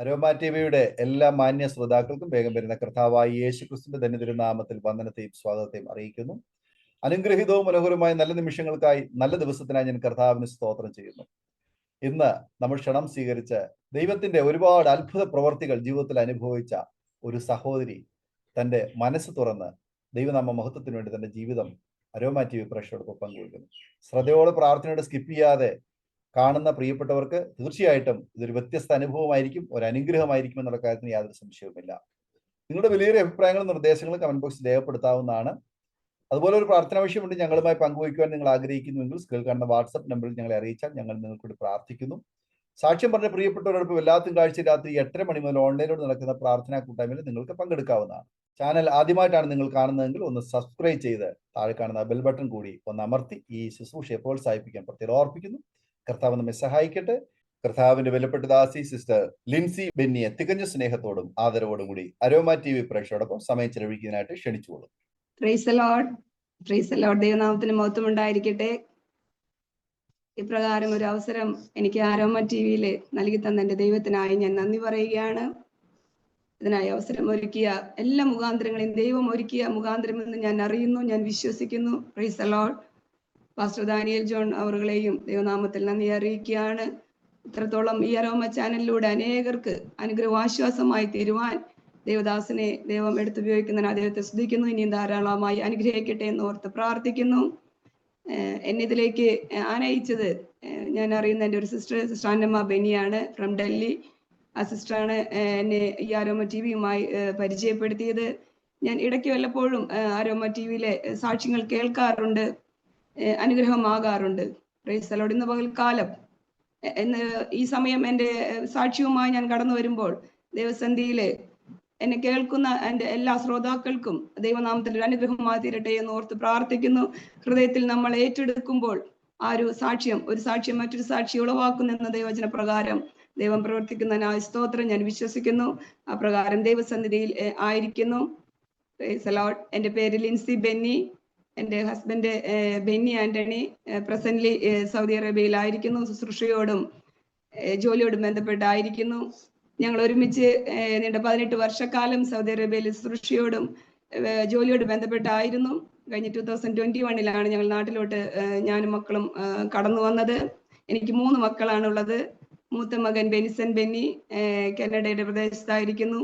Aroma ടിവിയുടെ എല്ലാ മാന്യ ശ്രോതാക്കൾക്കും വേഗം വരുന്ന കർത്താവായ യേശു ക്രിസ്തുവിന്റെ ധന്യതിരുനാമത്തിൽ വന്ദനത്തെയും സ്വാഗതത്തെയും അറിയിക്കുന്നു. അനുഗ്രഹീതവും മനോഹരമായ നല്ല നിമിഷങ്ങൾക്കായി, നല്ല ദിവസത്തിനായി ഞാൻ കർത്താവിന് സ്തോത്രം ചെയ്യുന്നു. ഇന്ന് നമ്മൾ ക്ഷണം സ്വീകരിച്ച് ദൈവത്തിന്റെ ഒരുപാട് അത്ഭുത പ്രവർത്തികൾ ജീവിതത്തിൽ അനുഭവിച്ച ഒരു സഹോദരി തന്റെ മനസ്സ് തുറന്ന് ദൈവനാമ മഹത്വത്തിന് വേണ്ടി തന്റെ ജീവിതം അരോമ ടിവി പ്രേക്ഷകരോടൊപ്പം പങ്കുവയ്ക്കുന്നു. ശ്രദ്ധയോടെ പ്രാർത്ഥനയോടെ സ്കിപ്പ് ചെയ്യാതെ കാണുന്ന പ്രിയപ്പെട്ടവർക്ക് തീർച്ചയായിട്ടും ഇതൊരു വ്യത്യസ്ത അനുഭവമായിരിക്കും, ഒരു അനുഗ്രഹമായിരിക്കും എന്നുള്ള കാര്യത്തിന് യാതൊരു സംശയവുമില്ല. നിങ്ങളുടെ വലിയൊരു അഭിപ്രായങ്ങളും നിർദ്ദേശങ്ങളും കമന്റ് ബോക്സിൽ രേഖപ്പെടുത്താവുന്നതാണ്. അതുപോലെ ഒരു പ്രാർത്ഥന വിഷയമുണ്ട് ഞങ്ങളുമായി പങ്കുവയ്ക്കുവാൻ നിങ്ങൾ ആഗ്രഹിക്കുന്നുവെങ്കിൽ സ്ക്രീനിൽ കാണുന്ന വാട്സ്ആപ്പ് നമ്പറിൽ ഞങ്ങളെ അറിയിച്ചാൽ ഞങ്ങൾ നിങ്ങൾക്ക് വേണ്ടി പ്രാർത്ഥിക്കുന്നു. സാക്ഷ്യം പറഞ്ഞ പ്രിയപ്പെട്ടവരോടൊപ്പം എല്ലാ തിങ്കളാഴ്ച രാത്രി 8:30 മണി മുതൽ ഓൺലൈനിലൂടെ നടക്കുന്ന പ്രാർത്ഥനാ കൂട്ടായ്മയിൽ നിങ്ങൾക്ക് പങ്കെടുക്കാവുന്നതാണ്. ചാനൽ ആദ്യമായിട്ടാണ് നിങ്ങൾ കാണുന്നതെങ്കിൽ ഒന്ന് സബ്സ്ക്രൈബ് ചെയ്ത് താഴെ കാണുന്ന ബെൽ ബട്ടൺ കൂടി ഒന്ന് അമർത്തി ഈ ശുശ്രൂഷയെ പ്രോത്സാഹിപ്പിക്കാൻ പ്രത്യേകം ഓർപ്പിക്കുന്നു. കർത്താവ് നമ്മെ സഹായിക്കട്ടെ. കർത്താവിന്റെ വിലപ്പെട്ട ദാസി സിസ്റ്റർ ലിൻസി ബെന്നിയെ തികഞ്ഞ സ്നേഹത്തോടും ആദരവോടും കൂടി അരോമ ടിവി പ്രേക്ഷകരോടൊപ്പം സമയം ചെലവഴിക്കുന്നതിനായിട്ട് ക്ഷണിച്ചുകൊള്ളും. ദൈവനാമത്തിന് മഹത്വം ഉണ്ടായിരിക്കട്ടെ. ഇപ്രകാരം ഒരു അവസരം എനിക്ക് അരോമ ടിവിയിൽ നൽകി തന്ന എന്റെ ദൈവത്തിനായി ഞാൻ നന്ദി പറയുകയാണ്. ഇതിനായി അവസരം ഒരുക്കിയ എല്ലാ മുഖാന്തരങ്ങളെയും ദൈവം ഒരുക്കിയ മുഖാന്തരമെന്ന് ഞാൻ അറിയുന്നു, ഞാൻ വിശ്വസിക്കുന്നു. Praise the Lord. Pastor Daniel John അവരുകളെയും ദൈവനാമത്തിൽ നന്ദി അറിയിക്കുകയാണ്. ഇത്രത്തോളം ഈ അരോമ ചാനലിലൂടെ അനേകർക്ക് അനുഗ്രഹവാശ്വാസമായി തീരുവാൻ ദേവദാസനെ ദൈവം എടുത്തുപയോഗിക്കുന്നതിന് ദൈവത്തെ സ്തുതിക്കുന്നു. ഇനിയും ധാരാളമായി അനുഗ്രഹിക്കട്ടെ എന്ന് ഓർത്ത് പ്രാർത്ഥിക്കുന്നു. എന്നെ ഇതിലേക്ക് ആനയിച്ചത് ഞാൻ അറിയുന്ന എൻ്റെ ഒരു സിസ്റ്റർ അന്നമ്മ ബെന്നിയാണ്, ഫ്രം ഡൽഹി. ആ സിസ്റ്ററാണ് എന്നെ ഈ അരോമ ടിവിയുമായി പരിചയപ്പെടുത്തിയത്. ഞാൻ ഇടയ്ക്ക് വല്ലപ്പോഴും അരോമ ടിവിയിലെ സാക്ഷ്യങ്ങൾ കേൾക്കാറുണ്ട്, അനുഗ്രഹമാകാറുണ്ട്. Price the Lord. ഇന്ന് പകൽക്കാലം ഈ സമയം എൻ്റെ സാക്ഷ്യവുമായി ഞാൻ കടന്നു വരുമ്പോൾ ദൈവസന്നിധിയിലെ എന്നെ കേൾക്കുന്ന എൻ്റെ എല്ലാ ശ്രോതാക്കൾക്കും ദൈവനാമത്തിൽ ഒരു അനുഗ്രഹമായി തീരട്ടെ എന്ന് ഓർത്ത് പ്രാർത്ഥിക്കുന്നു. ഹൃദയത്തിൽ നമ്മൾ ഏറ്റെടുക്കുമ്പോൾ ഒരു സാക്ഷ്യം മറ്റൊരു സാക്ഷി ഉളവാക്കുന്നെന്ന ദൈവവചന പ്രകാരം ദൈവം പ്രവർത്തിക്കുന്നതിനായ സ്തോത്രം ഞാൻ വിശ്വസിക്കുന്നു. ആ പ്രകാരം ദൈവസന്നിധിയിൽ ആയിരിക്കുന്നു. Praise the Lord. എൻ്റെ പേര് ലിൻസി ബെന്നി. എൻ്റെ ഹസ്ബൻഡ് ബെന്നി ആന്റണി. പ്രസന്റ്ലി സൗദി അറേബ്യയിലായിരിക്കുന്നു. ശുശ്രൂഷയോടും ജോലിയോടും ബന്ധപ്പെട്ടായിരിക്കുന്നു. ഞങ്ങൾ ഒരുമിച്ച് നീണ്ട 18 വർഷക്കാലം സൗദി അറേബ്യയിൽ ശുശ്രൂഷയോടും ജോലിയോട് ബന്ധപ്പെട്ടായിരുന്നു. കഴിഞ്ഞ 2021 ഞങ്ങൾ നാട്ടിലോട്ട് ഞാനും മക്കളും കടന്നു വന്നത്. എനിക്ക് 3 മക്കളാണുള്ളത്. മൂത്ത മകൻ ബെനിസൺ ബെന്നി കാനഡയുടെ പ്രദേശത്തായിരിക്കുന്നു,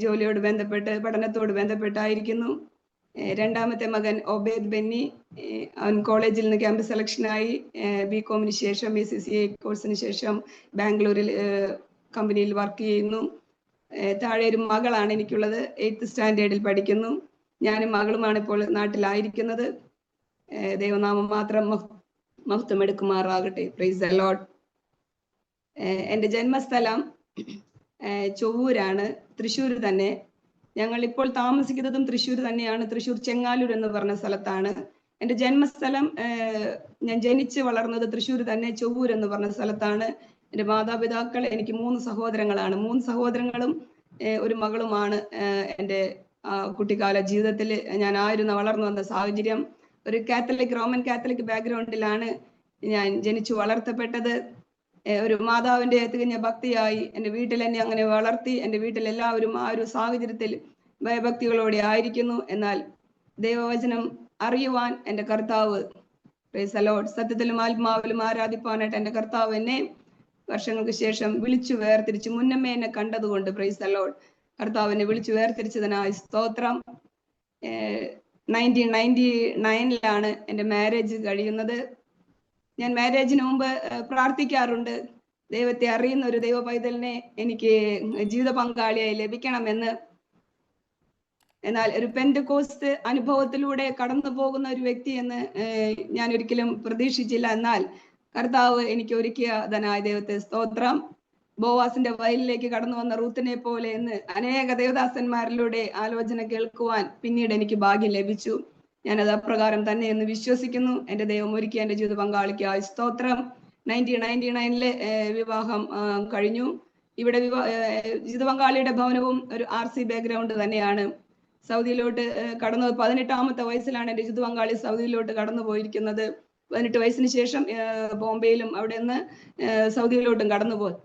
ജോലിയോട് ബന്ധപ്പെട്ട് പഠനത്തോട് ബന്ധപ്പെട്ടായിരിക്കുന്നു. രണ്ടാമത്തെ മകൻ ഒബേദ് ബെന്നി, അവൻ കോളേജിൽ നിന്ന് ക്യാമ്പസ് സെലക്ഷനായി BCom ശേഷം BCCA കോഴ്സിന് ശേഷം ബാംഗ്ലൂരിൽ കമ്പനിയിൽ വർക്ക് ചെയ്യുന്നു. താഴെ ഒരു മകളാണ് എനിക്കുള്ളത്, 8th സ്റ്റാൻഡേർഡിൽ പഠിക്കുന്നു. ഞാനും മകളുമാണ് ഇപ്പോൾ നാട്ടിലായിരിക്കുന്നത്. ദൈവനാമം മാത്രം മഹത്വം എടുക്കുമാറാകട്ടെ. Praise the Lord. എൻ്റെ ജന്മസ്ഥലം ചൊവ്വൂരാണ്, തൃശ്ശൂർ തന്നെ. ഞങ്ങൾ ഇപ്പോൾ താമസിക്കുന്നതും തൃശ്ശൂർ തന്നെയാണ്. തൃശ്ശൂർ ചെങ്ങാലൂർ എന്ന് പറഞ്ഞ സ്ഥലത്താണ് എൻ്റെ ജന്മസ്ഥലം. ഞാൻ ജനിച്ച് വളർന്നത് തൃശ്ശൂർ തന്നെ, ചൊവ്വൂർ എന്ന് പറഞ്ഞ സ്ഥലത്താണ്. എൻ്റെ മാതാപിതാക്കൾ, എനിക്ക് 3 സഹോദരങ്ങളാണ്. 3 സഹോദരങ്ങളും ഒരു മകളുമാണ്. എൻ്റെ കുട്ടിക്കാല ജീവിതത്തിൽ ഞാൻ വളർന്നു വന്ന സാഹചര്യം ഒരു റോമൻ കാത്തലിക് ബാക്ക്ഗ്രൗണ്ടിലാണ് ഞാൻ ജനിച്ചു വളർത്തപ്പെട്ടത്. ഒരു മാതാവിന്റെ തികഞ്ഞ ഭക്തിയായി എൻ്റെ വീട്ടിൽ എന്നെ അങ്ങനെ വളർത്തി. എൻ്റെ വീട്ടിൽ എല്ലാവരും ആ ഒരു സാഹചര്യത്തിൽ ഭയഭക്തികളോടെ ആയിരിക്കുന്നു. എന്നാൽ ദൈവവചനം അറിയുവാൻ എൻ്റെ കർത്താവ്, പ്രൈസ് ദി ലോർഡ്, സത്യത്തിലും ആത്മാവിലും ആരാധിപ്പാനായിട്ട് എൻ്റെ കർത്താവ് എന്നെ വർഷങ്ങൾക്ക് ശേഷം വിളിച്ചു വേർതിരിച്ചു. മുന്നമേ എന്നെ കണ്ടതുകൊണ്ട് പ്രൈസ് ദി ലോർഡ്, കർത്താവിനെ വിളിച്ചു വേർതിരിച്ചതിനായി സ്തോത്രം. 1999 എൻ്റെ മാരേജ് കഴിയുന്നത്. ഞാൻ മാരേജിന് മുമ്പ് പ്രാർത്ഥിക്കാറുണ്ട്, ദൈവത്തെ അറിയുന്ന ഒരു ദൈവ പൈതലിനെ എനിക്ക് ജീവിത പങ്കാളിയായി ലഭിക്കണമെന്ന്. എന്നാൽ ഒരു പെന്തക്കോസ്ത് അനുഭവത്തിലൂടെ കടന്നു പോകുന്ന ഒരു വ്യക്തി എന്ന് ഞാൻ ഒരിക്കലും പ്രതീക്ഷിച്ചില്ല. എന്നാൽ കർത്താവ് എനിക്ക് ഒരുക്കിയതനായ ദൈവത്തെ സ്തോത്രം. ബോവാസിന്റെ വയലിലേക്ക് കടന്നു വന്ന റൂത്തിനെ പോലെ എന്ന് അനേക ദേവദാസന്മാരിലൂടെ ആലോചന കേൾക്കുവാൻ പിന്നീട് എനിക്ക് ഭാഗ്യം ലഭിച്ചു. ഞാനത് അപ്രകാരം തന്നെ എന്ന് വിശ്വസിക്കുന്നു. എൻ്റെ ദൈവം ഒരുക്കിയ എൻ്റെ ജീവിത പങ്കാളിക്കായി സ്തോത്രം. 1999 വിവാഹം കഴിഞ്ഞു. ഇവിടെ ജീവിത പങ്കാളിയുടെ ഭവനവും ഒരു RC ബാക്ക്ഗ്രൗണ്ട് തന്നെയാണ്. സൗദിയിലോട്ട് കടന്നു 18ാമത്തെ വയസ്സിലാണ് എൻ്റെ ജീവിത പങ്കാളി സൗദിയിലോട്ട് കടന്നു പോയിരിക്കുന്നത്. 18 വയസ്സിന് ശേഷം ബോംബെയിലും അവിടെ നിന്ന് സൗദിയിലോട്ടും കടന്നുപോയി.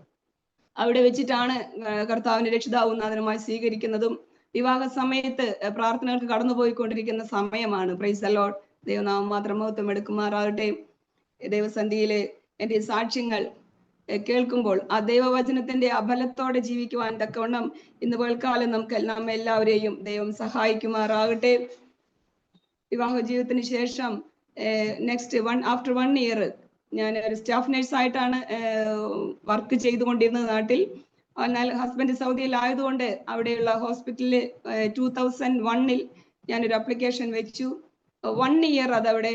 അവിടെ വെച്ചിട്ടാണ് കർത്താവിന്റെ രക്ഷിതാവും നാഥനുമായി സ്വീകരിക്കുന്നതും. വിവാഹ സമയത്ത് പ്രാർത്ഥനകൾക്ക് കടന്നുപോയിക്കൊണ്ടിരിക്കുന്ന സമയമാണ്. Price the Lord. ദൈവനാമം മാത്രം മഹത്വം എടുക്കുമാറാകട്ടെ. ദൈവസന്ധിയിലെ എന്റെ സാക്ഷ്യങ്ങൾ കേൾക്കുമ്പോൾ ആ ദൈവവചനത്തിന്റെ അബലത്തോടെ ജീവിക്കുവാൻ തക്കവണ്ണം ഇന്ന് പകൽക്കാലം നമ്മെ എല്ലാവരെയും ദൈവം സഹായിക്കുമാറാകട്ടെ. വിവാഹ ജീവിതത്തിന് ശേഷം ആഫ്റ്റർ 1 ഇയർ ഞാൻ ഒരു സ്റ്റാഫ് നഴ്സായിട്ടാണ് വർക്ക് ചെയ്തുകൊണ്ടിരുന്നത് നാട്ടിൽ. എന്നാൽ ഹസ്ബൻഡ് സൗദിയിലായതുകൊണ്ട് അവിടെയുള്ള ഹോസ്പിറ്റലിൽ 2001 ഞാനൊരു അപ്ലിക്കേഷൻ വെച്ചു. 1 ഇയർ അതവിടെ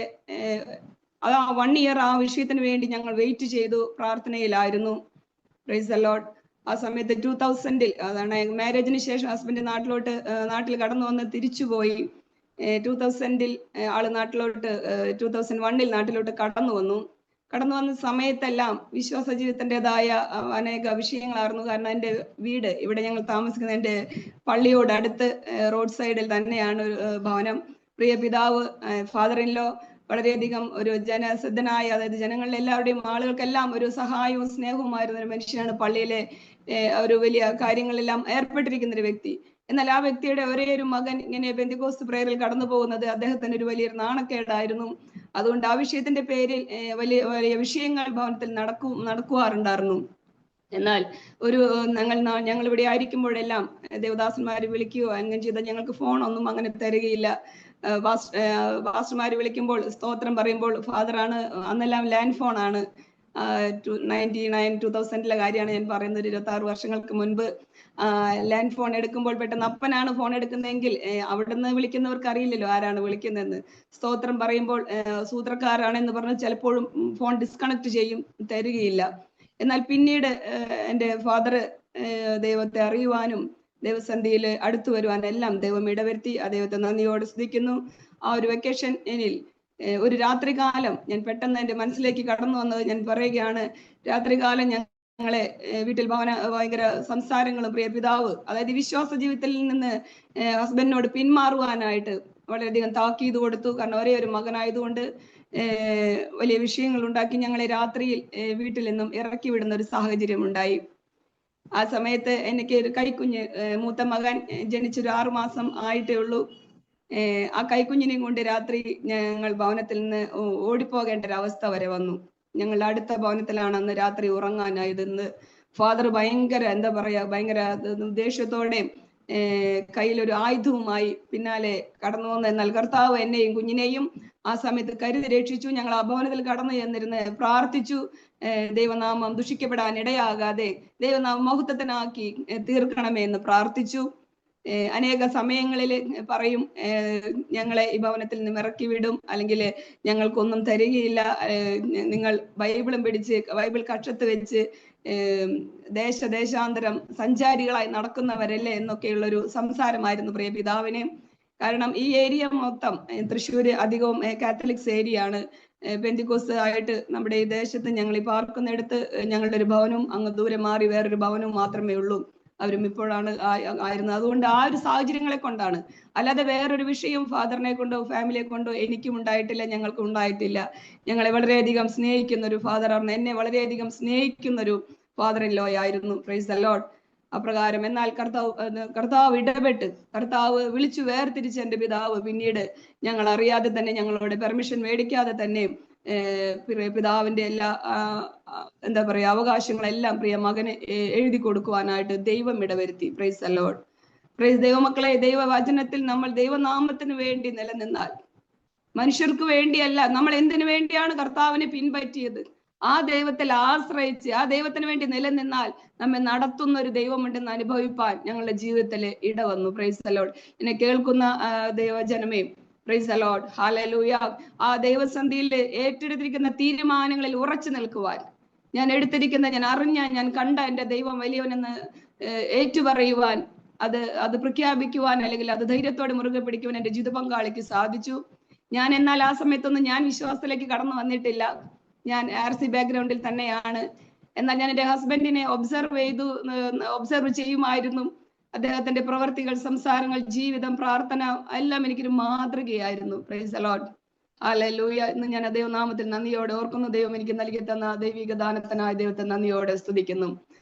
1 ഇയർ ആ വിഷയത്തിന് വേണ്ടി ഞങ്ങൾ വെയിറ്റ് ചെയ്തു, പ്രാർത്ഥനയിലായിരുന്നു. Price the Lord. ആ സമയത്ത് 2000 അതാണ് മാരേജിന് ശേഷം ഹസ്ബൻഡ് നാട്ടിൽ കടന്നു വന്ന് തിരിച്ചുപോയി. 2000 ആള് 2001 നാട്ടിലോട്ട് കടന്നു വന്ന സമയത്തെല്ലാം വിശ്വാസ ജീവിതത്തിൻ്റെതായ അനേക വിഷയങ്ങളായിരുന്നു. കാരണം എൻ്റെ വീട് ഇവിടെ ഞങ്ങൾ താമസിക്കുന്ന എൻ്റെ പള്ളിയോട് അടുത്ത് റോഡ് സൈഡിൽ തന്നെയാണ് ഒരു ഭവനം. പ്രിയ പിതാവ് ഫാദർ ഇൻ ലോ വളരെയധികം ഒരു ജനസിദ്ധനായ, അതായത് ജനങ്ങളിലെ എല്ലാവരുടെയും ആളുകൾക്കെല്ലാം ഒരു സഹായവും സ്നേഹവുമായിരുന്ന ഒരു മനുഷ്യനാണ്. പള്ളിയിലെ ഒരു വലിയ കാര്യങ്ങളെല്ലാം ഏർപ്പെട്ടിരിക്കുന്ന ഒരു വ്യക്തി. എന്നാൽ ആ വ്യക്തിയുടെ ഒരേ ഒരു മകൻ ഇങ്ങനെ പെന്തിക്കോസ്ത് പ്രേയറിൽ കടന്നു പോകുന്നത് അദ്ദേഹത്തിന് ഒരു വലിയൊരു നാണക്കേടായിരുന്നു. അതുകൊണ്ട് ആ വിഷയത്തിന്റെ പേരിൽ വലിയ വലിയ വിഷയങ്ങൾ ഭവനത്തിൽ നടക്കുവാറുണ്ടായിരുന്നു. എന്നാൽ ഞങ്ങൾ ഇവിടെ ആയിരിക്കുമ്പോഴെല്ലാം ദേവദാസന്മാര് വിളിക്കുകയോ അങ്ങനെ ചെയ്താൽ ഞങ്ങൾക്ക് ഫോണൊന്നും അങ്ങനെ തരികയില്ല. പാസ്റ്റർമാര് വിളിക്കുമ്പോൾ സ്തോത്രം പറയുമ്പോൾ ഫാദറാണ്, അന്നെല്ലാം ലാൻഡ് ഫോൺ ആണ്. 2000 കാര്യമാണ് ഞാൻ പറയുന്നത്. 26 വർഷങ്ങൾക്ക് മുൻപ് ലാൻഡ് ഫോൺ എടുക്കുമ്പോൾ പെട്ടെന്ന് അപ്പനാണ് ഫോൺ എടുക്കുന്നതെങ്കിൽ അവിടുന്ന് വിളിക്കുന്നവർക്ക് അറിയില്ലല്ലോ ആരാണ് വിളിക്കുന്നതെന്ന്. സ്തോത്രം പറയുമ്പോൾ സൂത്രക്കാരാണെന്ന് പറഞ്ഞ് ചിലപ്പോഴും ഫോൺ ഡിസ്കണക്ട് ചെയ്യും, തരികയില്ല. എന്നാൽ പിന്നീട് എൻ്റെ ഫാദർ ദൈവത്തെ അറിയുവാനും ദൈവസന്ധിയിൽ അടുത്തു വരുവാനും എല്ലാം ദൈവം ഇടവരുത്തി. ദൈവത്തെ നന്ദിയോടെ സ്തുതിക്കുന്നു. ആ ഒരു വെക്കേഷനിൽ ഒരു രാത്രികാലം ഞാൻ പെട്ടെന്ന് എൻ്റെ മനസ്സിലേക്ക് കടന്നു വന്നത് ഞാൻ പറയുകയാണ്. രാത്രികാലം ഞങ്ങളെ വീട്ടിൽ ഭയങ്കര സംസാരങ്ങളും പ്രിയ പിതാവ്, അതായത് വിശ്വാസ ജീവിതത്തിൽ നിന്ന് ഹസ്ബൻഡിനോട് പിന്മാറുവാനായിട്ട് വളരെയധികം താക്കീത് കൊടുത്തു. കാരണം ഒരേ ഒരു മകനായതുകൊണ്ട് വലിയ വിഷയങ്ങൾ ഉണ്ടാക്കി ഞങ്ങളെ രാത്രിയിൽ വീട്ടിൽ നിന്നും ഇറക്കി വിടുന്ന ഒരു സാഹചര്യം ഉണ്ടായി. ആ സമയത്ത് എനിക്ക് ഒരു കൈക്കുഞ്ഞ്, മൂത്ത മകൻ ജനിച്ചൊരു 6 മാസം ആയിട്ടേ ഉള്ളൂ. ആ കൈക്കുഞ്ഞിനെയും കൊണ്ട് രാത്രി ഞങ്ങൾ ഭവനത്തിൽ നിന്ന് ഓടിപ്പോകേണ്ട ഒരു അവസ്ഥ വരെ വന്നു. ഞങ്ങളുടെ അടുത്ത ഭവനത്തിലാണ് അന്ന് രാത്രി ഉറങ്ങാനായതെന്ന്. ഫാദർ ഭയങ്കര ദേഷ്യത്തോടെ കയ്യിലൊരു ആയുധവുമായി പിന്നാലെ കടന്നു വന്നു. എന്നാൽ കർത്താവ് എന്നെയും കുഞ്ഞിനെയും ആ സമയത്ത് കരുതി രക്ഷിച്ചു. ഞങ്ങൾ ആ ഭവനത്തിൽ കടന്നു ചെന്നിരുന്ന് പ്രാർത്ഥിച്ചു. ദൈവനാമം ദുഷിക്കപ്പെടാൻ ഇടയാകാതെ ദൈവനാമം മഹത്വത്തിനാക്കി തീർക്കണമേ എന്ന് പ്രാർത്ഥിച്ചു. അനേക സമയങ്ങളിൽ പറയും, ഞങ്ങളെ ഈ ഭവനത്തിൽ നിന്ന് ഇറക്കി വിടും, അല്ലെങ്കിൽ ഞങ്ങൾക്കൊന്നും തരികയില്ല, നിങ്ങൾ ബൈബിളും പിടിച്ച് ബൈബിൾ കക്ഷത്ത് വെച്ച് ദേശാന്തരം സഞ്ചാരികളായി നടക്കുന്നവരല്ലേ എന്നൊക്കെയുള്ളൊരു സംസാരമായിരുന്നു പ്രിയ പിതാവിന്. കാരണം ഈ ഏരിയ മൊത്തം തൃശ്ശൂര് അധികവും കാത്തലിക്സ് ഏരിയ ആണ്. പെന്തിക്കോസ്ത് ആയിട്ട് നമ്മുടെ ഈ ദേശത്ത് ഞങ്ങൾ ഈ പാർക്കുന്നിടത്ത് ഞങ്ങളുടെ ഒരു ഭവനവും അങ്ങ് ദൂരെ മാറി വേറൊരു ഭവനവും മാത്രമേ ഉള്ളൂ. അവരും ഇപ്പോഴാണ് ആയിരുന്നത്. അതുകൊണ്ട് ആ ഒരു സാഹചര്യങ്ങളെ കൊണ്ടാണ്, അല്ലാതെ വേറൊരു വിഷയം ഫാദറിനെ കൊണ്ടോ ഫാമിലിയെ കൊണ്ടോ എനിക്കും ഉണ്ടായിട്ടില്ല, ഞങ്ങൾക്കും ഉണ്ടായിട്ടില്ല. ഞങ്ങളെ വളരെയധികം സ്നേഹിക്കുന്ന ഒരു ഫാദറാണ്, എന്നെ വളരെയധികം സ്നേഹിക്കുന്ന ഒരു ഫാദർ ഇൻ ലോ ആയിരുന്നു. Price the Lord. അപ്രകാരം എന്നാൽ കർത്താവ് ഇടപെട്ട് കർത്താവ് വിളിച്ചു വേർതിരിച്ച എൻ്റെ പിതാവ് പിന്നീട് ഞങ്ങൾ അറിയാതെ തന്നെ, ഞങ്ങളോട് പെർമിഷൻ മേടിക്കാതെ തന്നെ പിതാവിന്റെ എല്ലാ അവകാശങ്ങളെല്ലാം പ്രിയ മകന് എഴുതി കൊടുക്കുവാനായിട്ട് ദൈവം ഇടവരുത്തി. Praise the Lord. പ്രൈസ് ദൈവമക്കളെ, ദൈവവചനത്തിൽ നമ്മൾ ദൈവനാമത്തിന് വേണ്ടി നിലനിന്നാൽ, മനുഷ്യർക്ക് വേണ്ടിയല്ല, നമ്മൾ എന്തിനു വേണ്ടിയാണ് കർത്താവിനെ പിൻപറ്റിയത്, ആ ദൈവത്തിൽ ആശ്രയിച്ച് ആ ദൈവത്തിന് വേണ്ടി നിലനിന്നാൽ നമ്മെ നടത്തുന്ന ഒരു ദൈവമുണ്ടെന്ന് അനുഭവിപ്പാൻ ഞങ്ങളുടെ ജീവിതത്തിൽ ഇടവന്നു. Praise the Lord. എന്നെ കേൾക്കുന്ന ദൈവജനമേ, പ്രൈസ് ദി ലോർഡ്, ഹല്ലേലൂയ. ആ ദൈവസന്ധിയിൽ ഏറ്റെടുത്തിരിക്കുന്ന തീരുമാനങ്ങളിൽ ഉറച്ചു നിൽക്കുവാൻ, ഞാൻ കണ്ട എൻ്റെ ദൈവം വലിയവനെന്ന് ഏറ്റുപറയുവാൻ, അത് പ്രഖ്യാപിക്കുവാൻ, അല്ലെങ്കിൽ അത് ധൈര്യത്തോടെ മുറുകെ പിടിക്കുവാൻ എൻ്റെ ജീവിത പങ്കാളിക്ക് സാധിച്ചു. എന്നാൽ ആ സമയത്തൊന്നും ഞാൻ വിശ്വാസത്തിലേക്ക് കടന്നു വന്നിട്ടില്ല. ഞാൻ RC ബാക്ക്ഗ്രൗണ്ടിൽ തന്നെയാണ്. എന്നാൽ ഞാൻ എൻ്റെ ഹസ്ബൻഡിനെ ഒബ്സർവ് ചെയ്യുമായിരുന്നു. അദ്ദേഹത്തിന്റെ പ്രവർത്തികൾ, സംസാരങ്ങൾ, ജീവിതം, പ്രാർത്ഥന എല്ലാം എനിക്കൊരു മാതൃകയായിരുന്നു. Praise the Lord, hallelujah. ഇന്ന് ഞാൻ ദൈവനാമത്തിൽ നന്ദിയോടെ ഓർക്കുന്നു. ദൈവം എനിക്ക് നൽകി തന്ന ദൈവിക ദാനത്തിനായി ദൈവത്തെ നന്ദിയോടെ സ്തുതിക്കുന്നു.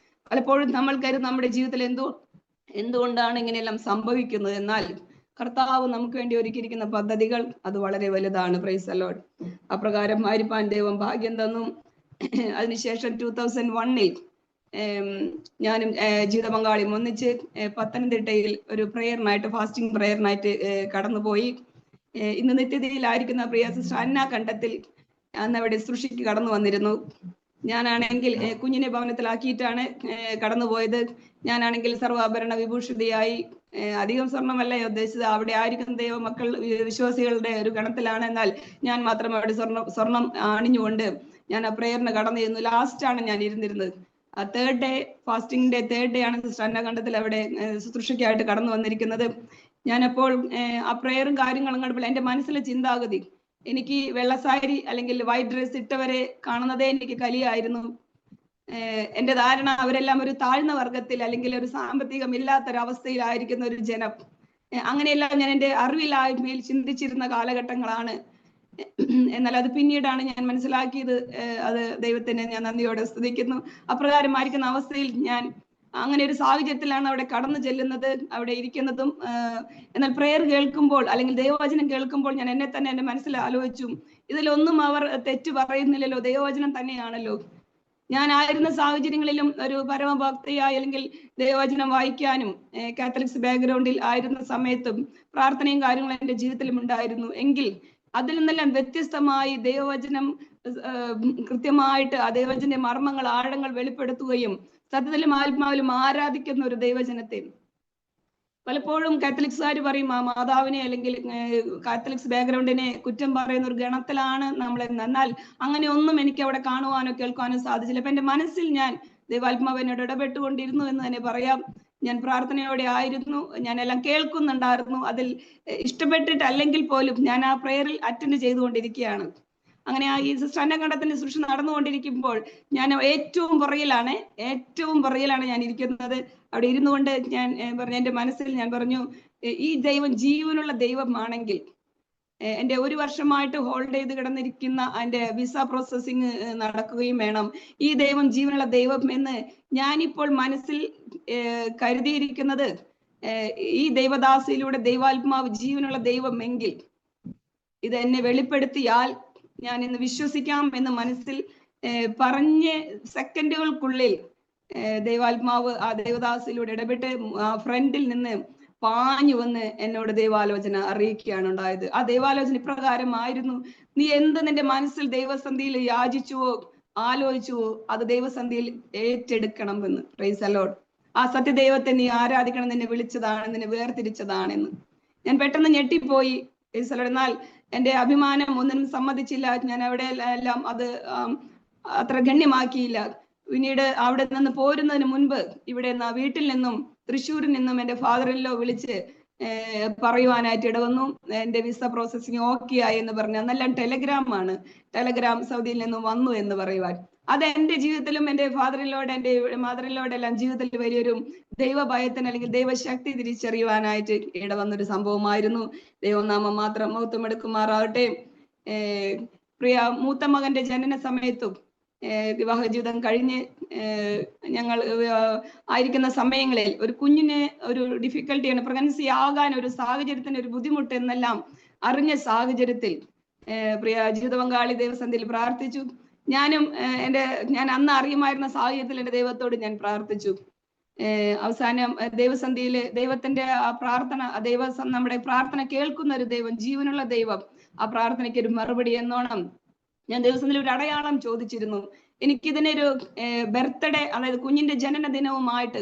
പലപ്പോഴും നമ്മൾ കരുതും നമ്മുടെ ജീവിതത്തിൽ എന്തുകൊണ്ടാണ് ഇങ്ങനെയെല്ലാം സംഭവിക്കുന്നത്. എന്നാൽ കർത്താവ് നമുക്ക് വേണ്ടി ഒരുക്കിയിരിക്കുന്ന പദ്ധതികൾ അത് വളരെ വലുതാണ്. Price the Lord. അപ്രകാരം ആയിരിക്കാൻ ദൈവം ഭാഗ്യം തന്നു. അതിനുശേഷം 2001 ഞാനും ജീവിത പങ്കാളിയും ഒന്നിച്ച് പത്തനംതിട്ടയിൽ ഒരു പ്രേയറിനായിട്ട്, ഫാസ്റ്റിംഗ് പ്രേയറിനായിട്ട് കടന്നുപോയി. ഇന്ന് നിത്യതയിലായിരിക്കുന്ന പ്രിയ സിസ്റ്റർ അന്ന കണ്ടത്തിൽ അന്ന് അവിടെ ശുശ്രൂഷയ്ക്ക് കടന്നു വന്നിരുന്നു. ഞാനാണെങ്കിൽ കുഞ്ഞിനെ ഭവനത്തിലാക്കിയിട്ടാണ് കടന്നുപോയത്. ഞാനാണെങ്കിൽ സർവാഭരണ വിഭൂഷിതയായി, അധികം സ്വർണ്ണമല്ല ഉദ്ദേശിച്ചത്, അവിടെ ആയിരിക്കുന്ന ദൈവമക്കൾ വിശ്വാസികളുടെ ഒരു ഗണത്തിലാണ്. എന്നാൽ ഞാൻ മാത്രം അവിടെ സ്വർണം അണിഞ്ഞുകൊണ്ട് ഞാൻ ആ പ്രേയറിന് കടന്നു ചെന്നു. ലാസ്റ്റാണ് ഞാൻ ഇരുന്നിരുന്നത്. ആ തേർഡ് ഡേ, ഫാസ്റ്റിംഗിന്റെ തേർഡ് ഡേ ആണ് സിസ്റ്റർ അന്ന കണ്ടത്തിൽ അവിടെ ശുശ്രൂഷയ്ക്കായിട്ട് കടന്നു വന്നിരിക്കുന്നത്. ഞാനപ്പോൾ ആ പ്രേയറും കാര്യങ്ങളും കണ്ടപ്പോൾ എൻ്റെ മനസ്സിലെ ചിന്താഗതി, എനിക്ക് വെള്ളസാരി അല്ലെങ്കിൽ വൈറ്റ് ഡ്രസ് ഇട്ടവരെ കാണുന്നതേ എനിക്ക് കലിയായിരുന്നു. എന്റെ ധാരണ അവരെല്ലാം ഒരു താഴ്ന്ന വർഗത്തിൽ അല്ലെങ്കിൽ ഒരു സാമ്പത്തികം ഇല്ലാത്തൊരവസ്ഥയിലായിരിക്കുന്ന ഒരു ജനം. അങ്ങനെയെല്ലാം ഞാൻ എൻ്റെ അറിവില്ലായ്മയിൽ ചിന്തിച്ചിരുന്ന കാലഘട്ടങ്ങളാണ്. എന്നാൽ അത് പിന്നീടാണ് ഞാൻ മനസ്സിലാക്കിയത്. അത് ദൈവത്തിന് ഞാൻ നന്ദിയോടെ സ്തുതിക്കുന്നു. അപ്രകാരമായിരിക്കുന്ന അവസ്ഥയിൽ ഞാൻ അങ്ങനെ ഒരു സാഹചര്യത്തിലാണ് അവിടെ കടന്നു ചെല്ലുന്നത്, അവിടെ ഇരിക്കുന്നതും. എന്നാൽ പ്രേയർ കേൾക്കുമ്പോൾ അല്ലെങ്കിൽ ദൈവവചനം കേൾക്കുമ്പോൾ ഞാൻ എന്നെ തന്നെ എൻ്റെ മനസ്സിൽ ആലോചിച്ചു, ഇതിലൊന്നും അവർ തെറ്റ് പറയുന്നില്ലല്ലോ, ദൈവവചനം തന്നെയാണല്ലോ. ഞാനായിരുന്ന സാഹചര്യങ്ങളിലും ഒരു പരമഭക്തയായി അല്ലെങ്കിൽ ദൈവവചനം വായിക്കാനും കാത്തലിക്സ് ബാക്ക്ഗ്രൗണ്ടിൽ ആയിരുന്ന സമയത്തും പ്രാർത്ഥനയും കാര്യങ്ങളും എൻ്റെ ജീവിതത്തിലും ഉണ്ടായിരുന്നു. എങ്കിൽ അതിൽ നിന്നെല്ലാം വ്യത്യസ്തമായി ദൈവവചനം കൃത്യമായിട്ട് ആ ദൈവവചന മർമ്മങ്ങൾ, ആഴങ്ങൾ വെളിപ്പെടുത്തുകയും സത്യത്തിലും ആത്മാവിലും ആരാധിക്കുന്ന ഒരു ദൈവജനത്തെ. പലപ്പോഴും കാത്തലിക്സുകാർ പറയും ആ മാതാവിനെ അല്ലെങ്കിൽ കാത്തലിക്സ് ബാക്ക്ഗ്രൗണ്ടിനെ കുറ്റം പറയുന്ന ഒരു ഗണത്തിലാണ് നമ്മൾ. എന്നാൽ അങ്ങനെ ഒന്നും എനിക്ക് അവിടെ കാണുവാനോ കേൾക്കുവാനോ സാധിച്ചില്ല. അപ്പൊ എൻ്റെ മനസ്സിൽ ഞാൻ ദൈവാത്മാവിനോട് ഇടപെട്ടുകൊണ്ടിരുന്നു എന്ന് തന്നെ പറയാം. ഞാൻ പ്രാർത്ഥനയോടെ ആയിരുന്നു, ഞാൻ എല്ലാം കേൾക്കുന്നുണ്ടായിരുന്നു. അതിൽ ഇഷ്ടപ്പെട്ടിട്ടല്ലെങ്കിൽ പോലും ഞാൻ ആ പ്രേയറിൽ അറ്റൻഡ് ചെയ്തുകൊണ്ടിരിക്കുകയാണ്. അങ്ങനെ ആ ഈ സിസ്റ്റർ അന്ന കണ്ടത്തിന്റെ ശുശ്രൂഷ നടന്നുകൊണ്ടിരിക്കുമ്പോൾ ഞാൻ ഏറ്റവും പുറകിലാണ് ഞാൻ ഇരിക്കുന്നത്. അവിടെ ഇരുന്നു കൊണ്ട് ഞാൻ പറഞ്ഞു, എൻ്റെ മനസ്സിൽ ഞാൻ പറഞ്ഞു, ഈ ദൈവം ജീവനുള്ള ദൈവമാണെങ്കിൽ എൻ്റെ 1 വർഷമായിട്ട് ഹോൾഡ് ചെയ്ത് കിടന്നിരിക്കുന്ന എൻ്റെ വിസ പ്രോസസ്സിങ് നടക്കുകയും വേണം. ഈ ദൈവം ജീവനുള്ള ദൈവം എന്ന് ഞാനിപ്പോൾ മനസ്സിൽ കരുതിയിരിക്കുന്നത്, ഈ ദൈവദാസിയിലൂടെ ദൈവാത്മാവ് ജീവനുള്ള ദൈവം എങ്കിൽ ഇത് എന്നെ വെളിപ്പെടുത്തിയാൽ ഞാൻ ഇന്ന് വിശ്വസിക്കാം എന്ന് മനസ്സിൽ പറഞ്ഞ് സെക്കൻഡുകൾക്കുള്ളിൽ ദൈവാത്മാവ് ആ ദൈവദാസിലൂടെ ഇടപെട്ട് ആ ഫ്രണ്ടിൽ നിന്ന് പാഞ്ഞു വന്ന് എന്നോട് ദൈവാലോചന അറിയിക്കുകയാണ് ഉണ്ടായത്. ആ ദൈവാലോചന ഇപ്രകാരമായിരുന്നു: നീ എന്ത് നിന്റെ മനസ്സിൽ ദൈവസന്ധിയിൽ യാചിച്ചുവോ ആലോചിച്ചുവോ അത് ദൈവസന്ധിയിൽ ഏറ്റെടുക്കണം എന്ന്. Praise the Lord. ആ സത്യദൈവത്തെ നീ ആരാധിക്കണം, നിന്നെ വിളിച്ചതാണ്, നിന്നെ വേർതിരിച്ചതാണെന്ന്. ഞാൻ പെട്ടെന്ന് ഞെട്ടിപ്പോയി. Price the Lord. എന്നാൽ എൻ്റെ അഭിമാനം ഒന്നിനും സമ്മതിച്ചില്ല. ഞാൻ അവിടെ എല്ലാം അത് അത്ര ഗണ്യമാക്കിയില്ല. പിന്നീട് അവിടെ നിന്ന് പോരുന്നതിന് മുൻപ് ഇവിടെ വീട്ടിൽ നിന്നും തൃശ്ശൂരിൽ നിന്നും എൻ്റെ ഫാദറിലോ വിളിച്ച് പറയുവാനായിട്ട് ഇടവന്നു. എൻ്റെ വിസ പ്രോസസ്സിങ് ഓക്കെ ആയി എന്ന് പറഞ്ഞു. അന്നെല്ലാം ടെലഗ്രാമാണ്. ടെലഗ്രാം സൗദിയിൽ നിന്നും വന്നു എന്ന് പറയുവാൻ. അത് എൻ്റെ ജീവിതത്തിലും എൻ്റെ ഫാദറിലോട് എൻ്റെ മദറിലോടെ എല്ലാം ജീവിതത്തിൽ വലിയൊരു ദൈവഭയത്തിന് അല്ലെങ്കിൽ ദൈവശക്തി തിരിച്ചറിയുവാനായിട്ട് ഇടവന്നൊരു സംഭവമായിരുന്നു. ദൈവനാമം മാത്രം മഹത്വം എടുക്കുമാറാകട്ടെ. പ്രിയ മൂത്ത മകന്റെ ജനന സമയത്തും വിവാഹ ജീവിതം കഴിഞ്ഞ് ഞങ്ങൾ ആയിരിക്കുന്ന സമയങ്ങളിൽ ഒരു കുഞ്ഞിന് ഒരു ഡിഫിക്കൽട്ടിയാണ്, പ്രഗ്നൻസി ആകാൻ ഒരു സാഹചര്യത്തിന് ഒരു ബുദ്ധിമുട്ട് എന്നെല്ലാം അറിഞ്ഞ സാഹചര്യത്തിൽ പ്രിയ ജീവിത പങ്കാളി ദൈവസന്ധിയിൽ പ്രാർത്ഥിച്ചു. ഞാൻ അന്ന് അറിയുമായിരുന്ന സാഹചര്യത്തിൽ എൻ്റെ ദൈവത്തോട് ഞാൻ പ്രാർത്ഥിച്ചു. അവസാനം ദൈവസന്ധിയിൽ ദൈവത്തിന്റെ ആ പ്രാർത്ഥന, നമ്മുടെ പ്രാർത്ഥന കേൾക്കുന്ന ഒരു ദൈവം, ജീവനുള്ള ദൈവം, ആ പ്രാർത്ഥനയ്ക്ക് ഒരു മറുപടി എന്നോണം ഞാൻ ദൈവസന്ധിയിൽ ഒരു അടയാളം ചോദിച്ചിരുന്നു. എനിക്കിതിനൊരു ബർത്ത്ഡേ, അതായത് കുഞ്ഞിന്റെ ജനന ദിനവുമായിട്ട്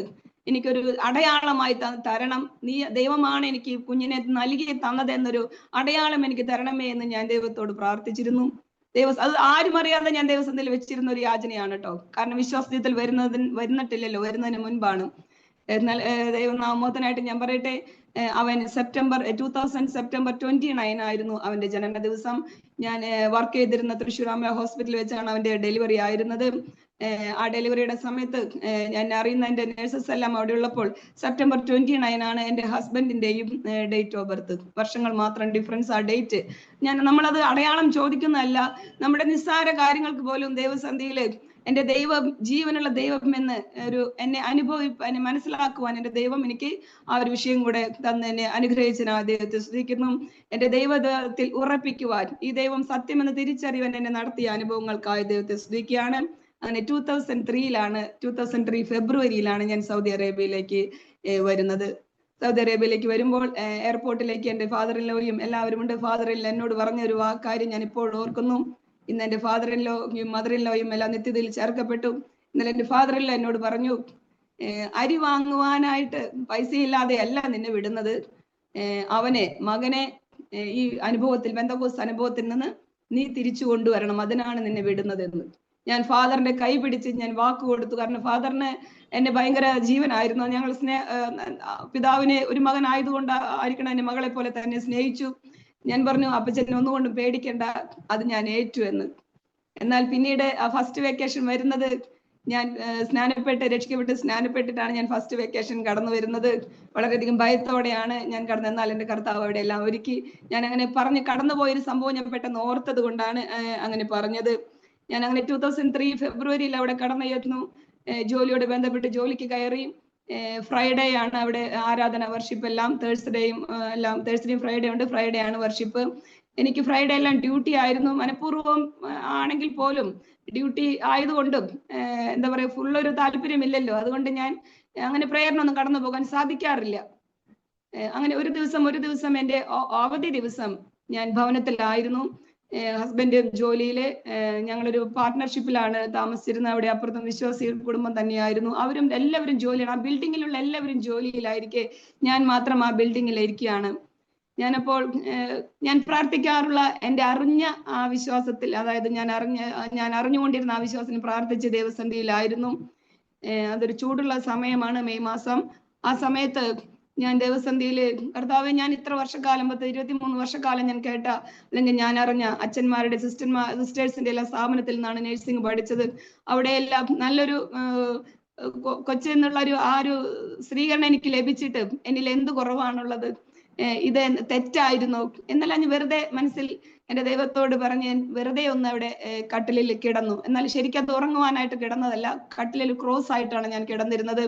എനിക്കൊരു അടയാളമായി തരണം. നീ ദൈവമാണ് എനിക്ക് കുഞ്ഞിനെ നൽകി തന്നത് എന്നൊരു അടയാളം എനിക്ക് തരണമേ എന്ന് ഞാൻ ദൈവത്തോട് പ്രാർത്ഥിച്ചിരുന്നു. അത് ആരും അറിയാതെ ഞാൻ ദൈവസന്ധിയിൽ വെച്ചിരുന്ന ഒരു യാചനയാണ് കേട്ടോ. കാരണം വിശ്വാസത്തിൽ വരുന്നിട്ടില്ലല്ലോ, വരുന്നതിന് മുൻപാണ്. എന്നാൽ ദൈവനാമത്തിനായിട്ട് ഞാൻ പറയട്ടെ, അവൻ സെപ്റ്റംബർ 29 ആയിരുന്നു അവന്റെ ജനന ദിവസം. ഞാൻ വർക്ക് ചെയ്തിരുന്ന തൃശ്ശൂർ അമ്മ ഹോസ്പിറ്റലിൽ വെച്ചാണ് അവന്റെ ഡെലിവറി ആയിരുന്നത്. ആ ഡെലിവറിയുടെ സമയത്ത് ഞാൻ അറിയുന്ന എന്റെ നേഴ്സസ് എല്ലാം അവിടെ ഉള്ളപ്പോൾ സെപ്റ്റംബർ 29 ആണ് എന്റെ ഹസ്ബൻഡിന്റെയും ഡേറ്റ് ഓഫ് ബർത്ത്. വർഷങ്ങൾ മാത്രം ഡിഫറൻസ് ആ ഡേറ്റ്. നമ്മളത് അടയാളം ചോദിക്കുന്നതല്ല, നമ്മുടെ നിസ്സാര കാര്യങ്ങൾക്ക് പോലും ദൈവസന്ധിയില് എന്റെ ദൈവം ജീവനുള്ള ദൈവം എന്ന് എന്നെ മനസ്സിലാക്കുവാൻ എന്റെ ദൈവം എനിക്ക് ആ ഒരു വിഷയം കൂടെ തന്ന് എന്നെ അനുഗ്രഹിച്ചതിന് ദൈവത്തെ സ്തുതിക്കുന്നു. എന്റെ ദൈവത്തിൽ ഉറപ്പിക്കുവാൻ ഈ ദൈവം സത്യമെന്ന് തിരിച്ചറിയുവാൻ എന്നെ നടത്തിയ അനുഭവങ്ങൾക്കായി ദൈവത്തെ സ്തുതിക്കുകയാണ്. അങ്ങനെ 2003 ഫെബ്രുവരിയിലാണ് ഞാൻ സൗദി അറേബ്യയിലേക്ക് വരുന്നത്. സൗദി അറേബ്യയിലേക്ക് വരുമ്പോൾ എയർപോർട്ടിലേക്ക് എന്റെ ഫാദറിൻലോയും എല്ലാവരും ഉണ്ട്. ഫാദറിൽ എന്നോട് പറഞ്ഞ ഒരു കാര്യം ഞാൻ ഇപ്പോൾ ഓർക്കുന്നു. ഇന്ന് എന്റെ ഫാദറിൻലോയും മദറിൻലോയും എല്ലാം നിത്യതയിൽ ചേർക്കപ്പെട്ടു. ഇന്നലെ എന്റെ ഫാദറിൻലോ എന്നോട് പറഞ്ഞു, അരി വാങ്ങുവാനായിട്ട് പൈസയില്ലാതെ അല്ല നിന്നെ വിടുന്നത്, മകനെ ഈ അനുഭവത്തിൽ പെന്തക്കോസ്ത് അനുഭവത്തിൽ നിന്ന് നീ തിരിച്ചു കൊണ്ടുവരണം, അതിനാണ് നിന്നെ വിടുന്നത് എന്ന്. ഞാൻ ഫാദറിന്റെ കൈ പിടിച്ച് ഞാൻ വാക്ക് കൊടുത്തു. കാരണം ഫാദറിന് എന്നെ ഭയങ്കര ജീവനായിരുന്നു. ഞങ്ങൾ പിതാവിനെ ഒരു മകൻ ആയതുകൊണ്ട് ആയിരിക്കണം എന്റെ മകളെ പോലെ തന്നെ സ്നേഹിച്ചു. ഞാൻ പറഞ്ഞു, അപ്പച്ചനെ ഒന്നുകൊണ്ടും പേടിക്കണ്ട, അത് ഞാൻ ഏറ്റു എന്ന്. എന്നാൽ പിന്നീട് ആ ഫസ്റ്റ് വെക്കേഷൻ വരുന്നത്, ഞാൻ രക്ഷിക്കപ്പെട്ട് സ്നാനപ്പെട്ടിട്ടാണ് ഞാൻ ഫസ്റ്റ് വെക്കേഷൻ കടന്നു വരുന്നത്. വളരെയധികം ഭയത്തോടെയാണ് ഞാൻ കടന്നത്. എന്നാൽ എന്റെ കർത്താവ് അവിടെ എല്ലാം ഒരുക്കി. ഞാൻ അങ്ങനെ പറഞ്ഞ് കടന്നുപോയൊരു സംഭവം ഞാൻ പെട്ടെന്ന് ഓർത്തത് കൊണ്ടാണ് അങ്ങനെ പറഞ്ഞത്. ഞാൻ അങ്ങനെ 2003 ഫെബ്രുവരിയിൽ അവിടെ കടന്നെത്തുന്നു. ജോലിയോട് ബന്ധപ്പെട്ട് ജോലിക്ക് കയറി. ഫ്രൈഡേ ആണ് അവിടെ ആരാധന, വർഷിപ്പ് എല്ലാം. തേഴ്സ്ഡേയും ഫ്രൈഡേ ഉണ്ട്. ഫ്രൈഡേ ആണ് വർഷിപ്പ്. എനിക്ക് ഫ്രൈഡേ എല്ലാം ഡ്യൂട്ടി ആയിരുന്നു. മനഃപൂർവ്വം ആണെങ്കിൽ പോലും ഡ്യൂട്ടി ആയതുകൊണ്ടും എന്താ പറയാ, ഫുള്ളൊരു താല്പര്യമില്ലല്ലോ. അതുകൊണ്ട് ഞാൻ അങ്ങനെ പ്രേരണൊന്നും കടന്നു പോകാൻ സാധിക്കാറില്ല. അങ്ങനെ ഒരു ദിവസം എന്റെ അവധി ദിവസം ഞാൻ ഭവനത്തിലായിരുന്നു. ഹസ്ബൻഡ് ജോലിയില്, ഞങ്ങളൊരു പാർട്ട്ണർഷിപ്പിലാണ് താമസിച്ചിരുന്നത്. അവിടെ അപ്പുറത്തും വിശ്വാസി കുടുംബം തന്നെയായിരുന്നു. എല്ലാവരും ജോലിയാണ്. ആ ബിൽഡിങ്ങിലുള്ള എല്ലാവരും ജോലിയിലായിരിക്കെ ഞാൻ മാത്രം ആ ബിൽഡിങ്ങിലിരിക്കുകയാണ്. ഞാൻ പ്രാർത്ഥിക്കാറുള്ള എന്റെ അറിഞ്ഞ ആ വിശ്വാസത്തിൽ, അതായത് ഞാൻ അറിഞ്ഞുകൊണ്ടിരുന്ന ആ വിശ്വാസത്തിന് പ്രാർത്ഥിച്ച ദൈവസന്ധിയിലായിരുന്നു. അതൊരു ചൂടുള്ള സമയമാണ്, മെയ് മാസം. ആ സമയത്ത് ഞാൻ ദേവസന്ധിയില്, കർത്താവെ, ഞാൻ ഇത്ര വർഷക്കാലം 23 വർഷക്കാലം ഞാൻ കേട്ട അല്ലെങ്കിൽ ഞാൻ അറിഞ്ഞ അച്ഛന്മാരുടെ സിസ്റ്റേഴ്സിന്റെ എല്ലാ സ്ഥാപനത്തിൽ നിന്നാണ് നഴ്സിംഗ് പഠിച്ചത്. അവിടെ എല്ലാം നല്ലൊരു കൊച്ചെന്നുള്ള ആ ഒരു സ്ത്രീകരണം എനിക്ക് ലഭിച്ചിട്ട് എന്നിൽ എന്ത് കുറവാണുള്ളത്, ഇത് തെറ്റായിരുന്നു എന്നല്ല ഞാൻ വെറുതെ മനസ്സിൽ എന്റെ ദൈവത്തോട് പറഞ്ഞ് വെറുതെ ഒന്ന് അവിടെ കട്ടിലിൽ കിടന്നു. എന്നാൽ ശരിക്കും അത് ഉറങ്ങുവാനായിട്ട് കിടന്നതല്ല, കട്ടിലിൽ ക്രോസ് ആയിട്ടാണ് ഞാൻ കിടന്നിരുന്നത്.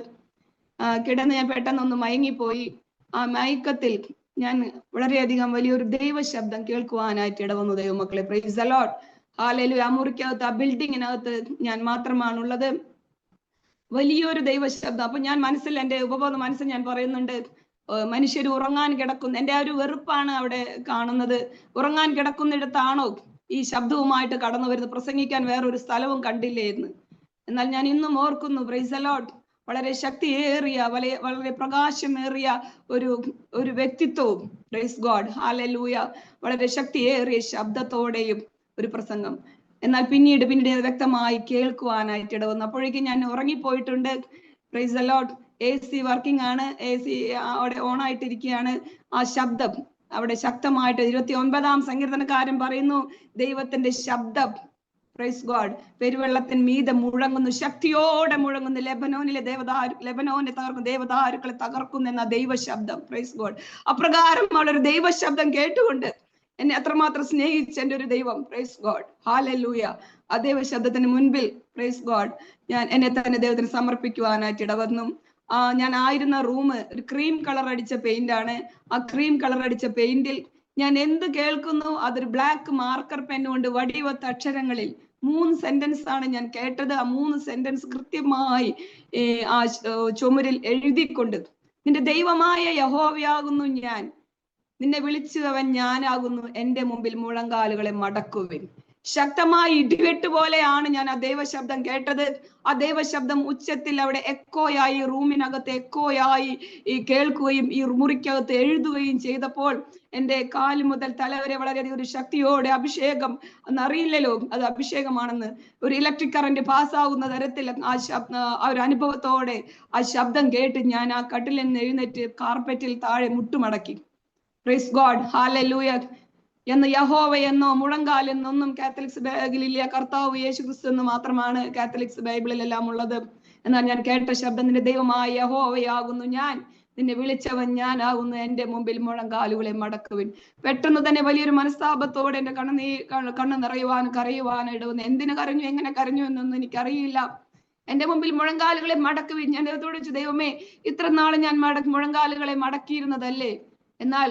കിടന്ന് ഞാൻ പെട്ടെന്നൊന്ന് മയങ്ങിപ്പോയി. ആ മയക്കത്തിൽ ഞാൻ വളരെയധികം വലിയൊരു ദൈവ ശബ്ദം കേൾക്കുവാനായിട്ട് ഇടവന്നു. ദൈവമക്കളെ, പ്രൈസ് ദി ലോർഡ്, ഹല്ലേലൂയ. ആ മുറിക്കകത്ത്, ആ ബിൽഡിങ്ങിനകത്ത് ഞാൻ മാത്രമാണുള്ളത്. വലിയൊരു ദൈവ ശബ്ദം. അപ്പൊ ഞാൻ എന്റെ ഉപബോധ മനസ്സിൽ ഞാൻ പറയുന്നുണ്ട്, മനുഷ്യർ ഉറങ്ങാൻ കിടക്കുന്ന, എന്റെ ആ ഒരു വെറുപ്പാണ് അവിടെ കാണുന്നത്. ഉറങ്ങാൻ കിടക്കുന്നിടത്താണോ ഈ ശബ്ദവുമായിട്ട് കടന്നു വരുന്നത്? പ്രസംഗിക്കാൻ വേറൊരു സ്ഥലവും കണ്ടില്ലേ എന്ന്. എന്നാൽ ഞാൻ ഇന്നും ഓർക്കുന്നു, പ്രൈസ് ദി ലോർഡ്, വളരെ ശക്തിയേറിയ, വളരെ പ്രകാശമേറിയ ഒരു വ്യക്തിത്വവും, പ്രൈസ് ഗോഡ്, ഹല്ലേലൂയ, വളരെ ശക്തിയേറിയ ശബ്ദത്തോടെയും ഒരു പ്രസംഗം. എന്നാൽ പിന്നീട് വ്യക്തമായി കേൾക്കുവാനായിട്ട് ഇടവന്നു. അപ്പോഴേക്കും ഞാൻ ഉറങ്ങിപ്പോയിട്ടുണ്ട്. Praise the Lord. AC working ആണ്, AC അവിടെ ഓൺ ആയിട്ടിരിക്കുകയാണ്. ആ ശബ്ദം അവിടെ ശക്തമായിട്ട് 29-ാം സങ്കീർത്തനക്കാരൻ പറയുന്നു, ദൈവത്തിന്റെ ശബ്ദം, പ്രൈസ് ഗോഡ്, പെരുവെള്ളത്തിന് മീതെ മുഴങ്ങുന്നു, ശക്തിയോടെ മുഴങ്ങുന്നു. ലെബനോനെ തകർക്കും, ദേവദാരുക്കളെ തകർക്കുന്നു എന്ന ദൈവ ശബ്ദം, പ്രൈസ് ഗോഡ്. അപ്രകാരം ഉള്ളൊരു ദൈവ ശബ്ദം കേട്ടുകൊണ്ട് എന്നെ അത്രമാത്രം സ്നേഹിച്ച എന്റെ ഒരു ദൈവം, പ്രൈസ് ഗോഡ്, ഹല്ലേലൂയ. ആ ദൈവ ശബ്ദത്തിന് മുൻപിൽ, പ്രൈസ് ഗോഡ്, ഞാൻ എന്നെ തന്നെ ദൈവത്തിന് സമർപ്പിക്കുവാനായിട്ട് ഇടവന്നു. ഞാൻ ആയിരുന്ന റൂം ഒരു ക്രീം കളർ അടിച്ച പെയിന്റ് ആണ്. ആ ക്രീം കളർ അടിച്ച പെയിന്റിൽ ഞാൻ എന്ത് കേൾക്കുന്നു അതൊരു ബ്ലാക്ക് മാർക്കർ പെൻ കൊണ്ട് വടിവത്ത അക്ഷരങ്ങളിൽ 3 സെന്റൻസ് ആണ് ഞാൻ കേട്ടത്. ആ 3 സെന്റൻസ് കൃത്യമായി ആ ചുമരിൽ എഴുതിക്കൊണ്ട്, നിന്റെ ദൈവമായ യഹോവയാകുന്നു ഞാൻ, നിന്നെ വിളിച്ചവൻ ഞാനാകുന്നു, എന്റെ മുമ്പിൽ മുഴങ്കാലുകളെ മടക്കുവിൻ. ശക്തമായ ഇടിവെട്ട് പോലെയാണ് ഞാൻ ആ ദൈവശബ്ദം കേട്ടത്. ആ ദൈവശബ്ദം ഉച്ചത്തിൽ അവിടെ എക്കോയായി, റൂമിനകത്ത് എക്കോയായി കേൾക്കുകയും ഈ മുറിക്കകത്ത് എഴുതുകയും ചെയ്തപ്പോൾ എന്റെ കാല് മുതൽ തല വരെ വളരെയധികം ഒരു ശക്തിയോടെ, അഭിഷേകം എന്നറിയില്ലല്ലോ അത് അഭിഷേകമാണെന്ന്, ഒരു ഇലക്ട്രിക് കറന്റ് പാസ്സാവുന്ന തരത്തിൽ ആ ഒരു അനുഭവത്തോടെ ആ ശബ്ദം കേട്ട് ഞാൻ ആ കട്ടിലിൽ നിന്ന് എഴുന്നേറ്റ് കാർപ്പറ്റിൽ താഴെ മുട്ടുമടക്കി. Price God, hallelujah. എന്ന് യഹോവയെന്നോ മുഴങ്കാലെന്നൊന്നും കാത്തലിക്സ് ബൈബിളില്ല. കർത്താവ് യേശു ക്രിസ്തു എന്ന് മാത്രമാണ് കാത്തലിക്സ് ബൈബിളിലെല്ലാം ഉള്ളത്. എന്നാൽ ഞാൻ കേട്ട ശബ്ദം, നിന്റെ ദൈവമായ യഹോവയാകുന്നു ഞാൻ, നിന്നെ വിളിച്ചവൻ ഞാനാകുന്നു, എന്റെ മുമ്പിൽ മുഴങ്കാലുകളെ മടക്കുവിൻ. പെട്ടെന്ന് തന്നെ വലിയൊരു മനസ്താപത്തോടെ എന്റെ കണ്ണ് നിറയുവാൻ കരയുവാൻ ഇടവന്നു. എന്തിനു കരഞ്ഞു, എങ്ങനെ കരഞ്ഞു എന്നൊന്നും എനിക്കറിയില്ല. എന്റെ മുമ്പിൽ മുഴങ്കാലുകളെ മടക്കുവിൻ. ഞാൻ ദൈവത്തോട് ചോദിച്ചു, ദൈവമേ, ഇത്ര നാള് ഞാൻ മുഴങ്കാലുകളെ മടക്കിയിരുന്നതല്ലേ, എന്നാൽ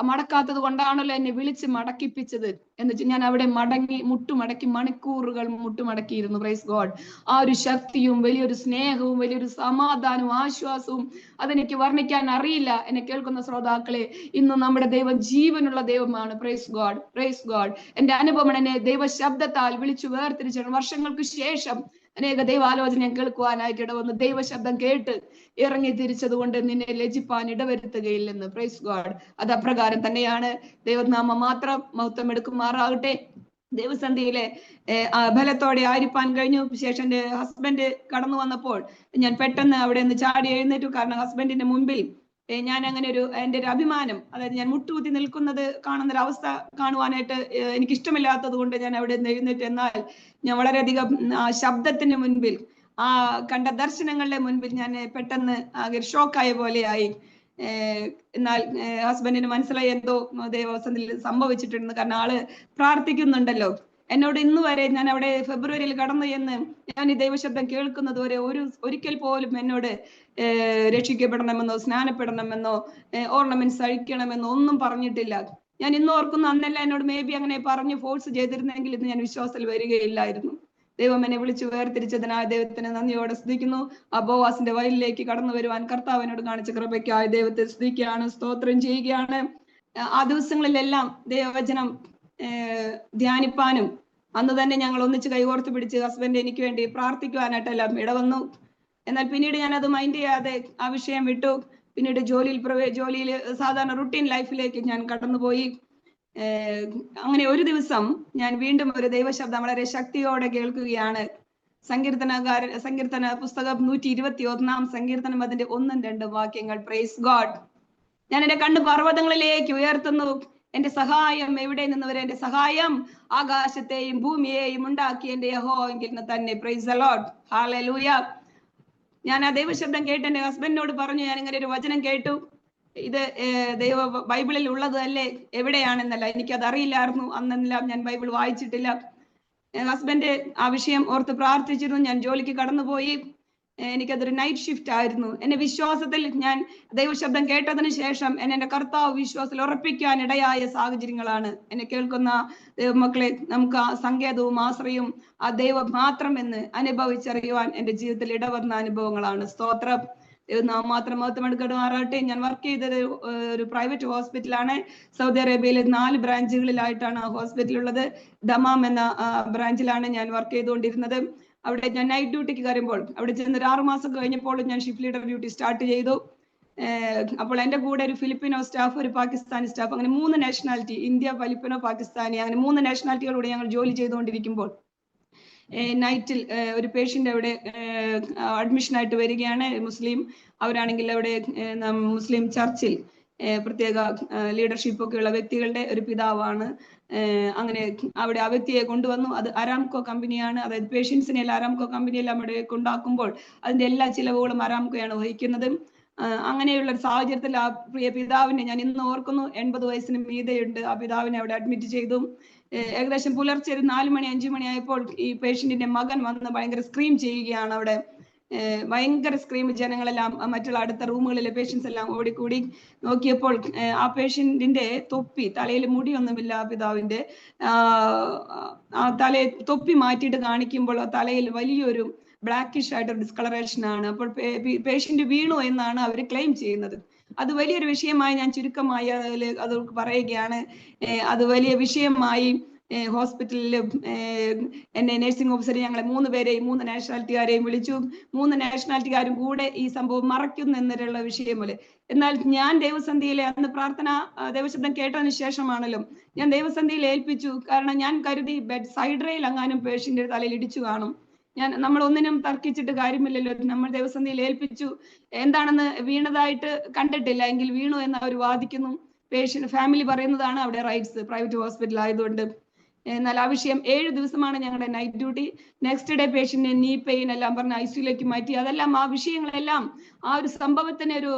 മടക്കാത്തത് കൊണ്ടാണല്ലോ എന്നെ വിളിച്ച് മടക്കിപ്പിച്ചത് എന്ന് വെച്ചാൽ ഞാൻ അവിടെ മുട്ടുമടക്കി മണിക്കൂറുകൾ മുട്ടുമടക്കിയിരുന്നു. Price God. ആ ഒരു ശക്തിയും വലിയൊരു സ്നേഹവും വലിയൊരു സമാധാനവും ആശ്വാസവും അതെനിക്ക് വർണ്ണിക്കാൻ അറിയില്ല. എന്നെ കേൾക്കുന്ന ശ്രോതാക്കളെ, ഇന്ന് നമ്മുടെ ദൈവം ജീവനുള്ള ദൈവമാണ്. Praise God, praise God. എന്റെ അനുഭവം എന്നെ ദൈവ ശബ്ദത്താൽ വിളിച്ചു വേർതിരിച്ചാണ്. വർഷങ്ങൾക്ക് ശേഷം അനേക ദൈവാലോചന കേൾക്കുവാനായിട്ട് ഇടവന്ന് ദൈവശബ്ദം കേട്ട് ഇറങ്ങി തിരിച്ചത് കൊണ്ട് നിന്നെ ലജ്ജിപ്പാൻ ഇടവരുത്തുകയില്ലെന്ന്. Praise God. അത് അപ്രകാരം തന്നെയാണ്. ദൈവനാമം മാത്രം മഹത്വം എടുക്കുമാറാകട്ടെ. ദൈവസന്ധിയിലെ ബലത്തോടെ ആയിരിക്കാൻ കഴിഞ്ഞു. ശേഷം എന്റെ ഹസ്ബൻഡ് കടന്നു വന്നപ്പോൾ ഞാൻ പെട്ടെന്ന് അവിടെ നിന്ന് ചാടി എഴുന്നേറ്റു. കാരണം ഹസ്ബൻഡിന്റെ മുമ്പിൽ ഞാൻ അങ്ങനെ എന്റെ ഒരു അഭിമാനം, അതായത് ഞാൻ മുട്ടുകുത്തി നിൽക്കുന്നത് കാണുന്ന ഒരു അവസ്ഥ കാണുവാനായിട്ട് എനിക്ക് ഇഷ്ടമില്ലാത്തത് കൊണ്ട് ഞാൻ അവിടെ നിന്ന് എഴുന്നേറ്റ്. എന്നാൽ ഞാൻ വളരെയധികം ആ ശബ്ദത്തിന് മുൻപിൽ, ആ കണ്ട ദർശനങ്ങളുടെ മുൻപിൽ ഞാൻ പെട്ടെന്ന് ഷോക്കായ പോലെയായി. എന്നാൽ ഹസ്ബൻഡിന് മനസ്സിലായി എന്തോ ദൈവവസനത്തിൽ സംഭവിച്ചിട്ടുണ്ട്. കാരണം ആള് പ്രാർത്ഥിക്കുന്നുണ്ടല്ലോ. എന്നോട് ഇന്ന് വരെ, ഞാൻ അവിടെ ഫെബ്രുവരിയിൽ കടന്നു എന്ന് ഞാൻ ഈ ദൈവശബ്ദം കേൾക്കുന്നത് വരെ ഒരിക്കൽ പോലും എന്നോട് രക്ഷിക്കപ്പെടണമെന്നോ സ്നാനപ്പെടണമെന്നോ ഓർണമെന്റ്സ് അഴിക്കണമെന്നോ ഒന്നും പറഞ്ഞിട്ടില്ല. ഞാൻ ഇന്ന് ഓർക്കുന്നു, അന്നെല്ലാം എന്നോട് മേ ബി അങ്ങനെ പറഞ്ഞ് ഫോഴ്സ് ചെയ്തിരുന്നെങ്കിൽ ഇന്ന് ഞാൻ വിശ്വാസത്തിൽ വരികയില്ലായിരുന്നു. ദൈവം എന്നെ വിളിച്ചു വേർതിരിച്ചതിനായ ദൈവത്തിന് നന്ദിയോടെ സ്തുതിക്കുന്നു. ആ ബോവാസിന്റെ വയലിലേക്ക് കടന്നു വരുവാൻ കർത്താവിനോട് കാണിച്ച കൃപയ്ക്കായി ദൈവത്തെ സ്തുതിക്കുകയാണ്, സ്തോത്രം ചെയ്യുകയാണ്. ആ ദിവസങ്ങളിലെല്ലാം ദൈവവചനം ധ്യാനിപ്പാനും അന്ന് തന്നെ ഞങ്ങൾ ഒന്നിച്ച് കൈകോർത്ത് പിടിച്ച് ഹസ്ബൻഡ് എനിക്ക് വേണ്ടി പ്രാർത്ഥിക്കുവാനായിട്ടെല്ലാം ഇടവന്നു. എന്നാൽ പിന്നീട് ഞാൻ അത് മൈൻഡ് ചെയ്യാതെ ആ വിഷയം വിട്ടു. പിന്നീട് ജോലിയിൽ സാധാരണ റുട്ടീൻ ലൈഫിലേക്ക് ഞാൻ കടന്നുപോയി. അങ്ങനെ ഒരു ഞാൻ വീണ്ടും ഒരു ദൈവശബ്ദം വളരെ ശക്തിയോടെ കേൾക്കുകയാണ്. സങ്കീർത്തന പുസ്തകം 121 സങ്കീർത്തനം അതിന്റെ 1-2 വാക്യങ്ങൾ. Praise God. ഞാൻ എന്റെ കണ്ണ് പർവ്വതങ്ങളിലേക്ക് ഉയർത്തുന്നു. എന്റെ സഹായം എവിടെ നിന്ന് വരെ? എന്റെ സഹായം ആകാശത്തെയും ഭൂമിയെയും ഉണ്ടാക്കി എന്റെ യഹോവയിൽ നിന്ന് തന്നെ. Price the Lord. ഹല്ലേലൂയ. ഞാൻ ആ ദൈവശബ്ദം കേട്ട് എന്റെ ഹസ്ബൻഡിനോട് പറഞ്ഞു, ഞാൻ ഇങ്ങനെ ഒരു വചനം കേട്ടു, ഇത് ബൈബിളിൽ ഉള്ളത് അല്ലേ, എവിടെയാണെന്നല്ല. എനിക്കത് അറിയില്ലായിരുന്നു. അന്നെല്ലാം ഞാൻ ബൈബിൾ വായിച്ചിട്ടില്ല. ഹസ്ബൻഡ് ആ വിഷയം ഓർത്ത് പ്രാർത്ഥിച്ചിരുന്നു. ഞാൻ ജോലിക്ക് കടന്നുപോയി. എനിക്കതൊരു നൈറ്റ് ഷിഫ്റ്റ് ആയിരുന്നു. എന്നെ വിശ്വാസത്തിൽ, ഞാൻ ദൈവശബ്ദം കേട്ടതിന് ശേഷം എന്റെ കർത്താവ് വിശ്വാസത്തിൽ ഉറപ്പിക്കാൻ ഇടയായ സാഹചര്യങ്ങളാണ്. എന്നെ കേൾക്കുന്ന മക്കളെ, നമുക്ക് ആ സങ്കേതവും ആശ്രയവും ആ ദൈവം മാത്രമെന്ന് അനുഭവിച്ചറിയുവാൻ എന്റെ ജീവിതത്തിൽ ഇടവന്ന അനുഭവങ്ങളാണ്. സ്തോത്രം. മാത്രം മഹത്വം എടുക്കണമാറാട്ടെ. ഞാൻ വർക്ക് ചെയ്തത് ഒരു പ്രൈവറ്റ് ഹോസ്പിറ്റലാണ്. സൗദി അറേബ്യയിലെ 4 ബ്രാഞ്ചുകളിലായിട്ടാണ് ആ ഹോസ്പിറ്റൽ ഉള്ളത്. ദമാം എന്ന ബ്രാഞ്ചിലാണ് ഞാൻ വർക്ക് ചെയ്തുകൊണ്ടിരുന്നത്. അവിടെ ഞാൻ നൈറ്റ് ഡ്യൂട്ടിക്ക് കയറുമ്പോൾ അവിടെ ചെന്ന് ഒരു 6 മാസം കഴിഞ്ഞപ്പോൾ ഞാൻ ഷിഫ്റ്റ് ലീഡർ ഡ്യൂട്ടി സ്റ്റാർട്ട് ചെയ്തു. അപ്പോൾ എന്റെ കൂടെ ഒരു ഫിലിപ്പിനോ സ്റ്റാഫ്, ഒരു പാകിസ്ഥാനി സ്റ്റാഫ്, അങ്ങനെ 3 നാഷണാലിറ്റി, ഇന്ത്യ, ഫിലിപ്പിനോ, പാകിസ്ഥാനി, അങ്ങനെ 3 നാഷണാലിറ്റികളോട് ഞങ്ങൾ ജോലി ചെയ്തുകൊണ്ടിരിക്കുമ്പോൾ നൈറ്റിൽ ഒരു പേഷ്യന്റ് അവിടെ അഡ്മിഷൻ ആയിട്ട് വരികയാണ്. മുസ്ലിം, അവരാണെങ്കിൽ അവിടെ മുസ്ലിം ചർച്ചിൽ പ്രത്യേക ലീഡർഷിപ്പ് ഒക്കെ ഉള്ള വ്യക്തികളുടെ ഒരു പിതാവാണ്. അങ്ങനെ അവിടെ ആ വ്യക്തിയെ കൊണ്ടുവന്നു. അത് അരാംകോ കമ്പനിയാണ്. അതായത് പേഷ്യൻസിനെ എല്ലാം അരാംകോ കമ്പനിയെല്ലാം അവിടെ കൊണ്ടാക്കുമ്പോൾ അതിന്റെ എല്ലാ ചിലവുകളും അരാംകോയാണ് വഹിക്കുന്നത്. അങ്ങനെയുള്ള ഒരു സാഹചര്യത്തിൽ ആ പ്രിയ പിതാവിനെ ഞാൻ ഇന്ന് ഓർക്കുന്നു. 80 വയസ്സിന് മീതെയുണ്ട്. ആ പിതാവിനെ അവിടെ അഡ്മിറ്റ് ചെയ്തു. ഏകദേശം പുലർച്ചെ ഒരു 4 മണി 5 മണി ആയപ്പോൾ ഈ പേഷ്യന്റിന്റെ മകൻ വന്ന് ഭയങ്കര സ്ക്രീം ചെയ്യുകയാണ്. അവിടെ ഭയങ്കര സ്ക്രീം. ജനങ്ങളെല്ലാം, മറ്റുള്ള അടുത്ത റൂമുകളിലെ പേഷ്യൻസ് എല്ലാം ഓടിക്കൂടി. നോക്കിയപ്പോൾ ആ പേഷ്യന്റിന്റെ തൊപ്പി, തലയിൽ മുടിയൊന്നുമില്ല ആ പിതാവിന്റെ, ആ തൊപ്പി മാറ്റിയിട്ട് കാണിക്കുമ്പോൾ ആ തലയിൽ വലിയൊരു ബ്ലാക്കിഷ് ആയിട്ടൊരു ഡിസ്കളറേഷൻ ആണ്. അപ്പോൾ പേഷ്യന്റ് വീണു എന്നാണ് അവർ ക്ലെയിം ചെയ്യുന്നത്. അത് വലിയൊരു വിഷയമായി ഞാൻ ചുരുക്കമായി അത് പറയുകയാണ്. അത് വലിയ വിഷയമായി ഹോസ്പിറ്റലിൽ എന്നെ നഴ്സിംഗ് ഓഫീസർ ഞങ്ങളെ 3 പേരെയും 3 നാഷണാലിറ്റിക്കാരെയും വിളിച്ചു. 3 നാഷണാലിറ്റിക്കാരും കൂടെ ഈ സംഭവം മറയ്ക്കുന്നു എന്നുള്ള വിഷയം പോലെ. എന്നാൽ ഞാൻ ദൈവസന്ധിയിലെ അന്ന് ദൈവശബ്ദം കേട്ടതിന് ശേഷമാണല്ലോ ഞാൻ ദൈവസന്ധിയിൽ ഏൽപ്പിച്ചു. കാരണം ഞാൻ കരുതി ബെഡ് സൈഡ് റെയിൽ അങ്ങാനും പേഷ്യന്റ് തലയിൽ ഇടിച്ചു കാണും. നമ്മൾ ഒന്നിനും തർക്കിച്ചിട്ട് കാര്യമില്ലല്ലോ. നമ്മൾ ദൈവസന്ധിയിൽ ഏൽപ്പിച്ചു. എന്താണെന്ന് വീണതായിട്ട് കണ്ടിട്ടില്ല, എങ്കിൽ വീണു എന്ന് അവർ വാദിക്കുന്നു. പേഷ്യന്റ് ഫാമിലി പറയുന്നതാണ് അവിടെ റൈറ്റ്സ്, പ്രൈവറ്റ് ഹോസ്പിറ്റൽ ആയതുകൊണ്ട്. എന്നാൽ ആ വിഷയം 7 ദിവസമാണ് ഞങ്ങളുടെ നൈറ്റ് ഡ്യൂട്ടി. നെക്സ്റ്റ് ഡേ പേഷ്യന്റിന് നീ പെയിൻ എല്ലാം പറഞ്ഞ് ഐസിയുലേക്ക് മാറ്റി. അതെല്ലാം ആ വിഷയങ്ങളെല്ലാം ആ ഒരു സംഭവത്തിന് ഒരു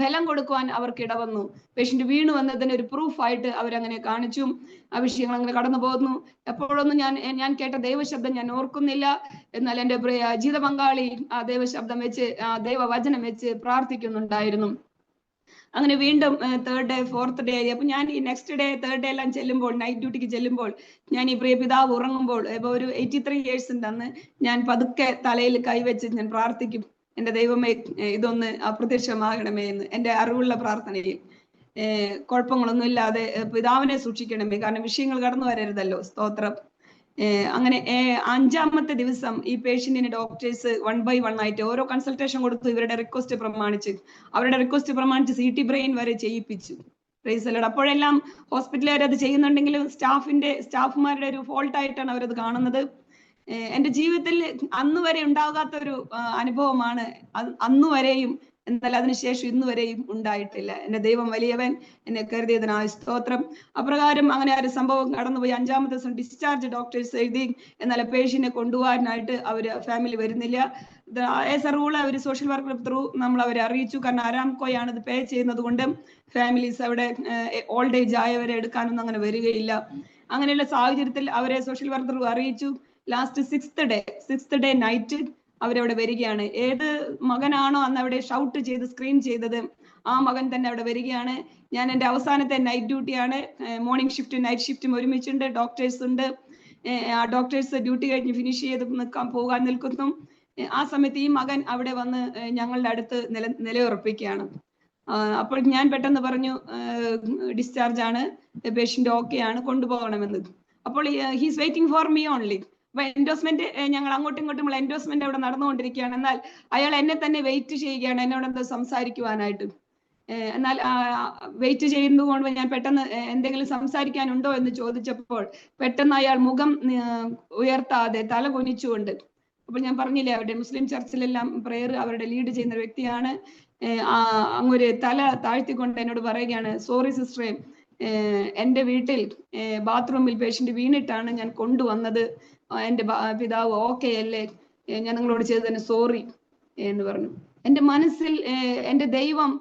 ബലം കൊടുക്കുവാൻ അവർക്ക് ഇടവന്നു. പേഷ്യന്റ് വീണു വന്നതിന് ഒരു പ്രൂഫായിട്ട് അവരങ്ങനെ കാണിച്ചു. ആ വിഷയങ്ങൾ അങ്ങനെ കടന്നു പോകുന്നു. എപ്പോഴൊന്നും ഞാൻ കേട്ട ദൈവശബ്ദം ഞാൻ ഓർക്കുന്നില്ല. എന്നാൽ എൻ്റെ ജീവിത പങ്കാളി ആ ദൈവശബ്ദം വെച്ച്, ആ ദൈവവചനം വെച്ച് പ്രാർത്ഥിക്കുന്നുണ്ടായിരുന്നു. അങ്ങനെ വീണ്ടും 3rd ഡേ 4th ഡേ ആയി. അപ്പൊ ഞാൻ ഈ നെക്സ്റ്റ് ഡേ 3rd ഡേ എല്ലാം ചെല്ലുമ്പോൾ, നൈറ്റ് ഡ്യൂട്ടിക്ക് ചെല്ലുമ്പോൾ, ഞാൻ ഈ പ്രിയ പിതാവ് ഉറങ്ങുമ്പോൾ, ഇപ്പൊ ഒരു 83 ഇയേഴ്സ് ഉണ്ട് അന്ന്, ഞാൻ പതുക്കെ തലയിൽ കൈവച്ച് ഞാൻ പ്രാർത്ഥിക്കും, എന്റെ ദൈവമേ ഇതൊന്ന് അപ്രത്യക്ഷമാകണമേ എന്ന്. എന്റെ അറിവുള്ള പ്രാർത്ഥനയിൽ കുഴപ്പങ്ങളൊന്നും ഇല്ലാതെ പിതാവിനെ സൂക്ഷിക്കണമേ, കാരണം വിഷയങ്ങൾ കടന്നു വരരുതല്ലോ. സ്തോത്രം. അങ്ങനെ 5ാമത്തെ ദിവസം ഈ പേഷ്യന്റിന് ഡോക്ടേഴ്സ് 1 by 1 ആയിട്ട് ഓരോ കൺസൾട്ടേഷൻ കൊടുത്തു. ഇവരുടെ റിക്വസ്റ്റ് പ്രമാണിച്ച്, അവരുടെ റിക്വസ്റ്റ് പ്രമാണിച്ച് CT ബ്രെയിൻ വരെ ചെയ്യിപ്പിച്ചു. അപ്പോഴെല്ലാം ഹോസ്പിറ്റലുകാർ അത് ചെയ്യുന്നുണ്ടെങ്കിലും സ്റ്റാഫുമാരുടെ ഒരു ഫോൾട്ട് ആയിട്ടാണ് അവരത് കാണുന്നത്. എന്റെ ജീവിതത്തിൽ അന്ന് വരെ ഉണ്ടാകാത്ത ഒരു അനുഭവമാണ് അന്നുവരെയും. എന്നാൽ അതിനുശേഷം ഇന്ന് വരെയും ഉണ്ടായിട്ടില്ല. എന്റെ ദൈവം വലിയവൻ, എന്നെ കരുതിയതിനായ സ്തോത്രം. അപ്രകാരം അങ്ങനെ ഒരു സംഭവം കടന്നുപോയി. 5ാമത്തെ ദിവസം ഡിസ്ചാർജ് ഡോക്ടേഴ്സ് എഴുതി. എന്നാൽ പേഷ്യന്റിനെ കൊണ്ടുപോകാനായിട്ട് അവര് ഫാമിലി വരുന്നില്ല. ആസ് എ റൂൾ അവർ സോഷ്യൽ വർക്കർ ത്രൂ നമ്മൾ അവരെ അറിയിച്ചു. കാരണം അരാംകോയാണ് ഇത് പേ ചെയ്യുന്നത് കൊണ്ട് ഫാമിലീസ് അവിടെ ഓൾഡ് ഏജ് ആയവരെ എടുക്കാനൊന്നും അങ്ങനെ വരികയില്ല. അങ്ങനെയുള്ള സാഹചര്യത്തിൽ അവരെ സോഷ്യൽ വർക്കർ ത്രൂ അറിയിച്ചു. ലാസ്റ്റ് 6th ഡേ നൈറ്റ് അവരവിടെ വരികയാണ്. ഏത് മകനാണോ അന്ന് അവിടെ ഷൗട്ട് ചെയ്ത് സ്ക്രീൻ ചെയ്തത്, ആ മകൻ തന്നെ അവിടെ വരികയാണ്. ഞാൻ എൻ്റെ അവസാനത്തെ നൈറ്റ് ഡ്യൂട്ടിയാണ്. മോർണിംഗ് ഷിഫ്റ്റും നൈറ്റ് ഷിഫ്റ്റും ഒരുമിച്ചുണ്ട്. ഡോക്ടേഴ്സ് ഉണ്ട്. ആ ഡോക്ടേഴ്സ് ഡ്യൂട്ടി കഴിഞ്ഞ് ഫിനിഷ് ചെയ്ത് പോകാൻ നിൽക്കുന്നു. ആ സമയത്ത് ഈ മകൻ അവിടെ വന്ന് ഞങ്ങളുടെ അടുത്ത് നിലയുറപ്പിക്കുകയാണ്. അപ്പോൾ ഞാൻ പെട്ടെന്ന് പറഞ്ഞു, ഡിസ്ചാർജ് ആണ്, പേഷ്യന്റ് ഓക്കെ ആണ്, കൊണ്ടുപോകണമെന്ന്. അപ്പോൾ he's waiting for me only. അപ്പൊ എൻഡോസ്മെന്റ് ഞങ്ങൾ അങ്ങോട്ടും ഇങ്ങോട്ടും എൻഡോസ്മെന്റ് അവിടെ നടന്നുകൊണ്ടിരിക്കുകയാണ്. എന്നാൽ അയാൾ എന്നെ തന്നെ വെയിറ്റ് ചെയ്യുകയാണ്, എന്നോട് എന്തോ സംസാരിക്കുവാനായിട്ട്. എന്നാൽ വെയിറ്റ് ചെയ്യുന്നതുകൊണ്ട് ഞാൻ പെട്ടെന്ന് എന്തെങ്കിലും സംസാരിക്കാനുണ്ടോ എന്ന് ചോദിച്ചപ്പോൾ പെട്ടെന്ന് അയാൾ മുഖം ഉയർത്താതെ തല കുനിച്ചുകൊണ്ട്, അപ്പോൾ ഞാൻ പറഞ്ഞില്ലേ അവരുടെ മുസ്ലിം ചർച്ചിലെല്ലാം പ്രെയർ അവരുടെ ലീഡ് ചെയ്യുന്ന വ്യക്തിയാണ്, അങ്ങൊരു തല താഴ്ത്തിക്കൊണ്ട് എന്നോട് പറയുകയാണ്, സോറി സിസ്റ്ററെ, എൻ്റെ വീട്ടിൽ ബാത്റൂമിൽ പേഷ്യന്റ് വീണിട്ടാണ് ഞാൻ കൊണ്ടുവന്നത്, എൻ്റെ പിതാവ് ഓക്കെ അല്ലേ, ഞാൻ നിങ്ങളോട് ചെയ്തതിന് സോറി എന്ന് പറഞ്ഞു. എൻ്റെ മനസ്സിൽ എൻ്റെ ദൈവം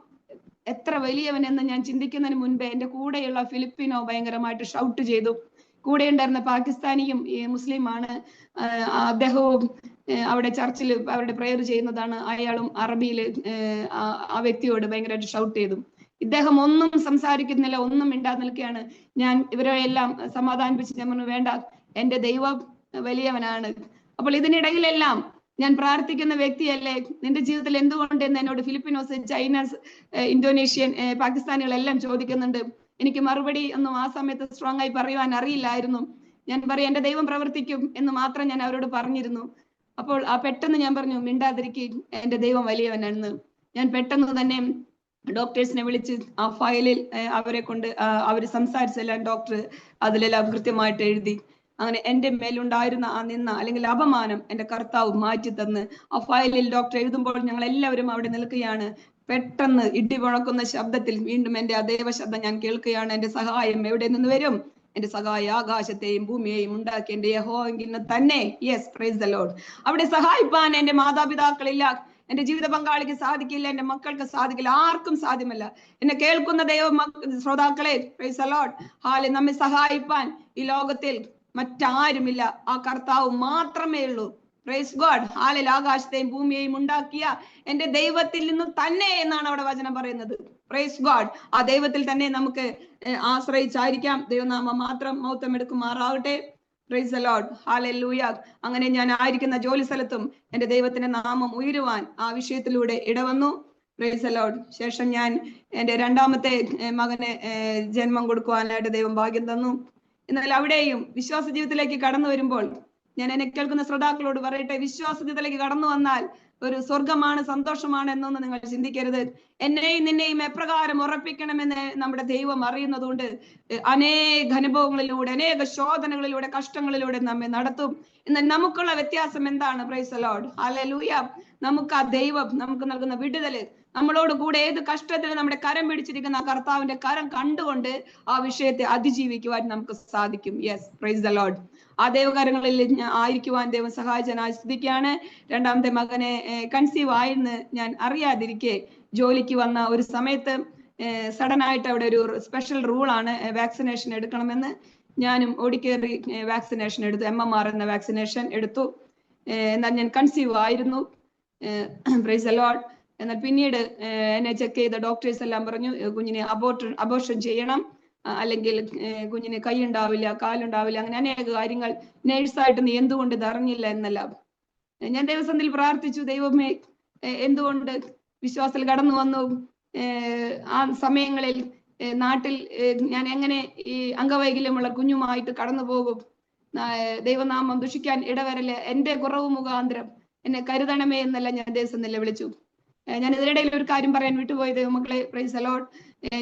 എത്ര വലിയവനെന്ന് ഞാൻ ചിന്തിക്കുന്നതിന് മുൻപേ എൻ്റെ കൂടെയുള്ള ഫിലിപ്പിനോ ഭയങ്കരമായിട്ട് ഷൗട്ട് ചെയ്തു. കൂടെ ഉണ്ടായിരുന്ന പാകിസ്ഥാനിയും മുസ്ലിമാണ്, അദ്ദേഹവും അവിടെ ചർച്ചിൽ അവരുടെ പ്രെയർ ചെയ്യുന്നതാണ്. അയാളും അറബിയിൽ ആ വ്യക്തിയോട് ഭയങ്കരമായിട്ട് ഷൗട്ട് ചെയ്തു. ഇദ്ദേഹം ഒന്നും സംസാരിക്കുന്നില്ല, ഒന്നും മിണ്ടാതെ നിൽക്കുകയാണ്. ഞാൻ ഇവരെ എല്ലാം സമാധാനിപ്പിച്ച് ഞാൻ പറഞ്ഞു, വേണ്ട, എൻ്റെ ദൈവം വലിയവനാണ്. അപ്പോൾ ഇതിനിടയിലെല്ലാം ഞാൻ പ്രാർത്ഥിക്കുന്ന വ്യക്തിയല്ലേ, നിന്റെ ജീവിതത്തിൽ എന്തുകൊണ്ട് എന്ന് എന്നോട് ഫിലിപ്പിനോസ്, ചൈനസ്, ഇന്തോനേഷ്യൻ, പാകിസ്ഥാനികളെല്ലാം ചോദിക്കുന്നുണ്ട്. എനിക്ക് മറുപടി ഒന്നും ആ സമയത്ത് സ്ട്രോങ് ആയി പറയുവാൻ അറിയില്ലായിരുന്നു. ഞാൻ പറയും, എൻ്റെ ദൈവം പ്രവർത്തിക്കും എന്ന് മാത്രം ഞാൻ അവരോട് പറഞ്ഞിരുന്നു. അപ്പോൾ പെട്ടെന്ന് ഞാൻ പറഞ്ഞു, മിണ്ടാതിരിക്കും, എൻ്റെ ദൈവം വലിയവനാണെന്ന്. ഞാൻ പെട്ടെന്ന് തന്നെ ഡോക്ടേഴ്സിനെ വിളിച്ച് ആ ഫയലിൽ അവരെ കൊണ്ട് അവർ സംസാരിച്ചെല്ലാം ഡോക്ടർ അതിലെല്ലാം കൃത്യമായിട്ട് എഴുതി. അങ്ങനെ എൻ്റെ മേലുണ്ടായിരുന്ന ആ നിന്ന അല്ലെങ്കിൽ അപമാനം എൻ്റെ കർത്താവ് മാറ്റി തന്ന് ആ ഫയലിൽ ഡോക്ടർ എഴുതുമ്പോൾ ഞങ്ങൾ എല്ലാവരും അവിടെ നിൽക്കുകയാണ്. പെട്ടെന്ന് ഇടി മുഴക്കുന്ന ശബ്ദത്തിൽ വീണ്ടും എൻ്റെ അതേവ ശബ്ദം ഞാൻ കേൾക്കുകയാണ്, എൻ്റെ സഹായം എവിടെ നിന്ന് വരും? എൻ്റെ സഹായം ആകാശത്തെയും ഭൂമിയെയും ഉണ്ടാക്കി എൻ്റെ യഹോവയിൽ തന്നെ. Yes, praise the Lord. അവിടെ സഹായിപ്പാൻ എൻ്റെ മാതാപിതാക്കളില്ല, എൻ്റെ ജീവിത പങ്കാളിക്ക് സാധിക്കില്ല, എൻ്റെ മക്കൾക്ക് സാധിക്കില്ല, ആർക്കും സാധ്യമല്ല. എന്നെ കേൾക്കുന്ന ദൈവ ശ്രോതാക്കളെ, പ്രൈസ് ദ ലോർഡ്, ഹാലെ, നമ്മെ സഹായിപ്പാൻ ഈ ലോകത്തിൽ മറ്റാരുമില്ല, ആ കർത്താവ് മാത്രമേ ഉള്ളൂ. പ്രൈസ് ഗോഡ്, ഹാലൽ. ആകാശത്തെയും ഭൂമിയെയും ഉണ്ടാക്കിയ എൻ്റെ ദൈവത്തിൽ നിന്ന് തന്നെ എന്നാണ് അവിടെ വചനം പറയുന്നത്. Praise God. ആ ദൈവത്തിൽ തന്നെ നമുക്ക് ആശ്രയിച്ചായിരിക്കാം. ദൈവനാമം മാത്രം മഹത്വം എടുക്കുമാറാകട്ടെ. Praise the Lord, hallelujah. അങ്ങനെ ഞാൻ ആയിരിക്കുന്ന ജോലി സ്ഥലത്തും എൻ്റെ ദൈവത്തിന്റെ നാമം ഉയരുവാൻ ആ വിഷയത്തിലൂടെ ഇടവന്നു. Praise the Lord. ശേഷം ഞാൻ എൻ്റെ രണ്ടാമത്തെ മകന് ജന്മം കൊടുക്കുവാനായിട്ട് ദൈവം ഭാഗ്യം തന്നു. എന്നാൽ അവിടെയും വിശ്വാസ ജീവിതത്തിലേക്ക് കടന്നു വരുമ്പോൾ ഞാൻ എന്നെ കേൾക്കുന്ന ശ്രോതാക്കളോട് പറയട്ടെ, വിശ്വാസത്തിലേക്ക് കടന്നു വന്നാൽ ഒരു സ്വർഗമാണ്, സന്തോഷമാണ് എന്നൊന്നും നിങ്ങൾ ചിന്തിക്കരുത്. എന്നെയും നിന്നെയും എപ്രകാരം ഉറപ്പിക്കണമെന്ന് നമ്മുടെ ദൈവം അറിയുന്നതുകൊണ്ട് അനേക അനുഭവങ്ങളിലൂടെ, അനേക ശോധനകളിലൂടെ, കഷ്ടങ്ങളിലൂടെ നമ്മെ നടത്തും. എന്നാൽ നമുക്കുള്ള വ്യത്യാസം എന്താണ്? Price the Lord, hallelujah. നമുക്ക് ആ ദൈവം നമുക്ക് നൽകുന്ന വിടുതല്, നമ്മളോട് കൂടെ ഏത് കഷ്ടത്തിൽ നമ്മുടെ കരം പിടിച്ചിരിക്കുന്ന ആ കർത്താവിന്റെ കരം കണ്ടുകൊണ്ട് ആ വിഷയത്തെ അതിജീവിക്കുവാൻ നമുക്ക് സാധിക്കും. Yes, praise the Lord. ആ ദൈവകാര്യങ്ങളിൽ ആയിരിക്കുവാൻ ദൈവം സഹായിച്ചനായി സ്തുതിക്കുകയാണ്. രണ്ടാമത്തെ മകനെ കൺസീവ് ആയെന്ന് ഞാൻ അറിയാതിരിക്കെ ജോലിക്ക് വന്ന ഒരു സമയത്ത് സഡൻ ആയിട്ട് അവിടെ ഒരു സ്പെഷ്യൽ റൂളാണ്, വാക്സിനേഷൻ എടുക്കണമെന്ന്. ഞാനും ഓടിക്കേറി വാക്സിനേഷൻ എടുത്തു, MMR എന്ന വാക്സിനേഷൻ എടുത്തു. എന്നാൽ ഞാൻ കൺസീവ് ആയിരുന്നു. Price the Lord. എന്നാൽ പിന്നീട് എന്നെ ചെക്ക് ചെയ്ത ഡോക്ടേഴ്സ് എല്ലാം പറഞ്ഞു, കുഞ്ഞിനെ അബോർഷൻ ചെയ്യണം, അല്ലെങ്കിൽ കുഞ്ഞിന് കൈ ഉണ്ടാവില്ല, കാലുണ്ടാവില്ല, അങ്ങനെ അനേക കാര്യങ്ങൾ. നേഴ്സായിട്ട് നീ എന്തുകൊണ്ട് ഇത് അറിഞ്ഞില്ല എന്നെല്ലാം. ഞാൻ ദൈവസന്നിധിയിൽ പ്രാർത്ഥിച്ചു, ദൈവമേ എന്തുകൊണ്ട് വിശ്വാസത്തിൽ കടന്നു വന്നു? ആ സമയങ്ങളിൽ നാട്ടിൽ ഞാൻ എങ്ങനെ ഈ അംഗവൈകല്യമുള്ള കുഞ്ഞുമായിട്ട് കടന്നു പോകും? ദൈവനാമം ദുഷിക്കാൻ ഇടവരല്, എന്റെ കുറവ് മുഖാന്തരം എന്നെ കരുതണമേ എന്നല്ല ഞാൻ ദൈവസന്നിധിയിൽ വിളിച്ചു. ഞാൻ ഇതിനിടയിൽ ഒരു കാര്യം പറയാൻ വിട്ടുപോയി ദൈവമക്കളെ. Price the Lord.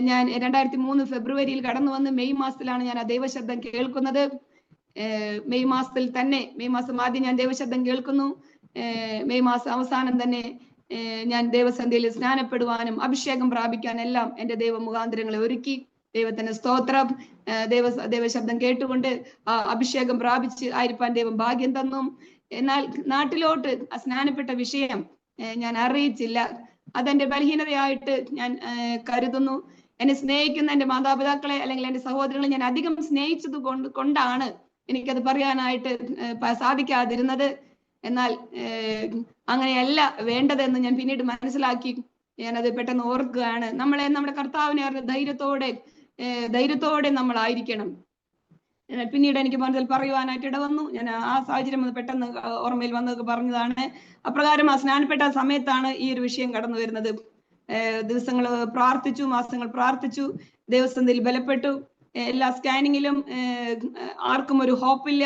ഞാൻ 2003 ഫെബ്രുവരിയിൽ കടന്നു വന്ന് മെയ് മാസത്തിലാണ് ഞാൻ ആ ദൈവശബ്ദം കേൾക്കുന്നത്. മെയ് മാസത്തിൽ തന്നെ, മെയ് മാസം ആദ്യം ഞാൻ ദൈവശബ്ദം കേൾക്കുന്നു. മെയ് മാസം അവസാനം തന്നെ ഞാൻ ദൈവസന്നിധിയിൽ സ്നാനപ്പെടുവാനും അഭിഷേകം പ്രാപിക്കാൻ എല്ലാം എന്റെ ദൈവ മുഖാന്തരങ്ങളെ ഒരുക്കി. ദൈവത്തിന്റെ സ്തോത്രം. ദൈവശബ്ദം കേട്ടുകൊണ്ട് അഭിഷേകം പ്രാപിച്ച് ആയിരിക്കാൻ ദൈവം ഭാഗ്യം തന്നു. എന്നാൽ നാട്ടിലോട്ട് സ്നാനപ്പെട്ട വിഷയം ഞാൻ അറിയിച്ചില്ല. അതെന്റെ ബലഹീനതയായിട്ട് ഞാൻ കരുതുന്നു. എന്നെ സ്നേഹിക്കുന്ന എന്റെ മാതാപിതാക്കളെ അല്ലെങ്കിൽ എന്റെ സഹോദരങ്ങളെ ഞാൻ അധികം സ്നേഹിച്ചത് കൊണ്ടാണ് എനിക്കത് പറയാനായിട്ട് സാധിക്കാതിരുന്നത്. എന്നാൽ അങ്ങനെയല്ല വേണ്ടതെന്ന് ഞാൻ പിന്നീട് മനസ്സിലാക്കി. ഞാനത് പെട്ടെന്ന് ഓർക്കുകയാണ്. നമ്മുടെ കർത്താവിനെ ധൈര്യത്തോടെ നമ്മളായിരിക്കണം. പിന്നീട് എനിക്ക് മനസ്സിൽ പറയുവാനായിട്ട് ഇടവന്നു. ഞാൻ ആ സാഹചര്യം പെട്ടെന്ന് ഓർമ്മയിൽ വന്നത് പറഞ്ഞതാണ്. അപ്രകാരം ആ സ്നാനപ്പെട്ട സമയത്താണ് ഈ ഒരു വിഷയം കടന്നു വരുന്നത്. ദിവസങ്ങൾ പ്രാർത്ഥിച്ചു, മാസങ്ങൾ പ്രാർത്ഥിച്ചു, ദൈവസന്നിധിയിൽ ബലപ്പെട്ടു. എല്ലാ സ്കാനിങ്ങിലും ആർക്കും ഒരു ഹോപ്പില്ല,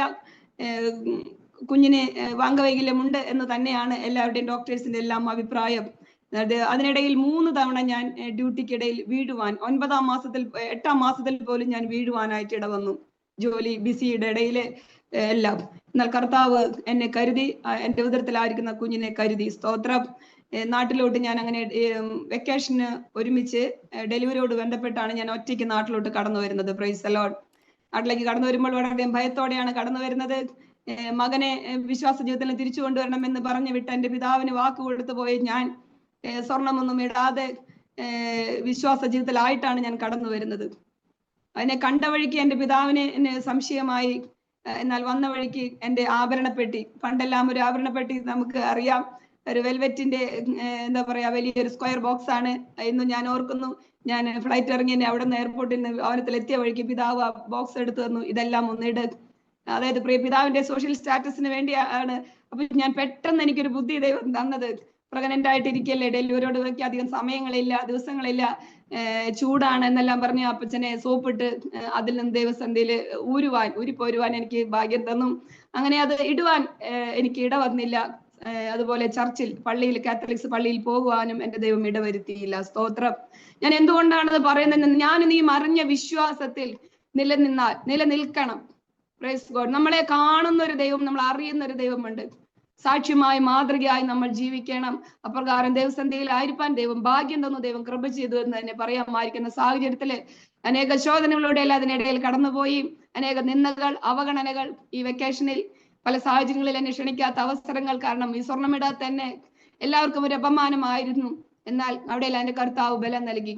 കുഞ്ഞിന് അംഗവൈകല്യമുണ്ട് എന്ന് തന്നെയാണ് എല്ലാവരുടെയും ഡോക്ടേഴ്സിന്റെ എല്ലാം അഭിപ്രായം. അതിനിടയിൽ 3 തവണ ഞാൻ ഡ്യൂട്ടിക്കിടയിൽ വീഴുവാൻ, 8ാം മാസത്തിൽ പോലും ഞാൻ വീഴുവാനായിട്ട് ഇടവന്നു, ജോലി ബിസിയുടെ ഇടയില് എല്ലാം. എന്നാൽ കർത്താവ് എന്നെ കരുതി, എന്റെ ഉദരത്തിലായിരിക്കുന്ന കുഞ്ഞിനെ കരുതി. സ്തോത്രം. നാട്ടിലോട്ട് ഞാൻ അങ്ങനെ വെക്കേഷന് ഒരുമിച്ച് ഡെലിവറിയോട് ബന്ധപ്പെട്ടാണ് ഞാൻ ഒറ്റയ്ക്ക് നാട്ടിലോട്ട് കടന്നു വരുന്നത്. Price the Lord. നാട്ടിലേക്ക് കടന്നു വരുമ്പോൾ വളരെയധികം ഭയത്തോടെയാണ് കടന്നു വരുന്നത്. മകനെ വിശ്വാസ ജീവിതത്തിൽ തിരിച്ചു കൊണ്ടുവരണം എന്ന് പറഞ്ഞു വിട്ട് എന്റെ പിതാവിന് വാക്ക് കൊടുത്തു പോയി ഞാൻ സ്വർണമൊന്നും ഇടാതെ വിശ്വാസ ജീവിതത്തിലായിട്ടാണ് ഞാൻ കടന്നു വരുന്നത്. അതിനെ കണ്ട വഴിക്ക് എന്റെ പിതാവിന് എന്നെ സംശയമായി. എന്നാൽ വന്ന വഴിക്ക് എന്റെ ആഭരണപ്പെട്ടി, പണ്ടെല്ലാം ഒരു ആഭരണപ്പെട്ടി നമുക്ക് അറിയാം, ഒരു വെൽവെറ്റിന്റെ എന്താ പറയാ വലിയൊരു സ്ക്വയർ ബോക്സ് ആണ്. ഇന്നും ഞാൻ ഓർക്കുന്നു, ഞാൻ ഫ്ലൈറ്റ് ഇറങ്ങി അവിടെ നിന്ന് എയർപോർട്ടിൽ നിന്ന് ഭവനത്തിൽ എത്തിയ വഴിക്ക് പിതാവ് ആ ബോക്സ് എടുത്തു തന്നു, ഇതെല്ലാം ഒന്നിട്. അതായത് പ്രിയ പിതാവിന്റെ സോഷ്യൽ സ്റ്റാറ്റസിന് വേണ്ടിയാണ്. അപ്പൊ ഞാൻ പെട്ടെന്ന് എനിക്കൊരു ബുദ്ധി ദൈവം തന്നത്, പ്രഗ്നന്റ് ആയിട്ടിരിക്കല്ലേ, ഡെലിവറിയോട് വെക്കാൻ അധികം സമയങ്ങളില്ല, ദിവസങ്ങളില്ല, ചൂടാണ് എന്നെല്ലാം പറഞ്ഞ് അപ്പച്ചനെ സോപ്പിട്ട് അതിൽ നിന്ന് ദൈവസന്ധിയിൽ ഊരിപ്പോരുവാൻ എനിക്ക് ഭാഗ്യം തന്നു. അങ്ങനെ അത് ഇടുവാൻ എനിക്ക് ഇട വന്നില്ല. അതുപോലെ ചർച്ചിൽ, പള്ളിയിൽ, കാത്തലിക്സ് പള്ളിയിൽ പോകുവാനും എന്റെ ദൈവം ഇടവരുത്തിയില്ല. സ്തോത്രം. ഞാൻ എന്തുകൊണ്ടാണത് പറയുന്നത്? ഞാൻ നീ അറിഞ്ഞ വിശ്വാസത്തിൽ നിലനിൽക്കണം. Praise God. നമ്മളെ കാണുന്ന ഒരു ദൈവം, നമ്മൾ അറിയുന്ന ഒരു ദൈവമുണ്ട്. സാക്ഷ്യമായി മാതൃകയായി നമ്മൾ ജീവിക്കണം. അപ്രകാരം ദൈവസന്ധിയിൽ ആയിരിക്കാൻ ദൈവം ഭാഗ്യം തന്നു, ദൈവം കൃപ ചെയ്തു എന്ന് തന്നെ പറയാമായിരിക്കുന്ന സാഹചര്യത്തില് അനേക ശോധനകളുടെ എല്ലാം അതിനിടയിൽ കടന്നുപോയി. അനേക നിന്ദകൾ, അവഗണനകൾ, ഈ വെക്കേഷനിൽ പല സാഹചര്യങ്ങളിൽ എന്നെ ക്ഷണിക്കാത്ത അവസരങ്ങൾ കാരണം ഈ സ്വർണ്ണമിടാതെ തന്നെ എല്ലാവർക്കും ഒരു അപമാനമായിരുന്നു. എന്നാൽ അവിടെയെല്ലാം എന്റെ കർത്താവ് ബലം നൽകി.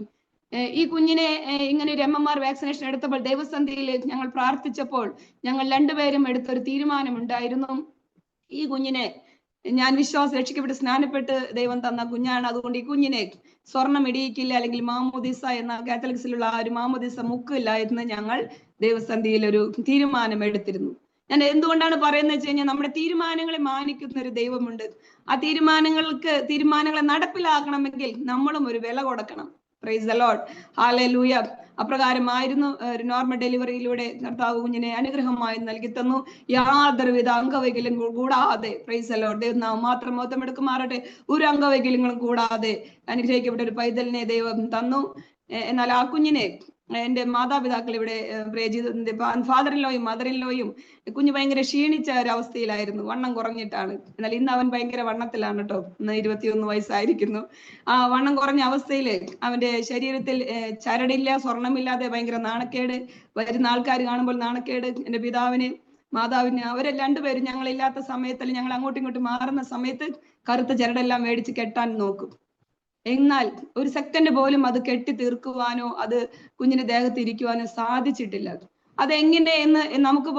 ഈ കുഞ്ഞിനെ ഇങ്ങനെ ഒരു MMR വാക്സിനേഷൻ എടുത്തപ്പോൾ ദൈവസന്ധിയിൽ ഞങ്ങൾ പ്രാർത്ഥിച്ചപ്പോൾ ഞങ്ങൾ രണ്ടുപേരും എടുത്തൊരു തീരുമാനമുണ്ടായിരുന്നു. ഈ കുഞ്ഞിനെ ഞാൻ രക്ഷിക്കപ്പെട്ട് സ്നാനപ്പെട്ട് ദൈവം തന്ന കുഞ്ഞാണ്, അതുകൊണ്ട് ഈ കുഞ്ഞിനെ സ്വർണം ഇടിയിക്കില്ല, അല്ലെങ്കിൽ മാമോദിസ എന്ന കാത്തലിക്സിലുള്ള ആ ഒരു മാമോദിസ മുക്കില്ല എന്ന് ഞങ്ങൾ ദൈവസന്ധിയിൽ ഒരു തീരുമാനം എടുത്തിരുന്നു. ഞാൻ എന്തുകൊണ്ടാണ് പറയുന്നത് വെച്ച് കഴിഞ്ഞാൽ, നമ്മുടെ തീരുമാനങ്ങളെ മാനിക്കുന്ന ഒരു ദൈവമുണ്ട്. ആ തീരുമാനങ്ങളെ നടപ്പിലാക്കണമെങ്കിൽ നമ്മളും ഒരു വില കൊടുക്കണം. Price the Lord. ഹല്ലേലൂയ. അപ്രകാരമായിരുന്നു. ഒരു നോർമൽ ഡെലിവറിയിലൂടെ കർത്താവ് കുഞ്ഞിനെ അനുഗ്രഹമായി നൽകി തന്നു. യാതൊരുവിധ അംഗവൈകല്യങ്ങളും കൂടാതെ, പ്രൈസ് ദി ലോർഡ്, ദൈവം മാത്രം മഹത്വം എടുക്കുമാറട്ടെ, ഒരു അംഗവൈകല്യങ്ങളും കൂടാതെ അനുഗ്രഹിക്കപ്പെട്ട ഒരു പൈതലിനെ ദൈവം തന്നു. എന്നാൽ ആ കുഞ്ഞിനെ എന്റെ മാതാപിതാക്കൾ ഇവിടെ പ്രേ ചെയ്തതിന്റെ ഫാദറിലോയും മദറിലോയും കുഞ്ഞ് ഭയങ്കര ക്ഷീണിച്ച ഒരവസ്ഥയിലായിരുന്നു, വണ്ണം കുറഞ്ഞിട്ടാണ്. എന്നാൽ ഇന്ന് അവൻ ഭയങ്കര വണ്ണത്തിലാണ് കേട്ടോ. ഇന്ന് 21 വയസ്സായിരിക്കുന്നു. ആ വണ്ണം കുറഞ്ഞ അവസ്ഥയില് അവന്റെ ശരീരത്തിൽ ചരടില്ല, സ്വർണമില്ലാതെ ഭയങ്കര നാണക്കേട്, വരുന്ന ആൾക്കാർ കാണുമ്പോൾ നാണക്കേട്. എന്റെ പിതാവിന് മാതാവിന് അവരെ രണ്ടുപേരും ഞങ്ങളില്ലാത്ത സമയത്തിൽ, ഞങ്ങൾ അങ്ങോട്ടും ഇങ്ങോട്ടും മാറുന്ന സമയത്ത് കറുത്ത ചരടെല്ലാം മേടിച്ച് കെട്ടാൻ നോക്കും. എന്നാൽ ഒരു സെക്കൻഡ് പോലും അത് കെട്ടി തീർക്കുവാനോ അത് കുഞ്ഞിന്റെ ദേഹത്ത് ഇരിക്കുവാനോ സാധിച്ചിട്ടില്ല. അതെങ്ങനെ എന്ന് ഞങ്ങൾക്ക്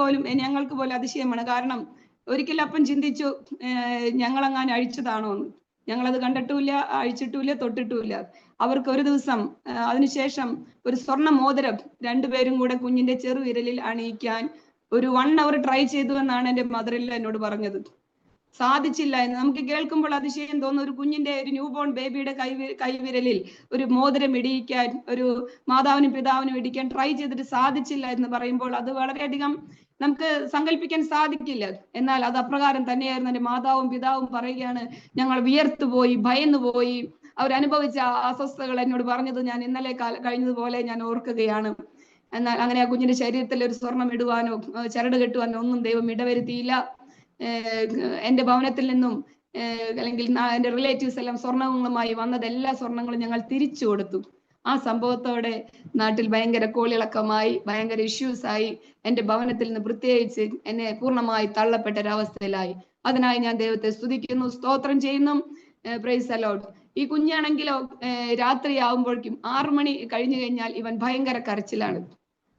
പോലും അതിശയമാണ്. കാരണം ഒരിക്കലും അപ്പം ചിന്തിച്ചു ഞങ്ങളെങ്ങാനും അഴിച്ചതാണോ എന്ന്. ഞങ്ങളത് കണ്ടിട്ടുമില്ല, അഴിച്ചിട്ടുമില്ല, തൊട്ടിട്ടുമില്ല. അവർക്ക് ഒരു ദിവസം അതിനുശേഷം ഒരു സ്വർണ്ണ മോതിരം രണ്ടുപേരും കൂടെ കുഞ്ഞിന്റെ ചെറുവിരലിൽ അണിയിക്കാൻ ഒരു 1 hour ട്രൈ ചെയ്തു എന്നാണ് എന്റെ മദറിൽ എന്നോട് പറഞ്ഞത്. സാധിച്ചില്ല എന്ന് നമുക്ക് കേൾക്കുമ്പോൾ അതിശയം തോന്നുന്നു. ഒരു കുഞ്ഞിന്റെ, ഒരു ന്യൂ ബോൺ ബേബിയുടെ കൈവിരലിൽ ഒരു മോതിരം ഇടിയിക്കാൻ, ഒരു മാതാവിനും പിതാവിനും ഇടിക്കാൻ ട്രൈ ചെയ്തിട്ട് സാധിച്ചില്ല എന്ന് പറയുമ്പോൾ അത് വളരെയധികം നമുക്ക് സങ്കല്പിക്കാൻ സാധിക്കില്ല. എന്നാൽ അത് അപ്രകാരം തന്നെയായിരുന്നു. എന്റെ മാതാവും പിതാവും പറയുകയാണ്, ഞങ്ങൾ വിയർത്തുപോയി, ഭയന്നുപോയി. അവരനുഭവിച്ച അസ്വസ്ഥതകൾ എന്നോട് പറഞ്ഞത് ഞാൻ ഇന്നലെ കഴിഞ്ഞതുപോലെ ഞാൻ ഓർക്കുകയാണ്. എന്നാൽ അങ്ങനെ ആ കുഞ്ഞിന്റെ ശരീരത്തിൽ ഒരു സ്വർണം ഇടുവാനോ ചരട് കെട്ടുവാനോ ഒന്നും ദൈവം ഇടവരുത്തിയില്ല. എന്റെ ഭവനത്തിൽ നിന്നും അല്ലെങ്കിൽ എന്റെ റിലേറ്റീവ്സ് എല്ലാം സ്വർണങ്ങളുമായി വന്നത്, എല്ലാ സ്വർണങ്ങളും ഞങ്ങൾ തിരിച്ചു കൊടുത്തു. ആ സംഭവത്തോടെ നാട്ടിൽ ഭയങ്കര കോളിളക്കമായി, ഭയങ്കര ഇഷ്യൂസ് ആയി. എന്റെ ഭവനത്തിൽ നിന്ന് പ്രത്യേകിച്ച് എന്നെ പൂർണ്ണമായി തള്ളപ്പെട്ട ഒരവസ്ഥയിലായി. അതിനായി ഞാൻ ദൈവത്തെ സ്തുതിക്കുന്നു, സ്തോത്രം ചെയ്യുന്നു. Price the Lord. ഈ കുഞ്ഞാണെങ്കിലോ രാത്രിയാവുമ്പോഴേക്കും 6 മണി കഴിഞ്ഞു കഴിഞ്ഞാൽ ഇവൻ ഭയങ്കര കരച്ചിലാണ്.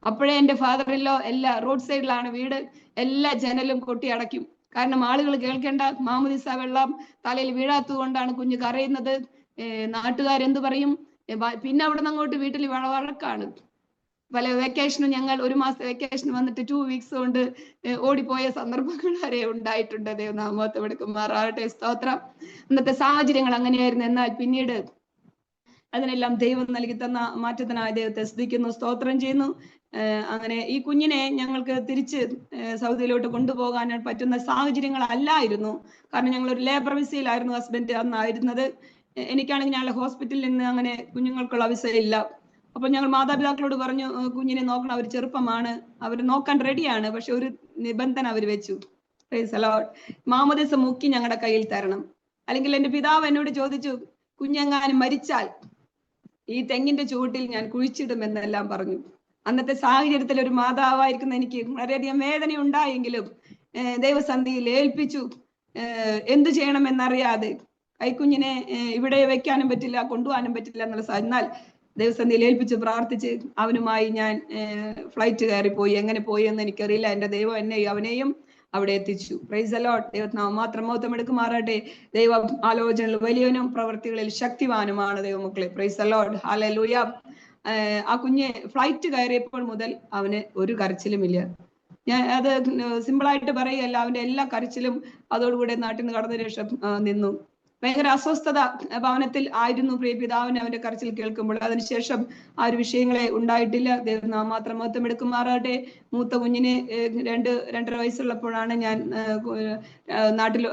അപ്പോഴേ എന്റെ ഫാദറിലോ എല്ലാ റോഡ് സൈഡിലാണ് വീട്, എല്ലാ ജനലും കൊട്ടി അടയ്ക്കും. കാരണം ആളുകൾ കേൾക്കേണ്ട, മാമുദിസ വെള്ളം തലയിൽ വീഴാത്തത് കൊണ്ടാണ് കുഞ്ഞ് കരയുന്നത്. നാട്ടുകാരെന്ത് പറയും? പിന്നെ അവിടെ നിന്ന് അങ്ങോട്ട് വീട്ടിൽ വഴക്കാണ്. പല വെക്കേഷനും ഞങ്ങൾ 1 മാസത്തെ വെക്കേഷൻ വന്നിട്ട് 2 weeks കൊണ്ട് ഓടിപ്പോയ സന്ദർഭങ്ങൾ വരെ ഉണ്ടായിട്ടുണ്ട്. ദൈവനാമത്തെ എടുക്കുമാറാകട്ടെ, സ്തോത്രം. ഇന്നത്തെ സാഹചര്യങ്ങൾ അങ്ങനെയായിരുന്നു. എന്നാൽ പിന്നീട് അതിനെല്ലാം ദൈവം നൽകി തന്ന മാറ്റത്തിനായ ദൈവത്തെ സ്തുതിക്കുന്നു, സ്തോത്രം ചെയ്യുന്നു. അങ്ങനെ ഈ കുഞ്ഞിനെ ഞങ്ങൾക്ക് തിരിച്ച് സൗദിയിലോട്ട് കൊണ്ടുപോകാൻ പറ്റുന്ന സാഹചര്യങ്ങളല്ലായിരുന്നു. കാരണം ഞങ്ങൾ ഒരു ലേബർ വിസയിലായിരുന്നു ഹസ്ബൻഡ് അന്നായിരുന്നത്. എനിക്കാണെങ്കിൽ ഞങ്ങളുടെ ഹോസ്പിറ്റലിൽ നിന്ന് അങ്ങനെ കുഞ്ഞുങ്ങൾക്കുള്ള വിസയില്ല. അപ്പൊ ഞങ്ങൾ മാതാപിതാക്കളോട് പറഞ്ഞു, കുഞ്ഞിനെ നോക്കണം, അവർ ചെറുപ്പമാണ്, അവർ നോക്കാൻ റെഡിയാണ്, പക്ഷെ ഒരു നിബന്ധന അവർ വെച്ചു. Price the Lord. മാമോദിസ മുക്കി ഞങ്ങളുടെ കയ്യിൽ തരണം. അല്ലെങ്കിൽ എന്റെ പിതാവ് എന്നോട് ചോദിച്ചു, കുഞ്ഞെങ്ങാനും മരിച്ചാൽ ഈ തെങ്ങിന്റെ ചുവട്ടിൽ ഞാൻ കുഴിച്ചിടുമെന്നെല്ലാം പറഞ്ഞു. അന്നത്തെ സാഹചര്യത്തിൽ ഒരു മാതാവായിരിക്കുന്ന എനിക്ക് വളരെയധികം വേദന ഉണ്ടായെങ്കിലും ദൈവസന്നിധിയിൽ ഏൽപ്പിച്ചു. എന്തു ചെയ്യണമെന്നറിയാതെ, കൈക്കുഞ്ഞിനെ ഇവിടെ വെക്കാനും പറ്റില്ല, കൊണ്ടുപോകാനും പറ്റില്ല എന്നുള്ള എന്നാൽ ദൈവസന്നിധിയിൽ ഏൽപ്പിച്ച് പ്രാർത്ഥിച്ച് അവനുമായി ഞാൻ ഫ്ലൈറ്റ് കയറിപ്പോയി. എങ്ങനെ പോയി എന്ന് എനിക്കറിയില്ല. എന്റെ ദൈവം എന്നെയും അവനെയും അവിടെ എത്തിച്ചു. Price the Lord. ദൈവത്തിനാമം മാത്രം മഹത്വം എടുക്കുമാറാട്ടെ. ദൈവം ആലോചനയിൽ വലിയവനും പ്രവൃത്തികളിൽ ശക്തിവാനുമാണ് ദൈവമക്കളെ. Price the Lord. ഹല്ലേലൂയ. ആ കുഞ്ഞ് ഫ്ലൈറ്റ് കയറിയപ്പോൾ മുതൽ അവന് ഒരു കരച്ചിലുമില്ല. ഞാൻ അത് സിമ്പിളായിട്ട് പറയുകയല്ല, അവന്റെ എല്ലാ കരച്ചിലും അതോടുകൂടെ നാട്ടിൽ നിന്ന് കടന്ന ശേഷം നിന്നു. ഭയങ്കര അസ്വസ്ഥത ഭവനത്തിൽ ആയിരുന്നു പ്രിയ പിതാവിന് അവന്റെ കരച്ചിൽ കേൾക്കുമ്പോൾ. അതിനുശേഷം ആ ഒരു വിഷയങ്ങളെ ഉണ്ടായിട്ടില്ല. ദൈവം മാത്രം മഹത്വം എടുക്കുമാറാട്ടെ. മൂത്ത കുഞ്ഞിന് 2-2.5 വയസ്സുള്ളപ്പോഴാണ് ഞാൻ നാട്ടിൽ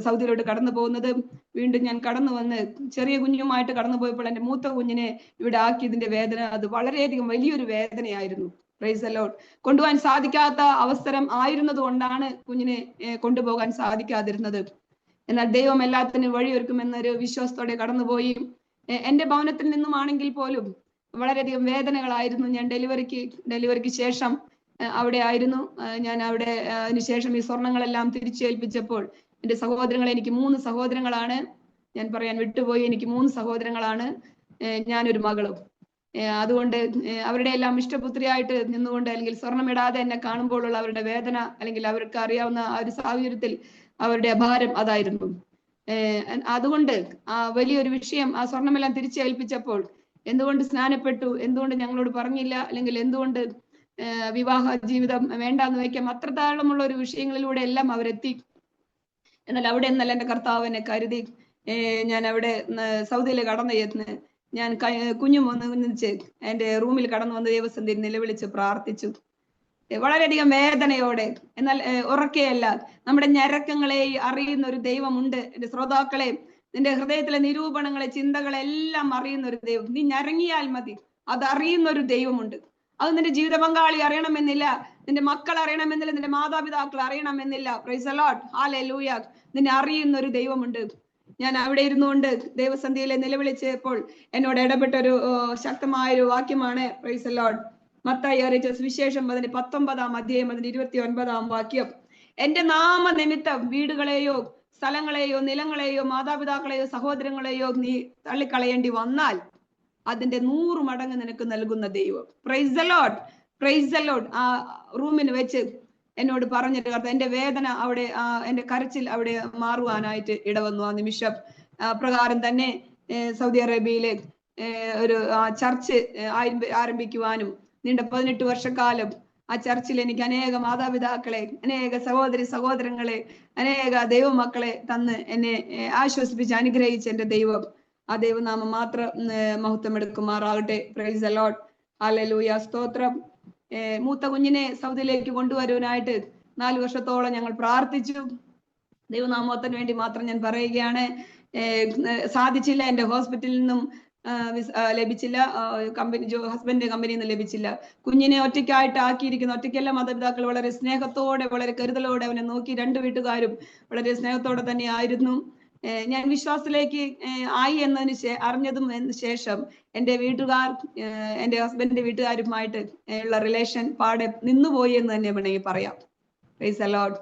സൗദിയിലോട്ട് കടന്നു പോകുന്നത്. വീണ്ടും ഞാൻ കടന്നു വന്ന് ചെറിയ കുഞ്ഞുമായിട്ട് കടന്നു പോയപ്പോൾ എന്റെ മൂത്ത കുഞ്ഞിനെ ഇവിടെ ആക്കിയതിന്റെ വേദന അത് വളരെയധികം വലിയൊരു വേദനയായിരുന്നു. Price the Lord. കൊണ്ടുപോകാൻ സാധിക്കാത്ത അവസരം ആയിരുന്നത് കൊണ്ടാണ് കുഞ്ഞിനെ കൊണ്ടുപോകാൻ സാധിക്കാതിരുന്നത്. എന്നാൽ ദൈവം എല്ലാത്തിനും വഴിയൊരുക്കുമെന്നൊരു വിശ്വാസത്തോടെ കടന്നുപോയി. എന്റെ ഭവനത്തിൽ നിന്നുമാണെങ്കിൽ പോലും വളരെയധികം വേദനകളായിരുന്നു. ഞാൻ ഡെലിവറിക്ക് ശേഷം അവിടെ ആയിരുന്നു. ഞാൻ അവിടെ അതിനുശേഷം ഈ സ്വർണങ്ങളെല്ലാം തിരിച്ചേൽപ്പിച്ചപ്പോൾ എന്റെ സഹോദരങ്ങൾ, എനിക്ക് 3 സഹോദരങ്ങളാണ്. ഞാൻ പറയാൻ വിട്ടുപോയി, എനിക്ക് 3 സഹോദരങ്ങളാണ്, ഞാനൊരു മകളും. അതുകൊണ്ട് അവരുടെ എല്ലാം ഇഷ്ടപുത്രിയായിട്ട് നിന്നുകൊണ്ട്, അല്ലെങ്കിൽ സ്വർണ്ണമിടാതെ എന്നെ കാണുമ്പോഴുള്ള അവരുടെ വേദന, അല്ലെങ്കിൽ അവർക്ക് അറിയാവുന്ന ആ ഒരു സാഹചര്യത്തിൽ അവരുടെ ഭാരം അതായിരുന്നു. അതുകൊണ്ട് ആ വലിയൊരു വിഷയം, ആ സ്വർണമെല്ലാം തിരിച്ചേൽപ്പിച്ചപ്പോൾ എന്തുകൊണ്ട് സ്നാനപ്പെട്ടു, എന്തുകൊണ്ട് ഞങ്ങളോട് പറഞ്ഞില്ല, അല്ലെങ്കിൽ എന്തുകൊണ്ട് വിവാഹ ജീവിതം വേണ്ടാന്ന് വയ്ക്കാം, അത്രത്തോളമുള്ള ഒരു വിഷയങ്ങളിലൂടെ എല്ലാം അവരെത്തി. എന്നാൽ അവിടെ നിന്നല്ല എന്റെ കർത്താവ് എന്നെ കരുതി. ഞാൻ അവിടെ സൗദിയിൽ കടന്നു ചെന്ന് ഞാൻ കുഞ്ഞു ഒന്നിച്ച് എന്റെ റൂമിൽ കടന്നു വന്ന് ദൈവസന്നിധിയിൽ നിലവിളിച്ച് പ്രാർത്ഥിച്ചു. വളരെയധികം വേദനയോടെ, എന്നാൽ ഉറക്കെയല്ല. നമ്മുടെ ഞരക്കങ്ങളെ അറിയുന്ന ഒരു ദൈവമുണ്ട്. എന്റെ ശ്രോതാക്കളെ, നിന്റെ ഹൃദയത്തിലെ നിരൂപണങ്ങളെ, ചിന്തകളെ എല്ലാം അറിയുന്ന ഒരു ദൈവം. നീ ഞരങ്ങിയാൽ മതി, അത് അറിയുന്ന ഒരു ദൈവമുണ്ട്. അത് നിന്റെ ജീവിത പങ്കാളി അറിയണമെന്നില്ല, നിന്റെ മക്കൾ അറിയണമെന്നില്ല, നിന്റെ മാതാപിതാക്കൾ അറിയണമെന്നില്ല. Praise the Lord, hallelujah. നിന്നെ അറിയുന്ന ഒരു ദൈവമുണ്ട്. ഞാൻ അവിടെ ഇരുന്നുകൊണ്ട് ദൈവസന്ധിയിലെ നിലവിളിച്ചപ്പോൾ എന്നോട് ഇടപെട്ട ഒരു ശക്തമായ ഒരു വാക്യമാണ്. Price the Lord. മത്തായി അറിയിച്ച സുവിശേഷം 19-ാം അധ്യായം 29-ാം വാക്യം. എന്റെ നാമനിമിത്തം വീടുകളെയോ സ്ഥലങ്ങളെയോ നിലങ്ങളെയോ മാതാപിതാക്കളെയോ സഹോദരങ്ങളെയോ നീ തള്ളിക്കളയേണ്ടി വന്നാൽ അതിന്റെ 100 മടങ്ങ് നിനക്ക് നൽകുന്ന ദൈവം. Price the Lord, price the Lord. ആ റൂമിന് വെച്ച് എന്നോട് പറഞ്ഞിട്ട് കർത്താവ്, എന്റെ വേദന അവിടെ, എന്റെ കരച്ചിൽ അവിടെ മാറുവാനായിട്ട് ഇടവന്നു. ആ നിമിഷം പ്രകാരം തന്നെ സൗദി അറേബ്യയിലെ ഒരു ചർച്ച് ആരംഭിക്കുവാനും നീണ്ട 18 വർഷക്കാലം ആ ചർച്ചിൽ എനിക്ക് അനേക മാതാപിതാക്കളെ, അനേക സഹോദരങ്ങളെ, അനേക ദൈവമക്കളെ തന്ന് എന്നെ ആശ്വസിപ്പിച്ച് അനുഗ്രഹിച്ച എന്റെ ദൈവം, ആ ദൈവനാമം മാത്രം മഹത്വം എടുക്കുമാറാകട്ടെ. പ്രൈസ് ദി ലോർഡ്, ഹല്ലേലൂയ, സ്തോത്രം. മൂത്ത കുഞ്ഞിനെ സൗദിയിലേക്ക് കൊണ്ടുവരുവാനായിട്ട് 4 വർഷത്തോളം ഞങ്ങൾ പ്രാർത്ഥിച്ചു. ദൈവനാമത്തിന് വേണ്ടി മാത്രം ഞാൻ പറയുകയാണ്. സാധിച്ചില്ല. എന്റെ ഹോസ്പിറ്റലിൽ നിന്നും ലഭിച്ചില്ല, ഹസ്ബൻഡിന്റെ കമ്പനിയിൽ നിന്ന് ലഭിച്ചില്ല. കുഞ്ഞിനെ ഒറ്റയ്ക്കായിട്ട് ആക്കിയിരിക്കുന്ന, ഒറ്റയ്ക്കല്ല, മാതാപിതാക്കൾ വളരെ സ്നേഹത്തോടെ, വളരെ കരുതലോടെ അവനെ നോക്കി. 2 വീട്ടുകാരും വളരെ സ്നേഹത്തോടെ തന്നെ ആയിരുന്നു. ഞാൻ വിശ്വാസത്തിലേക്ക് ആയി അറിഞ്ഞതും ശേഷം എന്റെ വീട്ടുകാർ, എന്റെ ഹസ്ബൻഡിന്റെ വീട്ടുകാരുമായിട്ട് ഉള്ള റിലേഷൻ പാടെ നിന്നുപോയി എന്ന് തന്നെ വേണമെങ്കിൽ പറയാം. Price the Lord.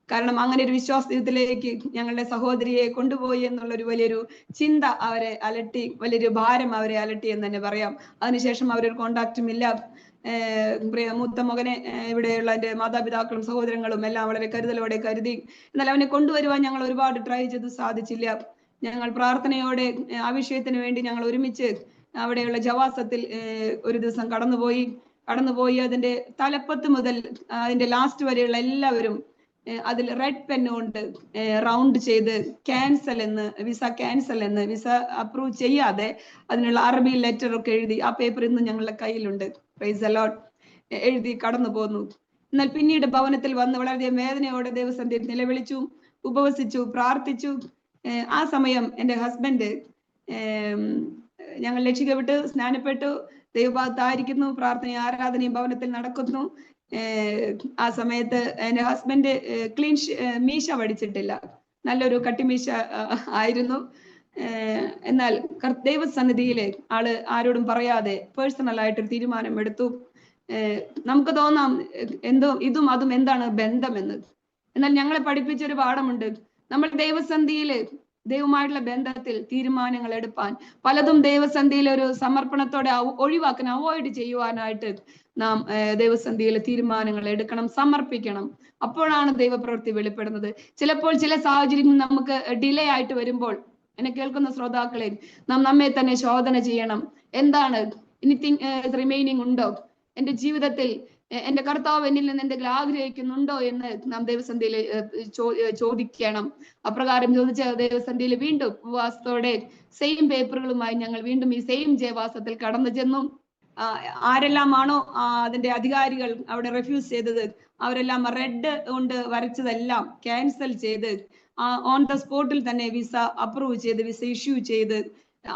കാരണം അങ്ങനെ ഒരു വിശ്വാസത്തിലേക്ക് ഞങ്ങളുടെ സഹോദരിയെ കൊണ്ടുപോയി എന്നുള്ളൊരു വലിയൊരു ചിന്ത അവരെ അലട്ടി, വലിയൊരു ഭാരം അവരെ അലട്ടി എന്ന് തന്നെ പറയാം. അതിനുശേഷം അവരൊരു കോണ്ടാക്റ്റും ഇല്ല. മൂത്ത മകനെ ഇവിടെയുള്ള എന്റെ മാതാപിതാക്കളും സഹോദരങ്ങളും എല്ലാം വളരെ കരുതലോടെ കരുതി. എന്നാൽ അവനെ കൊണ്ടുവരുവാൻ ഞങ്ങൾ ഒരുപാട് ട്രൈ ചെയ്തു, സാധിച്ചില്ല. ഞങ്ങൾ പ്രാർത്ഥനയോടെ ആ വിഷയത്തിന് വേണ്ടി ഞങ്ങൾ ഒരുമിച്ച് അവിടെയുള്ള ജവാസത്തിൽ ഒരു ദിവസം കടന്നുപോയി. അതിന്റെ തലപ്പത്ത് മുതൽ അതിന്റെ ലാസ്റ്റ് വരെയുള്ള എല്ലാവരും അതിൽ റെഡ് പെൻ കൊണ്ട് റൗണ്ട് ചെയ്ത് വിസ ക്യാൻസൽ എന്ന്, വിസ അപ്രൂവ് ചെയ്യാതെ അതിനുള്ള അറബി ലെറ്റർ ഒക്കെ എഴുതി ആ പേപ്പർ ഇന്ന് ഞങ്ങളുടെ കയ്യിലുണ്ട്. Price the Lord. എഴുതി കടന്നു പോന്നു. എന്നാൽ പിന്നീട് ഭവനത്തിൽ വന്ന് വളരെയധികം വേദനയോടെ ദൈവസന്നിധിയിൽ നിലവിളിച്ചു, ഉപവസിച്ചു, പ്രാർത്ഥിച്ചു. ആ സമയം എന്റെ ഹസ്ബൻഡ്, ഞങ്ങൾ രക്ഷിക്കപ്പെട്ടു, സ്നാനപ്പെട്ടു, ദൈവഭാഗത്തായിരിക്കുന്നു, പ്രാർത്ഥനയും ആരാധനയും ഭവനത്തിൽ നടക്കുന്നു. ആ സമയത്ത് എന്റെ ഹസ്ബൻഡ് മീശ വടിച്ചിട്ടില്ല, നല്ലൊരു കട്ടിമീശ ആയിരുന്നു. എന്നാൽ ദൈവസന്നിധിയിലെ ആള് ആരോടും പറയാതെ പേഴ്സണൽ ആയിട്ടൊരു തീരുമാനം എടുത്തു. നമുക്ക് തോന്നാം എന്തോ ഇതും അതും എന്താണ് ബന്ധമെന്ന്. എന്നാൽ ഞങ്ങളെ പഠിപ്പിച്ചൊരു പാഠമുണ്ട്. നമ്മൾ ദൈവസന്നിധിയില് ദൈവമായിട്ടുള്ള ബന്ധത്തിൽ തീരുമാനങ്ങൾ എടുപ്പാൻ, പലതും ദൈവസന്നിധിയിൽ ഒരു സമർപ്പണത്തോടെ ഒഴിവാക്കാൻ, അവോയ്ഡ് ചെയ്യുവാനായിട്ട് നാം ദൈവസന്നിധിയിലെ തീരുമാനങ്ങൾ എടുക്കണം, സമർപ്പിക്കണം. അപ്പോഴാണ് ദൈവപ്രവൃത്തി വെളിപ്പെടുന്നത്. ചിലപ്പോൾ ചില സാഹചര്യങ്ങൾ നമുക്ക് ഡിലേ ആയിട്ട് വരുമ്പോൾ, എന്നെ കേൾക്കുന്ന ശ്രോതാക്കളെ, നാം നമ്മെ തന്നെ ശോധന ചെയ്യണം. എന്താണ് എനിത്തിങ് റിമൈനിങ് ഉണ്ടോ എന്റെ ജീവിതത്തിൽ? എന്റെ കർത്താവ് എന്നിൽ നിന്ന് എന്തെങ്കിലും ആഗ്രഹിക്കുന്നുണ്ടോ എന്ന് നാം ദൈവസന്നിധിയിൽ ചോദിക്കണം. അപ്രകാരം ചോദിച്ച ദൈവസന്നിധിയിൽ വീണ്ടും ഉപവാസത്തോടെ സെയിം പേപ്പറുകളുമായി ഞങ്ങൾ വീണ്ടും ഈ സെയിം ജയവാസത്തിൽ കടന്നു ചെന്നു. ആരെല്ലാമാണോ അതിന്റെ അധികാരികൾ അവിടെ റെഫ്യൂസ് ചെയ്തത്, അവരെല്ലാം റെഡ് കൊണ്ട് വരച്ചതെല്ലാം ക്യാൻസൽ ചെയ്ത് ഓൺ ദ സ്പോട്ടിൽ തന്നെ വിസ അപ്രൂവ് ചെയ്ത്, വിസ ഇഷ്യൂ ചെയ്ത്,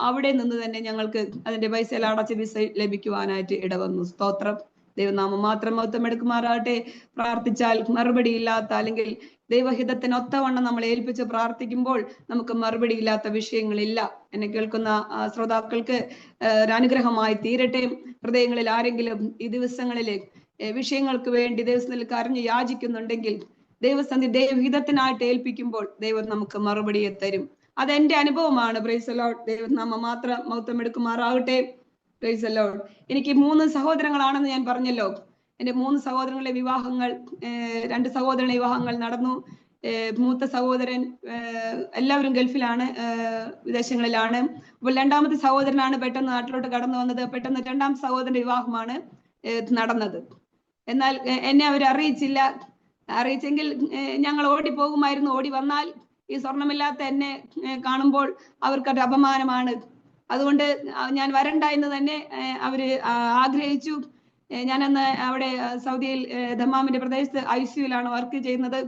അവിടെ നിന്ന് തന്നെ ഞങ്ങൾക്ക് അതിന്റെ പൈസ അടച്ച വിസ ലഭിക്കുവാനായിട്ട് ഇടവന്നു. സ്തോത്രം. ദൈവനാമം മാത്രം മഹത്വം എടുക്കുമാറാകട്ടെ. പ്രാർത്ഥിച്ചാൽ മറുപടി ഇല്ലാത്ത, അല്ലെങ്കിൽ ദൈവഹിതത്തിന് ഒത്തവണ്ണം നമ്മൾ ഏൽപ്പിച്ച് പ്രാർത്ഥിക്കുമ്പോൾ നമുക്ക് മറുപടി ഇല്ലാത്ത വിഷയങ്ങളില്ല. എന്നെ കേൾക്കുന്ന ശ്രോതാക്കൾക്ക് അനുഗ്രഹമായി തീരട്ടെ. ഹൃദയങ്ങളിൽ ആരെങ്കിലും ഈ ദിവസങ്ങളിലെ വിഷയങ്ങൾക്ക് വേണ്ടി ദൈവസന്നിധിയിൽ കരഞ്ഞ് യാചിക്കുന്നുണ്ടെങ്കിൽ, ദൈവഹിതത്തിനായിട്ട് ഏൽപ്പിക്കുമ്പോൾ ദൈവം നമുക്ക് മറുപടിയെ തരും. അതെന്റെ അനുഭവമാണ്. Price the Lord. ദൈവനാമം മാത്രം മഹത്വം എടുക്കുമാറാകട്ടെ. Praise the Lord. എനിക്ക് 3 സഹോദരങ്ങളാണെന്ന് ഞാൻ പറഞ്ഞല്ലോ. എന്റെ 3 സഹോദരങ്ങളുടെ വിവാഹങ്ങൾ, 2 സഹോദരങ്ങളുടെ വിവാഹങ്ങൾ നടന്നു. മൂത്ത സഹോദരൻ എല്ലാവരും ഗൾഫിലാണ്, വിദേശങ്ങളിലാണ്. അപ്പോൾ 2ാമത്തെ സഹോദരനാണ് പെട്ടെന്ന് നാട്ടിലോട്ട് കടന്നു വന്നത്. പെട്ടെന്ന് 2ാമത്തെ സഹോദരന്റെ വിവാഹമാണ് നടന്നത്. എന്നാൽ എന്നെ അവർ അറിയിച്ചെങ്കിൽ ഞങ്ങൾ ഓടിപ്പോകുമായിരുന്നു. ഓടി വന്നാൽ ഈ സ്വർണമില്ലാത്ത എന്നെ കാണുമ്പോൾ അവർക്കൊരു അപമാനമാണ്. അതുകൊണ്ട് ഞാൻ വരണ്ട എന്ന് തന്നെ അവര് ആഗ്രഹിച്ചു. ഞാനന്ന് അവിടെ സൗദിയിൽ ദമ്മാമിന്റെ പ്രദേശത്ത് ICUലാണ് വർക്ക് ചെയ്യുന്നത്.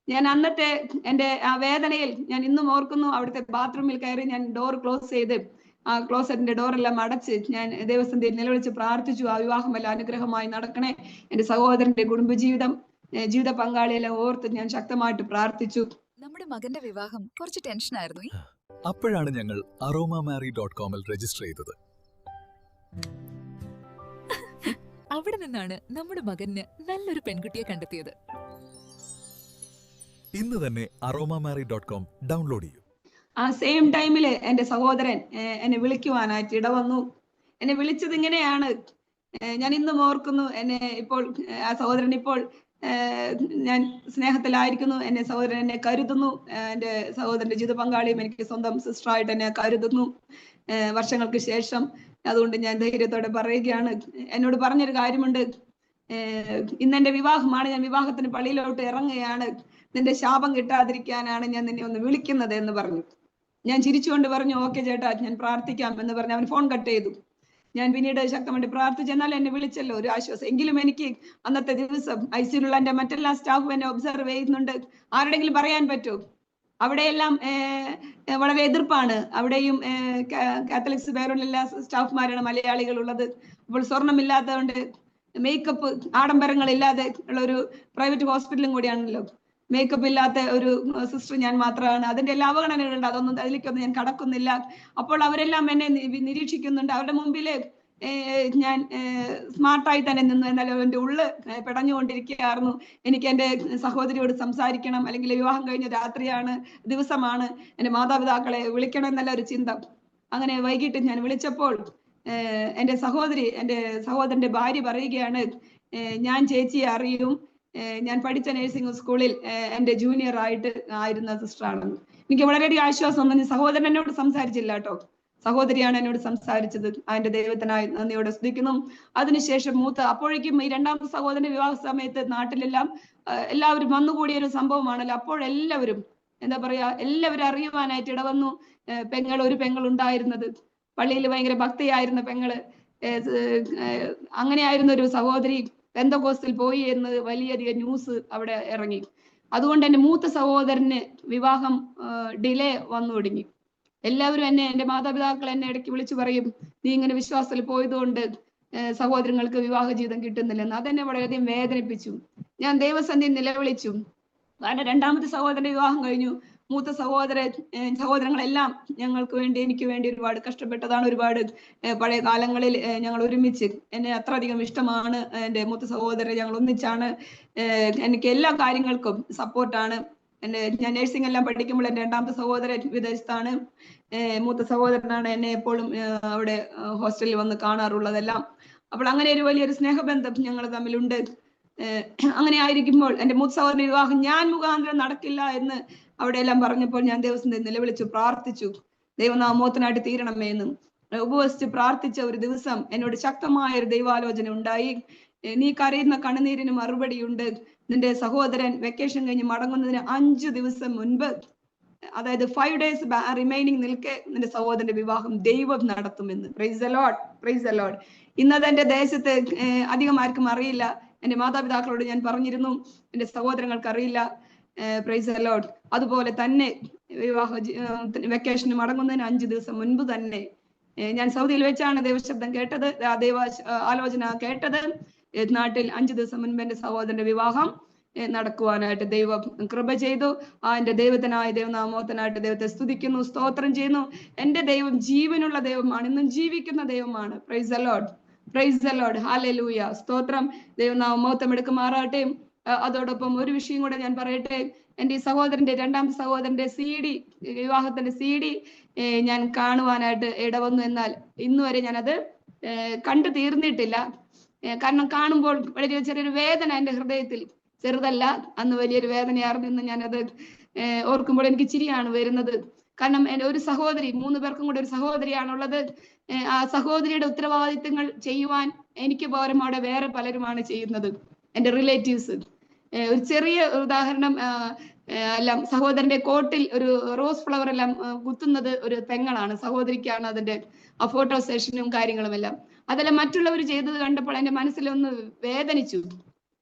ഞാൻ അന്നത്തെ എൻ്റെ ആ വേദനയിൽ ഞാൻ ഇന്നും ഓർക്കുന്നു. അവിടുത്തെ ബാത്റൂമിൽ കയറി ഞാൻ ഡോർ ക്ലോസ് ചെയ്ത് ആ ക്ലോസറ്റിന്റെ ഡോറെല്ലാം അടച്ച് ഞാൻ ദൈവസന്നിധിയിൽ നിലവിളിച്ച് പ്രാർത്ഥിച്ചു. ആ വിവാഹമെല്ലാം അനുഗ്രഹമായി നടക്കണേ. എൻ്റെ സഹോദരന്റെ കുടുംബജീവിതം, ജീവിത പങ്കാളിയെല്ലാം ഓർത്ത് ഞാൻ ശക്തമായിട്ട് പ്രാർത്ഥിച്ചു. നമ്മുടെ മകന്റെ വിവാഹം കുറച്ച് ടെൻഷനായിരുന്നു. അപ്പോഴാണ് ഞങ്ങൾ aromamary.com രജിസ്റ്റർ ചെയ്തത്. അവിടെ നിന്നാണ് നമ്മുടെ മകന് നല്ലൊരു പെൺകുട്ടിയെ കണ്ടെത്തിയത്. ഇന്ന് തന്നെ aromamary.com ഡൗൺലോഡ് ചെയ്യൂ. ആ സെയിം ടൈമില് എൻ്റെ സഹോദരൻ എന്നെ വിളിക്കുവാനായിട്ട് ഇടവന്നു. എന്നെ വിളിച്ചത് ഇങ്ങനെയാണ്, ഞാൻ ഇന്നും ഓർക്കുന്നു. എന്നെ ഇപ്പോൾ ആ സഹോദരൻ ഇപ്പോൾ ഞാൻ സ്നേഹത്തിലായിരിക്കുന്നു. എന്നെ സഹോദരൻ എന്നെ കരുതുന്നു. എൻ്റെ സഹോദരന്റെ ജീവിത പങ്കാളിയും എനിക്ക് സ്വന്തം സിസ്റ്ററായിട്ട് എന്നെ കരുതുന്നു വർഷങ്ങൾക്ക് ശേഷം. അതുകൊണ്ട് ഞാൻ ധൈര്യത്തോടെ പറയുകയാണ്. എന്നോട് പറഞ്ഞൊരു കാര്യമുണ്ട്, ഇന്നെന്റെ വിവാഹമാണ്, ഞാൻ വിവാഹത്തിന് പള്ളിയിലോട്ട് ഇറങ്ങുകയാണ്, നിന്റെ ശാപം കിട്ടാതിരിക്കാനാണ് ഞാൻ നിന്നെ ഒന്ന് വിളിക്കുന്നത് എന്ന് പറഞ്ഞു. ഞാൻ ചിരിച്ചുകൊണ്ട് പറഞ്ഞു, ഓക്കെ ചേട്ടാ, ഞാൻ പ്രാർത്ഥിക്കാം എന്ന് പറഞ്ഞ് അവൻ ഫോൺ കട്ട് ചെയ്തു. ഞാൻ പിന്നീട് ശക്തമായിട്ട് പ്രാർത്ഥിച്ചു. എന്നാൽ എന്നെ വിളിച്ചല്ലോ, ഒരു ആശ്വാസം. എങ്കിലും എനിക്ക് അന്നത്തെ ദിവസം ICUലുള്ള എൻ്റെ മറ്റെല്ലാ സ്റ്റാഫും എന്നെ ഒബ്സർവ് ചെയ്യുന്നുണ്ട്. ആരുടെങ്കിലും പറയാൻ പറ്റുമോ? അവിടെയെല്ലാം വളരെ എതിർപ്പാണ്. അവിടെയും കാത്തലിക്സ് വേറെയുള്ള എല്ലാ സ്റ്റാഫുമാരാണ് മലയാളികൾ ഉള്ളത്. അപ്പോൾ സ്വർണമില്ലാത്തതുകൊണ്ട് മേക്കപ്പ് ആഡംബരങ്ങളില്ലാതെ ഉള്ള ഒരു പ്രൈവറ്റ് ഹോസ്പിറ്റലും കൂടിയാണല്ലോ. മേക്കപ്പ് ഇല്ലാത്ത ഒരു സിസ്റ്റർ ഞാൻ മാത്രമാണ്. അതിന്റെ എല്ലാ അവഗണനകളുണ്ട്. അതൊന്നും അതിലേക്കൊന്നും ഞാൻ കടക്കുന്നില്ല. അപ്പോൾ അവരെല്ലാം എന്നെ നിരീക്ഷിക്കുന്നുണ്ട്. അവരുടെ മുമ്പില് ഞാൻ സ്മാർട്ടായി തന്നെ നിന്നു. എന്നാലും എൻ്റെ ഉള്ള് പിടഞ്ഞുകൊണ്ടിരിക്കുകയായിരുന്നു. എനിക്ക് എൻ്റെ സഹോദരിയോട് സംസാരിക്കണം, അല്ലെങ്കിൽ വിവാഹം കഴിഞ്ഞ രാത്രിയാണ്, ദിവസമാണ്, എൻ്റെ മാതാപിതാക്കളെ വിളിക്കണം എന്നല്ല ഒരു ചിന്ത. അങ്ങനെ വൈകിട്ട് ഞാൻ വിളിച്ചപ്പോൾ എൻ്റെ സഹോദരന്റെ ഭാര്യ പറയുകയാണ്, ഞാൻ ചേച്ചിയെ അറിയും, ഞാൻ പഠിച്ച നഴ്സിംഗ് സ്കൂളിൽ എൻ്റെ ജൂനിയർ ആയിരുന്ന സിസ്റ്ററാണെന്ന്. എനിക്ക് വളരെയധികം ആശ്വാസം തോന്നി. സഹോദരൻ എന്നോട് സംസാരിച്ചില്ല കേട്ടോ, സഹോദരിയാണ് എന്നോട് സംസാരിച്ചത്. അതിന്റെ ദൈവത്തിനായി നന്ദിയോടെ സ്തുതിക്കുന്നു. അതിനുശേഷം അപ്പോഴേക്കും ഈ രണ്ടാമത്തെ സഹോദരന്റെ വിവാഹ സമയത്ത് നാട്ടിലെല്ലാം എല്ലാവരും വന്നുകൂടിയ ഒരു സംഭവമാണല്ലോ. അപ്പോഴെല്ലാവരും എന്താ പറയാ, എല്ലാവരും അറിയുവാനായിട്ട് ഇടവന്നു. ഒരു പെങ്ങൾ ഉണ്ടായിരുന്നത്, പള്ളിയിൽ ഭയങ്കര ഭക്തിയായിരുന്ന പെങ്ങള്, അങ്ങനെയായിരുന്ന ഒരു സഹോദരി പെന്തക്കോസ്തിൽ പോയി എന്ന് വലിയധികം ന്യൂസ് അവിടെ ഇറങ്ങി. അതുകൊണ്ട് എൻ്റെ മൂത്ത സഹോദരന് വിവാഹം ഡിലേ വന്നു തുടങ്ങി. എല്ലാവരും എൻ്റെ മാതാപിതാക്കൾ എന്നെ ഇടയ്ക്ക് വിളിച്ചു പറയും, നീ ഇങ്ങനെ വിശ്വാസത്തിൽ പോയതുകൊണ്ട് സഹോദരങ്ങൾക്ക് വിവാഹ ജീവിതം കിട്ടുന്നില്ലെന്ന്. അതെന്നെ വളരെയധികം വേദനിപ്പിച്ചു. ഞാൻ ദൈവസന്നിധിയിൽ നിലവിളിച്ചു. കാരണം രണ്ടാമത്തെ സഹോദരന്റെ വിവാഹം കഴിഞ്ഞു. മൂത്ത സഹോദരങ്ങളെല്ലാം ഞങ്ങൾക്ക് വേണ്ടി, എനിക്ക് വേണ്ടി ഒരുപാട് കഷ്ടപ്പെട്ടതാണ്. ഒരുപാട് പഴയ കാലങ്ങളിൽ ഞങ്ങൾ ഒരുമിച്ച്, എന്നെ അത്രയധികം ഇഷ്ടമാണ് എൻ്റെ മൂത്ത സഹോദരൻ. ഞങ്ങൾ ഒന്നിച്ചാണ്, എനിക്ക് എല്ലാ കാര്യങ്ങൾക്കും സപ്പോർട്ടാണ്. ഞാൻ നഴ്സിംഗ് എല്ലാം പഠിക്കുമ്പോൾ എൻ്റെ രണ്ടാമത്തെ സഹോദരൻ വിദേശത്താണ്. മൂത്ത സഹോദരനാണ് എന്നെ എപ്പോഴും അവിടെ ഹോസ്റ്റലിൽ വന്ന് കാണാറുള്ളതെല്ലാം. അപ്പോൾ അങ്ങനെ ഒരു വലിയൊരു സ്നേഹബന്ധം ഞങ്ങൾ തമ്മിലുണ്ട്. അങ്ങനെ ആയിരിക്കുമ്പോൾ എൻ്റെ മൂത്ത സഹോദരന്റെ വിവാഹം ഞാൻ മുഖാന്തരം നടക്കില്ല എന്ന് അവിടെ എല്ലാം പറഞ്ഞപ്പോൾ ഞാൻ ദൈവസന്നിധിയിൽ നിലവിളിച്ചു പ്രാർത്ഥിച്ചു, ദൈവനാമോഹത്തിനായിട്ട് തീരണമേ എന്ന് ഉപവസിച്ച് പ്രാർത്ഥിച്ച ഒരു ദിവസം എന്നോട് ശക്തമായ ഒരു ദൈവാലോചന ഉണ്ടായി. നീ കരയുന്ന കണ്ണുനീരിന് മറുപടിയുണ്ട്. നിന്റെ സഹോദരൻ വെക്കേഷൻ കഴിഞ്ഞ് മടങ്ങുന്നതിന് 5 ദിവസം മുൻപ്, അതായത് 5 days റിമൈനിങ് നിൽക്കെ നിന്റെ സഹോദരന്റെ വിവാഹം ദൈവം നടത്തുമെന്ന്. Price the Lord, price the Lord. ഇന്നത് എൻ്റെ ദേശത്ത് അധികം ആർക്കും അറിയില്ല. എൻ്റെ മാതാപിതാക്കളോട് ഞാൻ പറഞ്ഞിരുന്നു, എൻ്റെ സഹോദരങ്ങൾക്ക് അറിയില്ല. Price the Lord. അതുപോലെ തന്നെ വെക്കേഷന് മടങ്ങുന്നതിന് 5 ദിവസം മുൻപ് തന്നെ ഞാൻ സൗദിയിൽ വെച്ചാണ് ദൈവശബ്ദം കേട്ടത്, ദൈവ ആലോചന കേട്ടത്. നാട്ടിൽ 5 ദിവസം മുൻപ് എൻ്റെ സഹോദരന്റെ വിവാഹം നടക്കുവാനായിട്ട് ദൈവം കൃപ ചെയ്തു. എൻ്റെ ദൈവത്തിനായ ദൈവനാമോഹത്തിനായിട്ട് ദൈവത്തെ സ്തുതിക്കുന്നു, സ്തോത്രം ചെയ്യുന്നു. എൻ്റെ ദൈവം ജീവനുള്ള ദൈവമാണ്, ഇന്നും ജീവിക്കുന്ന ദൈവമാണ്. Price the Lord, price the Lord, hallelujah, സ്തോത്രം. ദൈവനാമോഹം എടുക്കുമാറാട്ടെ. അതോടൊപ്പം ഒരു വിഷയം കൂടെ ഞാൻ പറയട്ടെ. എൻ്റെ ഈ രണ്ടാമത്തെ സഹോദരന്റെ CD, വിവാഹത്തിന്റെ CD ഞാൻ കാണുവാനായിട്ട് ഇടവന്നു. എന്നാൽ ഇന്നുവരെ ഞാനത് കണ്ടു തീർന്നിട്ടില്ല. കാരണം കാണുമ്പോൾ വളരെ ചെറിയൊരു വേദന എൻ്റെ ഹൃദയത്തിൽ, ചെറുതല്ല, അന്ന് വലിയൊരു വേദനയായിരുന്നു. ഞാനത് ഓർക്കുമ്പോൾ എനിക്ക് ചിരിയാണ് വരുന്നത്. കാരണം എൻ്റെ ഒരു സഹോദരി, 3 പേർക്കും കൂടെ ഒരു സഹോദരിയാണുള്ളത്. ആ സഹോദരിയുടെ ഉത്തരവാദിത്തങ്ങൾ ചെയ്യുവാൻ എനിക്ക് പകരം അവിടെ വേറെ പലരുമാണ് ചെയ്യുന്നത്, എൻ്റെ റിലേറ്റീവ്സ്. ഒരു ചെറിയ ഉദാഹരണം, എല്ലാം സഹോദരന്റെ കോട്ടിൽ ഒരു റോസ് ഫ്ലവർ എല്ലാം കുത്തുന്നത് ഒരു പെങ്ങളാണ്, സഹോദരിക്കാണ് അതിന്റെ ആ ഫോട്ടോ സെഷനും കാര്യങ്ങളും എല്ലാം. അതെല്ലാം മറ്റുള്ളവർ ചെയ്തത് കണ്ടപ്പോൾ എന്റെ മനസ്സിലൊന്ന് വേദനിച്ചു.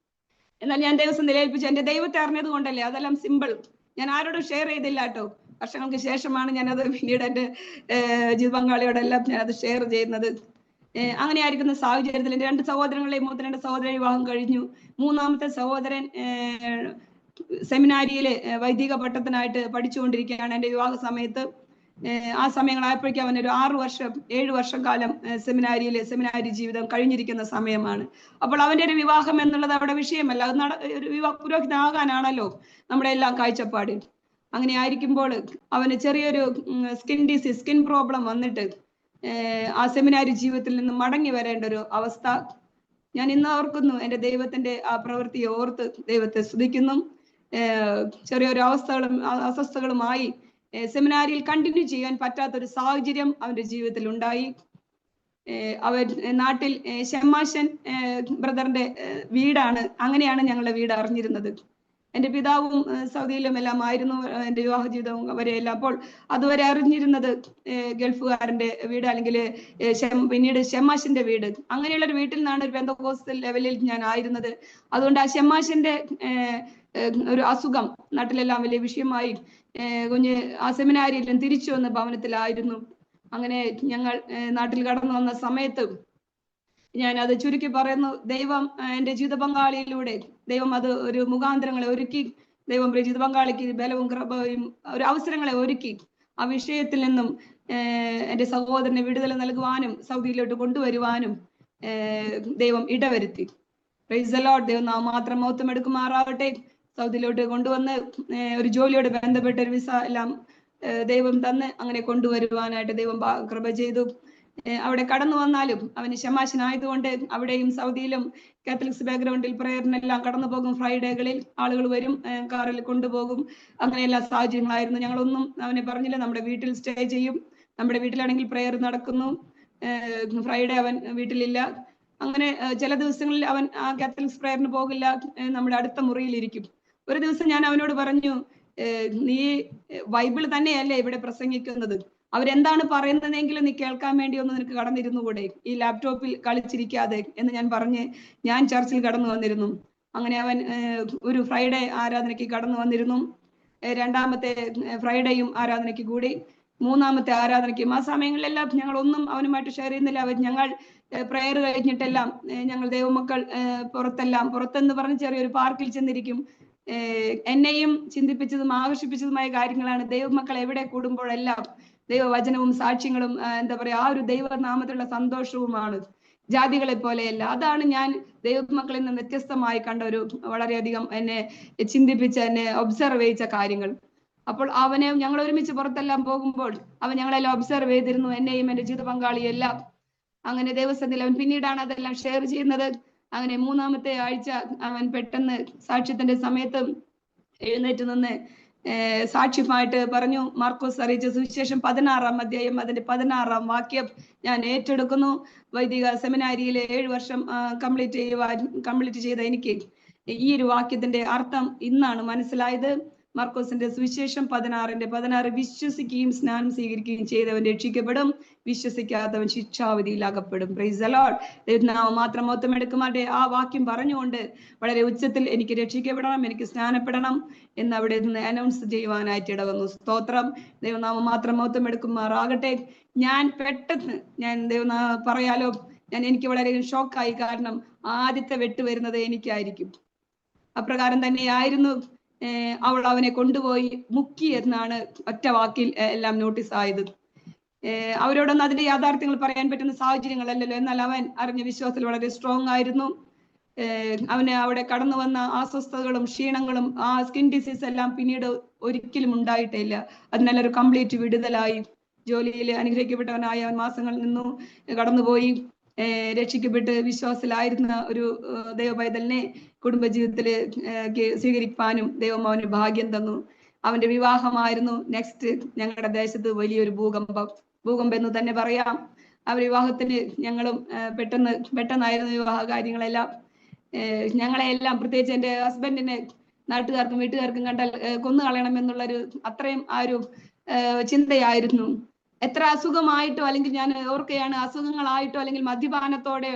എന്നാൽ ഞാൻ ദൈവം നിലയിൽപ്പിച്ചു. എന്റെ ദൈവത്തെ അറിഞ്ഞത് കൊണ്ടല്ലേ, അതെല്ലാം സിമ്പിൾ. ഞാൻ ആരോടും ഷെയർ ചെയ്തില്ല കേട്ടോ. വർഷങ്ങൾക്ക് ശേഷമാണ് ഞാനത് പിന്നീട് എന്റെ ജീവിത പങ്കാളിയോടെല്ലാം ഞാനത് ഷെയർ ചെയ്യുന്നത്. അങ്ങനെ ആയിരിക്കുന്ന സാഹചര്യത്തിൽ എന്റെ 2 സഹോദരങ്ങളെയും 2 സഹോദരൻ വിവാഹം കഴിഞ്ഞു. 3ാമത്തെ സഹോദരൻ സെമിനാരിയിലെ വൈദിക പട്ടത്തിനായിട്ട് പഠിച്ചുകൊണ്ടിരിക്കുകയാണ്. എന്റെ വിവാഹ സമയത്ത് ആ സമയങ്ങളായപ്പോഴേക്കും അവനൊരു 7 വർഷം കാലം സെമിനാരി ജീവിതം കഴിഞ്ഞിരിക്കുന്ന സമയമാണ്. അപ്പോൾ അവന്റെ ഒരു വിവാഹം എന്നുള്ളത് അവിടെ വിഷയമല്ല. അത് ഒരു പുരോഹിതനാകാനാണല്ലോ നമ്മുടെ എല്ലാം കാഴ്ചപ്പാട്. അങ്ങനെ ആയിരിക്കുമ്പോൾ അവന് ചെറിയൊരു സ്കിൻ പ്രോബ്ലം വന്നിട്ട് ആ സെമിനാരി ജീവിതത്തിൽ നിന്ന് മടങ്ങി വരേണ്ട ഒരു അവസ്ഥ ഞാൻ ഇന്ന് ഓർക്കുന്നു. എന്റെ ദൈവത്തിന്റെ ആ പ്രവൃത്തിയെ ഓർത്ത് ദൈവത്തെ സ്തുതിക്കുന്നു. ചെറിയൊരു അസ്വസ്ഥകളുമായി സെമിനാരിയിൽ കണ്ടിന്യൂ ചെയ്യാൻ പറ്റാത്തൊരു സാഹചര്യം അവന്റെ ജീവിതത്തിൽ ഉണ്ടായി. അവൻ നാട്ടിൽ ഷെമ്മാശൻ ബ്രദറിന്റെ വീടാണ്, അങ്ങനെയാണ് ഞങ്ങളുടെ വീട് അറിഞ്ഞിരുന്നത്. എന്റെ പിതാവും സൗദിയിലും എല്ലാം ആയിരുന്നു എന്റെ വിവാഹ ജീവിതവും വരെയെല്ലാം. അപ്പോൾ അതുവരെ അറിഞ്ഞിരുന്നത് ഗൾഫുകാരന്റെ വീട്, അല്ലെങ്കിൽ പിന്നീട് ഷെമ്മാശിന്റെ വീട്. അങ്ങനെയുള്ളൊരു വീട്ടിൽ നിന്നാണ് ഒരു പെന്തക്കോസ്റ്റൽ ലെവലിൽ ഞാൻ ആയിരുന്നത്. അതുകൊണ്ട് ആ ഷെമ്മാശിന്റെ ഒരു അസുഖം നാട്ടിലെല്ലാം വലിയ വിഷയമായി. കുഞ്ഞ് ആ സെമിനാരിയിലും തിരിച്ചു വന്ന ഭവനത്തിലായിരുന്നു. അങ്ങനെ ഞങ്ങൾ നാട്ടിൽ കടന്നു വന്ന സമയത്ത് ഞാൻ അത് ചുരുക്കി പറയുന്നു, ദൈവം എന്റെ ജീവിത പങ്കാളിയിലൂടെ ദൈവം അത് ഒരു മുഖാന്തരങ്ങളെ ഒരുക്കി. ദൈവം ജീവിത പങ്കാളിക്ക് ബലവും കൃപയും ഒരു അവസരങ്ങളെ ഒരുക്കി ആ വിഷയത്തിൽ നിന്നും എന്റെ സഹോദരനെ വിടുതല നൽകുവാനും സൗദിയിലോട്ട് കൊണ്ടുവരുവാനും ദൈവം ഇടവരുത്തി. Praise the Lord. ദൈവം നാം മാത്രം മഹത്വം എടുക്കുമാറാവട്ടെ. സൗദിയിലോട്ട് കൊണ്ടുവന്ന് ഒരു ജോലിയോട് ബന്ധപ്പെട്ട ഒരു വിസ എല്ലാം ദൈവം തന്ന് അങ്ങനെ കൊണ്ടുവരുവാനായിട്ട് ദൈവം കൃപ ചെയ്തു. അവിടെ കടന്നു വന്നാലും അവന് ഷമാശനായതുകൊണ്ട് അവിടെയും സൗദിയിലും കാത്തലിക്സ് ബാക്ക്ഗ്രൗണ്ടിൽ പ്രേയറിനെല്ലാം കടന്നു പോകും. ഫ്രൈഡേകളിൽ ആളുകൾ വരും, കാറിൽ കൊണ്ടുപോകും. അങ്ങനെ എല്ലാ സാഹചര്യങ്ങളായിരുന്നു. ഞങ്ങളൊന്നും അവനെ പറഞ്ഞില്ല. നമ്മുടെ വീട്ടിൽ സ്റ്റേ ചെയ്യും. നമ്മുടെ വീട്ടിലാണെങ്കിൽ പ്രേയർ നടക്കുന്നു. ഫ്രൈഡേ അവൻ വീട്ടിലില്ല. അങ്ങനെ ചില ദിവസങ്ങളിൽ അവൻ ആ കാത്തലിക്സ് പ്രേയറിന് പോകില്ല, നമ്മുടെ അടുത്ത മുറിയിലിരിക്കും. ഒരു ദിവസം ഞാൻ അവനോട് പറഞ്ഞു, നീ ബൈബിൾ തന്നെയല്ലേ ഇവിടെ പ്രസംഗിക്കുന്നത്, അവരെന്താണ് പറയുന്നതെങ്കിലും നീ കേൾക്കാൻ വേണ്ടി ഒന്ന് നിനക്ക് കടന്നിരുന്നുകൂടെ, ഈ ലാപ്ടോപ്പിൽ കളിച്ചിരിക്കാതെ എന്ന് ഞാൻ പറഞ്ഞ് ഞാൻ ചർച്ചിൽ കടന്നു വന്നിരുന്നു. അങ്ങനെ അവൻ ഒരു ഫ്രൈഡേ ആരാധനയ്ക്ക് കടന്നു വന്നിരുന്നു. 2ാമത്തെ ഫ്രൈഡേയും ആരാധനയ്ക്ക് കൂടി. 3ാമത്തെ ആരാധനയ്ക്കും. ആ സമയങ്ങളിലെല്ലാം ഞങ്ങൾ ഒന്നും അവനുമായിട്ട് ഷെയർ ചെയ്യുന്നില്ല. ഞങ്ങൾ പ്രയർ കഴിഞ്ഞിട്ടെല്ലാം ഞങ്ങൾ ദൈവമക്കൾ പുറത്തെന്ന് പറഞ്ഞ് ചെറിയൊരു പാർക്കിൽ ചെന്നിരിക്കും. എന്നെയും ചിന്തിപ്പിച്ചതും ആകർഷിപ്പിച്ചതുമായ കാര്യങ്ങളാണ്. ദൈവമക്കൾ എവിടെ കൂടുമ്പോഴെല്ലാം ദൈവവചനവും സാക്ഷ്യങ്ങളും എന്താ പറയാ, ആ ഒരു ദൈവനാമത്തിലുള്ള സന്തോഷവുമാണ്. ജാതികളെ പോലെയല്ല. അതാണ് ഞാൻ ദൈവമക്കളിൽ നിന്ന് വ്യത്യസ്തമായി കണ്ട ഒരു വളരെയധികം എന്നെ ചിന്തിപ്പിച്ച, എന്നെ ഒബ്സർവ് ചെയ്യിച്ച കാര്യങ്ങൾ. അപ്പോൾ അവനെ ഞങ്ങൾ ഒരുമിച്ച് പുറത്തെല്ലാം പോകുമ്പോൾ അവൻ ഞങ്ങളെല്ലാം ഒബ്സർവ് ചെയ്തിരുന്നു, എന്നെയും എന്റെ ജീവിത പങ്കാളിയെല്ലാം. അങ്ങനെ ദൈവസന്നിധിയിൽ അവൻ പിന്നീടാണ് അതെല്ലാം ഷെയർ ചെയ്യുന്നത്. അങ്ങനെ 3ാമത്തെ ആഴ്ച അവൻ പെട്ടെന്ന് സാക്ഷ്യത്തിന്റെ സമയത്ത് എഴുന്നേറ്റ് നിന്ന് സാക്ഷ്യമായിട്ട് പറഞ്ഞു, മാർക്കോസ് അറിയിച്ച സുവിശേഷം 16-ാം അധ്യായം അതിന്റെ 16-ാം വാക്യം ഞാൻ ഏറ്റെടുക്കുന്നു. വൈദിക സെമിനാരിയിലെ 7 വർഷം കംപ്ലീറ്റ് ചെയ്ത എനിക്ക് ഈ ഒരു വാക്യത്തിന്റെ അർത്ഥം ഇന്നാണ് മനസ്സിലായത്. മാർക്കോസിന്റെ സുവിശേഷം 16-16 വിശ്വസിക്കുകയും സ്നാനം സ്വീകരിക്കുകയും ചെയ്തവൻ രക്ഷിക്കപ്പെടും, വിശ്വസിക്കാത്തവൻ ശിക്ഷാവിധിയിൽ അകപ്പെടും. Praise the Lord. ദൈവനാമം മാത്രം മഹത്വം എടുക്കുമാറ്റെ. ആ വാക്യം പറഞ്ഞുകൊണ്ട് വളരെ ഉച്ചത്തിൽ എനിക്ക് രക്ഷിക്കപ്പെടണം, എനിക്ക് സ്നാനപ്പെടണം എന്ന് അവിടെ നിന്ന് അനൗൺസ് ചെയ്യുവാനായിട്ട് ഇടവന്നു. സ്തോത്രം. ദൈവനാമം മാത്രം മഹത്വം എടുക്കുമാറാകട്ടെ. ഞാൻ പെട്ടെന്ന് പറയാലോ, എനിക്ക് വളരെ ഷോക്കായി. കാരണം ആദ്യത്തെ വെട്ട് വരുന്നത് എനിക്കായിരിക്കും. അപ്രകാരം തന്നെയായിരുന്നു. അവൾ അവനെ കൊണ്ടുപോയി മുക്കി എന്നാണ് ഒറ്റ വാക്കിൽ എല്ലാം നോട്ടീസ് ആയത്. അവരോടൊന്നും അതിന്റെ യാഥാർത്ഥ്യങ്ങൾ പറയാൻ പറ്റുന്ന സാഹചര്യങ്ങളല്ലല്ലോ. എന്നാൽ അവൻ അറിഞ്ഞ വിശ്വാസത്തിൽ വളരെ സ്ട്രോങ് ആയിരുന്നു. അവന് അവിടെ കടന്നു വന്ന അസ്വസ്ഥതകളും ക്ഷീണങ്ങളും ആ സ്കിൻ ഡിസീസ് എല്ലാം പിന്നീട് ഒരിക്കലും ഉണ്ടായിട്ടില്ല. അതിനെല്ലാം ഒരു കംപ്ലീറ്റ് വിടുതലായി. ജോലിയിൽ അനുഗ്രഹിക്കപ്പെട്ടവനായ അവൻ മാസങ്ങൾ നിന്നു കടന്നുപോയി. രക്ഷിക്കപ്പെട്ട് വിശ്വാസത്തിലായിരുന്ന ഒരു ദൈവപൈതലിനെ കുടുംബജീവിതത്തില് സ്വീകരിക്കാനും ദൈവം അവന് ഭാഗ്യം തന്നു. അവന്റെ വിവാഹമായിരുന്നു നെക്സ്റ്റ്. ഞങ്ങളുടെ ദേശത്ത് വലിയൊരു ഭൂകമ്പം എന്ന് തന്നെ പറയാം. ആ വിവാഹത്തിന് ഞങ്ങളും പെട്ടെന്നായിരുന്നു വിവാഹ കാര്യങ്ങളെല്ലാം. ഞങ്ങളെല്ലാം, പ്രത്യേകിച്ച് എന്റെ ഹസ്ബൻഡിന് നാട്ടുകാർക്കും വീട്ടുകാർക്കും കണ്ടാൽ കൊന്നു കളയണമെന്നുള്ളൊരു അത്രയും ആ ഒരു ചിന്തയായിരുന്നു. എത്ര അസുഖമായിട്ടോ, അല്ലെങ്കിൽ ഞാൻ ഓർക്കുകയാണ്, അസുഖങ്ങളായിട്ടോ അല്ലെങ്കിൽ മദ്യപാനത്തോടെ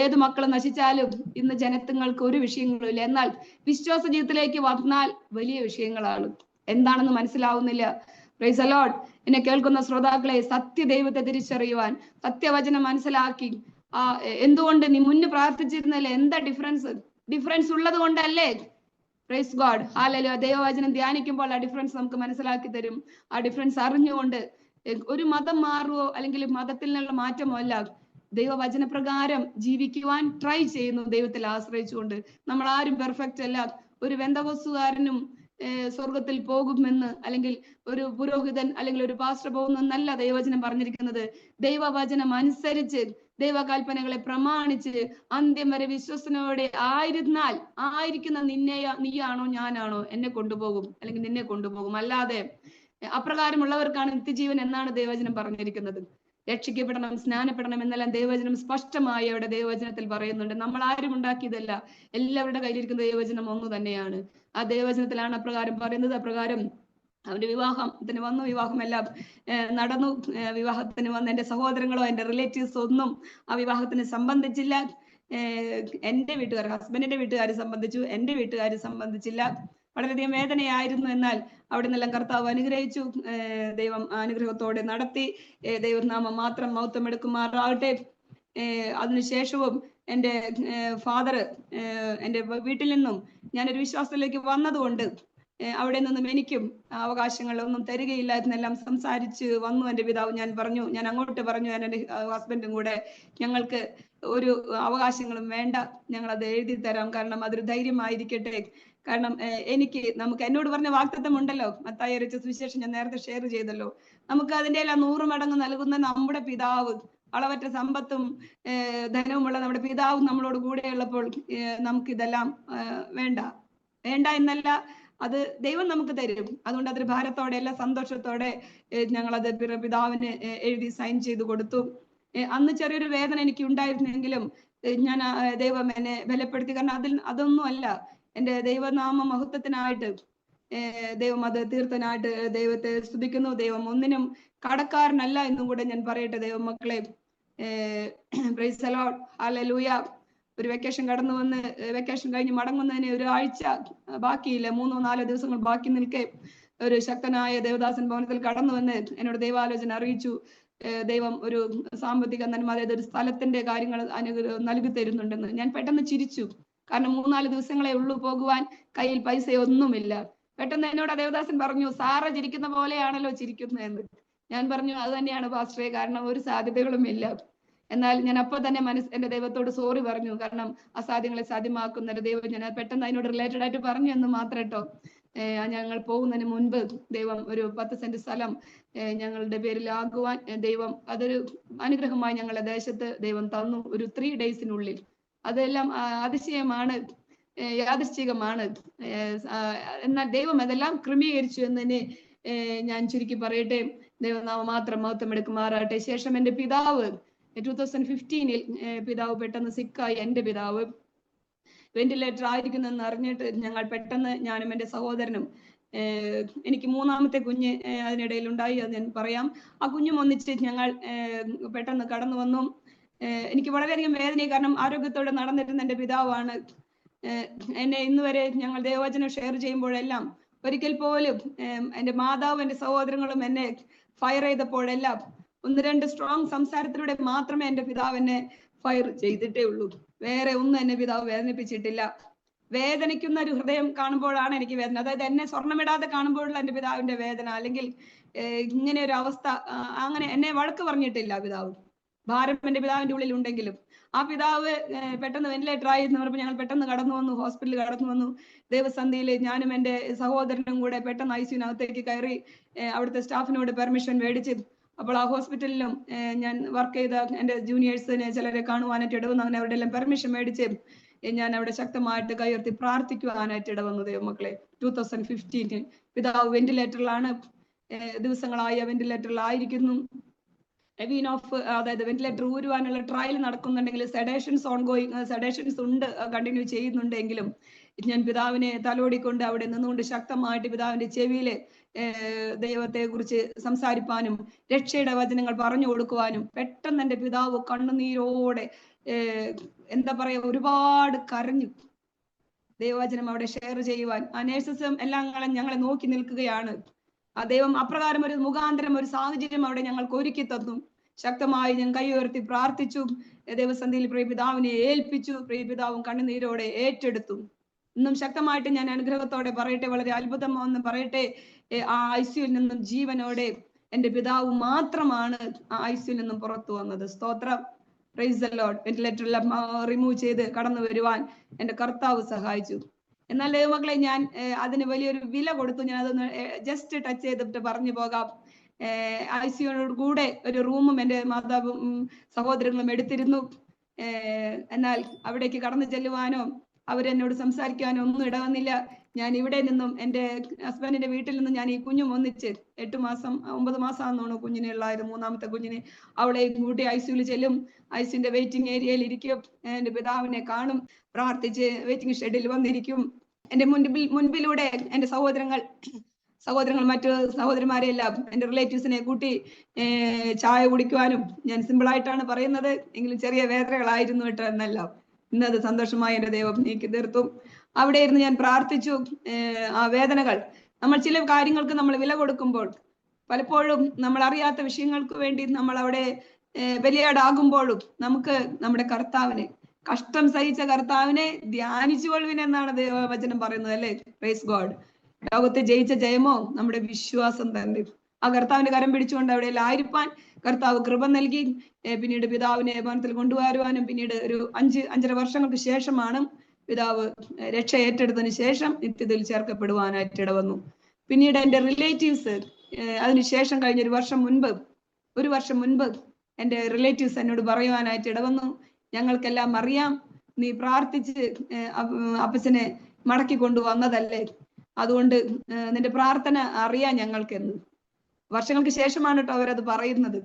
ഏത് മക്കൾ നശിച്ചാലും ഇന്ന് ജനങ്ങൾക്ക് ഒരു വിഷയങ്ങളും ഇല്ല. എന്നാൽ വിശ്വാസ ജീവിതത്തിലേക്ക് വന്നാൽ വലിയ വിഷയങ്ങളാണ്. എന്താണെന്ന് മനസ്സിലാവുന്നില്ല. Price the Lord. എന്നെ കേൾക്കുന്ന ശ്രോതാക്കളെ, സത്യദൈവത്തെ തിരിച്ചറിയുവാൻ, സത്യവചനം മനസ്സിലാക്കി, എന്തുകൊണ്ട് നീ മുന്നേ പ്രാർത്ഥിച്ചിരുന്നല്ലേ, എന്താ ഡിഫറൻസ് ഉള്ളത് കൊണ്ടല്ലേ. Price God. ഹല്ലേലൂയ. ദൈവവചനം ധ്യാനിക്കുമ്പോൾ ആ ഡിഫറൻസ് നമുക്ക് മനസ്സിലാക്കി തരും. ആ ഡിഫറൻസ് അറിഞ്ഞുകൊണ്ട് ഒരു മതം മാറുവോ അല്ലെങ്കിൽ മതത്തിൽ നിന്നുള്ള മാറ്റമോ അല്ല, ദൈവവചന പ്രകാരം ജീവിക്കുവാൻ ട്രൈ ചെയ്യുന്നു, ദൈവത്തിൽ ആശ്രയിച്ചുകൊണ്ട്. നമ്മൾ ആരും പെർഫെക്റ്റ് അല്ല. ഒരു വെന്തകോസുകാരനും സ്വർഗത്തിൽ പോകുമെന്ന്, അല്ലെങ്കിൽ ഒരു പുരോഹിതൻ അല്ലെങ്കിൽ ഒരു പാസ്റ്റർ പോകുമെന്നല്ല ദൈവവചനം പറഞ്ഞിരിക്കുന്നത്. ദൈവവചനം അനുസരിച്ച് ദൈവകൽപ്പനകളെ പ്രമാണിച്ച് അന്ത്യം വരെ വിശ്വസനയോടെ ആയിരിക്കുന്ന നീയാണോ ഞാനാണോ എന്നെ കൊണ്ടുപോകും, അല്ലെങ്കിൽ നിന്നെ കൊണ്ടുപോകും. അല്ലാതെ അപ്രകാരമുള്ളവർക്കാണ് നിത്യജീവൻ എന്നാണ് ദൈവവചനം പറഞ്ഞിരിക്കുന്നത്. രക്ഷിക്കപ്പെടണം, സ്നാനപ്പെടണം എന്നെല്ലാം ദൈവവചനം സ്പഷ്ടമായി അവിടെ ദൈവവചനത്തിൽ പറയുന്നുണ്ട്. നമ്മൾ ആരും ഉണ്ടാക്കിയതല്ല, എല്ലാവരുടെ കയ്യിലിരിക്കുന്ന ദൈവവചനം ഒന്നു തന്നെയാണ്. ആ ദൈവവചനത്തിലാണ് അപ്രകാരം പറയുന്നത്. അപ്രകാരം അവന്റെ വിവാഹത്തിന് വന്നു, വിവാഹമെല്ലാം നടന്നു. വിവാഹത്തിന് വന്ന എന്റെ സഹോദരങ്ങളോ എന്റെ റിലേറ്റീവ്സ് ഒന്നും ആ വിവാഹത്തിന് സംബന്ധിച്ചില്ല. എന്റെ വീട്ടുകാർ, ഹസ്ബൻഡിന്റെ വീട്ടുകാർ സംബന്ധിച്ചു, എന്റെ വീട്ടുകാർ സംബന്ധിച്ചില്ല. വളരെയധികം വേദനയായിരുന്നു. എന്നാൽ അവിടെ നിന്നെല്ലാം കർത്താവ് അനുഗ്രഹിച്ചു. ദൈവം അനുഗ്രഹത്തോടെ നടത്തി. ദൈവനാമം മാത്രം മഹത്വം എടുക്കുമാറാകട്ടെ. അതിനുശേഷവും എൻ്റെ ഫാദർ എൻ്റെ വീട്ടിൽ നിന്നും ഞാനൊരു വിശ്വാസത്തിലേക്ക് വന്നതുകൊണ്ട് അവിടെ നിന്നും എനിക്കും അവകാശങ്ങളൊന്നും തരികയില്ലായിരുന്നെല്ലാം സംസാരിച്ച് വന്നു എൻ്റെ പിതാവ്. ഞാൻ അങ്ങോട്ട് പറഞ്ഞു, ഞാൻ എൻ്റെ ഹസ്ബൻഡും കൂടെ, ഞങ്ങൾക്ക് ഒരു അവകാശങ്ങളും വേണ്ട, ഞങ്ങളത് എഴുതി തരാം, കാരണം അതൊരു ധൈര്യമായിരിക്കട്ടെ. കാരണം നമുക്ക് എന്നോട് പറഞ്ഞ വാഗ്ദത്തം ഉണ്ടല്ലോ, മത്തായി അറിയിച്ച സുവിശേഷം ഞാൻ നേരത്തെ ഷെയർ ചെയ്തല്ലോ. നമുക്ക് അതിന്റെ എല്ലാം 100 മടങ്ങ് നൽകുന്ന നമ്മുടെ പിതാവ്, അളവറ്റ സമ്പത്തും ധനവുമുള്ള നമ്മുടെ പിതാവ് നമ്മളോട് കൂടെ ഉള്ളപ്പോൾ നമുക്കിതെല്ലാം വേണ്ട എന്നല്ല, അത് ദൈവം നമുക്ക് തരും. അതുകൊണ്ട് അതൊരു ഭാരത്തോടെ അല്ല, സന്തോഷത്തോടെ ഞങ്ങളത് പിതാവിന് എഴുതി സൈൻ ചെയ്ത് കൊടുത്തു. അന്ന് ചെറിയൊരു വേദന എനിക്ക് ഉണ്ടായിരുന്നെങ്കിലും ഞാൻ ദൈവം എന്നെ ബലപ്പെടുത്തി. കാരണം അതൊന്നും അല്ല, എൻ്റെ ദൈവനാമ മഹത്വത്തിനായിട്ട് ദൈവം അത് തീർത്തനായിട്ട് ദൈവത്തെ സ്തുതിക്കുന്നു. ദൈവം ഒന്നിനും കടക്കാരനല്ല എന്നും കൂടെ ഞാൻ പറയട്ടെ ദൈവമക്കളെ. Price the Lord. ഹല്ലേലൂയ. ഒരു വെക്കേഷൻ കടന്നു വന്ന് വെക്കേഷൻ കഴിഞ്ഞ് മടങ്ങുന്നതിന് ഒരു ആഴ്ച ബാക്കിയില്ല, 3-4 ദിവസങ്ങൾ ബാക്കി നിൽക്കെ ഒരു ശക്തനായ ദേവദാസൻ ഭവനത്തിൽ കടന്നു വന്ന് എന്നോട് ദൈവാലോചന അറിയിച്ചു. ദൈവം ഒരു സാമ്പത്തിക നന്മ, അതായത് ഒരു സ്ഥലത്തിന്റെ കാര്യങ്ങൾ നൽകി തരുന്നുണ്ടെന്ന്. ഞാൻ പെട്ടെന്ന് ചിരിച്ചു. കാരണം 3-4 ദിവസങ്ങളെ ഉള്ളൂ പോകുവാൻ, കയ്യിൽ പൈസയൊന്നുമില്ല. പെട്ടെന്ന് എന്നോട് ദേവദാസൻ പറഞ്ഞു, സാറ ചിരിക്കുന്ന പോലെയാണല്ലോ ചിരിക്കുന്നതെന്ന്. ഞാൻ പറഞ്ഞു, അത് തന്നെയാണ് പാസ്റ്ററെ, കാരണം ഒരു സാധ്യതകളും ഇല്ല. എന്നാൽ ഞാൻ അപ്പോൾ തന്നെ എന്റെ ദൈവത്തോട് സോറി പറഞ്ഞു. കാരണം അസാധ്യങ്ങളെ സാധ്യമാക്കുന്ന ഒരു ദൈവം, ഞാൻ പെട്ടെന്ന് അതിനോട് റിലേറ്റഡ് ആയിട്ട് പറഞ്ഞു എന്ന് മാത്രം കേട്ടോ. ഞങ്ങൾ പോകുന്നതിന് മുൻപ് ദൈവം ഒരു 10 സെന്റ് സ്ഥലം ഞങ്ങളുടെ പേരിലാകുവാൻ ദൈവം അതൊരു അനുഗ്രഹമായി ഞങ്ങളുടെ ദേശത്ത് ദൈവം തന്നു, ഒരു 3 ഡേയ്സിനുള്ളിൽ. അതെല്ലാം അതിശയമാണ്, യാദൃശ്ചികമാണ്. എന്നാൽ ദൈവം അതെല്ലാം ക്രമീകരിച്ചു എന്ന് തന്നെ ഞാൻ ചുരുക്കി പറയട്ടെ. ദൈവനാമം മാത്രം മഹത്വം എടുക്കുമാറാട്ടെ. ശേഷം എൻ്റെ പിതാവ് 2015 പിതാവ് പെട്ടെന്ന് സിക്കായി. എൻ്റെ പിതാവ് വെന്റിലേറ്റർ ആയിരിക്കുന്നെന്ന് അറിഞ്ഞിട്ട് ഞങ്ങൾ പെട്ടെന്ന്, ഞാനും എൻ്റെ സഹോദരനും, എനിക്ക് 3ാമത്തെ കുഞ്ഞ് അതിനിടയിൽ ഉണ്ടായി, അത് ഞാൻ പറയാം. ആ കുഞ്ഞും ഒന്നിച്ച് ഞങ്ങൾ പെട്ടെന്ന് കടന്നു വന്നു. എനിക്ക് വളരെയധികം വേദന, കാരണം ആരോഗ്യത്തോടെ നടന്നിരുന്ന എൻ്റെ പിതാവാണ്. എന്നെ ഇന്ന് വരെ ഞങ്ങൾ ദൈവവചനം ഷെയർ ചെയ്യുമ്പോഴെല്ലാം ഒരിക്കൽ പോലും എൻ്റെ മാതാവും എൻ്റെ സഹോദരങ്ങളും എന്നെ ഫയർ ചെയ്തപ്പോഴെല്ലാം 1-2 സ്ട്രോങ് സംസാരത്തിലൂടെ മാത്രമേ എൻ്റെ പിതാവ് എന്നെ ഫയർ ചെയ്തിട്ടേ ഉള്ളൂ. വേറെ ഒന്നും എന്നെ പിതാവ് വേദനിപ്പിച്ചിട്ടില്ല. വേദനിക്കുന്ന ഒരു ഹൃദയം കാണുമ്പോഴാണ് എനിക്ക് വേദന. അതായത് എന്നെ സ്വർണ്ണമിടാതെ കാണുമ്പോഴുള്ള എൻ്റെ പിതാവിന്റെ വേദന, അല്ലെങ്കിൽ ഇങ്ങനെ ഒരു അവസ്ഥ, അങ്ങനെ എന്നെ വഴക്ക് പറഞ്ഞിട്ടില്ല പിതാവ്. ഭാരം എൻ്റെ പിതാവിന്റെ ഉള്ളിൽ ഉണ്ടെങ്കിലും ആ പിതാവ് പെട്ടെന്ന് വെന്റിലേറ്റർ ആയി എന്ന് പറയുമ്പോൾ ഞങ്ങൾ പെട്ടെന്ന് കടന്നു വന്നു, ഹോസ്പിറ്റലിൽ കടന്നു വന്നു. ദേവസന്ധിയിൽ ഞാനും എൻ്റെ സഹോദരനും കൂടെ പെട്ടെന്ന് ICU-നകത്തേക്ക് കയറി അവിടുത്തെ സ്റ്റാഫിനോട് പെർമിഷൻ മേടിച്ച്. അപ്പോൾ ആ ഹോസ്പിറ്റലിലും ഞാൻ വർക്ക് ചെയ്ത എൻ്റെ ജൂനിയേഴ്സിനെ ചിലരെ കാണുവാനായിട്ട് ഇടവന്നു. അങ്ങനെ അവരുടെ എല്ലാം പെർമിഷൻ മേടിച്ച് ഞാൻ അവിടെ ശക്തമായിട്ട് കൈയുയർത്തി പ്രാർത്ഥിക്കുവാനായിട്ട് ഇടവന്നു ദൈവമക്കളെ. 2015 പിതാവ് വെന്റിലേറ്ററിലാണ്, ദിവസങ്ങളായി വെന്റിലേറ്ററിലായിരിക്കുന്നു. എവിനോഫ്, അതായത് വെന്റിലേറ്റർ ഊരുവാനുള്ള ട്രയൽ നടക്കുന്നുണ്ടെങ്കിൽ സെഡേഷൻസ് ഓൺഗോയിങ്, സെഡേഷൻസ് ഉണ്ട്, കണ്ടിന്യൂ ചെയ്യുന്നുണ്ടെങ്കിലും ഞാൻ പിതാവിനെ തലോടിക്കൊണ്ട് അവിടെ നിന്നുകൊണ്ട് ശക്തമായിട്ട് പിതാവിന്റെ ചെവിയില് ദൈവത്തെ കുറിച്ച് സംസാരിപ്പാനും രക്ഷയുടെ വചനങ്ങൾ പറഞ്ഞു കൊടുക്കുവാനും പെട്ടെന്ന് എൻ്റെ പിതാവ് കണ്ണുനീരോടെ എന്താ പറയാ ഒരുപാട് കരഞ്ഞു. ദൈവവചനം അവിടെ ഷെയർ ചെയ്യുവാൻ ആ നേഴ്സസും എല്ലാം ഞങ്ങളെ നോക്കി നിൽക്കുകയാണ്. ആ ദൈവം അപ്രകാരം ഒരു മുഖാന്തരം ഒരു സാഹചര്യം അവിടെ ഞങ്ങൾക്ക് ഒരുക്കി തന്നു. ശക്തമായി ഞാൻ കൈ ഉയർത്തി പ്രാർത്ഥിച്ചു. ദൈവസന്നിധിയിൽ പ്രിയപിതാവിനെ ഏൽപ്പിച്ചു. പ്രിയപിതാവും കണ്ണുനീരോടെ ഏറ്റെടുത്തു. ഇന്നും ശക്തമായിട്ട് ഞാൻ അനുഗ്രഹത്തോടെ പറയട്ടെ, വളരെ അത്ഭുതമെന്ന് പറയട്ടെ, ആ ഐസിയുവിൽ നിന്നും ജീവനോടെ എൻ്റെ പിതാവ് മാത്രമാണ് ആ ഐസിയുവിൽ നിന്നും പുറത്തു വന്നത്. സ്തോത്രം. Praise the Lord. വെന്റിലേറ്ററെല്ലാം റിമൂവ് ചെയ്ത് കടന്നു വരുവാൻ എൻ്റെ കർത്താവ് സഹായിച്ചു. എന്നാൽ ദൈവമക്കളെ, ഞാൻ അതിന് വലിയൊരു വില കൊടുത്തു. ഞാൻ അതൊന്ന് ജസ്റ്റ് ടച്ച് ചെയ്തിട്ട് പറഞ്ഞു പോകാം. ഐസിയുനോട് കൂടെ ഒരു റൂമും എൻ്റെ മാതാവും സഹോദരങ്ങളും എടുത്തിരുന്നു. എന്നാൽ അവിടേക്ക് കടന്നു ചെല്ലുവാനോ അവരെന്നോട് സംസാരിക്കാനോ ഒന്നും ഇടവന്നില്ല. ഞാൻ ഇവിടെ നിന്നും എൻ്റെ ഹസ്ബൻഡിന്റെ വീട്ടിൽ നിന്നും ഞാൻ ഈ കുഞ്ഞും ഒന്നിച്ച് 9 മാസം ആണെന്നോണു കുഞ്ഞിനുള്ളായിരുന്നു. 3ാമത്തെ കുഞ്ഞിന് അവളെ കൂട്ടി ഐസിയുവിൽ ചെല്ലും. ഐസിയുടെ വെയിറ്റിംഗ് ഏരിയയിൽ ഇരിക്കും. എൻ്റെ പിതാവിനെ കാണും. പ്രാർത്ഥിച്ച് വെയിറ്റിംഗ് ഷെഡിൽ വന്നിരിക്കും. എൻ്റെ മുൻപിലൂടെ എൻ്റെ സഹോദരങ്ങൾ മറ്റു സഹോദരിമാരെല്ലാം എൻ്റെ റിലേറ്റീവ്സിനെ കൂട്ടി ചായ കുടിക്കുവാനും, ഞാൻ സിമ്പിളായിട്ടാണ് പറയുന്നത് എങ്കിലും ചെറിയ വേദനകളായിരുന്നു കേട്ടോ. എന്നല്ല ഇന്നത് സന്തോഷമായി എൻ്റെ ദൈവം നീക്കി തീർത്തും. അവിടെ ഇരുന്ന് ഞാൻ പ്രാർത്ഥിച്ചു. ആ വേദനകൾ, നമ്മൾ ചില കാര്യങ്ങൾക്ക് നമ്മൾ വില കൊടുക്കുമ്പോൾ പലപ്പോഴും നമ്മൾ അറിയാത്ത വിഷയങ്ങൾക്ക് വേണ്ടി നമ്മൾ അവിടെ ബലിയാടാകുമ്പോഴും നമുക്ക് നമ്മുടെ കർത്താവിനെ, കഷ്ടം സഹിച്ച കർത്താവിനെ ധ്യാനിച്ചു കൊള്ളുവിൻ എന്നാണ് ദൈവവചനം പറയുന്നത്, അല്ലേ? Praise God. ലോകത്തെ ജയിച്ച ജയമോ നമ്മുടെ വിശ്വാസം തന്നെ. ആ കർത്താവിന്റെ കരം പിടിച്ചുകൊണ്ട് അവിടെ ആയിരിക്കാൻ കർത്താവ് കൃപ നൽകി. പിന്നീട് പിതാവിനെ ഭവനത്തിൽ കൊണ്ടുവരുവാനും പിന്നീട് ഒരു 5-5.5 വർഷങ്ങൾക്ക് ശേഷമാണ് പിതാവ് രക്ഷ ഏറ്റെടുത്തതിന് ശേഷം നിത്യതയിൽ ചേർക്കപ്പെടുവാനായിട്ട് ഇടവന്നു. പിന്നീട് എൻ്റെ റിലേറ്റീവ്സ് അതിനുശേഷം കഴിഞ്ഞ ഒരു വർഷം മുൻപ് എൻ്റെ റിലേറ്റീവ്സ് എന്നോട് പറയുവാനായിട്ട് ഇടവന്നു, ഞങ്ങൾക്കെല്ലാം അറിയാം നീ പ്രാർത്ഥിച്ച് അപ്പച്ചനെ മടക്കി കൊണ്ടുവന്നതല്ലേ, അതുകൊണ്ട് നിന്റെ പ്രാർത്ഥന അറിയാം ഞങ്ങൾക്കെന്ന്. വർഷങ്ങൾക്ക് ശേഷമാണ് കേട്ടോ അവരത് പറയുന്നത്.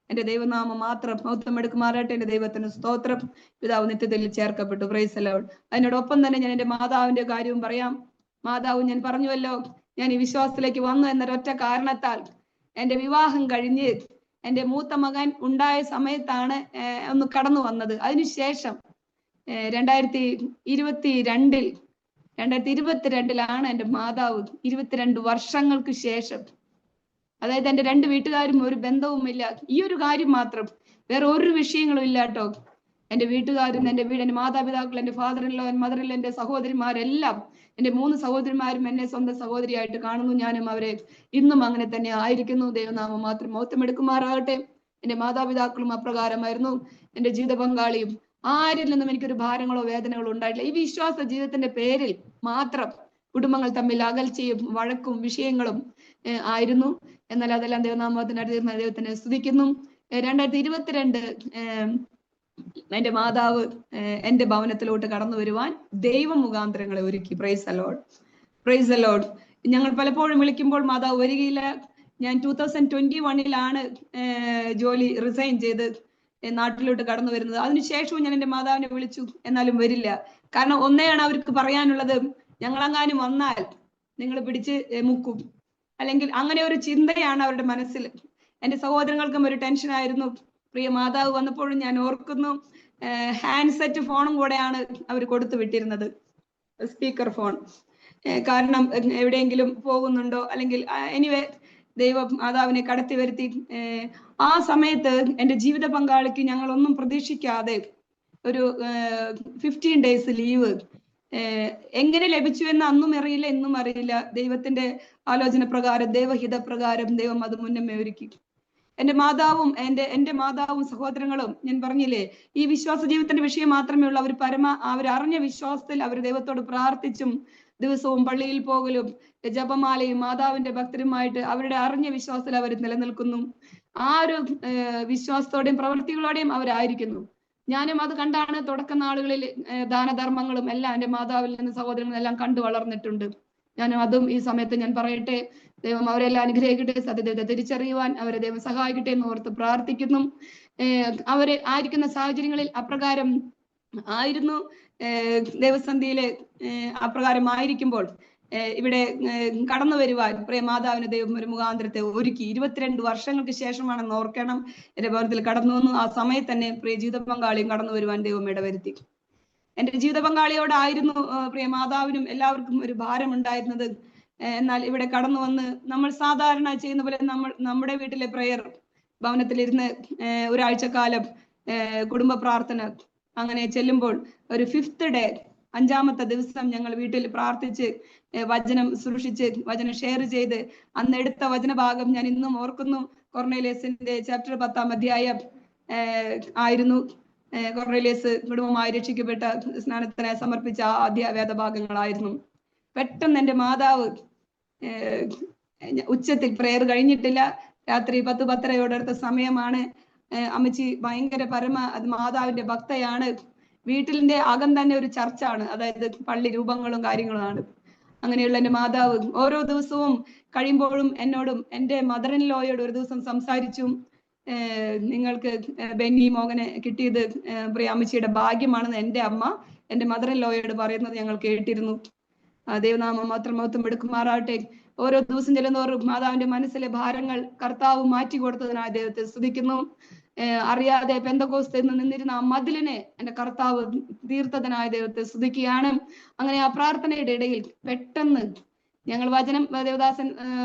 എൻ്റെ ദൈവനാമം മാത്രം മഹത്വം എടുക്കുമാറാട്ടെ. എൻ്റെ ദൈവത്തിന് സ്തോത്രം. പിതാവ് നിത്യതയിൽ ചേർക്കപ്പെട്ടു. Price the Lord. അതിനോടൊപ്പം തന്നെ ഞാൻ എൻ്റെ മാതാവിന്റെ കാര്യവും പറയാം. മാതാവ്, ഞാൻ പറഞ്ഞുവല്ലോ, ഞാൻ ഈ വിശ്വാസത്തിലേക്ക് വന്നു എന്നൊരൊറ്റ കാരണത്താൽ എൻ്റെ വിവാഹം കഴിഞ്ഞ് എൻ്റെ മൂത്ത മകൻ ഉണ്ടായ സമയത്താണ് ഒന്ന് കടന്നു വന്നത്. അതിനുശേഷം 2022-ലാണ് എൻ്റെ മാതാവ് 22 വർഷങ്ങൾക്ക് ശേഷം, അതായത് എൻ്റെ 2 വീട്ടുകാരും ഒരു ബന്ധവുമില്ല, ഈ ഒരു കാര്യം മാത്രം, വേറെ ഒരു വിഷയങ്ങളും ഇല്ല കേട്ടോ. എൻ്റെ വീട്ടുകാരും എൻ്റെ മാതാപിതാക്കൾ, എൻ്റെ ഫാദറിലോ മദറിലോ, എൻ്റെ സഹോദരിമാരെല്ലാം, എൻ്റെ 3 സഹോദരിമാരും എന്നെ സ്വന്തം സഹോദരിയായിട്ട് കാണുന്നു. ഞാനും അവരെ ഇന്നും അങ്ങനെ തന്നെ ആയിരിക്കുന്നു. ദൈവനാമം മാത്രം മഹത്വം എടുക്കുമാറാകട്ടെ. എൻ്റെ മാതാപിതാക്കളും അപ്രകാരമായിരുന്നു. എൻ്റെ ജീവിത പങ്കാളിയും, ആരിൽ നിന്നും എനിക്കൊരു ഭാരങ്ങളോ വേദനകളോ ഉണ്ടായിട്ടില്ല. ഈ വിശ്വാസ ജീവിതത്തിന്റെ പേരിൽ മാത്രം കുടുംബങ്ങൾ തമ്മിൽ അകൽച്ചയും വഴക്കും വിഷയങ്ങളും ആയിരുന്നു. എന്നാൽ അതെല്ലാം ദൈവനാമത്തിനായിട്ട് തീർന്ന ദൈവത്തിനെ സ്തുതിക്കുന്നു. 2022 എൻ്റെ മാതാവ് എൻ്റെ ഭവനത്തിലോട്ട് കടന്നു വരുവാൻ ദൈവം മുഖാന്തരങ്ങളെ ഒരുക്കി. Price the Lord. Price the Lord. ഞങ്ങൾ പലപ്പോഴും വിളിക്കുമ്പോൾ മാതാവ് വരികയില്ല. ഞാൻ 2021-ലാണ് ജോലി റിസൈൻ ചെയ്ത് നാട്ടിലോട്ട് കടന്നു വരുന്നത്. അതിനുശേഷവും ഞാൻ എൻ്റെ മാതാവിനെ വിളിച്ചു, എന്നാലും വരില്ല. കാരണം ഒന്നെയാണ് അവർക്ക് പറയാനുള്ളത്, ഞങ്ങളെങ്ങാനും വന്നാൽ നിങ്ങൾ പിടിച്ച് മുക്കും, അല്ലെങ്കിൽ അങ്ങനെ ഒരു ചിന്തയാണ് അവരുടെ മനസ്സിൽ. എൻ്റെ സഹോദരങ്ങൾക്കും ഒരു ടെൻഷനായിരുന്നു. പ്രിയ മാതാവ് വന്നപ്പോഴും ഞാൻ ഓർക്കുന്നു, ഹാൻഡ്സെറ്റ് ഫോണും കൂടെയാണ് അവർ കൊടുത്തു വിട്ടിരുന്നത്, സ്പീക്കർ ഫോൺ. കാരണം എവിടെയെങ്കിലും പോകുന്നുണ്ടോ, അല്ലെങ്കിൽ എനിവേ ദൈവം മാതാവിനെ കടത്തി വരുത്തി. ആ സമയത്ത് എൻ്റെ ജീവിത പങ്കാളിക്ക് ഞങ്ങളൊന്നും പ്രതീക്ഷിക്കാതെ ഒരു 15 ഡേയ്സ് ലീവ് എങ്ങനെ ലഭിച്ചു എന്ന് അന്നും അറിയില്ല, ഇന്നും അറിയില്ല. ദൈവത്തിന്റെ ആലോചന പ്രകാരം, ദൈവഹിത പ്രകാരം ദൈവം അത് മുന്നമേ ഒരുക്കി. എൻ്റെ മാതാവും സഹോദരങ്ങളും, ഞാൻ പറഞ്ഞില്ലേ, ഈ വിശ്വാസ ജീവിതത്തിന്റെ വിഷയം മാത്രമേ ഉള്ളൂ. അവരറിഞ്ഞ വിശ്വാസത്തിൽ അവർ ദൈവത്തോട് പ്രാർത്ഥിച്ചും ദിവസവും പള്ളിയിൽ പോകലും ജപമാലയും മാതാവിന്റെ ഭക്തരുമായിട്ട് അവരുടെ അറിഞ്ഞ വിശ്വാസത്തിൽ അവർ നിലനിൽക്കുന്നു. ആ ഒരു വിശ്വാസത്തോടെയും പ്രവൃത്തികളോടെയും അവരായിരിക്കുന്നു. ഞാനും അത് കണ്ടാണ് തുടക്ക നാളുകളിൽ ദാനധർമ്മങ്ങളും എല്ലാം എൻ്റെ മാതാവിൽ നിന്ന് സഹോദരങ്ങളും എല്ലാം കണ്ടു വളർന്നിട്ടുണ്ട്. ഞാനും അതും ഈ സമയത്ത് ഞാൻ പറയട്ടെ, ദൈവം അവരെല്ലാം അനുഗ്രഹിക്കട്ടെ, സത്യത്തെ തിരിച്ചറിയുവാൻ അവരെ ദൈവം സഹായിക്കട്ടെ എന്ന് ഓർത്ത് പ്രാർത്ഥിക്കുന്നു. അവര് ആയിരിക്കുന്ന സാഹചര്യങ്ങളിൽ അപ്രകാരം ആയിരുന്നു. ദേവസന്ധിയിലെ അപ്രകാരമായിരിക്കുമ്പോൾ ഇവിടെ കടന്നു വരുവാൻ പ്രിയ മാതാവിന് ദൈവം ഒരു മുഖാന്തരത്തെ ഒരുക്കി. 22 വർഷങ്ങൾക്ക് ശേഷമാണെന്ന് ഓർക്കണം എന്റെ ഭവനത്തിൽ കടന്നു വന്നു. ആ സമയത്ത് തന്നെ പ്രിയ ജീവിത പങ്കാളിയും കടന്നു വരുവാൻ ദൈവം ഇടവരുത്തി. എന്റെ ജീവിത പങ്കാളിയോടായിരുന്നു പ്രിയ മാതാവിനും എല്ലാവർക്കും ഒരു ഭാരമുണ്ടായിരുന്നത്. എന്നാൽ ഇവിടെ കടന്നു വന്ന് നമ്മൾ സാധാരണ ചെയ്യുന്ന പോലെ നമ്മുടെ വീട്ടിലെ പ്രയർ ഭവനത്തിലിരുന്ന് ഒരാഴ്ചക്കാലം കുടുംബ പ്രാർത്ഥന അങ്ങനെ ചെല്ലുമ്പോൾ ഒരു 5th ഡേ 5ാമത്തെ ദിവസം ഞങ്ങൾ വീട്ടിൽ പ്രാർത്ഥിച്ച് വചനം സൂക്ഷിച്ച് വചനം ഷെയർ ചെയ്ത് അന്ന് എടുത്ത വചനഭാഗം ഞാൻ ഇന്നും ഓർക്കുന്നു. കൊർന്നേലിയസിന്റെ ചാപ്റ്റർ 10-ാം അധ്യായം ആയിരുന്നു. കൊർന്നേലിയസ് കുടുംബമായി രക്ഷിക്കപ്പെട്ട സ്നാനത്തിനായി സമർപ്പിച്ച ആദ്യ വേദഭാഗങ്ങളായിരുന്നു. പെട്ടെന്ന് എൻ്റെ മാതാവ് ഉച്ചത്തിൽ പ്രേയർ കഴിഞ്ഞിട്ടില്ല, രാത്രി 10-10:30 സമയമാണ്. അമ്മച്ചി ഭയങ്കര മാതാവിന്റെ ഭക്തയാണ്. വീട്ടിലിന്റെ അകം തന്നെ ഒരു ചർച്ചാണ്, അതായത് പള്ളി രൂപങ്ങളും കാര്യങ്ങളുമാണ്. അങ്ങനെയുള്ള എൻ്റെ മാതാവ് ഓരോ ദിവസവും കഴിയുമ്പോഴും എന്നോടും എൻ്റെ മദർ ഇൻ ലോയോട് ഒരു ദിവസം സംസാരിച്ചു. നിങ്ങൾക്ക് ബെന്നി മോഹനെ കിട്ടിയത് പ്രിയ അമ്മച്ചിയുടെ ഭാഗ്യമാണെന്ന് എൻ്റെ അമ്മ എൻ്റെ മദർ ഇൻ ലോയോട് പറയുന്നത് ഞങ്ങൾ കേട്ടിരുന്നു. ദൈവനാമം മാത്രം മഹത്വം എടുക്കുമാറാട്ടെ. ഓരോ ദിവസം ചെല്ലുന്നവരും മാതാവിന്റെ മനസ്സിലെ ഭാരങ്ങൾ കർത്താവ് മാറ്റി കൊടുത്തതിനായി ദൈവത്തെ സ്തുതിക്കുന്നു. അറിയാതെ പെന്തക്കോസ്തിൽ നിന്നിരുന്ന ആ മതിലിനെ എൻ്റെ കർത്താവ് തീർത്തതിനായ ദൈവത്തെ സ്തുതിക്കുകയാണ്. അങ്ങനെ ആ പ്രാർത്ഥനയുടെ ഇടയിൽ പെട്ടെന്ന് ഞങ്ങൾ വചനം ദേവദാസൻ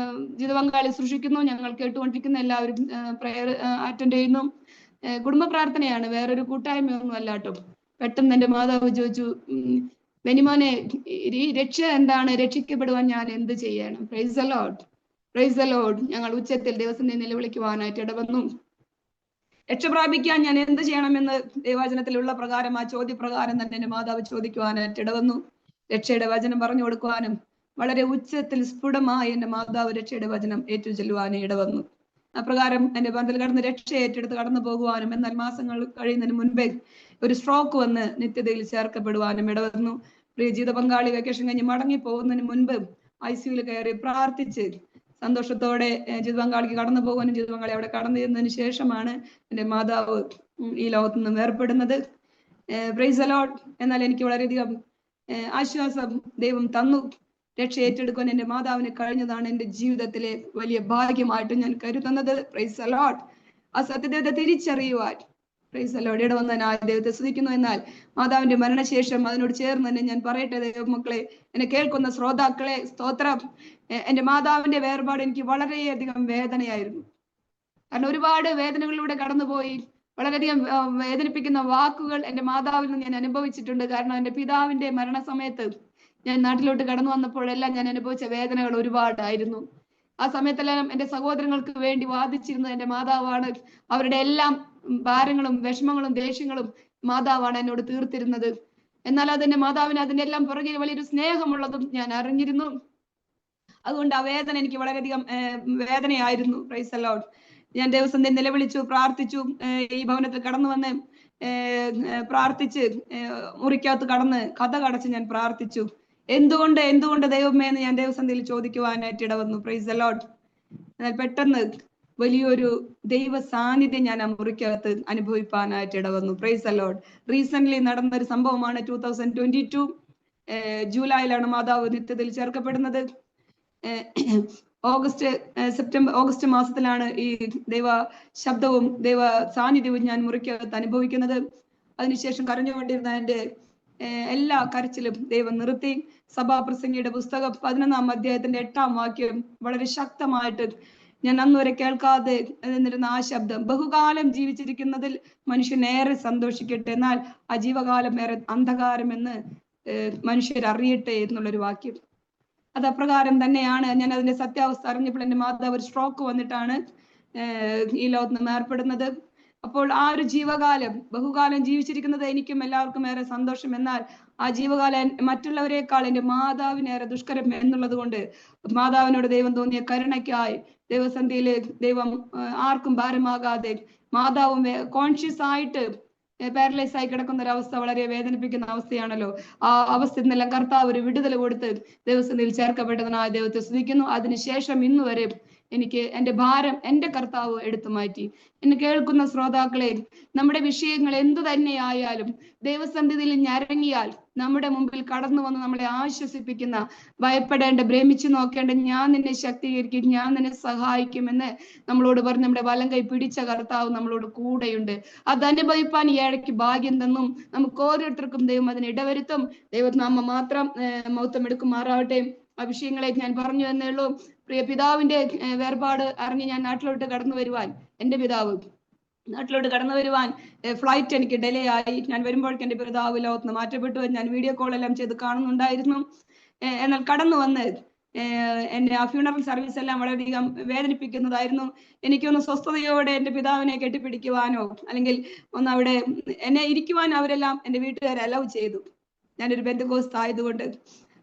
ജീവിത പങ്കാളി സൃഷ്ടിക്കുന്നു, ഞങ്ങൾ കേട്ടുകൊണ്ടിരിക്കുന്ന എല്ലാവരും പ്രയർ അറ്റൻഡ് ചെയ്യുന്നു. കുടുംബ പ്രാർത്ഥനയാണ്, വേറൊരു കൂട്ടായ്മയൊന്നും അല്ലാട്ടോ. പെട്ടെന്ന് എൻ്റെ മാതാവ് ചോദിച്ചു, ബെനിമോനെ, ഈ രക്ഷ എന്താണ്? രക്ഷിക്കപ്പെടുവാൻ ഞാൻ എന്ത് ചെയ്യണം? Price the Lord, price the Lord. ഞങ്ങൾ ഉച്ചത്തിൽ ദിവസം നിലവിളിക്കുവാനായിട്ട് ഇടവന്നു. രക്ഷ പ്രാപിക്കാൻ ഞാൻ എന്ത് ചെയ്യണമെന്ന് ദൈവവചനത്തിലുള്ള പ്രകാരം ആ ചോദ്യപ്രകാരം തന്നെ എൻ്റെ മാതാവ് ചോദിക്കുവാനായിട്ട് ഇടവന്നു. രക്ഷയുടെ വചനം പറഞ്ഞു കൊടുക്കുവാനും വളരെ ഉച്ചത്തിൽ സ്ഫുടമായി എൻ്റെ മാതാവ് രക്ഷയുടെ വചനം ഏറ്റുചൊല്ലുവാനും ഇടവന്നു. അപ്രകാരം എൻ്റെ ബന്ധത്തിൽ കടന്ന് രക്ഷ ഏറ്റെടുത്ത് കടന്നു പോകുവാനും, എന്നാൽ മാസങ്ങൾ കഴിയുന്നതിന് മുൻപേ ഒരു സ്ട്രോക്ക് വന്ന് നിത്യതയിൽ ചേർക്കപ്പെടുവാനും ഇടവന്നു. പ്രിയ ജീവിത പങ്കാളി വെക്കേഷൻ കഴിഞ്ഞ് മടങ്ങി പോകുന്നതിന് മുൻപ് ICUവിൽ കയറി പ്രാർത്ഥിച്ച് സന്തോഷത്തോടെ ജീവിത പങ്കാളിക്ക് കടന്നു പോകാനും ജീവിത പങ്കാളി അവിടെ കടന്നു ചെന്നതിന് ശേഷമാണ് എൻ്റെ മാതാവ് ഈ ലോകത്തു നിന്ന് വേർപ്പെടുന്നത്. Price the Lord. എന്നാൽ എനിക്ക് വളരെയധികം ആശ്വാസം ദൈവം തന്നു. രക്ഷ ഏറ്റെടുക്കാൻ എൻ്റെ മാതാവിന് കഴിഞ്ഞതാണ് എൻ്റെ ജീവിതത്തിലെ വലിയ ഭാഗ്യമായിട്ട് ഞാൻ കരുതുന്നത്. Price the Lord. ആ സത്യദൈവത്തെ തിരിച്ചറിയുവാൻ പ്രൈസ് ദി ലോർഡ് ഇടവന്നതിനായി ദൈവത്തെ സ്തുതിക്കുന്നു. എന്നാൽ മാതാവിന്റെ മരണശേഷം അതിനോട് ചേർന്ന് തന്നെ ഞാൻ പറയട്ടെ, ദൈവമക്കളെ, എന്നെ കേൾക്കുന്ന ശ്രോതാക്കളെ, സ്തോത്രം. എൻ്റെ മാതാവിന്റെ വേർപാട് എനിക്ക് വളരെയധികം വേദനയായിരുന്നു. കാരണം ഒരുപാട് വേദനകളിലൂടെ കടന്നുപോയി. വളരെയധികം വേദനിപ്പിക്കുന്ന വാക്കുകൾ എൻ്റെ മാതാവിൽ നിന്ന് ഞാൻ അനുഭവിച്ചിട്ടുണ്ട്. കാരണം എൻ്റെ പിതാവിന്റെ മരണസമയത്ത് ഞാൻ നാട്ടിലോട്ട് കടന്നു വന്നപ്പോഴെല്ലാം ഞാൻ അനുഭവിച്ച വേദനകൾ ഒരുപാടായിരുന്നു. ആ സമയത്തെല്ലാം എൻ്റെ സഹോദരങ്ങൾക്ക് വേണ്ടി വാദിച്ചിരുന്നത് എൻ്റെ മാതാവാണ്. അവരുടെ എല്ലാം ഭാരങ്ങളും വിഷമങ്ങളും ദേഷ്യങ്ങളും മാതാവാണ് എന്നോട് തീർത്തിരുന്നത്. എന്നാൽ അതെന്റെ മാതാവിന് അതിന്റെ എല്ലാം പുറകിൽ വലിയൊരു സ്നേഹമുള്ളതും ഞാൻ അറിഞ്ഞിരുന്നു. അതുകൊണ്ട് ആ വേദന എനിക്ക് വളരെയധികം വേദനയായിരുന്നു. Price the Lord. ഞാൻ ദിവസം നിലവിളിച്ചു, പ്രാർത്ഥിച്ചു. ഈ ഭവനത്തിൽ കടന്നു വന്ന് പ്രാർത്ഥിച്ച് മുറിക്കകത്ത് കടന്ന് കഥ കടച്ച് ഞാൻ പ്രാർത്ഥിച്ചു. എന്തുകൊണ്ട് ദൈവമേ എന്ന് ഞാൻ ദേവസന്ധിയിൽ ചോദിക്കുവാനായിട്ട് ഇടവന്നു. Praise the Lord. എന്നാൽ പെട്ടെന്ന് വലിയൊരു ദൈവ സാന്നിധ്യം ഞാൻ ആ മുറിക്കകത്ത് അനുഭവിപ്പാനായിട്ട് ഇടവന്നു. Praise the Lord. റീസെന്റ് നടന്ന ഒരു സംഭവമാണ്. 2022 ജൂലൈയിലാണ് മാതാവ് നിത്യതയിൽ ചേർക്കപ്പെടുന്നത്. ഓഗസ്റ്റ് മാസത്തിലാണ് ഈ ദൈവ ശബ്ദവും ദൈവ സാന്നിധ്യവും ഞാൻ മുറിക്കകത്ത് അനുഭവിക്കുന്നത്. അതിനുശേഷം കരഞ്ഞുകൊണ്ടിരുന്ന എൻ്റെ എല്ലാ കരച്ചിലും ദൈവം നിർത്തി. സഭാപ്രസംഗിയുടെ പുസ്തകം 11-ാം അധ്യായത്തിന്റെ 8-ാം വാക്യം വളരെ ശക്തമായിട്ട് ഞാൻ അന്നുവരെ കേൾക്കാതെ നിന്നിരുന്ന ആ ശബ്ദം, ബഹുകാലം ജീവിച്ചിരിക്കുന്നതിൽ മനുഷ്യനേറെ സന്തോഷിക്കട്ടെ, എന്നാൽ ആ ജീവകാലം ഏറെ അന്ധകാരമെന്ന് മനുഷ്യർ അറിയട്ടെ എന്നുള്ളൊരു വാക്യം. അത് അപ്രകാരം തന്നെയാണ്. ഞാൻ അതിന്റെ സത്യാവസ്ഥ അറിഞ്ഞപ്പോൾ എൻ്റെ മാതാവ് ഒരു സ്ട്രോക്ക് വന്നിട്ടാണ് ഈ ലോകത്ത് നിന്ന് ഏർപ്പെടുന്നത്. അപ്പോൾ ആ ഒരു ജീവകാലം, ബഹുകാലം ജീവിച്ചിരിക്കുന്നത് എനിക്കും എല്ലാവർക്കും ഏറെ സന്തോഷം, എന്നാൽ ആ ജീവകാലം മറ്റുള്ളവരെക്കാൾ എൻ്റെ മാതാവിനേറെ ദുഷ്കരം എന്നുള്ളത് കൊണ്ട് മാതാവിനോട് ദൈവം തോന്നിയ കരുണയ്ക്കായി ദൈവസന്ധിയിൽ ദൈവം ആർക്കും ഭാരമാകാതെ, മാതാവും കോൺഷ്യസ് ആയിട്ട് പാരലൈസ് ആയി കിടക്കുന്ന ഒരു അവസ്ഥ വളരെ വേദനിപ്പിക്കുന്ന അവസ്ഥയാണല്ലോ. ആ അവസ്ഥയിൽ നിന്നെല്ലാം കർത്താവ് ഒരു വിടുതൽ കൊടുത്ത് ദൈവസന്ധിയിൽ ചേർക്കപ്പെട്ടതിനായി ദൈവത്തെ സ്തുതിക്കുന്നു. അതിനുശേഷം ഇന്നുവരെ എനിക്ക് എൻ്റെ ഭാരം എൻ്റെ കർത്താവ് എടുത്തു മാറ്റി. എന്നെ കേൾക്കുന്ന ശ്രോതാക്കളെ, നമ്മുടെ വിഷയങ്ങൾ എന്തു തന്നെയായാലും ദൈവസന്നിധിയിൽ ഞരങ്ങിയാൽ നമ്മുടെ മുമ്പിൽ കടന്നു വന്ന് നമ്മളെ ആശ്വസിപ്പിക്കുന്ന, ഭയപ്പെടേണ്ട, ഭ്രമിച്ചു നോക്കേണ്ട, ഞാൻ നിന്നെ ശക്തീകരിക്കും, ഞാൻ നിന്നെ സഹായിക്കുമെന്ന് നമ്മളോട് പറഞ്ഞ് നമ്മുടെ വലം കൈ പിടിച്ച കർത്താവ് നമ്മളോട് കൂടെയുണ്ട്. അതനുഭവിപ്പാൻ ഈ ഇടയ്ക്ക് ഭാഗ്യം തന്നും നമുക്ക് ഓരോരുത്തർക്കും ദൈവം അതിന് ഇടവരുത്തും. ദൈവനാമം മാത്രം മഹത്വം എടുക്കുമാറാവട്ടെ. ആ വിഷയങ്ങളെ ഞാൻ പറഞ്ഞു എന്നേ ഉള്ളൂ. പ്രിയ പിതാവിന്റെ വേർപാട് അറിഞ്ഞ് ഞാൻ നാട്ടിലോട്ട് കടന്നു വരുവാൻ, എൻ്റെ പിതാവ് നാട്ടിലോട്ട് കടന്നു വരുവാൻ ഫ്ലൈറ്റ് എനിക്ക് ഡിലേ ആയി. ഞാൻ വരുമ്പോഴേക്കും എൻ്റെ പിതാവ് ലോകത്ത് മാറ്റപ്പെട്ടു. ഞാൻ വീഡിയോ കോൾ എല്ലാം ചെയ്ത് കാണുന്നുണ്ടായിരുന്നു. എന്നാൽ കടന്നു വന്ന് എൻ്റെ ആ ഫ്യൂണറൽ സർവീസ് എല്ലാം വളരെയധികം വേദനിപ്പിക്കുന്നതായിരുന്നു. എനിക്കൊന്ന് സ്വസ്ഥതയോടെ എൻ്റെ പിതാവിനെ കെട്ടിപ്പിടിക്കുവാനോ അല്ലെങ്കിൽ ഒന്ന് അവിടെ എന്നെ ഇരിക്കുവാനോ അവരെല്ലാം എൻ്റെ വീട്ടുകാരെ അലൗ ചെയ്തു. ഞാനൊരു പെന്തക്കോസ്ത് ആയതുകൊണ്ട്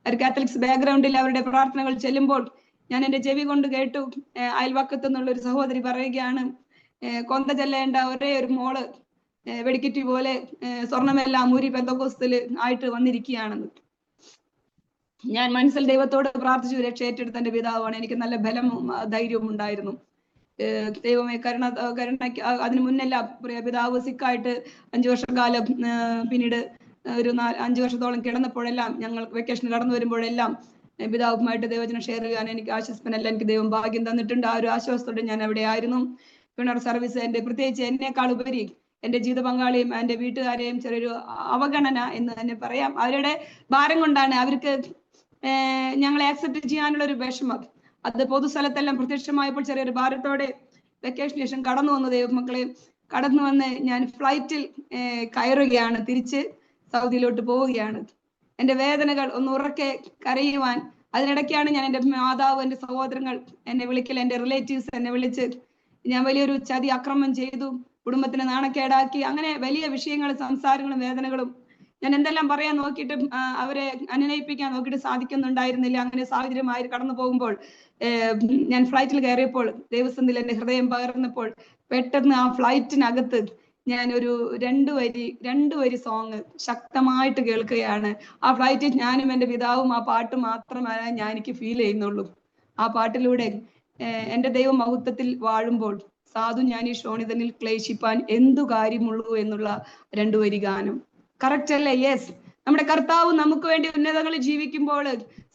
ഒരു കാത്തലിക്സ് ബാക്ക്ഗ്രൗണ്ടിൽ അവരുടെ പ്രാർത്ഥനകൾ ചെല്ലുമ്പോൾ ഞാൻ എൻ്റെ ചെവി കൊണ്ട് കേട്ടു, അയൽവക്കത്തു നിന്നുള്ള ഒരു സഹോദരി പറയുകയാണ്, കൊന്ത ചെല്ലേണ്ട ഒരേ ഒരു മോള് വെടിക്കിറ്റി പോലെ സ്വർണമെല്ലാം ഊരി പെന്തക്കോസ്തിൽ ആയിട്ട് വന്നിരിക്കുകയാണെന്ന്. ഞാൻ മനസ്സിൽ ദൈവത്തോട് പ്രാർത്ഥിച്ചു, രക്ഷ ഏറ്റെടുത്ത എൻ്റെ പിതാവാണ്. എനിക്ക് നല്ല ബലവും ധൈര്യവും ഉണ്ടായിരുന്നു. ദൈവമേ കരുണയ്ക്ക് അതിന് മുന്നെല്ലാം പിതാവ് സിക്കായിട്ട് 5 വർഷക്കാലം പിന്നീട് ഒരു 5 വർഷത്തോളം കിടന്നപ്പോഴെല്ലാം ഞങ്ങൾ വെക്കേഷൻ കടന്നു വരുമ്പോഴെല്ലാം പിതാവുമായിട്ട് ദൈവവചനം ഷെയർ ചെയ്യാൻ എനിക്ക് ആശ്വസിപ്പനല്ല എനിക്ക് ദൈവം ഭാഗ്യം തന്നിട്ടുണ്ട്. ആ ഒരു ആശ്വാസത്തോടെ ഞാൻ അവിടെ ആയിരുന്നു. ഫ്യൂണറൽ സർവീസ് എൻ്റെ പ്രത്യേകിച്ച് എന്നേക്കാൾ ഉപരി എൻ്റെ ജീവിത പങ്കാളിയും എൻ്റെ വീട്ടുകാരെയും ചെറിയൊരു അവഗണന എന്ന് തന്നെ പറയാം. അവരുടെ ഭാരം കൊണ്ടാണ് അവർക്ക് ഞങ്ങളെ ആക്സെപ്റ്റ് ചെയ്യാനുള്ള ഒരു വിഷമം. അത് പൊതുസ്ഥലത്തെല്ലാം പ്രത്യക്ഷമായപ്പോൾ ചെറിയൊരു ഭാരത്തോടെ വെക്കേഷന് ശേഷം കടന്നു വന്നു. ദൈവമക്കളെ, കടന്നു വന്ന് ഞാൻ ഫ്ലൈറ്റിൽ കയറുകയാണ്, തിരിച്ച് സൗദിയിലോട്ട് പോവുകയാണ്. എൻ്റെ വേദനകൾ ഒന്ന് ഉറക്കെ കരയുവാൻ, അതിനിടയ്ക്കാണ് ഞാൻ എൻ്റെ മാതാവ്, എൻ്റെ സഹോദരങ്ങൾ എന്നെ വിളിക്കൽ, എൻ്റെ റിലേറ്റീവ്സ് എന്നെ വിളിച്ച് ഞാൻ വലിയൊരു ചതി അക്രമം ചെയ്തു, കുടുംബത്തിനെ നാണക്കേടാക്കി, അങ്ങനെ വലിയ വിഷയങ്ങളും സംസാരങ്ങളും വേദനകളും ഞാൻ എന്തെല്ലാം പറയാൻ നോക്കിയിട്ട് അവരെ അനുനയിപ്പിക്കാൻ നോക്കിയിട്ട് സാധിക്കുന്നുണ്ടായിരുന്നില്ല. അങ്ങനെ സാഹചര്യമായി കടന്നു പോകുമ്പോൾ ഞാൻ ഫ്ലൈറ്റിൽ കയറിയപ്പോൾ ദൈവസന്നിധിയിൽ എൻ്റെ ഹൃദയം പകർന്നപ്പോൾ പെട്ടെന്ന് ആ ഫ്ലൈറ്റിനകത്ത് ഞാൻ ഒരു രണ്ട് വരി സോങ് ശക്തമായിട്ട് കേൾക്കുകയാണ്. ആ ഫ്ലൈറ്റിൽ ഞാനും എൻ്റെ പിതാവും ആ പാട്ട് മാത്രമേ ഞാൻ എനിക്ക് ഫീൽ ചെയ്യുന്നുള്ളൂ. ആ പാട്ടിലൂടെ എൻ്റെ ദൈവം മഹത്വത്തിൽ വാഴുമ്പോൾ സാധു ഞാൻ ഈ ശോണിതനിൽ ക്ലേശിപ്പാൻ എന്തു കാര്യമുള്ളൂ എന്നുള്ള 2 വരി ഗാനം കറക്റ്റ് അല്ലേ? യെസ്. നമ്മുടെ കർത്താവ് നമുക്ക് വേണ്ടി ഉന്നതങ്ങളിൽ ജീവിക്കുമ്പോൾ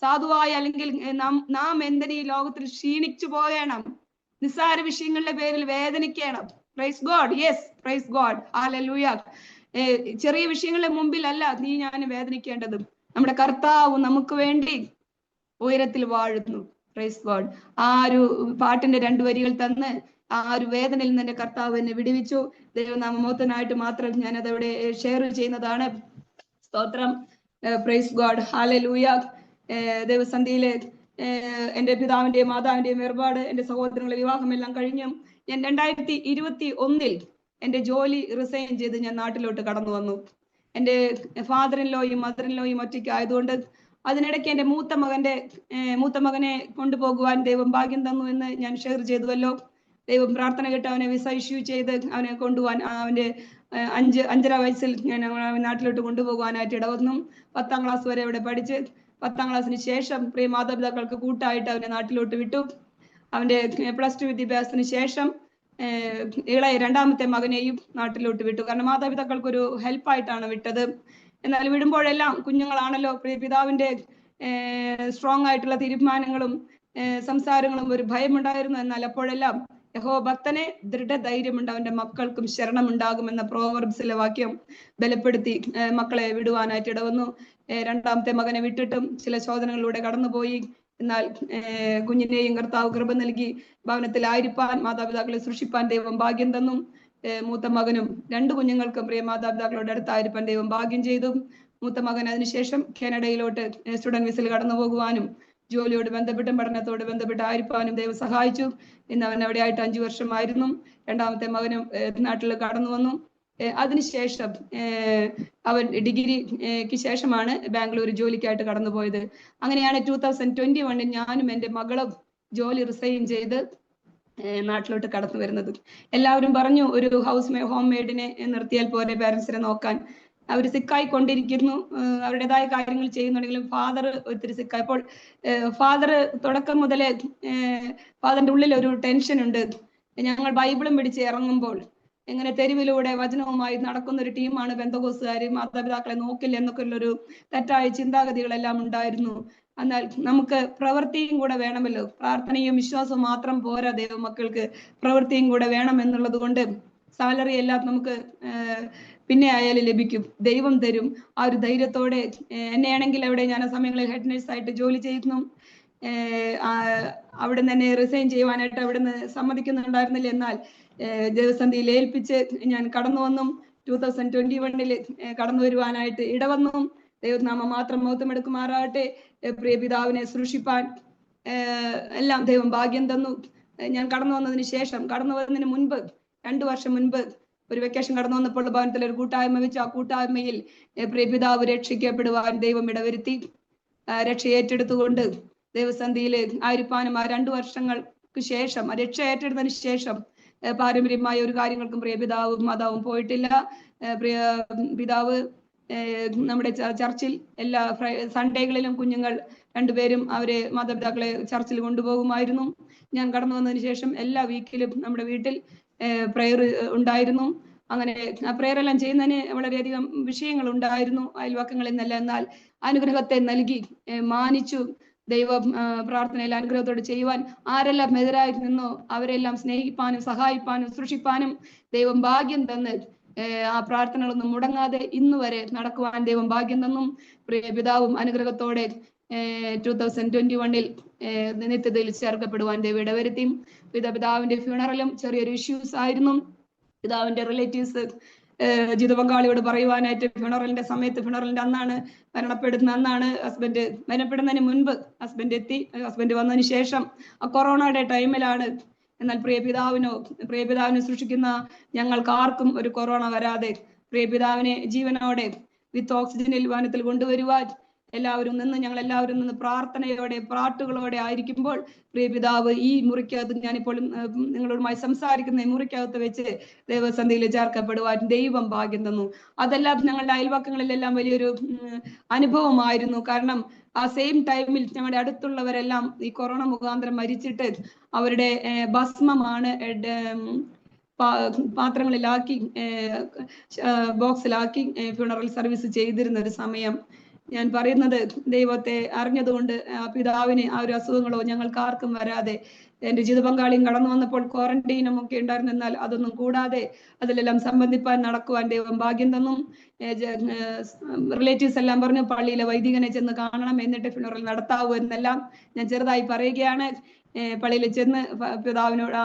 സാധുവായി അല്ലെങ്കിൽ നാം എന്തിനീ ഈ ലോകത്തിൽ ക്ഷീണിച്ചു പോകണം, നിസ്സാര വിഷയങ്ങളുടെ പേരിൽ വേദനിക്കണം. Praise God. Yes, praise God. Hallelujah. ചെറിയ വിഷയങ്ങളുടെ മുമ്പിലല്ല നീ ഞാൻ വേദനിക്കേണ്ടത്. നമ്മുടെ കർത്താവ് നമുക്ക് വേണ്ടി ഉയരത്തിൽ വാഴുന്നു. Price God. ആ ഒരു പാട്ടിന്റെ 2 വരികൾ തന്ന് ആ ഒരു വേദനയിൽ നിന്ന് എൻ്റെ കർത്താവ് എന്നെ വിടുവിച്ചു. ദൈവനാമമോഹത്തിനായിട്ട് മാത്രം ഞാൻ അതവിടെ ഷെയർ ചെയ്യുന്നതാണ്. സ്തോത്രം. Price God. ഹല്ലേലൂയ. ദൈവസന്ധിയിലെ എൻ്റെ പിതാവിന്റെയും മാതാവിന്റെയും വേർപാട്, എൻ്റെ സഹോദരങ്ങളുടെ വിവാഹമെല്ലാം കഴിഞ്ഞു ഞാൻ 2021 എൻ്റെ ജോലി റിസൈൻ ചെയ്ത് ഞാൻ നാട്ടിലോട്ട് കടന്നു വന്നു. എൻ്റെ ഫാദറിൻലോയും മദറിൻലോയും ഒറ്റയ്ക്ക് ആയതുകൊണ്ട് അതിനിടയ്ക്ക് എൻ്റെ മൂത്ത മകനെ കൊണ്ടുപോകുവാൻ ദൈവം ഭാഗ്യം തന്നു എന്ന് ഞാൻ ഷെയർ ചെയ്തുവല്ലോ. ദൈവം പ്രാർത്ഥന കേട്ട് അവനെ വിസ ഇഷ്യൂ ചെയ്ത് അവനെ കൊണ്ടുപോകാൻ അവൻ്റെ 5.5 വയസ്സിൽ ഞാൻ നാട്ടിലോട്ട് കൊണ്ടുപോകാനായിട്ട് ഇടവന്നു. 10ാം ക്ലാസ് വരെ അവിടെ പഠിച്ച് 10ാം ക്ലാസ്സിന് ശേഷം പ്രിയ മാതാപിതാക്കൾക്ക് കൂട്ടായിട്ട് അവനെ നാട്ടിലോട്ട് വിട്ടു. അവന്റെ +2 വിദ്യാഭ്യാസത്തിന് ശേഷം ഇളയ 2ാമത്തെ മകനെയും നാട്ടിലോട്ട് വിട്ടു. കാരണം മാതാപിതാക്കൾക്കൊരു ഹെൽപ്പായിട്ടാണ് വിട്ടത്. എന്നാൽ വിടുമ്പോഴെല്ലാം കുഞ്ഞുങ്ങളാണല്ലോ, പിതാവിന്റെ സ്ട്രോങ് ആയിട്ടുള്ള തീരുമാനങ്ങളും സംസാരങ്ങളും ഒരു ഭയമുണ്ടായിരുന്നു. എന്നാൽ അപ്പോഴെല്ലാം യഹോവ ഭക്തനെ ദൃഢധൈര്യമുണ്ട്, അവന്റെ മക്കൾക്കും ശരണമുണ്ടാകുമെന്ന പ്രോവർബ്സിലെ വാക്യം ബലപ്പെടുത്തി മക്കളെ വിടുവാനായിട്ട് ഇടവന്നു. 2ാമത്തെ മകനെ വിട്ടിട്ടും ചില ശോധനകളിലൂടെ കടന്നുപോയി. എന്നാൽ കുഞ്ഞിനെയും കർത്താവ് കൃപ നൽകി ഭവനത്തിലായിരിക്കാൻ, മാതാപിതാക്കളെ സൃഷ്ടിപ്പാൻ ദൈവം ഭാഗ്യം തന്നു. മൂത്ത മകനും 2 കുഞ്ഞുങ്ങൾക്കും പ്രിയ മാതാപിതാക്കളോട് അടുത്തായിരിക്കാൻ ദൈവം ഭാഗ്യം ചെയ്തു. മൂത്ത മകൻ അതിനുശേഷം കാനഡയിലോട്ട് സ്റ്റുഡന്റ് വിസയിൽ കടന്നു പോകുവാനും ജോലിയോട് ബന്ധപ്പെട്ടും പഠനത്തോട് ബന്ധപ്പെട്ടായിരിക്കാനും ദൈവം സഹായിച്ചു. ഇന്ന് അവൻ അവിടെ ആയിട്ട് 5 വർഷമായിരുന്നു. 2ാമത്തെ മകനും നാട്ടിൽ കടന്നു വന്നു. അതിനുശേഷം അവൻ ഡിഗ്രിക്ക് ശേഷമാണ് ബാംഗ്ലൂർ ജോലിക്കായിട്ട് കടന്നുപോയത്. അങ്ങനെയാണ് 2021 ഞാനും എൻ്റെ മകളും ജോലി റിസൈൻ ചെയ്ത് നാട്ടിലോട്ട് കടന്നു വരുന്നത്. എല്ലാവരും പറഞ്ഞു ഒരു ഹോം മെയ്ഡിനെ നിർത്തിയാൽ പോരെ പാരൻസിനെ നോക്കാൻ. അവർ സിക്കായിക്കൊണ്ടിരിക്കുന്നു. അവരുടേതായ കാര്യങ്ങൾ ചെയ്യുന്നുണ്ടെങ്കിലും ഫാദർ ഒത്തിരി സിക്കായി. അപ്പോൾ ഫാദർ തുടക്കം മുതലേ ഫാദറിന്റെ ഉള്ളിൽ ഒരു ടെൻഷൻ ഉണ്ട്. ഞങ്ങൾ ബൈബിളും പിടിച്ച് ഇറങ്ങുമ്പോൾ ഇങ്ങനെ തെരുവിലൂടെ വചനവുമായി നടക്കുന്ന ഒരു ടീമാണ് പെന്തക്കോസ്തുകാർ, മാതാപിതാക്കളെ നോക്കില്ല എന്നൊക്കെ ഉള്ളൊരു തെറ്റായ ചിന്താഗതികളെല്ലാം ഉണ്ടായിരുന്നു. എന്നാൽ നമുക്ക് പ്രവൃത്തിയും കൂടെ വേണമല്ലോ. പ്രാർത്ഥനയും വിശ്വാസവും മാത്രം പോരാ ദൈവമക്കൾക്ക്, പ്രവൃത്തിയും കൂടെ വേണം എന്നുള്ളത് കൊണ്ട് സാലറി എല്ലാം നമുക്ക് പിന്നെ ആയാലും ലഭിക്കും, ദൈവം തരും. ആ ഒരു ധൈര്യത്തോടെ എന്നെയാണെങ്കിൽ അവിടെ ഞാൻ ആ സമയങ്ങളിൽ ഹെഡ് നേഴ്സായിട്ട് ജോലി ചെയ്യുന്നു. അവിടെ തന്നെ റിസൈൻ ചെയ്യുവാനായിട്ട് അവിടുന്ന് സമ്മതിക്കുന്നുണ്ടായിരുന്നില്ല. എന്നാൽ ദേവസന്ധിയിൽ ഏൽപ്പിച്ച് ഞാൻ കടന്നു വന്നു. 2021 കടന്നു വരുവാനായിട്ട് ഇടവന്നു. ദൈവനാമം മാത്രം മഹത്വമെടുക്കുമാറാകട്ടെ. പ്രിയ പിതാവിനെ സൃഷ്ടിപ്പാൻ എല്ലാം ദൈവം ഭാഗ്യം തന്നു. ഞാൻ കടന്നു വന്നതിന് മുൻപ് 2 വർഷം മുൻപ് ഒരു വെക്കേഷൻ കടന്നു വന്നപ്പോൾ ഭവനത്തിൽ ഒരു കൂട്ടായ്മ വെച്ച് ആ കൂട്ടായ്മയിൽ പ്രിയ പിതാവ് രക്ഷിക്കപ്പെടുവാൻ ദൈവം ഇടവരുത്തി. രക്ഷ ഏറ്റെടുത്തുകൊണ്ട് ദൈവസന്ധിയിൽ ആയിരിക്കാനും ആ 2 വർഷങ്ങൾക്ക് ശേഷം രക്ഷ ഏറ്റെടുത്തതിന് ശേഷം പാരമ്പര്യമായ ഒരു കാര്യങ്ങൾക്കും പ്രിയ പിതാവും മാതാവും പോയിട്ടില്ല. പ്രിയ പിതാവ് നമ്മുടെ ചർച്ചിൽ എല്ലാ സൺഡേകളിലും കുഞ്ഞുങ്ങൾ 2 പേരും അവരെ മാതാപിതാക്കളെ ചർച്ചിൽ കൊണ്ടുപോകുമായിരുന്നു. ഞാൻ കടന്നു വന്നതിന് ശേഷം എല്ലാ വീക്കിലും നമ്മുടെ വീട്ടിൽ പ്രെയർ ഉണ്ടായിരുന്നു. അങ്ങനെ ആ പ്രെയർ എല്ലാം ചെയ്യുന്നതിന് വളരെയധികം വിഷയങ്ങൾ ഉണ്ടായിരുന്നു അയൽവാക്കങ്ങളിൽ നിന്നല്ല. എന്നാൽ അനുഗ്രഹത്തെ നൽകി മാനിച്ചു ദൈവ പ്രാർത്ഥനയിൽ അനുഗ്രഹത്തോടെ ചെയ്യുവാൻ ആരെല്ലാം എതിരായി നിന്നോ അവരെല്ലാം സ്നേഹിപ്പാനും സഹായിപ്പാനും സൃഷ്ടിപ്പാനും ദൈവം ഭാഗ്യം തന്ന് ആ പ്രാർത്ഥനകളൊന്നും മുടങ്ങാതെ ഇന്നുവരെ നടക്കുവാൻ ദൈവം ഭാഗ്യം തന്നും. പ്രിയ പിതാവും അനുഗ്രഹത്തോടെ 2021 നിത്യതയിൽ ചേർക്കപ്പെടുവാൻ ദൈവം ഇടവരുത്തി. പിതാവിന്റെ ഫ്യൂണറലും ചെറിയൊരു ഇഷ്യൂസ് ആയിരുന്നു. പിതാവിന്റെ റിലേറ്റീവ്സ് ജീവിത പങ്കാളിയോട് പറയുവാനായിട്ട് ഫ്യൂണറലിന്റെ സമയത്ത്, ഫ്യൂണറലിന്റെ അന്നാണ് മരണപ്പെടുന്നതിന് മുൻപ് ഹസ്ബൻഡ് എത്തി. ഹസ്ബൻഡ് വന്നതിന് ശേഷം ആ കൊറോണയുടെ ടൈമിലാണ്. എന്നാൽ പ്രിയപിതാവിനെ സൃഷ്ടിക്കുന്ന ഞങ്ങൾക്ക് ആർക്കും ഒരു കൊറോണ വരാതെ പ്രിയപിതാവിനെ ജീവനോടെ വിത്ത് ഓക്സിജനിൽ വനത്തിൽ കൊണ്ടുവരുവാൻ ഞങ്ങൾ എല്ലാവരും നിന്ന് പ്രാർത്ഥനയോടെ പാട്ടുകളോടെ ആയിരിക്കുമ്പോൾ പ്രിയപിതാവ് ഈ മുറിക്കകത്ത്, ഞാനിപ്പോഴും നിങ്ങളുമായി സംസാരിക്കുന്ന ഈ മുറിക്കകത്ത് വെച്ച് ദേവസന്ധിയിൽ ചേർക്കപ്പെടുവാൻ ദൈവം ഭാഗ്യം തന്നു. അതെല്ലാം ഞങ്ങളുടെ അയൽവക്കങ്ങളിലെല്ലാം വലിയൊരു അനുഭവമായിരുന്നു. കാരണം ആ സെയിം ടൈമിൽ ഞങ്ങളുടെ അടുത്തുള്ളവരെല്ലാം ഈ കൊറോണ മുഖാന്തരം മരിച്ചിട്ട് അവരുടെ ഭസ്മമാണ് പാത്രങ്ങളിലാക്കി ബോക്സിലാക്കി ഫ്യൂണറൽ സർവീസ് ചെയ്തിരുന്ന ഒരു സമയം. ഞാൻ പറയുന്നത് ദൈവത്തെ അറിഞ്ഞതുകൊണ്ട് പിതാവിന് ആ ഒരു അസുഖങ്ങളോ ഞങ്ങൾക്ക് ആർക്കും വരാതെ, എന്റെ ജീവിത പങ്കാളിയും കടന്നു വന്നപ്പോൾ ക്വാറന്റൈനും ഒക്കെ ഉണ്ടായിരുന്നു. എന്നാൽ അതൊന്നും കൂടാതെ അതിലെല്ലാം സംബന്ധിപ്പാൻ നടക്കുവാൻ ദൈവം ഭാഗ്യം തന്നു. റിലേറ്റീവ്സ് എല്ലാം പറഞ്ഞു പള്ളിയിലെ വൈദികനെ ചെന്ന് കാണണം, എന്നിട്ട് ഫ്യൂണറൽ നടത്താവൂ എന്നെല്ലാം ഞാൻ ചെറുതായി പറയുകയാണ്. പള്ളിയിൽ ചെന്ന് പിതാവിനോട്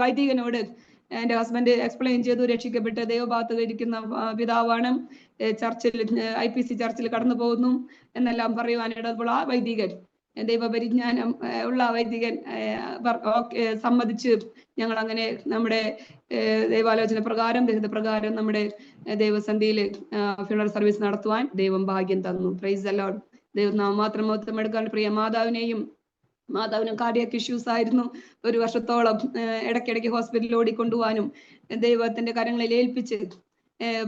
വൈദികനോട് എന്റെ ഹസ്ബൻഡ് എക്സ്പ്ലെയിൻ ചെയ്തു. രക്ഷിക്കപ്പെട്ട് ദൈവഭാഗത്ത് ഇരിക്കുന്ന പിതാവാണ്, ചർച്ചിൽ IPC ചർച്ചിൽ കടന്നു പോകുന്നു എന്നെല്ലാം പറയുവാനിടപ്പോൾ ആ വൈദികൻ, ദൈവപരിജ്ഞാനം ഉള്ള വൈദികൻ സമ്മതിച്ച് ഞങ്ങൾ അങ്ങനെ നമ്മുടെ ദൈവാലോചന പ്രകാരം പ്രകാരം നമ്മുടെ ദൈവസന്ധിയിൽ ഫ്യൂണറൽ സർവീസ് നടത്തുവാൻ ദൈവം ഭാഗ്യം തന്നു. Price the Lord. ദൈവനാമം മാത്രം മഹത്വം എടുക്കാൻ. പ്രിയ മാതാവിനും കാർഡിയാക് ഇഷ്യൂസ് ആയിരുന്നു. 1 വർഷത്തോളം ഇടയ്ക്കിടയ്ക്ക് ഹോസ്പിറ്റലിൽ ഓടിക്കൊണ്ടുപോകാനും ദൈവത്തിന്റെ കരങ്ങളിൽ ഏൽപ്പിച്ച്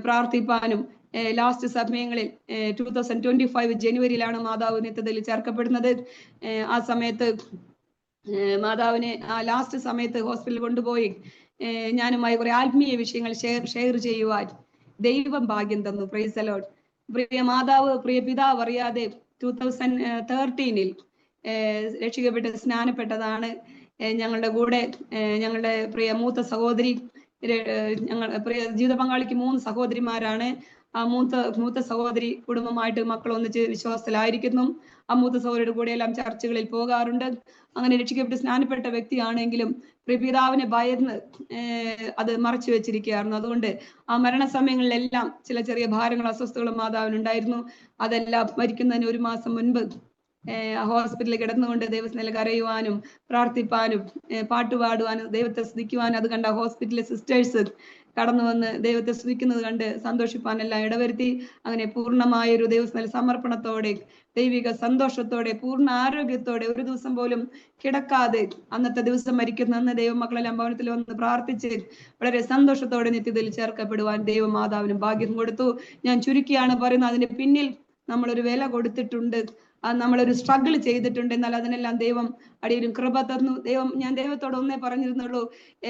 പ്രാർത്ഥിപ്പാനും ലാസ്റ്റ് സമയങ്ങളിൽ 2025 ജനുവരിയിലാണ് മാതാവ് നിത്യതയിൽ ചേർക്കപ്പെടുന്നത്. ആ സമയത്ത് മാതാവിനെ ആ ലാസ്റ്റ് സമയത്ത് ഹോസ്പിറ്റലിൽ കൊണ്ടുപോയി ഞാനുമായി കുറെ ആത്മീയ വിഷയങ്ങൾ ഷെയർ ചെയ്യുവാൻ ദൈവം ഭാഗ്യം തന്നു. Price the Lord. പ്രിയ പിതാവ് അറിയാതെ 2013 രക്ഷിക്കപ്പെട്ട് സ്നാനപ്പെട്ടതാണ്. ഞങ്ങളുടെ കൂടെ ഞങ്ങളുടെ പ്രിയ മൂത്ത സഹോദരി, പ്രിയ ജീവിത പങ്കാളിക്ക് 3 സഹോദരിമാരാണ്. ആ മൂത്ത സഹോദരി കുടുംബമായിട്ട് മക്കൾ ഒന്നിച്ച് വിശ്വാസത്തിലായിരിക്കുന്നു. ആ മൂത്ത സഹോദരിയുടെ കൂടെ എല്ലാം ചർച്ചകളിൽ പോകാറുണ്ട്. അങ്ങനെ രക്ഷിക്കപ്പെട്ട് സ്നാനപ്പെട്ട വ്യക്തിയാണെങ്കിലും പിതാവിനെ ഭയന്ന് അത് മറച്ചു വെച്ചിരിക്കുകയായിരുന്നു. അതുകൊണ്ട് ആ മരണസമയങ്ങളിലെല്ലാം ചില ചെറിയ ഭാരങ്ങളും അസ്വസ്ഥതകളും മാതാവിനുണ്ടായിരുന്നു. അതെല്ലാം മരിക്കുന്നതിന് 1 മാസം മുൻപ് ഹോസ്പിറ്റലിൽ കിടന്നുകൊണ്ട് ദൈവത്തിനെ കരയുവാനും പ്രാർത്ഥിപ്പാനും പാട്ടുപാടുവാനും ദൈവത്തെ സ്തുതിക്കുവാനും അത് കണ്ട ഹോസ്പിറ്റലിലെ സിസ്റ്റേഴ്സ് കടന്നു വന്ന് ദൈവത്തെ സ്തുതിക്കുന്നത് കണ്ട് സന്തോഷിപ്പാനെല്ലാം ഇടവരുത്തി. അങ്ങനെ പൂർണ്ണമായ ഒരു ദൈവസ്ഥല സമർപ്പണത്തോടെ, ദൈവിക സന്തോഷത്തോടെ, പൂർണ്ണ ആരോഗ്യത്തോടെ, ഒരു ദിവസം പോലും കിടക്കാതെ അന്നത്തെ ദിവസം മരിക്കുന്ന അന്ന് ദൈവമക്കളെല്ലാം ഭവനത്തിൽ വന്ന് പ്രാർത്ഥിച്ച് വളരെ സന്തോഷത്തോടെ നിത്യതയിൽ ചേർക്കപ്പെടുവാൻ ദൈവമാതാവിനും ഭാഗ്യം കൊടുത്തു. ഞാൻ ചുരുക്കിയാണ് പറയുന്നത്. അതിന്റെ പിന്നിൽ നമ്മളൊരു വില കൊടുത്തിട്ടുണ്ട്, നമ്മളൊരു സ്ട്രഗിൾ ചെയ്തിട്ടുണ്ട്. എന്നാൽ അതിനെല്ലാം ദൈവം അടിയിലും കൃപ തന്നു. ഞാൻ ദൈവത്തോട് ഒന്നേ പറഞ്ഞിരുന്നുള്ളൂ,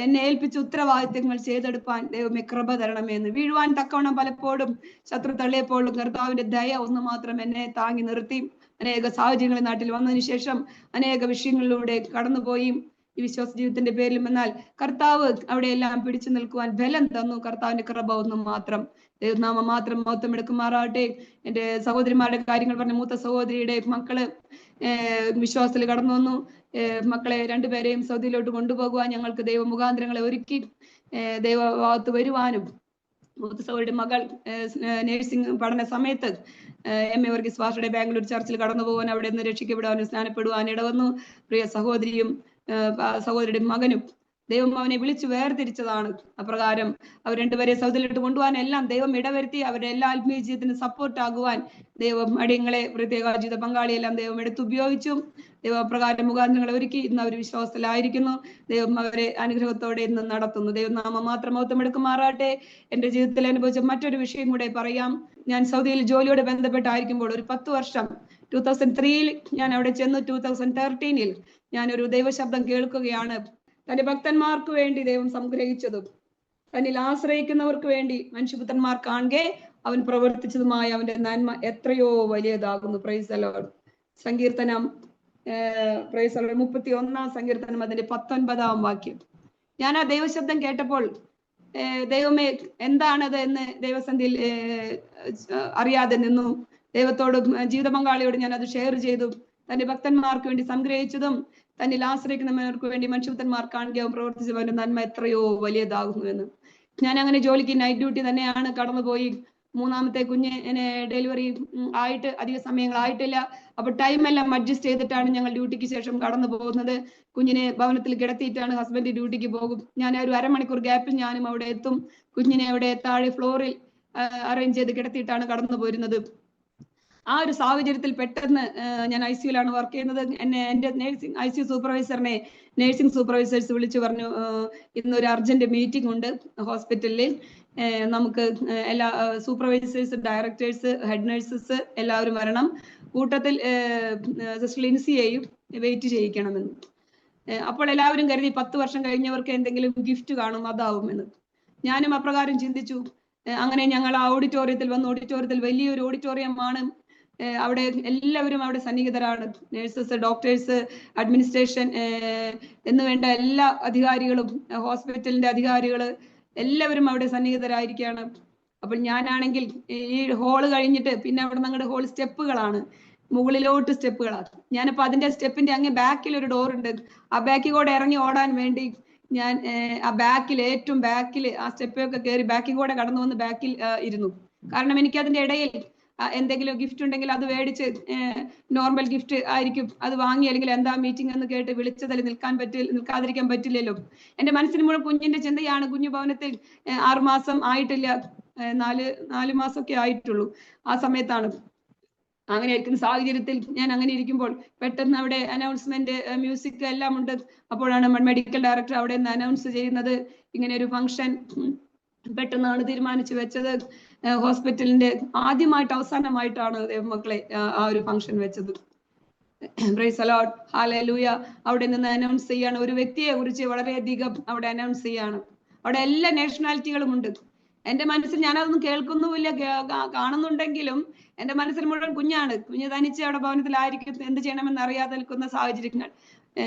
എന്നെ ഏൽപ്പിച്ച ഉത്തരവാദിത്തങ്ങൾ ചെയ്തെടുപ്പാൻ ദൈവമേ കൃപ തരണമേ എന്ന്. വീഴുവാൻ തക്കവണ്ണം പലപ്പോഴും ശത്രു തള്ളിയപ്പോഴും കർത്താവിന്റെ ദയ ഒന്ന് മാത്രം എന്നെ താങ്ങി നിർത്തി. അനേക സാഹചര്യങ്ങൾ നാട്ടിൽ വന്നതിന് ശേഷം അനേക വിഷയങ്ങളിലൂടെ കടന്നുപോയി ഈ വിശ്വാസ ജീവിതത്തിന്റെ പേരിലും. എന്നാൽ കർത്താവ് അവിടെയെല്ലാം പിടിച്ചു നിൽക്കുവാൻ ബലം തന്നു. കർത്താവിന്റെ കൃപ ഒന്നും മാത്രം. ദൈവനാമം മാത്രം മഹത്വം എടുക്കുമാറാകട്ടെ. എന്റെ സഹോദരിമാരുടെ കാര്യങ്ങൾ പറഞ്ഞ മൂത്ത സഹോദരിയുടെ മക്കള് വിശ്വാസത്തിൽ കടന്നു വന്നു. മക്കളെ രണ്ടുപേരെയും സൗദിയിലോട്ട് കൊണ്ടുപോകുവാൻ ഞങ്ങൾക്ക് ദൈവ മുഖാന്തരങ്ങളെ ഒരുക്കി ദൈവഭാഗത്ത് വരുവാനും, മൂത്ത സഹോദരിയുടെ മകൾ നേഴ്സിംഗ് പഠന സമയത്ത് MA വർഗീസ് പാസ്റ്ററുടെ ബാംഗ്ലൂർ ചർച്ചിൽ കടന്നു പോകാൻ, അവിടെ നിന്ന് രക്ഷിക്കപ്പെടുവാനും സ്നാനപ്പെടുവാൻ ഇടവന്നു. പ്രിയ സഹോദരിയും സഹോദരിയുടെ മകനും ദൈവം അവനെ വിളിച്ചു വേർതിരിച്ചതാണ്. അപ്രകാരം അവർ രണ്ടുപേരെ സൗദിയിലോട്ട് കൊണ്ടുപോകാൻ എല്ലാം ദൈവം ഇടവരുത്തി. അവരുടെ എല്ലാ ആത്മീയ ജീവിതത്തിന് സപ്പോർട്ട് ആകുവാൻ ദൈവം അടിയങ്ങളെ, പ്രത്യേക ജീവിത പങ്കാളിയെല്ലാം ദൈവം എടുത്തുപയോഗിച്ചു. ദൈവം അപ്രകാരം മുഖാന്തരങ്ങളെ ഒരുക്കി. ഇന്ന് അവർ വിശ്വാസത്തിലായിരിക്കുന്നു. ദൈവം അവരെ അനുഗ്രഹത്തോടെ ഇന്ന് നടത്തുന്നു. ദൈവനാമം മാത്രം മഹത്വം എടുക്കുമാറാട്ടെ. എന്റെ ജീവിതത്തിൽ അനുഭവിച്ച മറ്റൊരു വിഷയം കൂടെ പറയാം. ഞാൻ സൗദിയിൽ ജോലിയോട് ബന്ധപ്പെട്ടായിരിക്കുമ്പോൾ ഒരു 10 വർഷം 2003 ഞാൻ അവിടെ ചെന്നു. 2013 ഞാനൊരു ദൈവശബ്ദം കേൾക്കുകയാണ്. തന്റെ ഭക്തന്മാർക്ക് വേണ്ടി ദൈവം സംഗ്രഹിച്ചതും തന്നിൽ ആശ്രയിക്കുന്നവർക്ക് വേണ്ടി മനുഷ്യപുത്രന്മാർ കാണുകെ അവൻ പ്രവർത്തിച്ചതുമായ അവന്റെ നന്മ എത്രയോ വലിയതാകുന്നു. Price the Lord. സങ്കീർത്തനം 31 സങ്കീർത്തനം അതിന്റെ 19 വാക്യം. ഞാൻ ആ ദൈവശബ്ദം കേട്ടപ്പോൾ ദൈവമേ എന്താണത് എന്ന് ദൈവസന്ധിയിൽ അറിയാതെ നിന്നു. ദൈവത്തോട്, ജീവിത പങ്കാളിയോട് ഞാൻ അത് ഷെയർ ചെയ്തു. തന്റെ ഭക്തന്മാർക്ക് വേണ്ടി സംഗ്രഹിച്ചതും തന്നിൽ ആശ്രയിക്കുന്നവർക്ക് വേണ്ടി മനുഷ്യപുത്രന്മാർ കാണുകയും പ്രവർത്തിച്ചവന്റെ നന്മ എത്രയോ വലിയതാകുന്നു എന്ന്. ഞാൻ അങ്ങനെ ജോലിക്ക് നൈറ്റ് ഡ്യൂട്ടി തന്നെയാണ് കടന്നുപോയി. മൂന്നാമത്തെ കുഞ്ഞിനെ ഡെലിവറി ആയിട്ട് അധിക സമയങ്ങളായിട്ടില്ല. അപ്പൊ ടൈം എല്ലാം അഡ്ജസ്റ്റ് ചെയ്തിട്ടാണ് ഞങ്ങൾ ഡ്യൂട്ടിക്ക് ശേഷം കടന്നു പോകുന്നത്. കുഞ്ഞിനെ ഭവനത്തിൽ കിടത്തിയിട്ടാണ് ഹസ്ബൻഡ് ഡ്യൂട്ടിക്ക് പോകും. ഞാൻ ഒരു അരമണിക്കൂർ ഗ്യാപ്പിൽ ഞാനും അവിടെ എത്തും. കുഞ്ഞിനെ അവിടെ താഴെ ഫ്ലോറിൽ അറേഞ്ച് ചെയ്ത് കിടത്തിയിട്ടാണ് കടന്നു പോരുന്നത്. ആ ഒരു സാഹചര്യത്തിൽ പെട്ടെന്ന് ഞാൻ ICUലാണ് വർക്ക് ചെയ്യുന്നത്. എന്റെ ICU സൂപ്പർവൈസറിനെ നേഴ്സിംഗ് സൂപ്പർവൈസേഴ്സ് വിളിച്ചു പറഞ്ഞു, ഇന്നൊരു അർജന്റ് മീറ്റിംഗ് ഉണ്ട് ഹോസ്പിറ്റലിൽ, നമുക്ക് എല്ലാ സൂപ്പർവൈസേഴ്സ്, ഡയറക്ടേഴ്സ്, ഹെഡ് നഴ്സസ് എല്ലാവരും വരണം, കൂട്ടത്തിൽ സിസ്റ്റർ ലിൻസിയെയും വെയിറ്റ് ചെയ്യിക്കണമെന്ന്. അപ്പോൾ എല്ലാവരും കരുതി 10 വർഷം കഴിഞ്ഞവർക്ക് എന്തെങ്കിലും ഗിഫ്റ്റ് കാണും, അതാവുമെന്ന്. ഞാനും അപ്രകാരം ചിന്തിച്ചു. അങ്ങനെ ഞങ്ങൾ ആ ഓഡിറ്റോറിയത്തിൽ വന്നു. ഓഡിറ്റോറിയത്തിൽ വലിയൊരു ഓഡിറ്റോറിയമാണ്. അവിടെ എല്ലാവരും അവിടെ സന്നിഹിതരാണ്. നഴ്സസ്, ഡോക്ടേഴ്സ്, അഡ്മിനിസ്ട്രേഷൻ എന്ന് വേണ്ട എല്ലാ അധികാരികളും, ഹോസ്പിറ്റലിന്റെ അധികാരികള് എല്ലാവരും അവിടെ സന്നിഹിതരായിരിക്കുകയാണ്. അപ്പോൾ ഞാനാണെങ്കിൽ ഈ ഹോള് കഴിഞ്ഞിട്ട് പിന്നെ അവിടെ ഞങ്ങളുടെ ഹോൾ സ്റ്റെപ്പുകളാണ്, മുകളിലോട്ട് സ്റ്റെപ്പുകളാണ്. ഞാനിപ്പോ അതിന്റെ സ്റ്റെപ്പിന്റെ അങ്ങ് ബാക്കിൽ ഒരു ഡോർ ഉണ്ട്. ആ ബാക്കിൽ കൂടെ ഇറങ്ങി ഓടാൻ വേണ്ടി ഞാൻ ആ ബാക്കിൽ, ഏറ്റവും ബാക്കിൽ ആ സ്റ്റെപ്പൊക്കെ കയറി ബാക്കിൽ കൂടെ കടന്നു വന്ന് ബാക്കിൽ ഇരുന്നു. കാരണം എനിക്ക് അതിന്റെ ഇടയിൽ എന്തെങ്കിലും ഗിഫ്റ്റ് ഉണ്ടെങ്കിൽ അത് മേടിച്ച്, നോർമൽ ഗിഫ്റ്റ് ആയിരിക്കും, അത് വാങ്ങി അല്ലെങ്കിൽ എന്താ മീറ്റിംഗ് എന്ന് കേട്ട് വിളിച്ചതിൽ നിൽക്കാതിരിക്കാൻ പറ്റില്ലല്ലോ. എന്റെ മനസ്സിന് മുഴുവൻ കുഞ്ഞിന്റെ ചിന്തയാണ്. കുഞ്ഞു ഭവനത്തിൽ 6 മാസം ആയിട്ടില്ല, 4 മാസമൊക്കെ ആയിട്ടുള്ളൂ. ആ സമയത്താണ്. അങ്ങനെ ഇരിക്കുന്ന സാഹചര്യത്തിൽ ഞാൻ അങ്ങനെ ഇരിക്കുമ്പോൾ പെട്ടെന്ന് അവിടെ അനൗൺസ്മെന്റ്, മ്യൂസിക് എല്ലാം ഉണ്ട്. അപ്പോഴാണ് മെഡിക്കൽ ഡയറക്ടർ അവിടെ നിന്ന് അനൗൺസ് ചെയ്യുന്നത്, ഇങ്ങനെ ഒരു ഫംഗ്ഷൻ പെട്ടെന്നാണ് തീരുമാനിച്ചു വെച്ചത്. ഹോസ്പിറ്റലിന്റെ ആദ്യമായിട്ട് അവസാനമായിട്ടാണ് മക്കളെ ആ ഒരു ഫംഗ്ഷൻ വെച്ചത്. Price the Lord, hallelujah. അവിടെ നിന്ന് അനൗൺസ് ചെയ്യാണ്, ഒരു വ്യക്തിയെ കുറിച്ച് വളരെയധികം അവിടെ അനൗൺസ് ചെയ്യാണ്. അവിടെ എല്ലാ നാഷണാലിറ്റികളും ഉണ്ട്. എന്റെ മനസ്സിൽ ഞാനതൊന്നും കേൾക്കുന്നുമില്ല, കാണുന്നുണ്ടെങ്കിലും എന്റെ മനസ്സിൽ മുഴുവൻ കുഞ്ഞ് തനിച്ച് അവിടെ ഭവനത്തിലായിരിക്കും, എന്ത് ചെയ്യണമെന്ന് അറിയാതെ നിൽക്കുന്ന സാഹചര്യങ്ങൾ.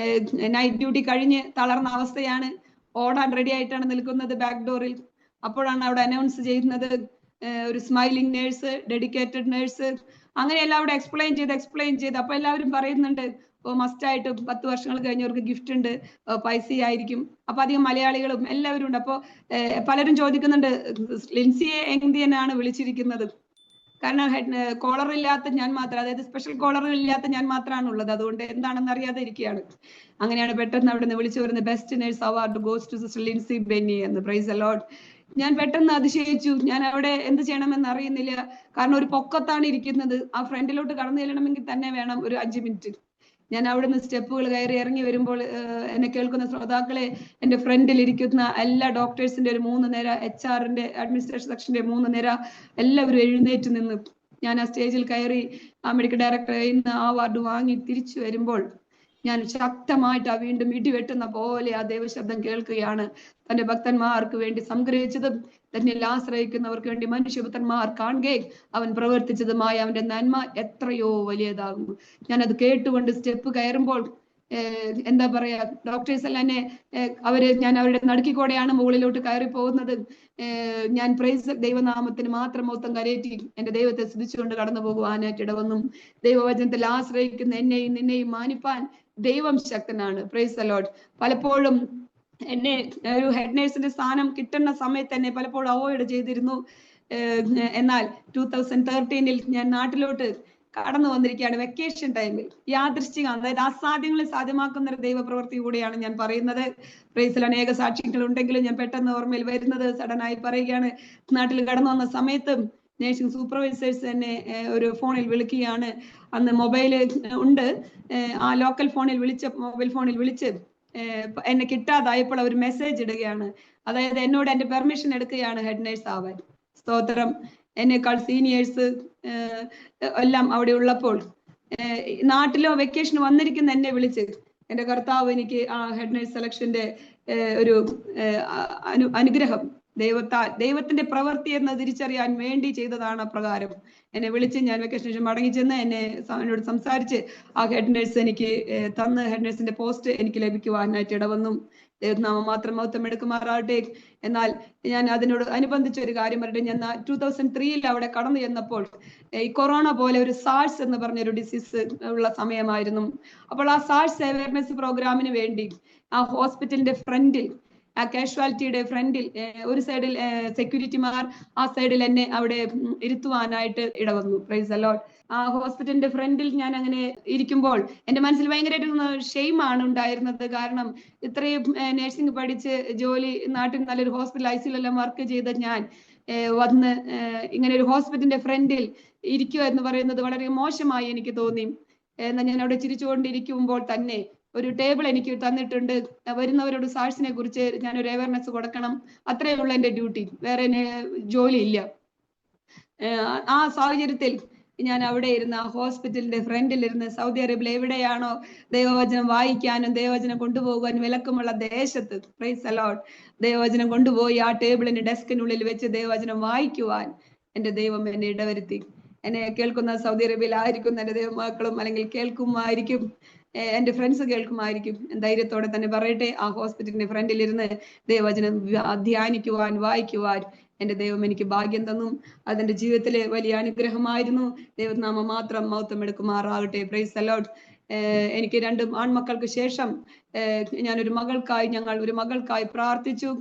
നൈറ്റ് ഡ്യൂട്ടി കഴിഞ്ഞ് തളർന്ന അവസ്ഥയാണ്. ഓടാൻ റെഡി ആയിട്ടാണ് നിൽക്കുന്നത് ബാക്ക് ഡോറിൽ. അപ്പോഴാണ് അവിടെ അനൗൺസ് ചെയ്യുന്നത്, ഒരു സ്മൈലിംഗ് നേഴ്സ്, ഡെഡിക്കേറ്റഡ് നേഴ്സ്, അങ്ങനെയെല്ലാം അവിടെ എക്സ്പ്ലെയിൻ ചെയ്ത് അപ്പൊ എല്ലാവരും പറയുന്നുണ്ട്, മസ്റ്റായിട്ട് 10 വർഷങ്ങൾ കഴിഞ്ഞവർക്ക് ഗിഫ്റ്റ് ഉണ്ട്, പൈസ ആയിരിക്കും. അപ്പൊ അധികം മലയാളികളും എല്ലാവരും ഉണ്ട്. അപ്പൊ പലരും ചോദിക്കുന്നുണ്ട്, ലിൻസിയെ എന്തിനാണ് വിളിച്ചിരിക്കുന്നത്? കാരണം കോളർ ഇല്ലാത്ത ഞാൻ മാത്രം, അതായത് സ്പെഷ്യൽ കോളർ ഇല്ലാത്ത ഞാൻ മാത്രമാണ് ഉള്ളത്, അതുകൊണ്ട് എന്താണെന്ന് അറിയാതെ ഇരിക്കുകയാണ്. അങ്ങനെയാണ് പെട്ടെന്ന് അവിടെ നിന്ന് വിളിച്ചു വരുന്നത്, best nurse award goes to sister Lincy Benny എന്ന്. Praise the Lord. ഞാൻ പെട്ടെന്ന് അതിശയിച്ചു. ഞാൻ അവിടെ എന്ത് ചെയ്യണമെന്ന് അറിയുന്നില്ല. കാരണം ഒരു പൊക്കത്താണ് ഇരിക്കുന്നത്. ആ ഫ്രണ്ടിലോട്ട് കടന്നു ചെല്ലണമെങ്കിൽ തന്നെ വേണം ഒരു 5 മിനിറ്റ്. ഞാൻ അവിടുന്ന് സ്റ്റെപ്പുകൾ കയറി ഇറങ്ങി വരുമ്പോൾ എന്നെ കേൾക്കുന്ന ശ്രോതാക്കളെ, എന്റെ ഫ്രണ്ടിൽ ഇരിക്കുന്ന എല്ലാ ഡോക്ടേഴ്സിന്റെ ഒരു 3 നിര, HR-ന്റെ അഡ്മിനിസ്ട്രേഷൻ സെക്ഷന്റെ 3 നിര, എല്ലാവരും എഴുന്നേറ്റ് നിന്ന് ഞാൻ ആ സ്റ്റേജിൽ കയറി ആ മെഡിക്കൽ ഡയറക്ടറെ ഇന്ന് ആ അവാർഡ് വാങ്ങി തിരിച്ചു വരുമ്പോൾ ഞാൻ ശക്തമായിട്ട് ആ വീണ്ടും ഇടിവെട്ടുന്ന പോലെ ആ ദൈവശബ്ദം കേൾക്കുകയാണ്. തന്റെ ഭക്തന്മാർക്ക് വേണ്ടി സംഗ്രഹിച്ചതും തന്നിൽ ആശ്രയിക്കുന്നവർക്ക് വേണ്ടി മനുഷ്യപുത്രന്മാർ കാണുകെ അവൻ പ്രവർത്തിച്ചതുമായ അവന്റെ നന്മ എത്രയോ വലിയതാകുന്നു. ഞാനത് കേട്ടുകൊണ്ട് സ്റ്റെപ്പ് കയറുമ്പോൾ എന്താ പറയാ, ഡോക്ടേഴ്സ് എല്ലാം എന്നെ ഞാൻ അവരുടെ നടുക്കിക്കൂടെയാണ് മുകളിലോട്ട് കയറി പോകുന്നത്. ഞാൻ പ്രൈസ് ദൈവനാമത്തിന് മാത്രം മൊത്തം കരയേറ്റി എന്റെ ദൈവത്തെ സ്തുതിച്ചുകൊണ്ട് കടന്നു പോകുവാനായിട്ട് ഇടവന്നും. ദൈവവചനത്തിൽ ആശ്രയിക്കുന്ന എന്നെയും നിന്നെയും മാനിപ്പാൻ ദൈവം ശക്തനാണ്. Praise the Lord. പലപ്പോഴും എന്നെ ഒരു ഹെഡ് നേഴ്സിന്റെ സ്ഥാനം കിട്ടുന്ന സമയത്ത് എന്നെ പലപ്പോഴും അവോയ്ഡ് ചെയ്തിരുന്നു. എന്നാൽ 2013 ഞാൻ നാട്ടിലോട്ട് കടന്നു വന്നിരിക്കുകയാണ്. വെക്കേഷൻ ടൈമിൽ യാദൃശ്ചികം, അതായത് അസാധ്യങ്ങളെ സാധ്യമാക്കുന്ന ഒരു ദൈവപ്രവൃത്തി കൂടിയാണ് ഞാൻ പറയുന്നത്. പ്രൈസിൽ അനേക സാക്ഷ്യങ്ങൾ ഉണ്ടെങ്കിലും ഞാൻ പെട്ടെന്ന് ഓർമ്മയിൽ വരുന്നത് സഡനായി പറയുകയാണ്. നാട്ടിൽ കടന്നു വന്ന സമയത്ത് നേഴ്സിംഗ് സൂപ്പർവൈസേഴ്സ് എന്നെ ഒരു ഫോണിൽ വിളിക്കുകയാണ്. അന്ന് മൊബൈല് ഉണ്ട്. ആ ലോക്കൽ ഫോണിൽ മൊബൈൽ ഫോണിൽ വിളിച്ച് എന്നെ കിട്ടാതായപ്പോൾ അവർ മെസ്സേജ് ഇടുകയാണ്. അതായത് എന്നോട് എന്റെ പെർമിഷൻ എടുക്കുകയാണ് ഹെഡ് നേഴ്സ് ആവാൻ. സ്തോത്രം. എന്നേക്കാൾ സീനിയേഴ്സ് എല്ലാം അവിടെ ഉള്ളപ്പോൾ നാട്ടിലോ വെക്കേഷൻ വന്നിരിക്കുന്ന എന്നെ വിളിച്ച് എന്റെ കർത്താവ് എനിക്ക് ആ ഹെഡ് നേഴ്സ് സെലക്ഷന്റെ ഒരു അനുഗ്രഹം ദൈവത്തിന്റെ പ്രവൃത്തി എന്ന് തിരിച്ചറിയാൻ വേണ്ടി ചെയ്തതാണ്. അപ്രകാരം എന്നെ വിളിച്ച് ഞാൻ വെക്കേഷൻ ശേഷം മടങ്ങി ചെന്ന് എന്നോട് സംസാരിച്ച് ആ ഹെഡ് നേഴ്സ് എനിക്ക് തന്ന് ഹെഡ് നേഴ്സിന്റെ പോസ്റ്റ് എനിക്ക് ലഭിക്കുവാനായിട്ട് ഇടവന്നു. ദൈവനാമം മാത്രം മഹത്വം എടുക്കുമാറാകട്ടെ. എന്നാൽ ഞാൻ അതിനോട് അനുബന്ധിച്ച ഒരു കാര്യം പറയട്ടെ. ഞാൻ 2003 അവിടെ കടന്നു ചെന്നപ്പോൾ ഈ കൊറോണ പോലെ ഒരു സാഴ്സ് എന്ന് പറഞ്ഞൊരു ഡിസീസ് ഉള്ള സമയമായിരുന്നു. അപ്പോൾ ആ സാഴ്സ് അവയർനെസ് പ്രോഗ്രാമിന് വേണ്ടി ആ ഹോസ്പിറ്റലിന്റെ ഫ്രണ്ടിൽ, ആ കാഷ്വാലിറ്റിയുടെ ഫ്രണ്ടിൽ ഒരു സൈഡിൽ സെക്യൂരിറ്റിമാർ, ആ സൈഡിൽ എന്നെ അവിടെ ഇരുത്തുവാനായിട്ട് ഇടവന്നു. Praise the Lord. ആ ഹോസ്പിറ്റലിന്റെ ഫ്രണ്ടിൽ ഞാൻ അങ്ങനെ ഇരിക്കുമ്പോൾ എന്റെ മനസ്സിൽ ഭയങ്കരമായിട്ട് ഷെയിമാണ് ഉണ്ടായിരുന്നത്. കാരണം ഇത്രയും നഴ്സിംഗ് പഠിച്ച് ജോലി നാട്ടിൽ നല്ലൊരു ഹോസ്പിറ്റൽ ICUലെല്ലാം വർക്ക് ചെയ്ത ഞാൻ വന്ന് ഇങ്ങനെ ഒരു ഹോസ്പിറ്റലിന്റെ ഫ്രണ്ടിൽ ഇരിക്കുക എന്ന് പറയുന്നത് വളരെ മോശമായി എനിക്ക് തോന്നി. എന്നാൽ ഞാൻ അവിടെ ചിരിച്ചുകൊണ്ടിരിക്കുമ്പോൾ തന്നെ ഒരു ടേബിൾ എനിക്ക് തന്നിട്ടുണ്ട്. വരുന്നവരോട് സാഴ്സിനെ കുറിച്ച് ഞാനൊരു അവയർനെസ് കൊടുക്കണം. അത്രയേ ഉള്ള എന്റെ ഡ്യൂട്ടി, വേറെ ജോലി ഇല്ല. ആ സാഹചര്യത്തിൽ ഞാൻ അവിടെ ഇരുന്ന് ആ ഹോസ്പിറ്റലിന്റെ ഫ്രണ്ടിൽ ഇരുന്ന് സൗദി അറേബ്യയിൽ എവിടെയാണോ ദൈവവചനം വായിക്കാനും ദൈവവചനം കൊണ്ടുപോകാനും വിലക്കുമുള്ള ദേശത്ത്, പ്രൈസ് ദി ലോർഡ്, ദൈവവചനം കൊണ്ടുപോയി ആ ടേബിളിന് ഡെസ്കിനുള്ളിൽ വെച്ച് ദൈവവചനം വായിക്കുവാൻ എന്റെ ദൈവം എന്നെ ഇടവരുത്തി. എന്നെ കേൾക്കുന്ന സൗദി അറേബ്യയിലായിരിക്കും എന്റെ ദൈവമക്കളും, അല്ലെങ്കിൽ കേൾക്കുമായിരിക്കും, എന്റെ ഫ്രണ്ട്സ് കേൾക്കുമായിരിക്കും. ധൈര്യത്തോടെ തന്നെ പറയട്ടെ, ആ ഹോസ്പിറ്റലിന്റെ ഫ്രണ്ടിൽ ഇരുന്ന് ദൈവവചനം ധ്യാനിക്കുവാൻ വായിക്കുവാൻ എന്റെ ദൈവം എനിക്ക് ഭാഗ്യം തന്നു. അതെന്റെ ജീവിതത്തിലെ വലിയ അനുഗ്രഹമായിരുന്നു. ദൈവനാമം മാത്രം മഹത്വം എടുക്കുമാറാകട്ടെ. Praise the Lord. എനിക്ക് 2 ആൺമക്കൾക്ക് ശേഷം ഞങ്ങൾ ഒരു മകൾക്കായി പ്രാർത്ഥിച്ചു.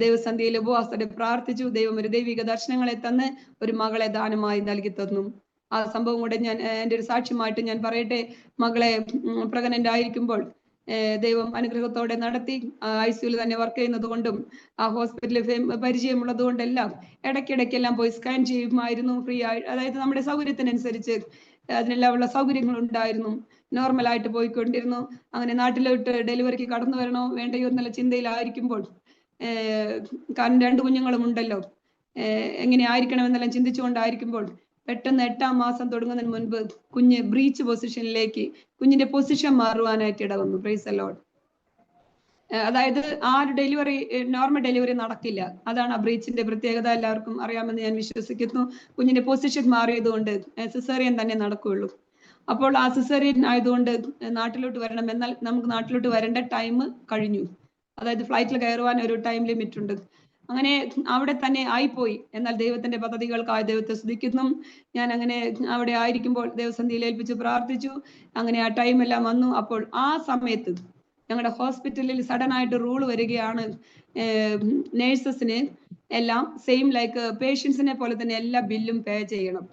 ദൈവസന്ധിയിൽ ഉപവാസത്തോടെ പ്രാർത്ഥിച്ചു. ദൈവം ഒരു ദൈവിക ദർശനങ്ങളെ തന്ന് ഒരു മകളെ ദാനമായി നൽകി തന്നു. ആ സംഭവം കൂടെ ഞാൻ എൻ്റെ ഒരു സാക്ഷ്യമായിട്ട് ഞാൻ പറയട്ടെ. മകളെ പ്രഗ്നന്റ് ആയിരിക്കുമ്പോൾ ദൈവം അനുഗ്രഹത്തോടെ നടത്തി. ICUവിൽ തന്നെ വർക്ക് ചെയ്യുന്നത് കൊണ്ടും ആ ഹോസ്പിറ്റലിൽ പരിചയമുള്ളത് കൊണ്ടെല്ലാം ഇടയ്ക്കിടയ്ക്കെല്ലാം പോയി സ്കാൻ ചെയ്യുമായിരുന്നു, ഫ്രീ ആയി. അതായത് നമ്മുടെ സൗകര്യത്തിനനുസരിച്ച് അതിനെല്ലാം ഉള്ള സൗകര്യങ്ങൾ ഉണ്ടായിരുന്നു. നോർമലായിട്ട് പോയിക്കൊണ്ടിരുന്നു. അങ്ങനെ നാട്ടിലോട്ട് ഡെലിവറിക്ക് കടന്നു വരണോ വേണ്ടയോ എന്നുള്ള ചിന്തയിലായിരിക്കുമ്പോൾ, കാരണം 2 കുഞ്ഞുങ്ങളും ഉണ്ടല്ലോ, എങ്ങനെ ആയിരിക്കണം എന്നെല്ലാം ചിന്തിച്ചുകൊണ്ടായിരിക്കുമ്പോൾ പെട്ടെന്ന് 8ാം മാസം തുടങ്ങുന്നതിന് മുൻപ് കുഞ്ഞ് ബ്രീച്ച് പൊസിഷനിലേക്ക്, കുഞ്ഞിന്റെ പൊസിഷൻ മാറുവാനായിട്ട് ഇടവന്നു. Praise the Lord. അതായത് ആ ഒരു ഡെലിവറി നോർമൽ ഡെലിവറി നടക്കില്ല. അതാണ് ആ ബ്രീച്ചിന്റെ പ്രത്യേകത. എല്ലാവർക്കും അറിയാമെന്ന് ഞാൻ വിശ്വസിക്കുന്നു. കുഞ്ഞിന്റെ പൊസിഷൻ മാറിയതുകൊണ്ട് സിസേറിയൻ തന്നെ നടക്കുകയുള്ളൂ. അപ്പോൾ ആ സിസേറിയൻ ആയതുകൊണ്ട് നാട്ടിലോട്ട് വരണം. എന്നാൽ നമുക്ക് നാട്ടിലോട്ട് വരേണ്ട ടൈം കഴിഞ്ഞു. അതായത് ഫ്ലൈറ്റിൽ കയറുവാൻ ഒരു ടൈം ലിമിറ്റ് ഉണ്ട്. അങ്ങനെ അവിടെ തന്നെ ആയിപ്പോയി. എന്നാൽ ദൈവത്തിന്റെ പദ്ധതികൾക്കായി ദൈവത്തെ സ്തുതിക്കുന്നു. ഞാൻ അങ്ങനെ അവിടെ ആയിരിക്കുമ്പോൾ ദൈവസന്ധിയിൽ ഏൽപ്പിച്ച് പ്രാർത്ഥിച്ചു. അങ്ങനെ ആ ടൈം എല്ലാം വന്നു. അപ്പോൾ ആ സമയത്ത് ഞങ്ങളുടെ ഹോസ്പിറ്റലിൽ സഡൻ ആയിട്ട് റൂൾ വരികയാണ്, നേഴ്സസിന് എല്ലാം സെയിം ലൈക്ക് പേഷ്യൻസിനെ പോലെ തന്നെ എല്ലാ ബില്ലും പേ ചെയ്യണം.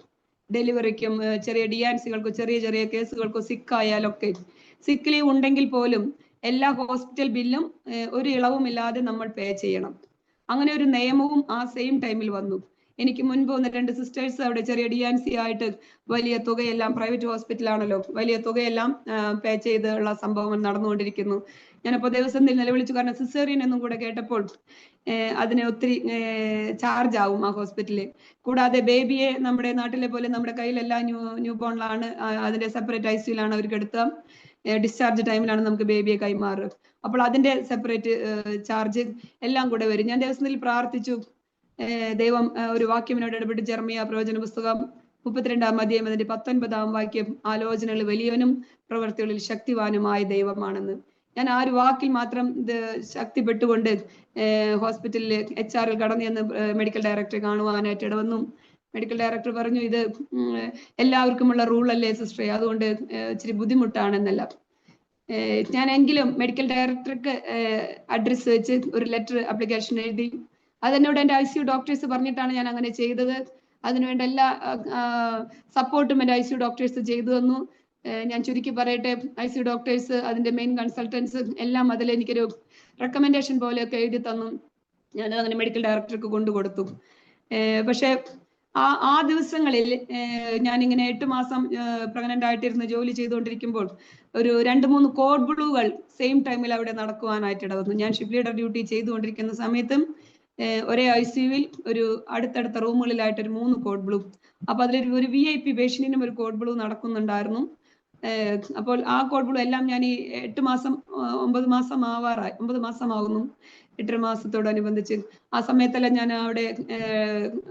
ഡെലിവറിക്കും ചെറിയ DNCകൾക്കും ചെറിയ ചെറിയ കേസുകൾക്കും സിക്കായാലൊക്കെ, സിക്ക് ലീവ് ഉണ്ടെങ്കിൽ പോലും എല്ലാ ഹോസ്പിറ്റൽ ബില്ലും ഒരു ഇളവുമില്ലാതെ നമ്മൾ പേ ചെയ്യണം. അങ്ങനെ ഒരു നിയമവും ആ സെയിം ടൈമിൽ വന്നു. എനിക്ക് മുൻപ് ഒന്ന് 2 സിസ്റ്റേഴ്സ് അവിടെ ചെറിയ DNC ആയിട്ട് വലിയ തുകയെല്ലാം, പ്രൈവറ്റ് ഹോസ്പിറ്റലാണല്ലോ, വലിയ തുകയെല്ലാം പേ ചെയ്തുള്ള സംഭവങ്ങൾ നടന്നുകൊണ്ടിരിക്കുന്നു. ഞാനപ്പോൾ ദിവസം നിലവിളിച്ചു, കാരണം സിസേറിയൻ എന്നും കൂടെ കേട്ടപ്പോൾ അതിന് ഒത്തിരി ചാർജ് ആവും ആ ഹോസ്പിറ്റലിൽ. കൂടാതെ ബേബിയെ നമ്മുടെ നാട്ടിലെ പോലെ നമ്മുടെ കയ്യിലെല്ലാം ന്യൂ ബോണിലാണ്, അതിന്റെ സെപ്പറേറ്റ് ICUലാണ് അവർക്ക് എടുത്താൽ ഡിസ്ചാർജ് ടൈമിലാണ് നമുക്ക് ബേബിയെ കൈമാറുക. അപ്പോൾ അതിന്റെ സെപ്പറേറ്റ് ചാർജ് എല്ലാം കൂടെ വരും. ഞാൻ ദിവസത്തിൽ പ്രാർത്ഥിച്ചു, ദൈവം ഒരു വാക്യമിനോട് ഇടപെട്ട് ജെറമിയ പ്രവചന പുസ്തകം 32-ാം അധ്യായം അതിന്റെ 19-ാം വാക്യം, ആലോചനകൾ വലിയവനും പ്രവൃത്തികളിൽ ശക്തിവാനുമായ ദൈവമാണെന്ന്. ഞാൻ ആ ഒരു വാക്കിൽ മാത്രം ശക്തിപ്പെട്ടുകൊണ്ട് ഹോസ്പിറ്റലിൽ HR കടന്നു ചെന്ന് മെഡിക്കൽ ഡയറക്ടറെ കാണുവാനായിട്ട് ഇടവന്നു. മെഡിക്കൽ ഡയറക്ടർ പറഞ്ഞു, ഇത് എല്ലാവർക്കുമുള്ള റൂളല്ലേ സിസ്റ്ററെ, അതുകൊണ്ട് ഇച്ചിരി ബുദ്ധിമുട്ടാണെന്നല്ല. ഞാനെങ്കിലും മെഡിക്കൽ ഡയറക്ടർക്ക് അഡ്രസ്സ് വെച്ച് ഒരു ലെറ്റർ ആപ്ലിക്കേഷൻ എഴുതി. അതെന്നോട് എൻ്റെ ICU ഡോക്ടേഴ്സ് പറഞ്ഞിട്ടാണ് ഞാൻ അങ്ങനെ ചെയ്തത്. അതിനുവേണ്ട എല്ലാ സപ്പോർട്ടും എൻ്റെ ICU ഡോക്ടേഴ്സ് ചെയ്തു തന്നു. ഞാൻ ചുരുക്കി പറയട്ടെ, ICU ഡോക്ടേഴ്സ്, അതിന്റെ മെയിൻ കൺസൾട്ടൻസ് എല്ലാം അതിൽ എനിക്കൊരു റെക്കമെൻഡേഷൻ പോലെയൊക്കെ എഴുതി തന്നു. ഞാനത് അങ്ങനെ മെഡിക്കൽ ഡയറക്ടർക്ക് കൊണ്ടുകൊടുത്തു. പക്ഷെ ആ ദിവസങ്ങളിൽ ഞാനിങ്ങനെ 8 മാസം പ്രഗ്നന്റ് ആയിട്ടിരുന്ന് ജോലി ചെയ്തുകൊണ്ടിരിക്കുമ്പോൾ ഒരു 2-3 കോഡ് ബ്ലൂകൾ സെയിം ടൈമിൽ അവിടെ നടക്കുവാനായിട്ട് ഇടവന്നു. ഞാൻ ഷിപ്പ് ലീഡർ ഡ്യൂട്ടി ചെയ്തുകൊണ്ടിരിക്കുന്ന സമയത്തും ഒരേ ICUവിൽ ഒരു അടുത്തടുത്ത റൂമുകളിലായിട്ട് ഒരു 3 കോഡ് ബ്ലൂ. അപ്പൊ അതിലൊരു VIP പേഷ്യന്റിനും ഒരു കോഡ് ബ്ലൂ നടക്കുന്നുണ്ടായിരുന്നു. അപ്പോൾ ആ കോഡ് ബ്ലൂ എല്ലാം ഞാൻ ഈ 8 മാസം 9 മാസം ആവാറായി, 9 മാസമാകുന്നു, 8 മാസത്തോടനുബന്ധിച്ച്. ആ സമയത്തെല്ലാം ഞാൻ അവിടെ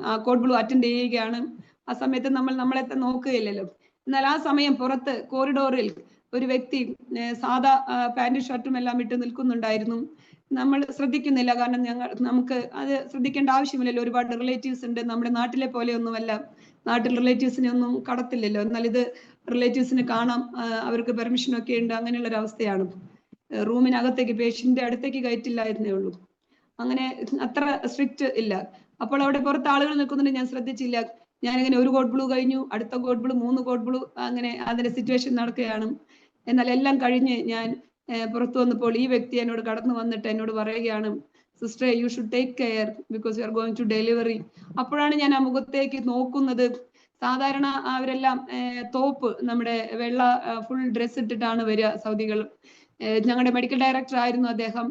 ആ കോഡ് ബ്ലൂ അറ്റൻഡ് ചെയ്യുകയാണ്. ആ സമയത്ത് നമ്മളെ നോക്കുകയില്ലല്ലോ. എന്നാൽ ആ സമയം പുറത്ത് കോറിഡോറിൽ ഒരു വ്യക്തി സാധാ പാന്റും ഷർട്ടും എല്ലാം ഇട്ട് നിൽക്കുന്നുണ്ടായിരുന്നു. നമ്മൾ ശ്രദ്ധിക്കുന്നില്ല, കാരണം നമുക്ക് അത് ശ്രദ്ധിക്കേണ്ട ആവശ്യമില്ലല്ലോ. ഒരുപാട് റിലേറ്റീവ്സ് ഉണ്ട്. നമ്മുടെ നാട്ടിലെ പോലെയൊന്നുമല്ല, നാട്ടിൽ റിലേറ്റീവ്സിനെ ഒന്നും കടത്തില്ലല്ലോ. എന്നാൽ ഇത് റിലേറ്റീവ്സിന് കാണാം, അവർക്ക് പെർമിഷൻ ഒക്കെ ഉണ്ട്. അങ്ങനെയുള്ള ഒരു അവസ്ഥയാണ്. റൂമിനകത്തേക്ക് പേഷ്യന്റിന്റെ അടുത്തേക്ക് കയറ്റില്ലായിരുന്നേ ഉള്ളൂ. അങ്ങനെ അത്ര സ്ട്രിക്റ്റ് ഇല്ല. അപ്പോൾ അവിടെ പുറത്ത് ആളുകൾ നിൽക്കുന്നുണ്ട്, ഞാൻ ശ്രദ്ധിച്ചില്ല. ഞാനിങ്ങനെ ഒരു കോഡ് ബ്ലൂ കഴിഞ്ഞു, അടുത്ത കോഡ് ബ്ലൂ, 3 കോഡ് ബ്ലൂ, അങ്ങനെ അതിന്റെ സിറ്റുവേഷൻ നടക്കുകയാണ്. എന്നാൽ എല്ലാം കഴിഞ്ഞ് ഞാൻ പുറത്തു വന്നപ്പോൾ ഈ വ്യക്തി എന്നോട് കടന്നു വന്നിട്ട് എന്നോട് പറയുകയാണ്, സിസ്റ്ററെ, you should take care because you are going to delivery. അപ്പോഴാണ് ഞാൻ ആ മുഖത്തേക്ക് നോക്കുന്നത്. സാധാരണ അവരെല്ലാം തോപ്പ്, നമ്മുടെ വെള്ള ഫുൾ ഡ്രസ് ഇട്ടിട്ടാണ് വരിക സൗദികൾ. ഞങ്ങളുടെ മെഡിക്കൽ ഡയറക്ടർ ആയിരുന്നു അദ്ദേഹം.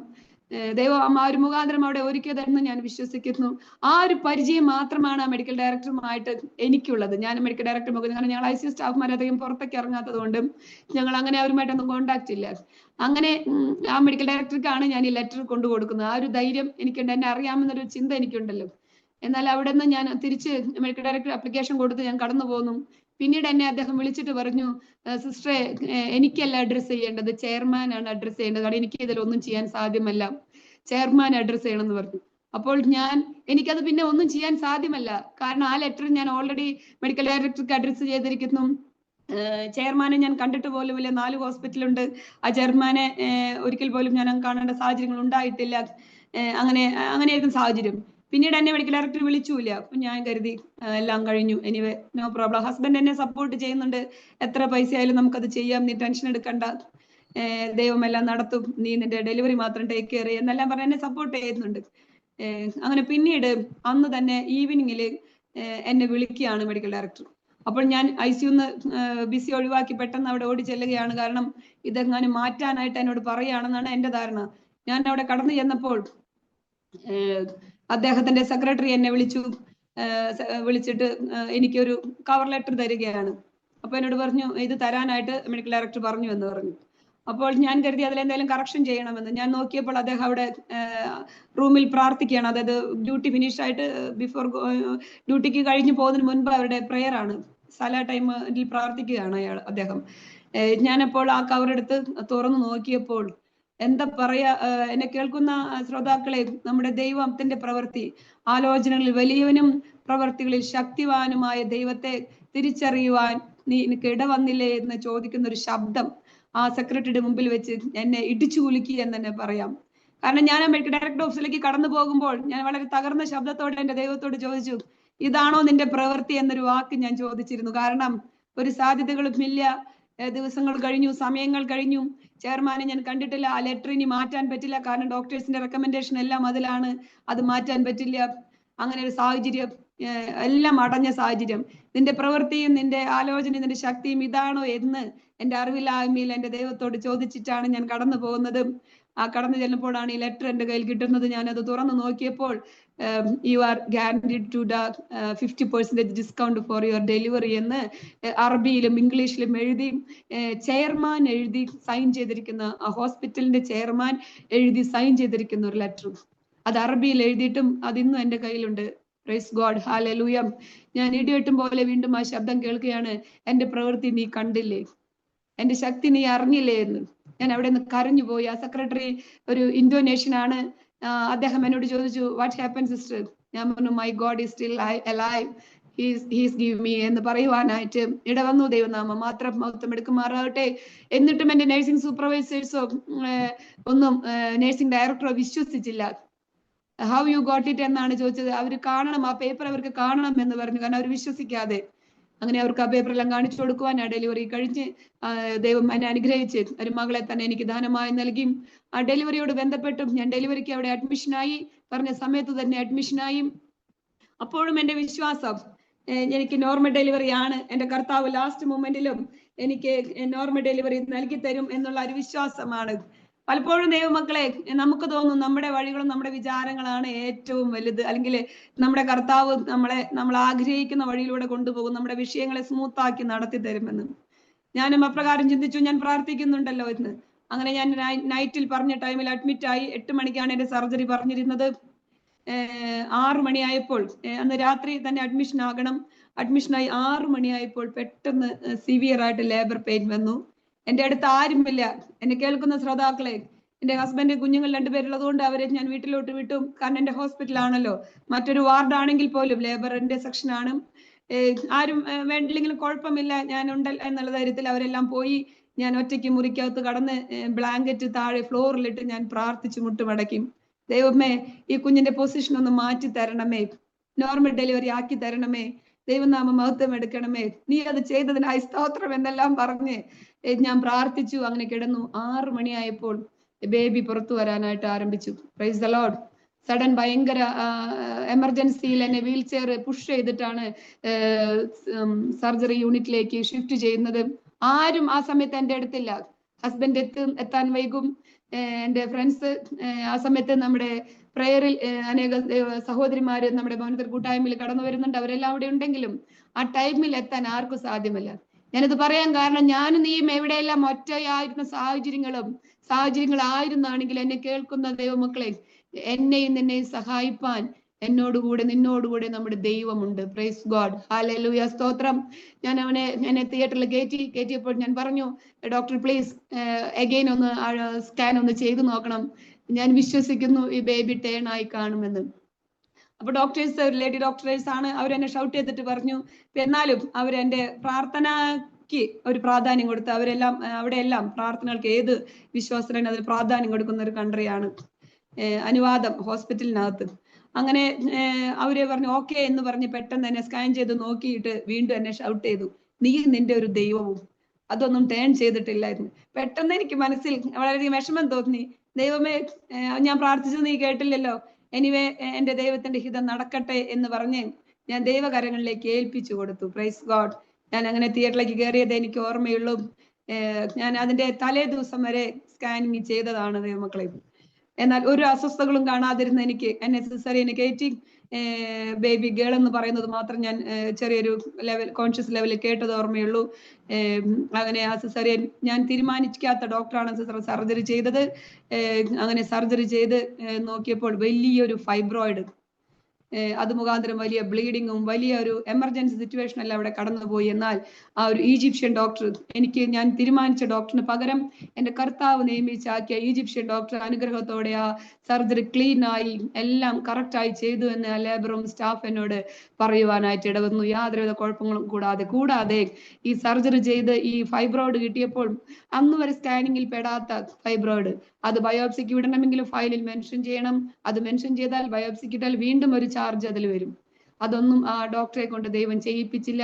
ദൈവം ആ ഒരു മുഖാന്തരം അവിടെ ഒരുക്കിയതെന്ന് ഞാൻ വിശ്വസിക്കുന്നു. ആ ഒരു പരിചയം മാത്രമാണ് ആ മെഡിക്കൽ ഡയറക്ടറുമായിട്ട് എനിക്കുള്ളത്. ഞാൻ മെഡിക്കൽ ഡയറക്ടർ മുഖം, കാരണം ഞങ്ങൾ ICU സ്റ്റാഫ്മാർ അധികം പുറത്തേക്ക് ഇറങ്ങാത്തത് കൊണ്ടും ഞങ്ങൾ അങ്ങനെ അവരുമായിട്ടൊന്നും കോണ്ടാക്ട് ഇല്ല. അങ്ങനെ ആ മെഡിക്കൽ ഡയറക്ടർക്കാണ് ഞാൻ ഈ ലെറ്റർ കൊണ്ടു കൊടുക്കുന്നത്. ആ ഒരു ധൈര്യം എനിക്കുണ്ട്, എന്നെ അറിയാമെന്നൊരു ചിന്ത എനിക്കുണ്ടല്ലോ. എന്നാൽ അവിടെ നിന്ന് ഞാൻ തിരിച്ച് മെഡിക്കൽ ഡയറക്ടർ ആപ്ലിക്കേഷൻ കൊടുത്ത് ഞാൻ കടന്നു പോന്നു. പിന്നീട് എന്നെ അദ്ദേഹം വിളിച്ചിട്ട് പറഞ്ഞു, സിസ്റ്ററെ, എനിക്കല്ല അഡ്രസ് ചെയ്യേണ്ടത്, ചെയർമാനാണ് അഡ്രസ് ചെയ്യേണ്ടത്, കാരണം എനിക്ക് ഇതിലൊന്നും ചെയ്യാൻ സാധ്യമല്ല, ചെയർമാൻ അഡ്രസ് ചെയ്യണമെന്ന് പറഞ്ഞു. അപ്പോൾ എനിക്കത് പിന്നെ ഒന്നും ചെയ്യാൻ സാധ്യമല്ല, കാരണം ആ ലെറ്റർ ഞാൻ ഓൾറെഡി മെഡിക്കൽ ഡയറക്ടർക്ക് അഡ്രസ് ചെയ്തിരിക്കുന്നു. ചെയർമാനെ ഞാൻ കണ്ടിട്ട് പോലുമില്ല. 4 ഹോസ്പിറ്റലുണ്ട്. ആ ചെയർമാനെ ഒരിക്കൽ പോലും ഞാൻ കാണേണ്ട സാഹചര്യങ്ങൾ ഉണ്ടായിട്ടില്ല. അങ്ങനെയായിരിക്കും സാഹചര്യം. പിന്നീട് എന്നെ മെഡിക്കൽ ഡയറക്ടർ വിളിച്ചില്ല. അപ്പൊ ഞാൻ കരുതി എല്ലാം കഴിഞ്ഞു, എനിവേ നോ പ്രോബ്ലം, ഹസ്ബൻഡ് എന്നെ സപ്പോർട്ട് ചെയ്യുന്നുണ്ട്, എത്ര പൈസ ആയാലും നമുക്കത് ചെയ്യാം, നീ ടെൻഷൻ എടുക്കണ്ട, ദൈവം എല്ലാം നടത്തും, നീ നിന്റെ ഡെലിവറി മാത്രം ടേക്ക് കെയർ ചെയ്യുക എന്നെല്ലാം പറഞ്ഞ് എന്നെ സപ്പോർട്ട് ചെയ്യുന്നുണ്ട്. അങ്ങനെ പിന്നീട് അന്ന് തന്നെ ഈവനിങ്ങിൽ എന്നെ വിളിക്കുകയാണ് മെഡിക്കൽ ഡയറക്ടർ. അപ്പോൾ ഞാൻ ICUന്ന് ബിസി ഒഴിവാക്കി പെട്ടെന്ന് അവിടെ ഓടി ചെല്ലുകയാണ്, കാരണം ഇതെങ്ങാനും മാറ്റാനായിട്ട് എന്നോട് പറയുകയാണെന്നാണ് എൻ്റെ ധാരണ. ഞാൻ അവിടെ കടന്നു ചെന്നപ്പോൾ അദ്ദേഹത്തിന്റെ സെക്രട്ടറി എന്നെ വിളിച്ചിട്ട് എനിക്കൊരു കവർ ലെറ്റർ തരികയാണ്. അപ്പൊ എന്നോട് പറഞ്ഞു, ഇത് തരാനായിട്ട് മെഡിക്കൽ ഡയറക്ടർ പറഞ്ഞു എന്ന് പറഞ്ഞു. അപ്പോൾ ഞാൻ കരുതി അതിലെന്തെങ്കിലും കറക്ഷൻ ചെയ്യണമെന്ന്. ഞാൻ നോക്കിയപ്പോൾ അദ്ദേഹം അവിടെ റൂമിൽ പ്രാർത്ഥിക്കുകയാണ്. അതായത് ഡ്യൂട്ടി ഫിനിഷ് ആയിട്ട് ബിഫോർ ഡ്യൂട്ടിക്ക് കഴിഞ്ഞ് പോകുന്നതിന് മുൻപ് അവരുടെ പ്രെയർ ആണ്, സലാ ടൈമിൽ പ്രാർത്ഥിക്കുകയാണ് അദ്ദേഹം. ഞാനപ്പോൾ ആ കവർ എടുത്ത് തുറന്നു നോക്കിയപ്പോൾ എന്താ പറയാ, എന്നെ കേൾക്കുന്ന ശ്രോതാക്കളെ, നമ്മുടെ ദൈവത്തിന്റെ പ്രവൃത്തി, ആലോചനകളിൽ വലിയവനും പ്രവർത്തികളിൽ ശക്തിവാനുമായ ദൈവത്തെ തിരിച്ചറിയുവാൻ നിനക്ക് ഇടവന്നില്ലേ എന്ന് ചോദിക്കുന്ന ഒരു ശബ്ദം ആ സെക്രട്ടറിയുടെ മുമ്പിൽ വെച്ച് എന്നെ ഇടിച്ചു കുലുക്കി എന്ന് തന്നെ പറയാം. കാരണം ഞാൻ ആ മെഡിക്കൽ ഡയറക്ടർ ഓഫീസിലേക്ക് കടന്നു പോകുമ്പോൾ ഞാൻ വളരെ തകർന്ന ശബ്ദത്തോടെ എന്റെ ദൈവത്തോട് ചോദിച്ചു, ഇതാണോ നിന്റെ പ്രവൃത്തി എന്നൊരു വാക്ക് ഞാൻ ചോദിച്ചിരുന്നു. കാരണം ഒരു സാധ്യതകളും ഇല്ല, ദിവസങ്ങൾ കഴിഞ്ഞു, സമയങ്ങൾ കഴിഞ്ഞു. ചെയർമാനെ ഞാൻ കണ്ടിട്ടില്ല. ആ ലെറ്റർ ഇനി മാറ്റാൻ പറ്റില്ല, കാരണം ഡോക്ടേഴ്സിന്റെ റെക്കമെൻഡേഷൻ എല്ലാം അതിലാണ്, അത് മാറ്റാൻ പറ്റില്ല. അങ്ങനെ ഒരു സാഹചര്യം, എല്ലാം അടഞ്ഞ സാഹചര്യം. നിന്റെ പ്രവൃത്തിയും നിന്റെ ആലോചനയും നിന്റെ ശക്തിയും ഇതാണോ എന്ന് എന്റെ അറിവില്ലായ്മയിൽ എന്റെ ദൈവത്തോട് ചോദിച്ചിട്ടാണ് ഞാൻ കടന്നു പോകുന്നത്. ആ കടന്നു ചെല്ലുമ്പോഴാണ് ഈ ലെറ്റർ എന്റെ കയ്യിൽ കിട്ടുന്നത്. ഞാൻ അത് തുറന്നു നോക്കിയപ്പോൾ you are guaranteed to the 50% discount for your delivery എന്ന് അറബിയിലും ഇംഗ്ലീഷിലും എഴുതി, ചെയർമാൻ എഴുതി സൈൻ ചെയ്തിരിക്കുന്ന, ആ ഹോസ്പിറ്റലിന്റെ ചെയർമാൻ എഴുതി സൈൻ ചെയ്തിരിക്കുന്ന ഒരു ലെറ്റർ. അത് അറബിയിൽ എഴുതിയിട്ടും അതിന്നും എന്റെ കയ്യിലുണ്ട്. Price God, hallelujah. ഞാൻ ഇടിവെട്ടും പോലെ വീണ്ടും ആ ശബ്ദം കേൾക്കുകയാണ്, എന്റെ പ്രവൃത്തി നീ കണ്ടില്ലേ, എന്റെ ശക്തി നീ അറിഞ്ഞില്ലേ എന്ന്. ഞാൻ അവിടെ നിന്ന് കരഞ്ഞു പോയി. ആ സെക്രട്ടറി ഒരു ഇന്തോനേഷ്യൻ ആണ്. അദ്ദേഹം എന്നോട് ചോദിച്ചു, വാട്ട് ഹാപ്പൻ സിസ്റ്റർ? ഞാൻ പറഞ്ഞു, my God is still alive, he's give me എന്ന് പറയുവാനായിട്ട് ഇടവന്നു. ദൈവനാമം മാത്രം മഹത്വം എടുക്കുമാറാകട്ടെ. എന്നിട്ടും എന്റെ നഴ്സിംഗ് സൂപ്പർവൈസേഴ്സോ ഒന്നും നഴ്സിംഗ് ഡയറക്ടറോ വിശ്വസിച്ചില്ല. ഹൗ യു ഗോട്ട് ഇറ്റ് എന്നാണ് ചോദിച്ചത്. അവർ കാണണം, ആ പേപ്പർ അവർക്ക് കാണണം എന്ന് പറഞ്ഞു, കാരണം അവർ വിശ്വസിക്കാതെ. അങ്ങനെ അവർക്ക് ആ പേപ്പറെല്ലാം കാണിച്ചു കൊടുക്കുവാൻ ആ ഡെലിവറി കഴിഞ്ഞ് ദൈവം എന്നെ അനുഗ്രഹിച്ച് ഒരു മകളെ തന്നെ എനിക്ക് ദാനമായി നൽകി. ആ ഡെലിവറിയോട് ബന്ധപ്പെട്ടും ഞാൻ ഡെലിവറിക്ക് അവിടെ അഡ്മിഷനായി, പറഞ്ഞ സമയത്ത് തന്നെ അഡ്മിഷനായി. അപ്പോഴും എന്റെ വിശ്വാസം എനിക്ക് നോർമൽ ഡെലിവറി ആണ്, എന്റെ കർത്താവ് ലാസ്റ്റ് മൊമെന്റിലും എനിക്ക് നോർമൽ ഡെലിവറി നൽകി തരും എന്നുള്ള ഒരു വിശ്വാസമാണ്. പലപ്പോഴും ദൈവമക്കളെ, നമുക്ക് തോന്നും നമ്മുടെ വഴികളും നമ്മുടെ വിചാരങ്ങളാണ് ഏറ്റവും വലുത്, അല്ലെങ്കിൽ നമ്മുടെ കർത്താവ് നമ്മൾ ആഗ്രഹിക്കുന്ന വഴിയിലൂടെ കൊണ്ടുപോകും, നമ്മുടെ വിഷയങ്ങളെ സ്മൂത്താക്കി നടത്തി തരുമെന്ന്. ഞാനും അപ്രകാരം ചിന്തിച്ചു. ഞാൻ പ്രാർത്ഥിക്കുന്നുണ്ടല്ലോ എന്ന്. അങ്ങനെ ഞാൻ നൈറ്റിൽ പറഞ്ഞ ടൈമിൽ അഡ്മിറ്റായി. 8 മണിക്കാണ് എന്റെ സർജറി പറഞ്ഞിരുന്നത്. 6 മണിയായപ്പോൾ, അന്ന് രാത്രി തന്നെ അഡ്മിഷൻ ആകണം. അഡ്മിഷനായി 6 മണിയായപ്പോൾ പെട്ടെന്ന് സിവിയർ ആയിട്ട് ലേബർ പെയിൻ വന്നു. എന്റെ അടുത്ത് ആരുമില്ല. എന്നെ കേൾക്കുന്ന ശ്രോതാക്കളെ, എന്റെ ഹസ്ബൻഡ് കുഞ്ഞുങ്ങൾ 2 പേരുള്ളത് കൊണ്ട് അവരെ ഞാൻ വീട്ടിലോട്ട് വിട്ടു. കാരണം എന്റെ ഹോസ്പിറ്റലാണല്ലോ, മറ്റൊരു വാർഡാണെങ്കിൽ പോലും ലേബറിന്റെ സെക്ഷനാണ്. ആരും വേണ്ടില്ലെങ്കിലും കുഴപ്പമില്ല, ഞാൻ ഉണ്ട് എന്നുള്ള ധൈര്യത്തിൽ അവരെല്ലാം പോയി. ഞാൻ ഒറ്റയ്ക്ക് മുറിക്കകത്ത് കടന്ന് ബ്ലാങ്കറ്റ് താഴെ ഫ്ലോറിലിട്ട് ഞാൻ പ്രാർത്ഥിച്ചു മുട്ടുമടക്കി, ദൈവമേ ഈ കുഞ്ഞിന്റെ പൊസിഷൻ ഒന്ന് മാറ്റി തരണമേ, നോർമൽ ഡെലിവറി ആക്കി തരണമേ, ദൈവനാമ മഹത്വം എടുക്കണമേ, നീ അത് ചെയ്തതിനായി സ്തോത്രം എന്നെല്ലാം പറഞ്ഞ് ഞാൻ പ്രാർത്ഥിച്ചു. അങ്ങനെ കിടന്നു. 6 മണിയായപ്പോൾ ബേബി പുറത്തു വരാനായിട്ട് ആരംഭിച്ചു. Praise the Lord. സഡൻ ഭയങ്കര എമർജൻസിയിൽ എന്നെ വീൽ ചെയർ പുഷ് ചെയ്തിട്ടാണ് സർജറി യൂണിറ്റിലേക്ക് ഷിഫ്റ്റ് ചെയ്യുന്നത്. ആരും ആ സമയത്ത് എൻ്റെ അടുത്തില്ല. ഹസ്ബൻഡ് എത്താൻ വൈകും. എൻ്റെ ഫ്രണ്ട്സ് ആ സമയത്ത് നമ്മുടെ പ്രയറിൽ അനേക സഹോദരിമാര് നമ്മുടെ ഭവനത്തിൽ കൂട്ടായ്മയിൽ കടന്നു വരുന്നുണ്ട്. അവരെല്ലാം അവിടെ ഉണ്ടെങ്കിലും ആ ടൈമിൽ എത്താൻ ആർക്കും സാധ്യമല്ല. ഞാനിത് പറയാൻ കാരണം, ഞാനും നീയും എവിടെയെല്ലാം ഒറ്റയായിരുന്ന സാഹചര്യങ്ങളായിരുന്നാണെങ്കിൽ എന്നെ കേൾക്കുന്ന ദൈവമക്കളെ, എന്നെയും നിന്നെയും സഹായിപ്പാൻ നിന്നോടുകൂടെ നമ്മുടെ ദൈവമുണ്ട്. പ്രൈസ് ഗോഡ്, ഹല്ലേലൂയ, സ്തോത്രം. ഞാൻ എന്നെ തിയേറ്ററിൽ കയറ്റിയപ്പോൾ ഞാൻ പറഞ്ഞു, ഡോക്ടർ പ്ലീസ് അഗൈൻ ഒന്ന് സ്കാൻ ഒന്ന് ചെയ്തു നോക്കണം, ഞാൻ വിശ്വസിക്കുന്നു ഈ ബേബി ടേൺ ആയി കാണുമെന്ന്. അപ്പൊ ഡോക്ടേഴ്സ്, ലേഡി ഡോക്ടേഴ്സ് ആണ്, അവരെന്നെ ഷൗട്ട് ചെയ്തിട്ട് പറഞ്ഞു. എന്നാലും അവരെന്റെ പ്രാർത്ഥനയ്ക്ക് ഒരു പ്രാധാന്യം കൊടുത്ത് അവിടെയെല്ലാം പ്രാർത്ഥനകൾക്ക് ഏത് വിശ്വാസത്തിന് അതിൽ പ്രാധാന്യം കൊടുക്കുന്ന ഒരു കൺട്രിയാണ് അനുവാദം ഹോസ്പിറ്റലിനകത്ത്. അങ്ങനെ അവര് പറഞ്ഞു ഓക്കെ എന്ന് പറഞ്ഞ് പെട്ടെന്ന് തന്നെ സ്കാൻ ചെയ്ത് നോക്കിയിട്ട് വീണ്ടും എന്നെ ഷൗട്ട് ചെയ്തു, നീ നിന്റെ ഒരു ദൈവവും അതൊന്നും ടേൺ ചെയ്തിട്ടില്ലായിരുന്നു. പെട്ടെന്ന് എനിക്ക് മനസ്സിൽ വളരെയധികം വിഷമം തോന്നി. ദൈവമേ, ഞാൻ പ്രാർത്ഥിച്ചത് നീ കേട്ടില്ലല്ലോ, എനിവേ എന്റെ ദൈവത്തിന്റെ ഹിതം നടക്കട്ടെ എന്ന് പറഞ്ഞ് ഞാൻ ദൈവകരങ്ങളിലേക്ക് ഏൽപ്പിച്ചു കൊടുത്തു. Praise God. ഞാൻ അങ്ങനെ തിയേറ്ററിലേക്ക് കയറിയത് എനിക്ക് ഓർമ്മയുള്ളൂ. ഞാൻ അതിന്റെ തലേ ദിവസം വരെ സ്കാനിങ് ചെയ്തതാണ് ദൈവമക്കളെ. എന്നാൽ ഒരു അസ്വസ്ഥതകളും കാണാതിരുന്ന എന്നെ സിസേറിയൻ കയറ്റി ബേബി ഗേൾ എന്ന് പറയുന്നത് മാത്രം ഞാൻ ചെറിയൊരു കോൺഷ്യസ് ലെവലിൽ കേട്ടത് ഓർമ്മയുള്ളൂ. അങ്ങനെ ആ സിസേറിയൻ ഞാൻ തീരുമാനിക്കാത്ത ഡോക്ടറാണ് സർജറി ചെയ്തത്. അങ്ങനെ സർജറി ചെയ്ത് നോക്കിയപ്പോൾ വലിയൊരു ഫൈബ്രോയിഡ്, അത് മുഖാന്തരം വലിയ ബ്ലീഡിങ്ങും വലിയ ഒരു എമർജൻസി സിറ്റുവേഷൻ എല്ലാം അവിടെ കടന്നുപോയി. എന്നാൽ ആ ഒരു ഈജിപ്ഷ്യൻ ഡോക്ടർ, ഞാൻ തീരുമാനിച്ച ഡോക്ടറിന് പകരം എന്റെ കർത്താവ് നിയമിച്ചാക്കിയ ഈജിപ്ഷ്യൻ ഡോക്ടർ അനുഗ്രഹത്തോടെ ആ സർജറി ക്ലീൻ ആയി എല്ലാം കറക്റ്റായി ചെയ്തു എന്ന് ആ ലേബറും സ്റ്റാഫ് എന്നോട് പറയുവാനായിട്ട് ഇടവന്നു. യാതൊരുവിധ കുഴപ്പങ്ങളും കൂടാതെ ഈ സർജറി ചെയ്ത് ഈ ഫൈബ്രോയിഡ് കിട്ടിയപ്പോൾ, അന്ന് വരെ സ്കാനിങ്ങിൽ പെടാത്ത ഫൈബ്രോയിഡ്, അത് ബയോപ്സിക്ക് വിടണമെങ്കിൽ ഫയലിൽ മെൻഷൻ ചെയ്യണം. അത് മെൻഷൻ ചെയ്താൽ ബയോപ്സിക്ക് ഇട്ടാൽ വീണ്ടും ഒരു ചാർജ് അതിൽ വരും. അതൊന്നും ആ ഡോക്ടറെ കൊണ്ട് ദൈവം ചെയ്യിപ്പിച്ചില്ല.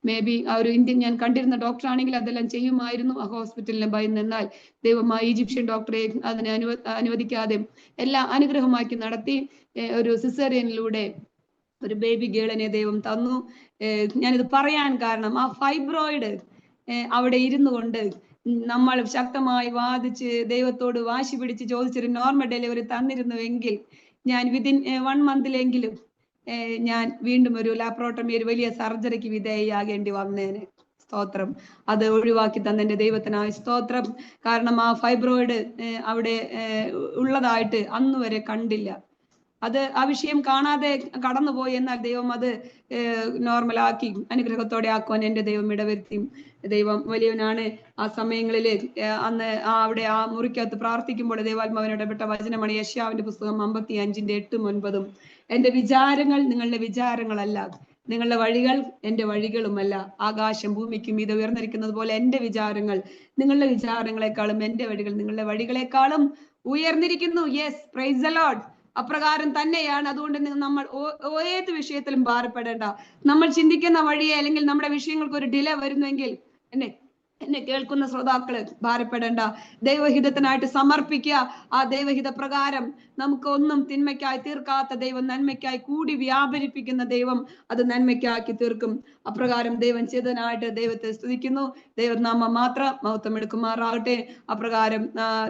മേ ബി ആ ഒരു ഇന്ത്യൻ ഞാൻ കണ്ടിരുന്ന ഡോക്ടർ ആണെങ്കിൽ അതെല്ലാം ചെയ്യുമായിരുന്നു. ആ ഹോസ്പിറ്റലിനെ ഭയന്നാൽ ദൈവം ആ ഈജിപ്ഷ്യൻ ഡോക്ടറെ അതിനെ അനുവദിക്കാതെ എല്ലാം അനുഗ്രഹമാക്കി നടത്തി. ഒരു സിസേറിയനിലൂടെ ഒരു ബേബി ഗേളിനെ ദൈവം തന്നു. ഞാനിത് പറയാൻ കാരണം ആ ഫൈബ്രോയിഡ് അവിടെ ഇരുന്നു കൊണ്ട് നമ്മൾ ശക്തമായി വാദിച്ച് ദൈവത്തോട് വാശി പിടിച്ച് ചോദിച്ചൊരു നോർമൽ ഡെലിവറി തന്നിരുന്നുവെങ്കിൽ ഞാൻ വിതിൻ 1 മന്തിലെങ്കിലും ഞാൻ വീണ്ടും ഒരു ലാപ്രോട്ടമി, ഒരു വലിയ സർജറിക്ക് വിധേയയാകേണ്ടി വന്നേനെ. സ്തോത്രം. അത് ഒഴിവാക്കി തന്നെന്റെ ദൈവത്തിനായ സ്തോത്രം. കാരണം ആ ഫൈബ്രോയിഡ് അവിടെ ഉള്ളതായിട്ട് അന്ന് വരെ കണ്ടില്ല. അത് ആ വിഷയം കാണാതെ കടന്നുപോയി. എന്നാൽ ദൈവം അത് നോർമലാക്കി അനുഗ്രഹത്തോടെ ആക്കുവാൻ എൻ്റെ ദൈവം ഇടവരുത്തി. ദൈവം വലിയവനാണ്. ആ സമയങ്ങളിൽ അന്ന് അവിടെ ആ മുറിക്കകത്ത് പ്രാർത്ഥിക്കുമ്പോൾ ദൈവാത്മാവിന് ഇടപെട്ട വചനമാണ് യെശയ്യാവിന്റെ പുസ്തകം 55:8-9. എൻ്റെ വിചാരങ്ങൾ നിങ്ങളുടെ വിചാരങ്ങളല്ല, നിങ്ങളുടെ വഴികൾ എൻ്റെ വഴികളുമല്ല. ആകാശം ഭൂമിക്കും ഇത് ഉയർന്നിരിക്കുന്നത് പോലെ എൻ്റെ വിചാരങ്ങൾ നിങ്ങളുടെ വിചാരങ്ങളെക്കാളും എൻ്റെ വഴികൾ നിങ്ങളുടെ വഴികളെക്കാളും ഉയർന്നിരിക്കുന്നു. Yes, praise the Lord. അപ്രകാരം തന്നെയാണ്. അതുകൊണ്ട് നമ്മൾ ഏത് വിഷയത്തിലും ഭാരപ്പെടേണ്ട. നമ്മൾ ചിന്തിക്കുന്ന വഴിയെ അല്ലെങ്കിൽ നമ്മുടെ വിഷയങ്ങൾക്ക് ഒരു ഡിലേ വരുന്നുവെങ്കിൽ എന്നെ കേൾക്കുന്ന ശ്രോതാക്കള് ഭാരപ്പെടേണ്ട. ദൈവഹിതത്തിനായിട്ട് സമർപ്പിക്കുക. ആ ദൈവഹിത പ്രകാരം നമുക്ക് ഒന്നും തിന്മയ്ക്കായി തീർക്കാത്ത ദൈവം നന്മയ്ക്കായി കൂടി വ്യാപരിപ്പിക്കുന്ന ദൈവം അത് നന്മയ്ക്കാക്കി തീർക്കും. അപ്രകാരം ദൈവം ചെയ്തതിനായിട്ട് ദൈവത്തെ സ്തുതിക്കുന്നു. ദൈവനാമം മാത്രം മഹത്വം എടുക്കുമാറാകട്ടെ. അപ്രകാരം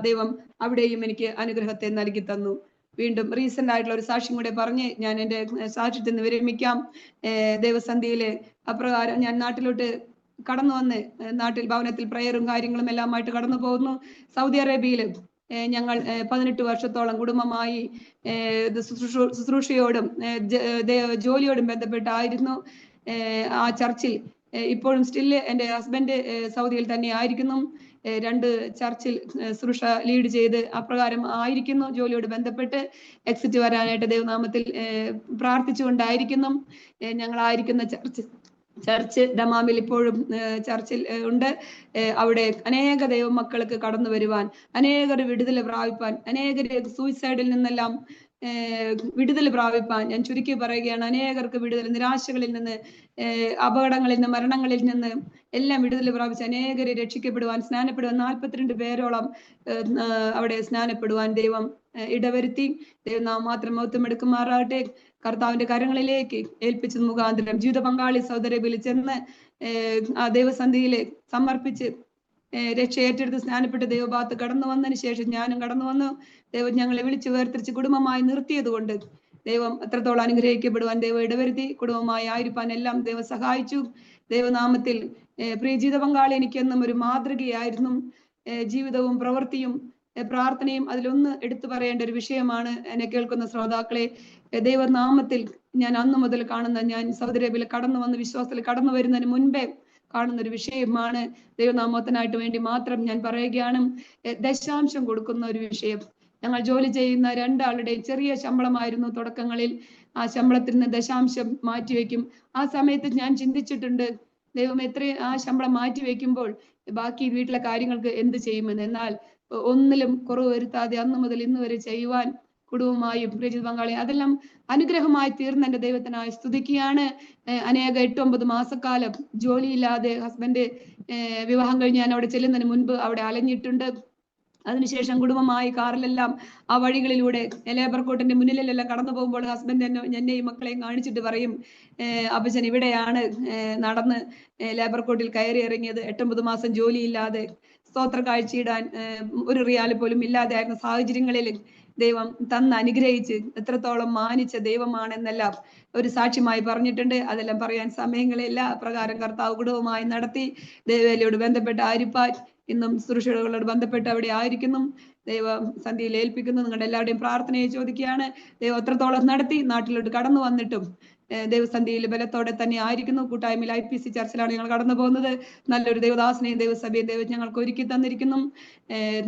ദൈവം അവിടെയും എനിക്ക് അനുഗ്രഹത്തെ നൽകി തന്നു. വീണ്ടും റീസെന്റ് ആയിട്ടുള്ള ഒരു സാക്ഷ്യം കൂടെ പറഞ്ഞ് ഞാൻ എൻ്റെ സാക്ഷ്യത്തിൽ നിന്ന് വിരമിക്കാം. ദേവസന്ധിയില് അപ്രകാരം ഞാൻ നാട്ടിലോട്ട് കടന്നു വന്ന് നാട്ടിൽ ഭവനത്തിൽ പ്രയറും കാര്യങ്ങളും എല്ലാമായിട്ട് കടന്നു പോകുന്നു. സൗദി അറേബ്യയില് ഞങ്ങൾ 18 വർഷത്തോളം കുടുംബമായി ശുശ്രൂഷയോടും ജോലിയോടും ബന്ധപ്പെട്ടായിരുന്നു. ആ ചർച്ചിൽ ഇപ്പോഴും സ്റ്റില് എൻ്റെ ഹസ്ബൻഡ് സൗദിയിൽ തന്നെ ആയിരിക്കുന്നു. 2 ചർച്ചിൽ ശുശ്രൂഷ ലീഡ് ചെയ്ത് അപ്രകാരം ആയിരിക്കുന്നു. ജോലിയോട് ബന്ധപ്പെട്ട് എക്സിറ്റ് വരാനായിട്ട് ദൈവനാമത്തിൽ പ്രാർത്ഥിച്ചുകൊണ്ടായിരിക്കുന്നു. ഞങ്ങളായിരിക്കുന്ന ചർച്ച് ദമാമിൽ ഇപ്പോഴും ചർച്ചിൽ ഉണ്ട്. അവിടെ അനേക ദൈവമക്കൾക്ക് കടന്നു വരുവാൻ, അനേകർ വിടുതൽ പ്രാപിപ്പാൻ, അനേകർ സൂയിസൈഡിൽ നിന്നെല്ലാം വിടുതൽ പ്രാപിപ്പാൻ, ഞാൻ ചുരുക്കി പറയുകയാണ്, അനേകർക്ക് വിടുതൽ, നിരാശകളിൽ നിന്ന്, അപകടങ്ങളിൽ നിന്ന്, മരണങ്ങളിൽ നിന്ന് എല്ലാം വിടുതൽ പ്രാപിച്ച് അനേകരെ രക്ഷിക്കപ്പെടുവാൻ, സ്നാനപ്പെടുവാൻ 42 പേരോളം അവിടെ സ്നാനപ്പെടുവാൻ ദൈവം ഇടവരുത്തി. ദൈവം നാം മാത്രം മഹത്വം എടുക്കുമാറാകട്ടെ. കർത്താവിന്റെ കരങ്ങളിലേക്ക് ഏൽപ്പിച്ചത് മുഖാന്തരം ജീവിത പങ്കാളി സഹോദരബിൽ ചെന്ന് ആ ദൈവസന്ധിയിൽ സമർപ്പിച്ച് രക്ഷ ഏറ്റെടുത്ത് സ്നാനപ്പെട്ട് ദൈവഭാഗത്ത് കടന്നു വന്നതിന് ശേഷം ഞാനും കടന്നു വന്നു. ദൈവം ഞങ്ങളെ വിളിച്ച് വേർതിരിച്ച് കുടുംബമായി നിർത്തിയത് കൊണ്ട് ദൈവം എത്രത്തോളം അനുഗ്രഹിക്കപ്പെടുവാൻ ദൈവം ഇടവരുത്തി. കുടുംബമായി ആയിരിക്കാൻ എല്ലാം ദൈവം സഹായിച്ചു. ദൈവനാമത്തിൽ പ്രിയ ജീവിത പങ്കാളി എനിക്കെന്നും ഒരു മാതൃകയായിരുന്നു. ജീവിതവും പ്രവൃത്തിയും പ്രാർത്ഥനയും അതിലൊന്ന് എടുത്തു പറയേണ്ട ഒരു വിഷയമാണ്. എന്നെ കേൾക്കുന്ന ശ്രോതാക്കളെ, ദൈവനാമത്തിൽ ഞാൻ അന്നു മുതൽ കാണുന്ന, ഞാൻ സൗദി അറേബ്യയിൽ കടന്നു വന്ന് വിശ്വാസത്തിൽ കടന്നു വരുന്നതിന് മുൻപേ കാണുന്ന ഒരു വിഷയമാണ്. ദൈവനാമത്തിനായിട്ട് വേണ്ടി മാത്രം ഞാൻ പറയുകയാണ്, ദശാംശം കൊടുക്കുന്ന ഒരു വിഷയം. ഞങ്ങൾ ജോലി ചെയ്യുന്ന 2 ആളുടെയും ചെറിയ ശമ്പളമായിരുന്നു തുടക്കങ്ങളിൽ. ആ ശമ്പളത്തിൽ നിന്ന് ദശാംശം മാറ്റിവെക്കും. ആ സമയത്ത് ഞാൻ ചിന്തിച്ചിട്ടുണ്ട്, ദൈവം എത്രയും ആ ശമ്പളം മാറ്റിവെക്കുമ്പോൾ ബാക്കി വീട്ടിലെ കാര്യങ്ങൾക്ക് എന്ത് ചെയ്യുമെന്ന്. എന്നാൽ ഒന്നിലും കുറവ് വരുത്താതെ അന്നു മുതൽ ഇന്ന് വരെ ചെയ്യുവാൻ കുടുംബമായും പ്രിയജിത് പങ്കാളി അതെല്ലാം അനുഗ്രഹമായി തീർന്ന എൻ്റെ ദൈവത്തിനായി സ്തുതിക്കുകയാണ്. അനേക 8-9 മാസക്കാലം ജോലിയില്ലാതെ ഹസ്ബൻഡ് വിവാഹം കഴിഞ്ഞ് ഞാൻ അവിടെ ചെല്ലുന്നതിന് മുൻപ് അവിടെ അലഞ്ഞിട്ടുണ്ട്. അതിനുശേഷം കുടുംബമായി കാറിലെല്ലാം ആ വഴികളിലൂടെ ലേബർ കോട്ടിന്റെ മുന്നിലെല്ലാം കടന്നു പോകുമ്പോൾ ഹസ്ബൻഡ് എന്നെയും മക്കളെയും കാണിച്ചിട്ട് പറയും, അപ്പച്ചൻ ഇവിടെയാണ് നടന്ന് ലേബർ കോട്ടിൽ കയറി ഇറങ്ങിയത്. 8-9 മാസം ജോലിയില്ലാതെ സ്തോത്ര കാഴ്ചയിടാൻ 1 റിയാൽ പോലും ഇല്ലാതെ ആയിരുന്ന സാഹചര്യങ്ങളിൽ ദൈവം തന്ന് അനുഗ്രഹിച്ച് എത്രത്തോളം മാനിച്ച ദൈവമാണെന്നെല്ലാം ഒരു സാക്ഷ്യമായി പറഞ്ഞിട്ടുണ്ട്. അതെല്ലാം പറയാൻ സമയങ്ങളില്ല. അപ്രകാരം കർത്താവ് കുടുംബമായി നടത്തി. ദൈവവേലയോട് ബന്ധപ്പെട്ട് ആയിരിക്കാൻ ഇന്നും ശുശ്രൂഷകളോട് ബന്ധപ്പെട്ട് അവിടെ ആയിരിക്കുന്നു. ദൈവ സന്ധിയിൽ ഏൽപ്പിക്കുന്നു. നിങ്ങളുടെ എല്ലാവരുടെയും പ്രാർത്ഥനയെ ചോദിക്കുകയാണ്. ദൈവം എത്രത്തോളം നടത്തി. നാട്ടിലോട്ട് കടന്നു വന്നിട്ടും ദൈവസന്ധിയിൽ ബലത്തോടെ തന്നെ ആയിരിക്കുന്നു. കൂട്ടായ്മയിൽ IPC ചർച്ചിലാണ് ഞങ്ങൾ കടന്നു പോകുന്നത്. നല്ലൊരു ദൈവദാസനെയും ദൈവസഭയും ദൈവം ഞങ്ങൾക്ക് ഒരുക്കി തന്നിരിക്കുന്നു.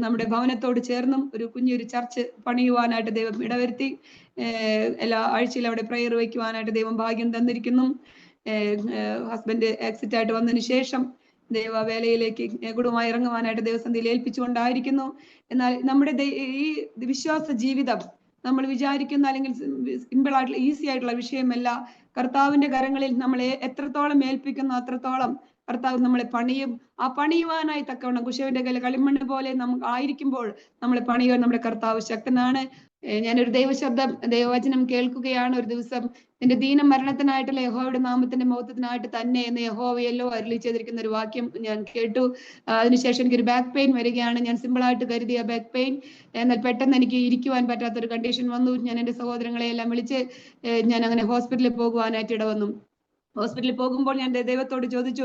നമ്മുടെ ഭവനത്തോട് ചേർന്നും ഒരു കുഞ്ഞൊരു ചർച്ച് പണിയുവാനായിട്ട് ദൈവം ഇടവരുത്തി. എല്ലാ ആഴ്ചയിലും അവിടെ പ്രയർ വയ്ക്കുവാനായിട്ട് ദൈവം ഭാഗ്യം തന്നിരിക്കുന്നു. ഹസ്ബൻഡ് എക്സിറ്റ് ആയിട്ട് വന്നതിന് ശേഷം ദൈവവേലയിലേക്ക് കുടുംബമായി ഇറങ്ങുവാനായിട്ട് ദൈവസന്ധിയിൽ ഏൽപ്പിച്ചുകൊണ്ടായിരിക്കുന്നു. എന്നാൽ നമ്മുടെ ഈ വിശ്വാസ ജീവിതം നമ്മൾ വിചാരിക്കുന്ന അല്ലെങ്കിൽ സിമ്പിൾ ആയിട്ടുള്ള ഈസി ആയിട്ടുള്ള വിഷയമല്ല. കർത്താവിന്റെ കരങ്ങളിൽ നമ്മളെ എത്രത്തോളം ഏൽപ്പിക്കുന്നു അത്രത്തോളം കർത്താവ് നമ്മളെ പണിയും. ആ പണിയുവാനായി തക്കവണ്ണം കുശവന്റെ കയ്യിൽ കളിമണ്ണ് പോലെ നമുക്ക് ആയിരിക്കുമ്പോൾ നമ്മളെ പണിയുവാൻ നമ്മുടെ കർത്താവ് ശക്തനാണ്. ഞാനൊരു ദൈവവചനം കേൾക്കുകയാണ് ഒരു ദിവസം. നിന്റെ ദീനം മരണത്തിനായിട്ടുള്ള യഹോവയുടെ നാമത്തിന്റെ മഹത്വത്തിനായിട്ട് തന്നെ എന്ന് യഹോവയല്ലോ അരുളി ചെയ്തിരിക്കുന്ന ഒരു വാക്യം ഞാൻ കേട്ടു. അതിനുശേഷം എനിക്കൊരു ബാക്ക് പെയിൻ വരികയാണ്. ഞാൻ സിമ്പിളായിട്ട് കരുതിയ ബാക്ക് പെയിൻ, എന്നാൽ പെട്ടെന്ന് എനിക്ക് ഇരിക്കുവാൻ പറ്റാത്തൊരു കണ്ടീഷൻ വന്നു. ഞാൻ എൻ്റെ സഹോദരങ്ങളെ എല്ലാം വിളിച്ച് ഞാൻ അങ്ങനെ ഹോസ്പിറ്റലിൽ പോകുവാനായിട്ട് ഇടവന്നു. ഹോസ്പിറ്റലിൽ പോകുമ്പോൾ ഞാൻ ദൈവത്തോട് ചോദിച്ചു,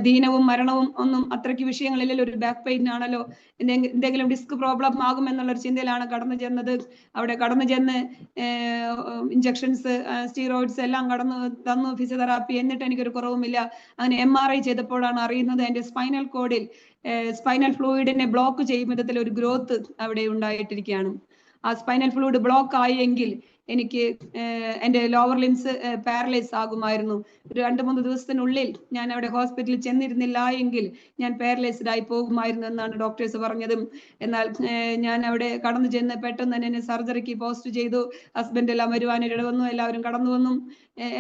ദീനവും മരണവും ഒന്നും അത്രയ്ക്ക് വിഷയങ്ങളില്ലല്ലോ, ഒരു ബാക്ക് പെയിൻ ആണല്ലോ, എന്തെങ്കിലും ഡിസ്ക് പ്രോബ്ലം ആകും എന്നുള്ളൊരു ചിന്തയിലാണ് കടന്നു ചെന്നത്. അവിടെ കടന്നു ചെന്ന് ഇഞ്ചക്ഷൻസ്, സ്റ്റീറോയിഡ്സ് എല്ലാം കടന്നു തന്നു, ഫിസിയോതെറാപ്പി, എന്നിട്ട് എനിക്കൊരു കുറവുമില്ല. അങ്ങനെ MRI ചെയ്തപ്പോഴാണ് അറിയുന്നത് എൻ്റെ സ്പൈനൽ കോഡിൽ സ്പൈനൽ ഫ്ലൂയിഡിനെ ബ്ലോക്ക് ചെയ്യും വിധത്തിൽ ഒരു ഗ്രോത്ത് അവിടെ ഉണ്ടായിട്ടിരിക്കുകയാണ്. ആ സ്പൈനൽ ഫ്ലൂയിഡ് ബ്ലോക്ക് ആയി എങ്കിൽ എനിക്ക് എൻ്റെ ലോവർ ലിംസ് പാരലൈസ് ആകുമായിരുന്നു. ഒരു 2-3 ദിവസത്തിനുള്ളിൽ ഞാൻ അവിടെ ഹോസ്പിറ്റലിൽ ചെന്നിരുന്നില്ല എങ്കിൽ ഞാൻ പാരലൈസ്ഡ് ആയി പോകുമായിരുന്നു എന്നാണ് ഡോക്ടേഴ്സ് പറഞ്ഞത്. എന്നാൽ ഞാൻ അവിടെ കടന്നു ചെന്ന് പെട്ടെന്ന് തന്നെ എന്നെ സർജറിക്ക് പോസ്റ്റ് ചെയ്തു. ഹസ്ബൻഡ് എല്ലാം വരുവാനിട വന്നു, എല്ലാവരും കടന്നു വന്നു.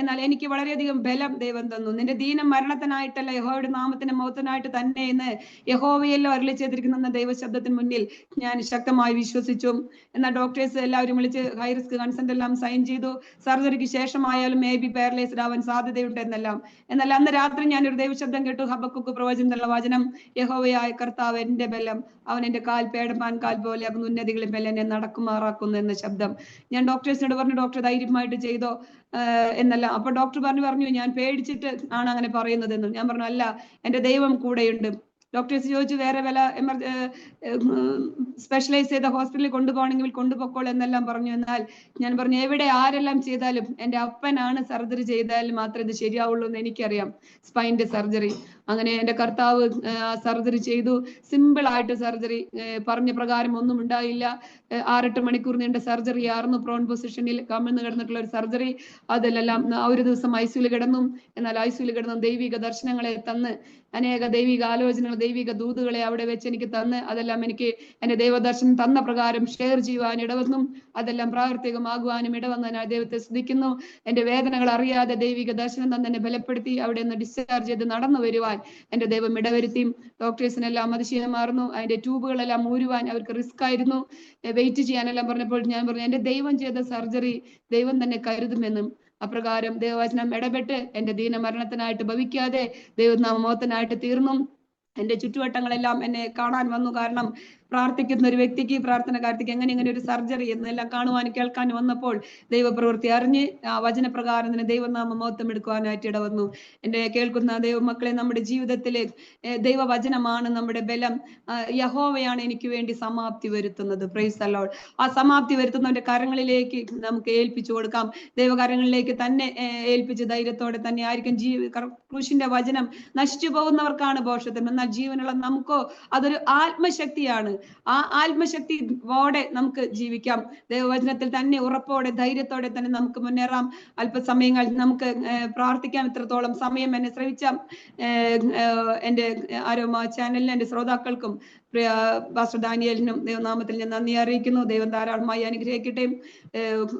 എന്നാൽ എനിക്ക് വളരെയധികം ബലം ദൈവം തന്നു. നിന്റെ ദീനം മരണത്തിനായിട്ടല്ല യഹോവയുടെ നാമത്തിന്റെ മഹത്വത്തിനായിട്ട് തന്നെ എന്ന് യഹോവയല്ലോ അരുളി ചെയ്തിരിക്കുന്ന ദൈവശബ്ദത്തിന് മുന്നിൽ ഞാൻ ശക്തമായി വിശ്വസിച്ചു. എന്നാൽ ഡോക്ടേഴ്സ് എല്ലാവരും വിളിച്ച് ഹൈ റിസ്ക് കൺസെന്റ് എല്ലാം സൈൻ ചെയ്തു. സർജറിക്ക് ശേഷമായാലും മേ ബി പാരലൈസ്ഡ് ആവാൻ സാധ്യതയുണ്ട് എന്നെല്ലാം. എന്നാൽ അന്ന് രാത്രി ഞാനൊരു ദൈവശബ്ദം കേട്ടു, ഹബക്കുക്ക് പ്രവചനത്തിലുള്ള വചനം, യഹോവയായ കർത്താവ് എന്റെ ബലം, അവൻ എന്റെ കാൽ പേടമാൻ കാൽ പോലെ അവൻ ഉന്നതികളിൽ മേൽ എന്നെ നടക്കുമാറാക്കുന്നു എന്ന ശബ്ദം. ഞാൻ ഡോക്ടേഴ്സിനോട് പറഞ്ഞു, ഡോക്ടർ ധൈര്യമായിട്ട് ചെയ്തോ എന്നല്ല. അപ്പൊ ഡോക്ടർ പറഞ്ഞു ഞാൻ പേടിച്ചിട്ട് ആണ് അങ്ങനെ പറയുന്നതെന്ന്. ഞാൻ പറഞ്ഞു അല്ല, എന്റെ ദൈവം കൂടെയുണ്ട്. ഡോക്ടേഴ്സ് ചോദിച്ചു വേറെ വല്ല സ്പെഷ്യലൈസ് ചെയ്ത ഹോസ്പിറ്റലിൽ കൊണ്ടുപോകണമെങ്കിൽ കൊണ്ടുപോക്കോൾ എന്നെല്ലാം പറഞ്ഞു. എന്നാൽ ഞാൻ പറഞ്ഞു എവിടെ ആരെല്ലാം ചെയ്താലും എൻ്റെ അപ്പനാണ് സർജറി ചെയ്താൽ മാത്രമേ ഇത് ശരിയാവുള്ളൂ എന്ന് എനിക്കറിയാം, സ്പൈൻ്റെ സർജറി. അങ്ങനെ എൻ്റെ കർത്താവ് സർജറി ചെയ്തു. സിമ്പിൾ ആയിട്ട് സർജറി, പറഞ്ഞ പ്രകാരം ഒന്നും ഉണ്ടായില്ല. 6-8 മണിക്കൂർ നീണ്ട സർജറി ആയിരുന്നു. പ്രോൺ പൊസിഷനിൽ കമിഴ്ന്ന് കിടന്നിട്ടുള്ള ഒരു സർജറി. അതിലെല്ലാം ഒരു ദിവസം ICUവിൽ കിടന്നു. എന്നാൽ ICUവിൽ കിടന്ന ദൈവിക ദർശനങ്ങളെ തന്ന്, അനേക ദൈവിക ആലോചനകൾ, ദൈവിക ദൂതുകളെ അവിടെ വെച്ച് എനിക്ക് തന്ന്, അതെല്ലാം എനിക്ക് എന്റെ ദൈവദർശനം തന്ന പ്രകാരം ഷെയർ ചെയ്യുവാൻ ഇടവന്നു. അതെല്ലാം പ്രാവർത്തികമാകുവാനും ഇടവന്നതിനായി ദൈവത്തെ സ്തുതിക്കുന്നു. എന്റെ വേദനകൾ അറിയാതെ ദൈവിക ദർശനം തന്നെ എന്നെ ബലപ്പെടുത്തി അവിടെ നിന്ന് ഡിസ്ചാർജ് ചെയ്ത് നടന്നു വരുവാൻ എന്റെ ദൈവം ഇടവരുത്തി. ഡോക്ടേഴ്സിനെല്ലാം അതിശയമായിരുന്നു. അതിന്റെ ട്യൂബുകളെല്ലാം ഊരുവാൻ അവർക്ക് റിസ്ക് ആയിരുന്നു. വെയിറ്റ് ചെയ്യാനെല്ലാം പറഞ്ഞപ്പോൾ ഞാൻ പറഞ്ഞു എന്റെ ദൈവം ചെയ്ത സർജറി ദൈവം തന്നെ കരുതുമെന്നും. അപ്രകാരം ദൈവവചനം ഇടപെട്ട് എന്റെ ദീനമരണത്തിനായിട്ട് ഭവിക്കാതെ ദൈവനാമത്തിനായിട്ട് തീർന്നു. എന്റെ ചുറ്റുവട്ടങ്ങളെല്ലാം എന്നെ കാണാൻ വന്നു. കാരണം പ്രാർത്ഥിക്കുന്ന ഒരു വ്യക്തിക്ക്, പ്രാർത്ഥനക്കാർത്തിക്ക് എങ്ങനെ ഒരു സർജറി എന്നെല്ലാം കാണുവാനും കേൾക്കാനും വന്നപ്പോൾ ദൈവപ്രവൃത്തി അറിഞ്ഞ് ആ വചനപ്രകാരം തന്നെ ദൈവനാമ മഹത്വം എടുക്കുവാനായിട്ട് ഇടവന്നു. എന്റെ കേൾക്കുന്ന ദൈവമക്കളെ, നമ്മുടെ ജീവിതത്തിലെ ദൈവവചനമാണ് നമ്മുടെ ബലം. യഹോവയാണ് എനിക്ക് വേണ്ടി സമാപ്തി വരുത്തുന്നത്. Price the Lord. ആ സമാപ്തി വരുത്തുന്നവന്റെ കരങ്ങളിലേക്ക് നമുക്ക് ഏൽപ്പിച്ചു കൊടുക്കാം. ദൈവകരങ്ങളിലേക്ക് തന്നെ ഏൽപ്പിച്ച് ധൈര്യത്തോടെ തന്നെ ആയിരിക്കും. ക്രൂശിന്റെ വചനം നശിച്ചു പോകുന്നവർക്കാണ് ഭോഷത്വം, എന്നാൽ ജീവനുള്ള നമുക്കോ അതൊരു ആത്മശക്തിയാണ്. ആ ആത്മശക്തിയോടെ നമുക്ക് ജീവിക്കാം. ദൈവവചനത്തിൽ തന്നെ ഉറപ്പോടെ ധൈര്യത്തോടെ തന്നെ നമുക്ക് മുന്നേറാം. അല്പസമയങ്ങൾ നമുക്ക് പ്രാർത്ഥിക്കാം. ഇത്രത്തോളം സമയം എന്നെ ശ്രവിച്ച എൻ്റെ അരോമ ചാനലിന്, എൻ്റെ ശ്രോതാക്കൾക്കും പ്രിയ പാസ്റ്റർ ദാനിയേലിനും ദൈവനാമത്തിൽ ഞാൻ നന്ദി അറിയിക്കുന്നു. ദൈവം ധാരാളമായി അനുഗ്രഹിക്കട്ടെ.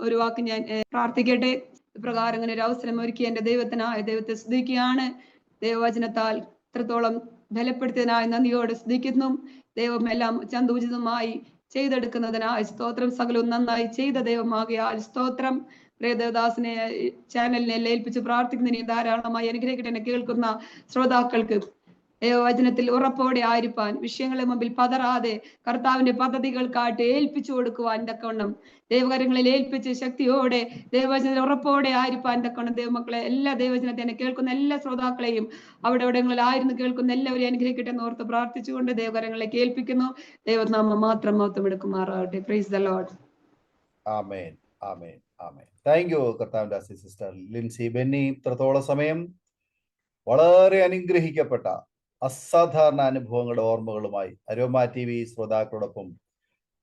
ഒരു വാക്ക് ഞാൻ പ്രാർത്ഥിക്കട്ടെ. ഇപ്രകാരം ഇങ്ങനെ ഒരു അവസരം ഒരുക്കി എൻ്റെ ദൈവത്തെ സ്തുതിക്കുകയാണ്. ദൈവവചനത്താൽ ഇത്രത്തോളം ബലപ്പെടുത്തിയതിനായി നന്ദിയോടെ സ്തുതിക്കുന്നു. ദൈവം എല്ലാം ചന്തോചിതമായി ചെയ്തെടുക്കുന്നതിനായി സ്തോത്രം. സകലവും നന്നായി ചെയ്ത ദൈവമാകിയാൽ സ്തോത്രം. പ്രിയദേവദാസിനെ ചാനലിനെ ഏൽപ്പിച്ച് പ്രാർത്ഥിക്കുന്നതിന് ധാരാളമായി അനുഗ്രഹിക്കട്ടെ. എന്നെ കേൾക്കുന്ന ശ്രോതാക്കൾക്ക് ദൈവവചനത്തിൽ ഉറപ്പോടെ ആയിരിക്കാൻ, വിഷയങ്ങളെ മുമ്പിൽ പതറാതെ കർത്താവിന്റെ പദ്ധതികൾക്കായിട്ട് ഏൽപ്പിച്ചു കൊടുക്കുവാൻ തക്കവണ്ണം, ദൈവകരങ്ങളിൽ ഏൽപ്പിച്ച് ശക്തിയോടെ ദൈവവചനത്തിൽ ഉറപ്പോടെ ആയിരിക്കാൻ തക്കവണ്ണം ദൈവമക്കളെ, എല്ലാ ദൈവവചനത്തെ എന്നെ കേൾക്കുന്ന എല്ലാ ശ്രോതാക്കളെയും അവിടെ എവിടെങ്ങളിലായിരുന്നു കേൾക്കുന്ന എല്ലാവരെയും അനുഗ്രഹിക്കട്ടെ എന്ന് ഓർത്ത് പ്രാർത്ഥിച്ചുകൊണ്ട് ദൈവകരങ്ങളിലേക്ക് ഏൽപ്പിക്കുന്നു. ദൈവനാമം മാത്രം മഹത്വം എടുക്കുമാറാകട്ടെ. Praise the Lord. Amen, amen, amen. Thank you കർത്താവിന്റെ സിസ്റ്റർ ലിൻസി ബെന്നി. ഇത്രത്തോളം സമയം വളരെ അനുഗ്രഹിക്കപ്പെട്ട അസാധാരണ അനുഭവങ്ങളുടെ ഓർമ്മകളുമായി അരോമ TV ശ്രോതാക്കളോടൊപ്പം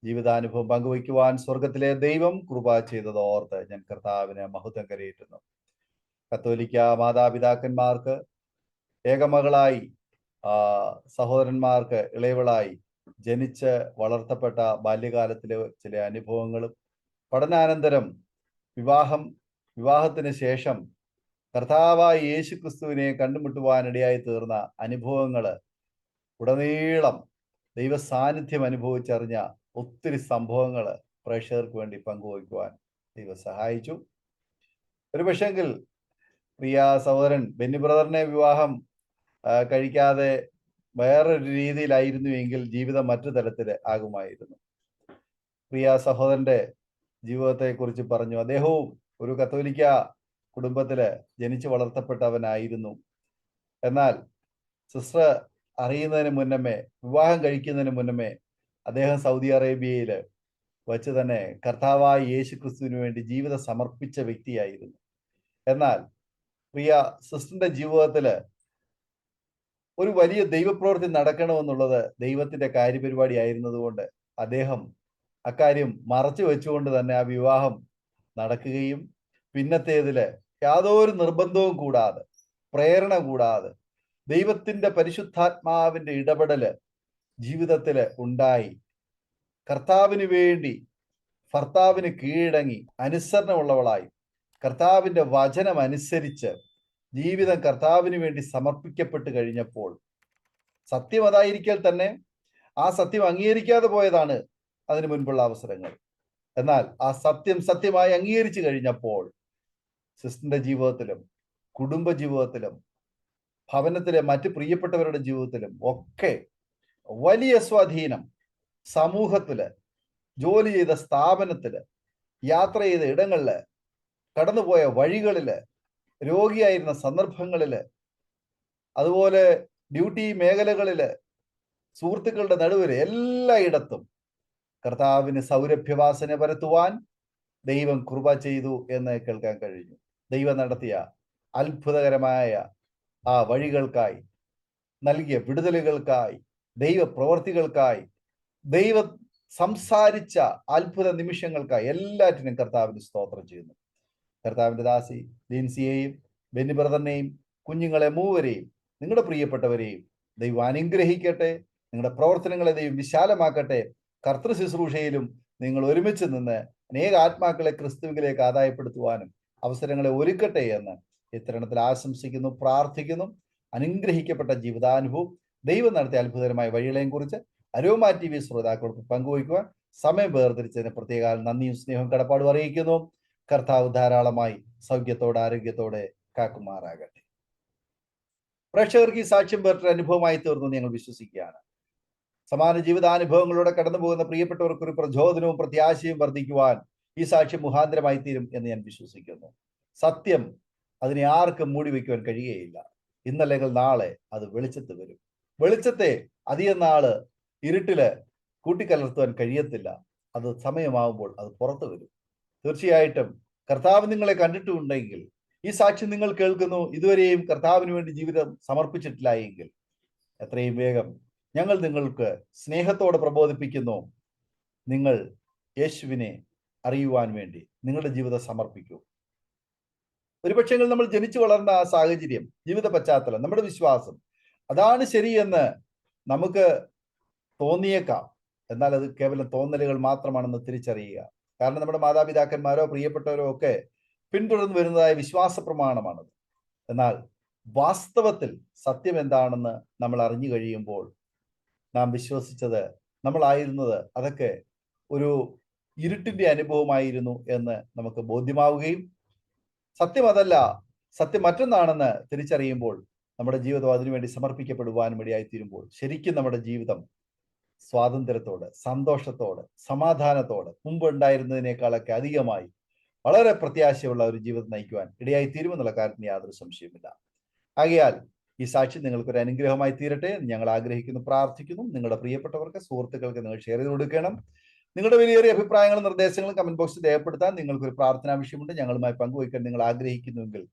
ജീവിതാനുഭവം പങ്കുവയ്ക്കുവാൻ സ്വർഗത്തിലെ ദൈവം കൃപ ചെയ്തത് ഓർത്ത് ഞാൻ കർത്താവിനെ മഹത്വം കരയേറ്റുന്നു. കത്തോലിക്ക മാതാപിതാക്കന്മാർക്ക് ഏകമകളായി, സഹോദരന്മാർക്ക് ഇളയവളായി ജനിച്ച് വളർത്തപ്പെട്ട ബാല്യകാലത്തിലെ ചില അനുഭവങ്ങളും പഠനാനന്തരം വിവാഹത്തിന് ശേഷം കർത്താവായ യേശു ക്രിസ്തുവിനെ കണ്ടുമുട്ടുവാനിടയായി തീർന്ന അനുഭവങ്ങൾ ഉടനീളം ദൈവ സാന്നിധ്യം അനുഭവിച്ചറിഞ്ഞ ഒത്തിരി സംഭവങ്ങൾ പ്രേക്ഷകർക്ക് വേണ്ടി പങ്കുവയ്ക്കുവാൻ ദൈവം സഹായിച്ചു. ഒരു പക്ഷെങ്കിൽ പ്രിയ സഹോദരൻ ബെന്നി ബ്രദറിനെ വിവാഹം കഴിക്കാതെ വേറൊരു രീതിയിലായിരുന്നു എങ്കിൽ ജീവിതം മറ്റു തരത്തിൽ ആകുമായിരുന്നു. പ്രിയ സഹോദരന്റെ ജീവിതത്തെക്കുറിച്ച് പറഞ്ഞു. അദ്ദേഹവും ഒരു കത്തോലിക്ക കുടുംബത്തില് ജനിച്ചു വളർത്തപ്പെട്ടവനായിരുന്നു. എന്നാൽ സിസ്റ്റർ അറിയുന്നതിന് മുന്നമേ, വിവാഹം കഴിക്കുന്നതിന് മുന്നമേ അദ്ദേഹം സൗദി അറേബ്യയിൽ വച്ച് തന്നെ കർത്താവായ യേശു ക്രിസ്തുവിന് വേണ്ടി ജീവിതം സമർപ്പിച്ച വ്യക്തിയായിരുന്നു. എന്നാൽ പ്രിയ സിസ്റ്ററിന്റെ ജീവിതത്തില് ഒരു വലിയ ദൈവപ്രവൃത്തി നടക്കണമെന്നുള്ളത് ദൈവത്തിന്റെ കാര്യപരിപാടി ആയിരുന്നതുകൊണ്ട് അദ്ദേഹം അക്കാര്യം മറച്ചു വെച്ചുകൊണ്ട് തന്നെ ആ വിവാഹം നടക്കുകയും പിന്നത്തേതില് യാതൊരു നിർബന്ധവും കൂടാതെ, പ്രേരണ കൂടാതെ ദൈവത്തിന്റെ പരിശുദ്ധാത്മാവിന്റെ ഇടപെടല് ജീവിതത്തില് ഉണ്ടായി കർത്താവിന് വേണ്ടി ഭർത്താവിന് കീഴടങ്ങി അനുസരണമുള്ളവളായി കർത്താവിന്റെ വചനം അനുസരിച്ച് ജീവിതം കർത്താവിന് വേണ്ടി സമർപ്പിക്കപ്പെട്ട് കഴിഞ്ഞപ്പോൾ, സത്യം അതായിരിക്കൽ തന്നെ ആ സത്യം അംഗീകരിക്കാതെ പോയതാണ് അതിനു മുൻപുള്ള അവസരങ്ങൾ. എന്നാൽ ആ സത്യം സത്യമായി അംഗീകരിച്ചു കഴിഞ്ഞപ്പോൾ സിസ്റ്ററിന്റെ ജീവിതത്തിലും കുടുംബ ജീവിതത്തിലും ഭവനത്തിലെ മറ്റ് പ്രിയപ്പെട്ടവരുടെ ജീവിതത്തിലും ഒക്കെ വലിയ സ്വാധീനം, സമൂഹത്തില്, ജോലി ചെയ്ത സ്ഥാപനത്തില്, യാത്ര ചെയ്ത ഇടങ്ങളില്, കടന്നുപോയ വഴികളില്, രോഗിയായിരുന്ന സന്ദർഭങ്ങളില്, അതുപോലെ ഡ്യൂട്ടി മേഖലകളില്, സുഹൃത്തുക്കളുടെ നടുവില്, എല്ലായിടത്തും കർത്താവിന് സൗരഭ്യവാസന പരത്തുവാൻ ദൈവം കൃപ ചെയ്തു എന്ന് കേൾക്കാൻ കഴിഞ്ഞു. ദൈവം നടത്തിയ അത്ഭുതകരമായ ആ വഴികൾക്കായി, നൽകിയ വിടുതലുകൾക്കായി, ദൈവ പ്രവർത്തികൾക്കായി, ദൈവം സംസാരിച്ച അത്ഭുത നിമിഷങ്ങൾക്കായി എല്ലാറ്റിനും കർത്താവിന് സ്തോത്രം ചെയ്യുന്നു. കർത്താവിന്റെ ദാസി ലിൻസിയെയും ബെന്നി ബ്രദറിനെയും കുഞ്ഞുങ്ങളെ മൂവരെയും നിങ്ങളുടെ പ്രിയപ്പെട്ടവരെയും ദൈവം അനുഗ്രഹിക്കട്ടെ. നിങ്ങളുടെ പ്രവർത്തനങ്ങളെ ദൈവം വിശാലമാക്കട്ടെ. കർത്തൃ ശുശ്രൂഷയിലും നിങ്ങൾ ഒരുമിച്ച് നിന്ന് അനേക ആത്മാക്കളെ ക്രിസ്തുവിലേക്ക് ആദായപ്പെടുത്തുവാനും അവസരങ്ങളെ ഒരുക്കട്ടെ എന്ന് ഇത്തരണത്തിൽ ആശംസിക്കുന്നു, പ്രാർത്ഥിക്കുന്നു. അനുഗ്രഹിക്കപ്പെട്ട ജീവിതാനുഭവം, ദൈവം നടത്തിയ അത്ഭുതകരമായ വഴികളെയും കുറിച്ച് അരോമ TV ശ്രോതാക്കൾക്ക് പങ്കുവയ്ക്കുവാൻ സമയം വേർതിരിച്ചതിന് പ്രത്യേക നന്ദിയും സ്നേഹവും കടപ്പാടും അറിയിക്കുന്നു. കർത്താവ് ധാരാളമായി സൗഖ്യത്തോടെ ആരോഗ്യത്തോടെ കാക്കുമാറാകട്ടെ. പ്രേക്ഷകർക്ക് ഈ സാക്ഷ്യം വേറൊരു അനുഭവമായി തീർന്നു ഞങ്ങൾ വിശ്വസിക്കുകയാണ്. സമാന ജീവിതാനുഭവങ്ങളിലൂടെ കടന്നു പോകുന്ന പ്രിയപ്പെട്ടവർക്ക് ഒരു പ്രചോദനവും പ്രത്യാശയും വർദ്ധിക്കുവാൻ ഈ സാക്ഷ്യം മുഖാന്തരമായി തീരും എന്ന് ഞാൻ വിശ്വസിക്കുന്നു. സത്യം അതിനെ ആർക്കും മൂടി വയ്ക്കുവാൻ കഴിയുകയില്ല. ഇന്നല്ലെങ്കിൽ നാളെ അത് വെളിച്ചത്ത് വരും. വെളിച്ചത്തെ അധികം നാള് ഇരുട്ടില് കൂട്ടിക്കലർത്തുവാൻ കഴിയത്തില്ല. അത് സമയമാകുമ്പോൾ അത് പുറത്തു വരും. തീർച്ചയായിട്ടും കർത്താവ് നിങ്ങളെ കണ്ടിട്ടുണ്ടെങ്കിൽ, ഈ സാക്ഷ്യം നിങ്ങൾ കേൾക്കുന്നു, ഇതുവരെയും കർത്താവിന് വേണ്ടി ജീവിതം സമർപ്പിച്ചിട്ടില്ല എങ്കിൽ എത്രയും വേഗം ഞങ്ങൾ നിങ്ങൾക്ക് സ്നേഹത്തോടെ പ്രബോധിപ്പിക്കുന്നു. നിങ്ങൾ യേശുവിനെ അറിയുവാൻ വേണ്ടി നിങ്ങളുടെ ജീവിതം സമർപ്പിക്കൂ. ഒരുപക്ഷെ നമ്മൾ ജനിച്ചു വളർന്ന ആ സാഹചര്യം, ജീവിത പശ്ചാത്തലം, നമ്മുടെ വിശ്വാസം അതാണ് ശരിയെന്ന് നമുക്ക് തോന്നിയേക്കാം. എന്നാൽ അത് കേവലം തോന്നലുകൾ മാത്രമാണെന്ന് തിരിച്ചറിയുക. കാരണം നമ്മുടെ മാതാപിതാക്കന്മാരോ പ്രിയപ്പെട്ടവരോ ഒക്കെ പിന്തുടർന്ന് വരുന്നതായ വിശ്വാസ പ്രമാണമാണത്. എന്നാൽ വാസ്തവത്തിൽ സത്യം എന്താണെന്ന് നമ്മൾ അറിഞ്ഞു കഴിയുമ്പോൾ നാം വിശ്വസിച്ചത്, നമ്മളായിരുന്നത് അതൊക്കെ ഒരു ഇരുട്ടിന്റെ അനുഭവമായിരുന്നു എന്ന് നമുക്ക് ബോധ്യമാവുകയും സത്യം അതല്ല, സത്യം മറ്റൊന്നാണെന്ന് തിരിച്ചറിയുമ്പോൾ നമ്മുടെ ജീവിതം അതിനുവേണ്ടി സമർപ്പിക്കപ്പെടുവാനും ഇടയായിത്തീരുമ്പോൾ ശരിക്കും നമ്മുടെ ജീവിതം സ്വാതന്ത്ര്യത്തോടെ, സന്തോഷത്തോടെ, സമാധാനത്തോടെ, മുമ്പ് ഉണ്ടായിരുന്നതിനേക്കാളൊക്കെ അധികമായി വളരെ പ്രത്യാശയുള്ള ഒരു ജീവിതം നയിക്കുവാൻ ഇടയായിത്തീരുമെന്നുള്ള കാര്യത്തിന് യാതൊരു സംശയമില്ല. ആകയാൽ ഈ സാക്ഷ്യം നിങ്ങൾക്കൊരു അനുഗ്രഹമായി തീരട്ടെ എന്ന് ഞങ്ങൾ ആഗ്രഹിക്കുന്നു, പ്രാർത്ഥിക്കുന്നു. നിങ്ങളുടെ പ്രിയപ്പെട്ടവർക്ക്, സുഹൃത്തുക്കൾക്ക് നിങ്ങൾ ഷെയർ ചെയ്ത് കൊടുക്കണം. നിങ്ങളുടെ വിലയേറിയ അഭിപ്രായങ്ങളും നിർദ്ദേശങ്ങളും കമന്റ് ബോക്സിൽ രേഖപ്പെടുത്താൻ നിങ്ങൾക്കൊരു പ്രാർത്ഥനാ വിഷയമുണ്ട്, ഞങ്ങളുമായി പങ്കുവയ്ക്കാൻ നിങ്ങൾ ആഗ്രഹിക്കുന്നുവെങ്കിൽ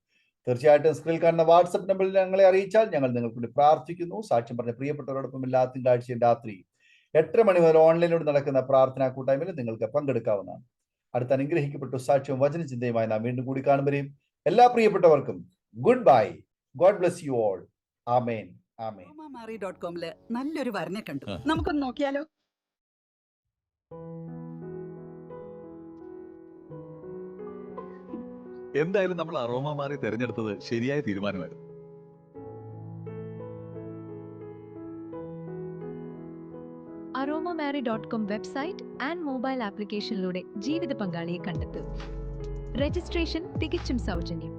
തീർച്ചയായിട്ടും സ്ക്രീനിൽ കാണുന്ന വാട്സപ്പ് നമ്പറിൽ ഞങ്ങളെ അറിയിച്ചാൽ ഞങ്ങൾ നിങ്ങൾക്ക് വേണ്ടി പ്രാർത്ഥിക്കുന്നു. സാക്ഷ്യം പറഞ്ഞ പ്രിയപ്പെട്ടവരോടൊപ്പം എല്ലാ തിങ്കളാഴ്ചയും രാത്രി 8:30 മണി മുതൽ ഓൺലൈനിലൂടെ നടക്കുന്ന പ്രാർത്ഥനാ കൂട്ടായ്മയിൽ നിങ്ങൾക്ക് പങ്കെടുക്കാവുന്നതാണ്. അടുത്ത അനുഗ്രഹിക്കപ്പെട്ട സാക്ഷ്യവും വചനചിന്തയുമായി നാം വീണ്ടും കൂടി കാണുമ്പോഴേയും എല്ലാ പ്രിയപ്പെട്ടവർക്കും good bye. God bless you all. Amen. Amen. aromamary.com നല്ലൊരു വരനെ കണ്ടു. നമുക്കൊന്ന് നോക്കിയാലോ? എന്തായാലും നമ്മൾ അറോമ മാറി തിരഞ്ഞെടുത്തത് ശരിയായ തീരുമാനമായിരുന്നു. aromamary.com വെബ്സൈറ്റ് ആൻഡ് മൊബൈൽ ആപ്ലിക്കേഷനിലൂടെ ജീവിത പങ്കാളിയെ കണ്ടെത്തൂ. രജിസ്ട്രേഷൻ തികച്ചും സൗജന്യം.